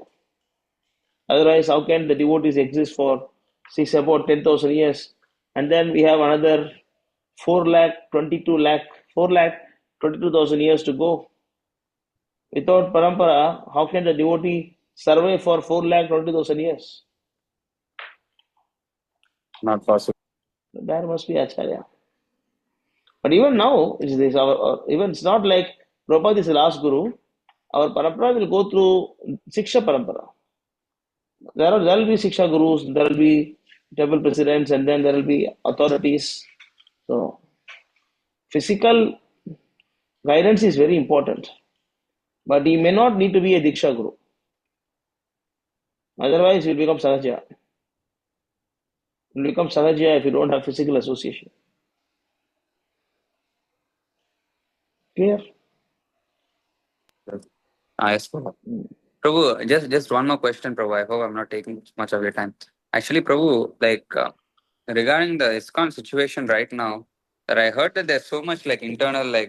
Otherwise, how can the devotees exist for, say, about 10,000 years? And then we have another 4 lakh, 22 lakh, 4 lakh, 22,000 years to go. Without parampara, how can the devotee survive for 4 lakh, 20,000 years? Not possible. There must be Acharya. But even now, even it's not like Prabhupada is the last guru. Our parampara will go through Siksha parampara. There will be Siksha gurus, there will be temple presidents, and then there will be authorities. So, physical guidance is very important. But he may not need to be a Diksha guru. Otherwise, he will become Sahaja. He will become Sahaja if you don't have physical association. Clear? Yes, Prabhu. Prabhu, just one more question, Prabhu. I hope I'm not taking much of your time. Actually, Prabhu, regarding the ISKCON situation right now, that I heard that there's so much internal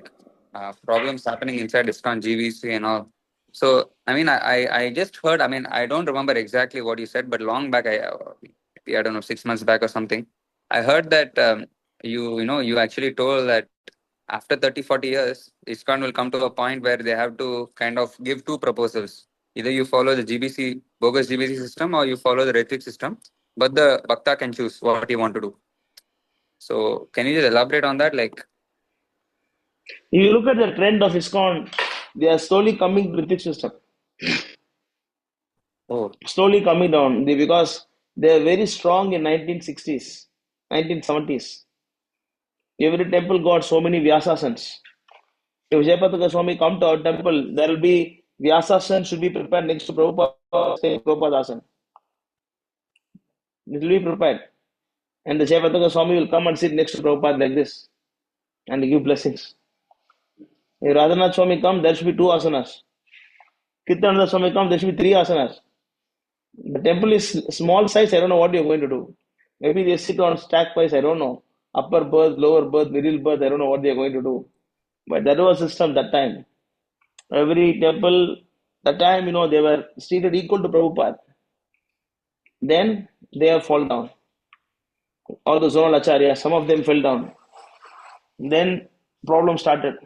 problems happening inside ISKCON GVC and all. So I mean, I just heard. I mean, I don't remember exactly what you said, but long back, I don't know, 6 months back or something, I heard that you actually told that after 30, 40 years, ISKCON will come to a point where they have to kind of give two proposals. Either you follow the GBC, bogus GBC system, or you follow the Ritvik system, but the Bhakta can choose what he want to do. So can you just elaborate on that? If you look at the trend of ISKCON, they are slowly coming to Ritvik system. Oh. Slowly coming down because they are very strong in 1960s, 1970s. Every temple got so many Vyasasans. If Jayapataka Swami come to our temple, there will be Vyasasan should be prepared next to Prabhupada Asan. It will be prepared. And the Jayapataka Swami will come and sit next to Prabhupada like this and give blessings. If Radhanath Swami come, there should be 2 asanas. Kirtananda Swami come, there should be 3 asanas. The temple is small size, I don't know what you're going to do. Maybe they sit on stack wise, I don't know. Upper berth, lower berth, middle berth, I don't know what they're going to do. But that was a system that time. Every temple, that time, they were seated equal to Prabhupada. Then they have fallen down. All the zonal acharyas, some of them fell down. Then problem started.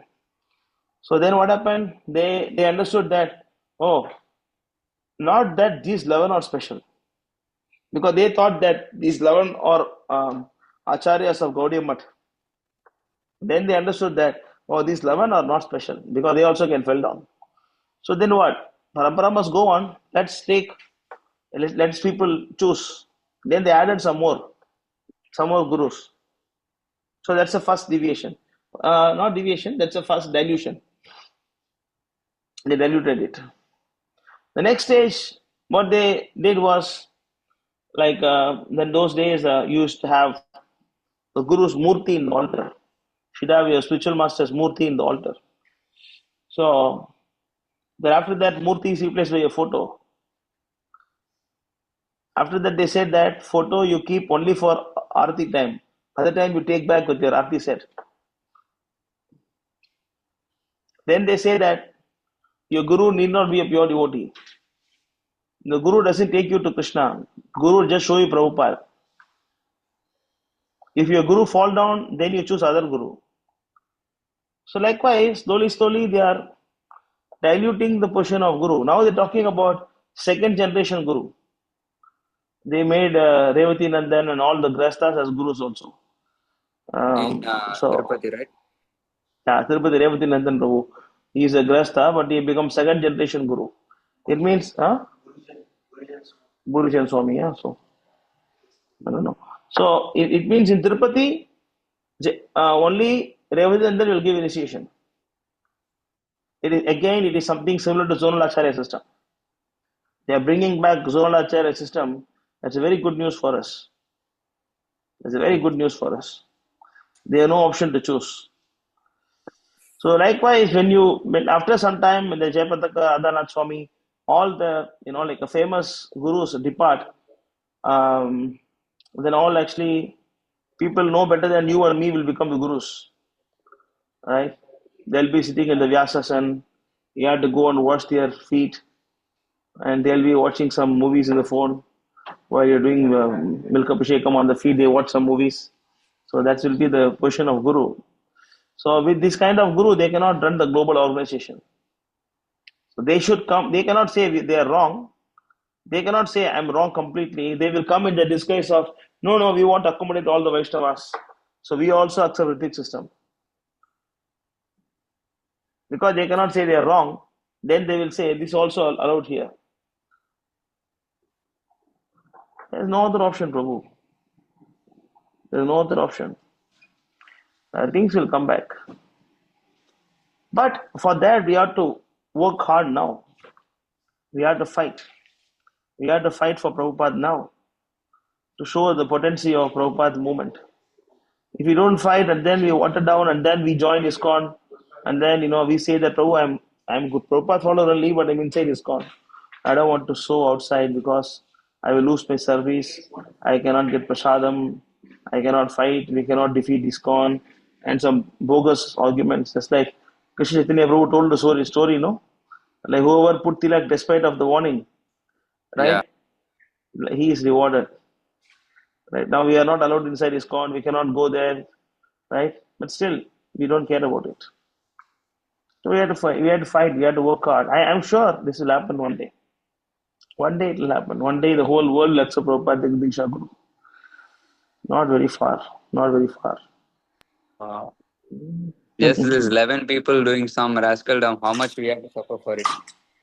So then what happened? They understood that, not that these 11 are special. Because they thought that these 11 are acharyas of Gaudiya Math. Then they understood that, these 11 are not special because they also can fall down. So then what? Parampara must go on. Let's people choose. Then they added some more gurus. So that's the first deviation. Not deviation, that's the first dilution. They diluted it. The next stage, what they did was, in those days, used to have the guru's murti in the altar. Should have your spiritual master's murti in the altar. So, then after that, murti is replaced by a photo. After that, they said that photo you keep only for arati time. Other time you take back with your arati set. Then they say that your guru need not be a pure devotee. The guru doesn't take you to Krishna. Guru will just show you Prabhupada. If your guru fall down, then you choose other guru. So likewise, slowly they are diluting the position of guru. Now they're talking about second generation guru. They made Revati Nandan and all the Grastas as gurus also. Tirupati, right? Yeah, Tirupati Revati Nandan Prabhu. He is a Grasta, but he becomes second generation guru. It means, Gurujan Swami, yeah. So, I don't know. So, it means in Tirupati, only Revati Nandan will give initiation. It is something similar to zonal acharya system. They are bringing back zonal acharya system. That's a very good news for us. That's a very good news for us. They have no option to choose. So likewise, when after some time, when the Jayapataka Adanath Swami all the, like a famous gurus depart, then all actually people know better than you or me will become the gurus, right? They'll be sitting in the Vyasasan. You have to go and wash their feet, and they'll be watching some movies in the phone while you're doing milk abhishekam on the feet. They watch some movies. So that will be the position of guru. So with this kind of guru, they cannot run the global organization. So they should come. They cannot say they are wrong. They cannot say I'm wrong completely. They will come in the disguise of no, we want to accommodate all the Vaishnavas. So we also accept Ritik system. Because they cannot say they are wrong, then they will say this is also allowed here. There is no other option, Prabhu. There is no other option. Things will come back. But for that, we have to work hard now. We have to fight. We have to fight for Prabhupada now to show the potency of Prabhupada's movement. If we don't fight and then we water down and then we join ISKCON and then we say that Prabhu, I'm good Prabhupada follower only, but I'm inside ISKCON. I don't want to show outside because I will lose my service. I cannot get prasadam. I cannot fight. We cannot defeat ISKCON, and some bogus arguments. Just like Krishna Chaitanya Prabhu told the story, no? Like whoever put tilak despite of the warning, right? Yeah. He is rewarded. Right now we are not allowed inside ISKCON. We cannot go there, right? But still, we don't care about it. So we have to fight. We have to fight. We have to work hard. I'm sure this will happen one day. One day it will happen. One day the whole world will accept Prabhupada Diksha Guru. Not very far. Not very far. Just this 11 people doing some rascaldom, how much we have to suffer for it?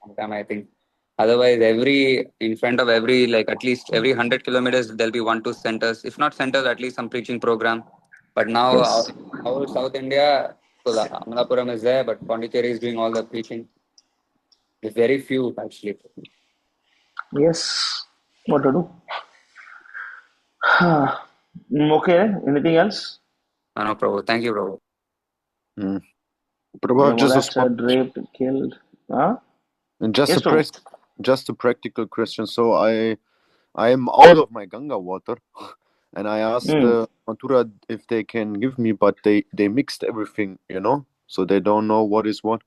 Sometime, I think. Otherwise, in front of every, like at least every 100 kilometers, there'll be 1-2 centers. If not centers, at least some preaching program. But now, Yes. our South India, so the Amalapuram is there, but Pondicherry is doing all the preaching. There's very few, actually. Yes. What to do? Okay. Anything else? No, Prabhu. Thank you, Prabhu. Prabhu, just a small, Raped, killed. Huh? just Yes, a Prabhu. just a practical question. So I am out of my Ganga water, and I asked Mathura if they can give me, but they mixed everything, so they don't know what is what.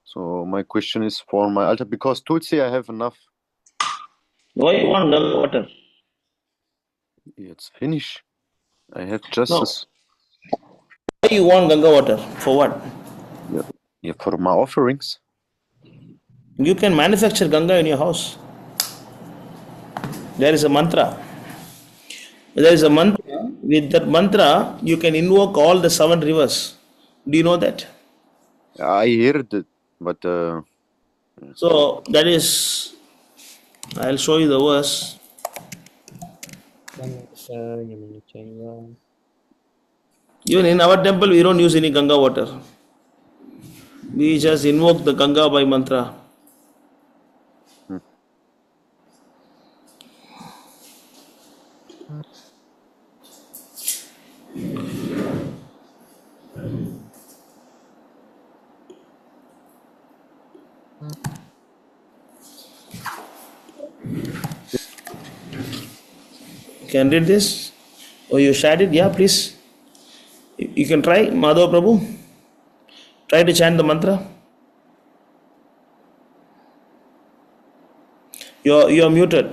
So my question is for my altar, because Tulsi I have enough. Why you want Ganga water? It's finished. I have just No. this. Why you want Ganga water? For what? Yeah, for my offerings. You can manufacture Ganga in your house. There is a mantra. There is a mantra. With that mantra, you can invoke all the 7 rivers. Do you know that? I heard it, but so that is. I'll show you the verse. Even in our temple, we don't use any Ganga water. We just invoke the Ganga by mantra. Can read this? Oh, you shared it? Yeah, please. You can try, Madhav Prabhu. Try to chant the mantra. You're muted.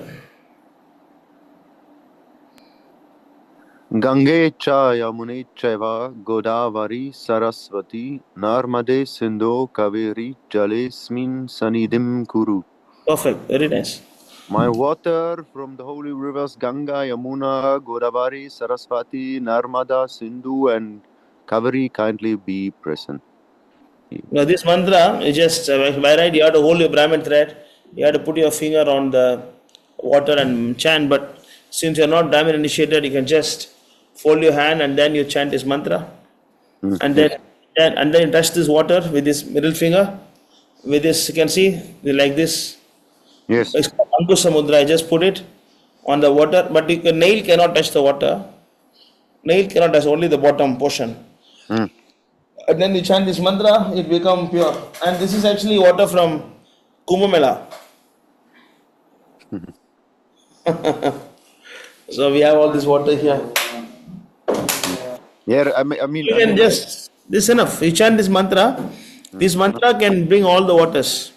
Gange cha Yamune chaiva Godavari Saraswati Narmade Sindhu Kaveri Jalesmin Sanidim Kuru. Perfect. Very nice. My water from the holy rivers Ganga, Yamuna, Godavari, Saraswati, Narmada, Sindhu, and Kaveri kindly be present. Now this mantra is just by right. You have to hold your Brahmin thread. You have to put your finger on the water and chant. But since you're not Brahmin initiated, you can just fold your hand and then you chant this mantra. And then you touch this water with this middle finger. With this, you can see like this. Yes. It's called Ankusa Mudra. I just put it on the water, but nail cannot touch the water. Nail cannot touch, only the bottom portion. And then you chant this mantra, it becomes pure. And this is actually water from Kumbh Mela. So we have all this water here. Yeah, I mean, You can just, this is enough. You chant this mantra. This mantra can bring all the waters.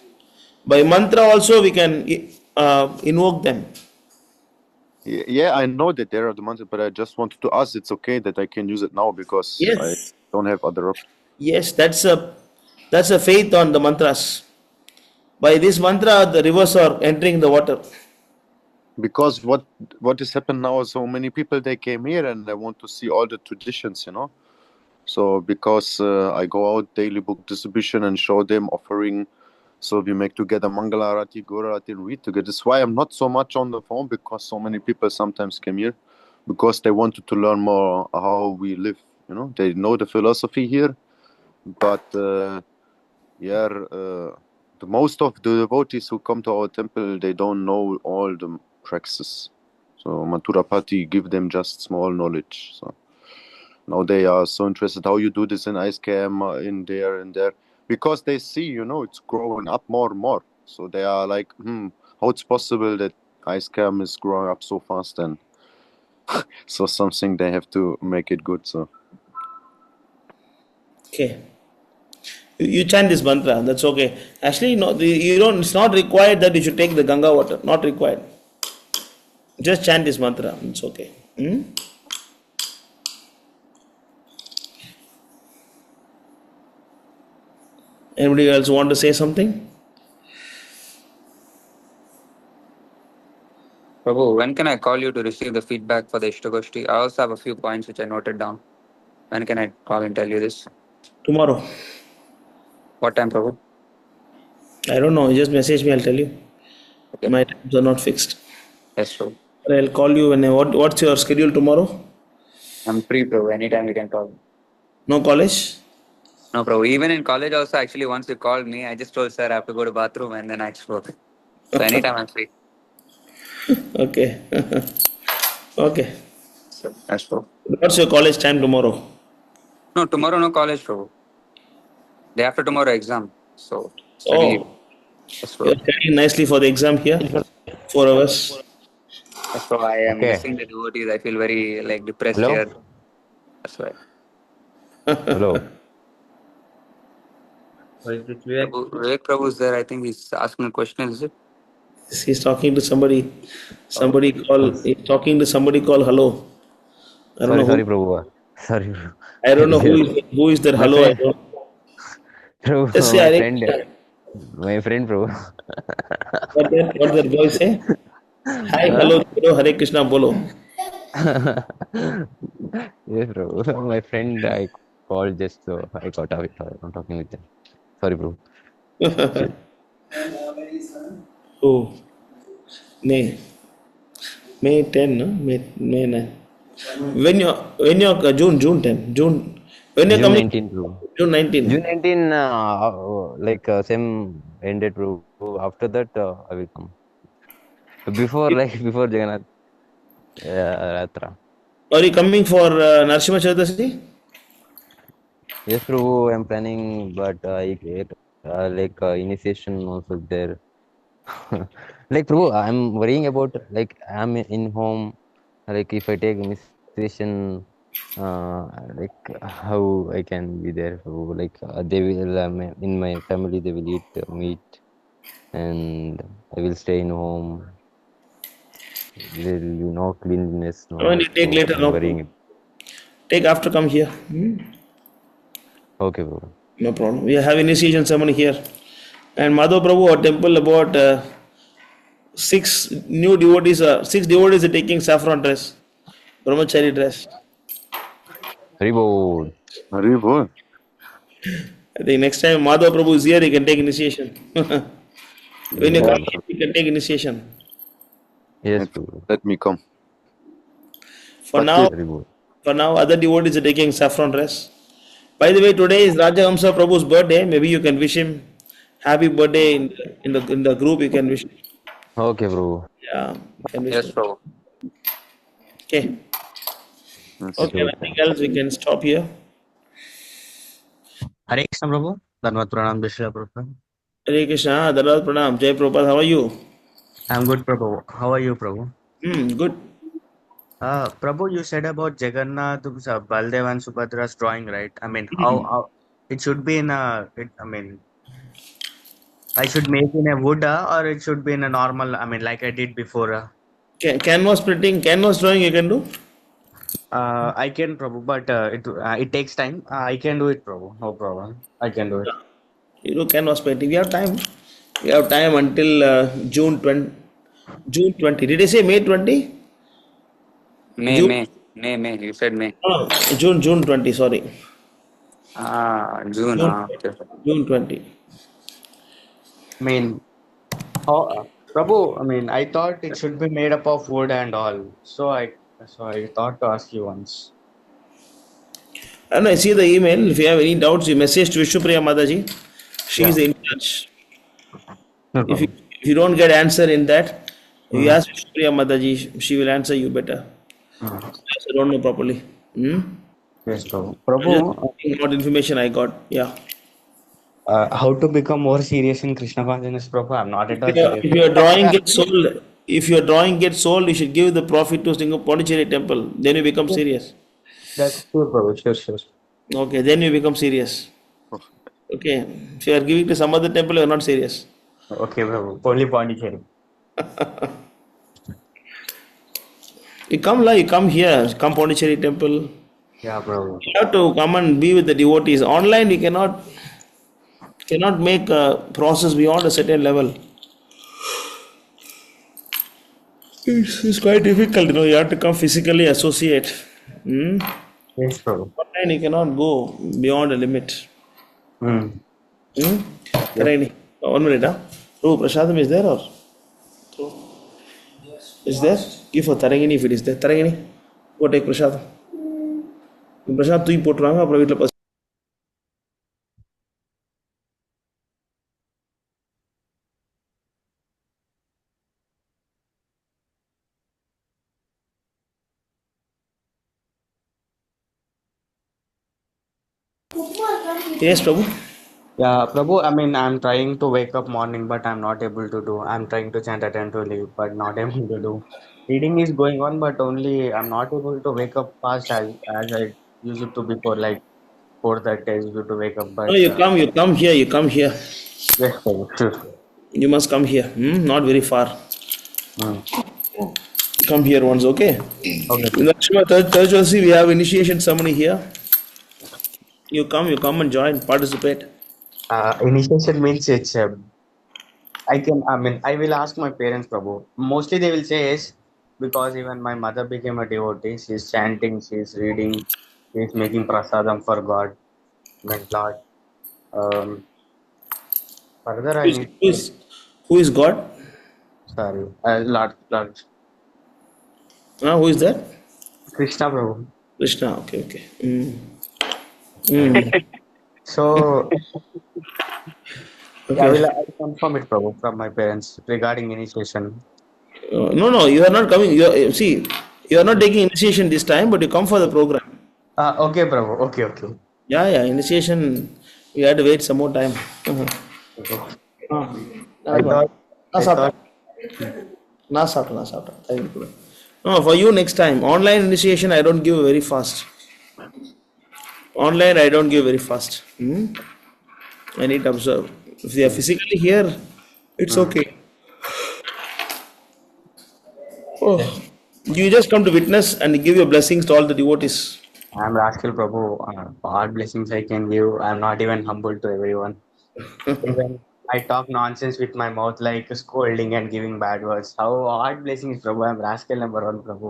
By mantra also we can invoke them. yeah, I know that there are the ones, but I just wanted to ask. It's okay that I can use it now because I Yes. don't have other options. Yes, that's a faith on the mantras. By this mantra, the rivers are entering the water. Because what has happened now? So many people they came here and they want to see all the traditions, you know. So because I go out daily book distribution and show them offering, so we make together Mangalarati, Gurarati, and read together. That's why I'm not so much on the phone because so many people sometimes came here because they wanted to learn more how we live. You know, they know the philosophy here, but the most of the devotees who come to our temple they don't know all the practices. So Mathurapati give them just small knowledge. So now they are so interested how you do this in ice cam in there and there because they see, you know, it's growing up more and more. So they are like, how it's possible that ice cam is growing up so fast and so something they have to make it good. So Okay. You chant this mantra, that's okay. Actually, no, you don't. It's not required that you should take the Ganga water. Not required. Just chant this mantra. It's okay. Anybody else want to say something? Prabhu, when can I call you to receive the feedback for the Istagosthi? I also have a few points which I noted down. When can I call and tell you this? Tomorrow. What time, Prabhu? I don't know. Just message me. I'll tell you. Okay. My times are not fixed. Yes, Prabhu. But I'll call you when. What's your schedule tomorrow? I'm free, Prabhu. Anytime you can call. No college? No, Prabhu. Even in college also, actually, once you called me, I just told sir I have to go to bathroom and then I spoke. So anytime I'm free. Okay. Okay. So, yes, Prabhu. What's your college time tomorrow? No, tomorrow no college, Prabhu. Day after tomorrow exam. So study. Oh, Yes, you're Prabhu. studying nicely for the exam here. 4 hours. Yes, Prabhu. I am Okay. missing the devotees. I feel very depressed Hello? here. That's why. Hello. Vivek Prabhu is there. I think he's asking a question. Is it? He's talking to somebody. He's talking to somebody called hello. I don't know Sorry, who. Prabhu. Sorry, Prabhu. I don't know who is that My hello. I friend, don't. Prabhu, Just say my Hare friend, Prabhu. What that boy say? Hi, hello, Hare Krishna, bolo. Yes, Prabhu. My friend, I called just so I got out. I'm talking with them. Sorry, Prabhu. Oh, May 10, no? May 9. When you're June 10, when you're June coming, 19, Prabhu. June 19. June 19, same ended, Prabhu. After that, I will come. Before Jagannath Yatra. Are you coming for Narasimha Chaturthi? Yes, Prabhu, I'm planning, but I get initiation also there. Prabhu, I'm worrying about I'm in home. If I take initiation, how I can be there, Prabhu. They will in my family they will eat meat, and I will stay in home. There will be no cleanliness, When no. you take So later, I'm no problem. worrying. Take after come here. Okay, Prabhu. No problem. We have initiation ceremony here. And Madhav Prabhu, our temple, about six devotees are taking saffron dress, brahmachari dress. Haribol. Haribol. I think next time Madhav Prabhu is here, he can take initiation. When you Yes, come Prabhu. here, you can take initiation. Yes, Prabhu. Let me come. For now, other devotees are taking saffron dress. By the way, today is Rajahamsa Prabhu's birthday. Maybe you can wish him happy birthday in the group. You can wish. Okay, Prabhu. Yeah, you can wish. Yes, Prabhu. Okay. Okay, nothing else. We can stop here. Hare Krishna Prabhu. Dhanavad Pranam Deshra Prabhu. Hare Krishna, Dhanavad Pranam. Jai Prabhupada, how are you? I'm good, Prabhu. How are you, Prabhu? Good. Prabhu, you said about Jagannath, Baldev and Subhadra's drawing, right? I mean, how it should be in I mean, I should make in a wood or it should be in a normal, I mean, like I did before. Canvas printing, canvas drawing you can do? I can, Prabhu, but it takes time. I can do it, Prabhu. No problem. I can do it. You do canvas painting. We have time. We have time until June 20. June 20. Did I say May 20? June, May. You said May. no, June 20. Sorry. June. June, Okay. June 20. I mean, how, Prabhu, I mean, I thought it should be made up of wood and all. So I thought to ask you once. And I see the email. If you have any doubts, you message to Vishnupriya Mataji. She is Yeah. in touch. No If you, problem. if you don't get answer in that, you Mm. ask Vishnupriya Mataji. She will answer you better. Mm. Yes, I don't know properly. Yes, Prabhu. Just Prabhu, what information I got. Yeah. how to become more serious in Krishna consciousness, Prabhu? I'm not at all serious. If your drawing gets sold, if your drawing gets sold, you should give the profit to Singapore Pondicherry temple. Then you become serious. That's true, Prabhu. Sure. Okay, then you become serious. Okay, if you are giving to some other temple, you are not serious. Okay, Prabhu. Only Pondicherry. You come here, come Pondicherry temple. Yeah, Prabhu. You have to come and be with the devotees. Online, you cannot make a process beyond a certain level. It's quite difficult, you have to come physically associate. Yes, Prabhu. Online, you cannot go beyond a limit. Mm. Correct. 1 minute, huh? Oh, Prasadam is there or? Is there? Give for Tarangini if it is there. Tarangini, go take Prasadam. Prasad, tu போட்டுறாங்க அப்புறம் வீட்டில் பசி. Yes, Prabhu. Yeah, Prabhu, I mean, I'm trying to wake up morning, but I'm not able to do. I'm trying to chant attentively, but not able to do. Reading is going on, but only I'm not able to wake up fast as I used to before, like 4:30 I used to wake up. No, But you come here, you come here. yes, Prabhu, sure. You must come here. Not very far. Mm. Come here once, okay? Okay. In the Thursday, we have initiation ceremony here. You come and join, participate. Initiation means it's. I mean, I will ask my parents, Prabhu. Mostly they will say yes, because even my mother became a devotee. She's chanting, she's reading, she's making prasadam for God, meant Lord. Um, Further, I need to. Who is God? Sorry, Lord Who is that? Krishna, Prabhu. Krishna, okay. So, Okay. I will confirm it, Prabhu, from my parents regarding initiation. No, you are not coming. You are not taking initiation this time, but you come for the program. Okay, Prabhu. Okay. Yeah, initiation. We had to wait some more time. I thought. No, for you next time. Online initiation, I don't give very fast. Online, I don't give very fast. I need to observe. If they are physically here, it's okay. You just come to witness and give your blessings to all the devotees. I'm rascal, Prabhu. All blessings I can give. I'm not even humble to everyone. Even I talk nonsense with my mouth, like scolding and giving bad words. How hard blessings, Prabhu. I'm rascal number one, Prabhu.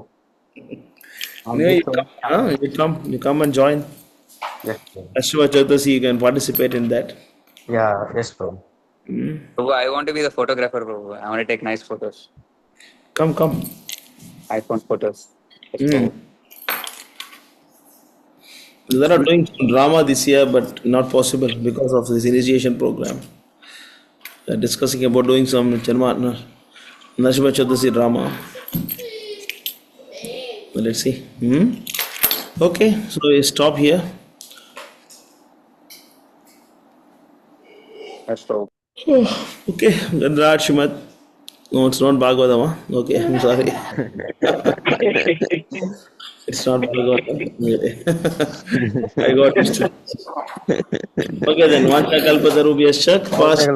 You come and join. Yes, Ashwa Chaturdashi, you can participate in that. Yeah, yes, Prabhu. Prabhu, I want to be the photographer, Prabhu. I want to take nice photos. Come. iPhone photos. They are doing some drama this year, but not possible because of this initiation program. They are discussing about doing some Nashima Chaturdashi drama. Let's see. Okay, so we stop here. That's all. Okay, Gandharad Shrimad. No, it's not Bhagavatam. Huh? Okay, I'm sorry. It's not Bhagavatam. I got it. Okay, then Vancha Kalpatarubhyascha fast.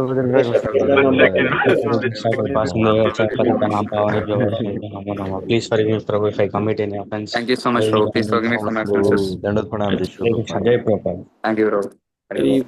Please forgive me, Prabhu, if I commit any offense. Thank you so much, Prabhu. Please forgive me for my offenses. Dandavat pranam, Jai Shri Prabhupada. Jai Prabhupada. Thank you, Prabhu. Hari Bol.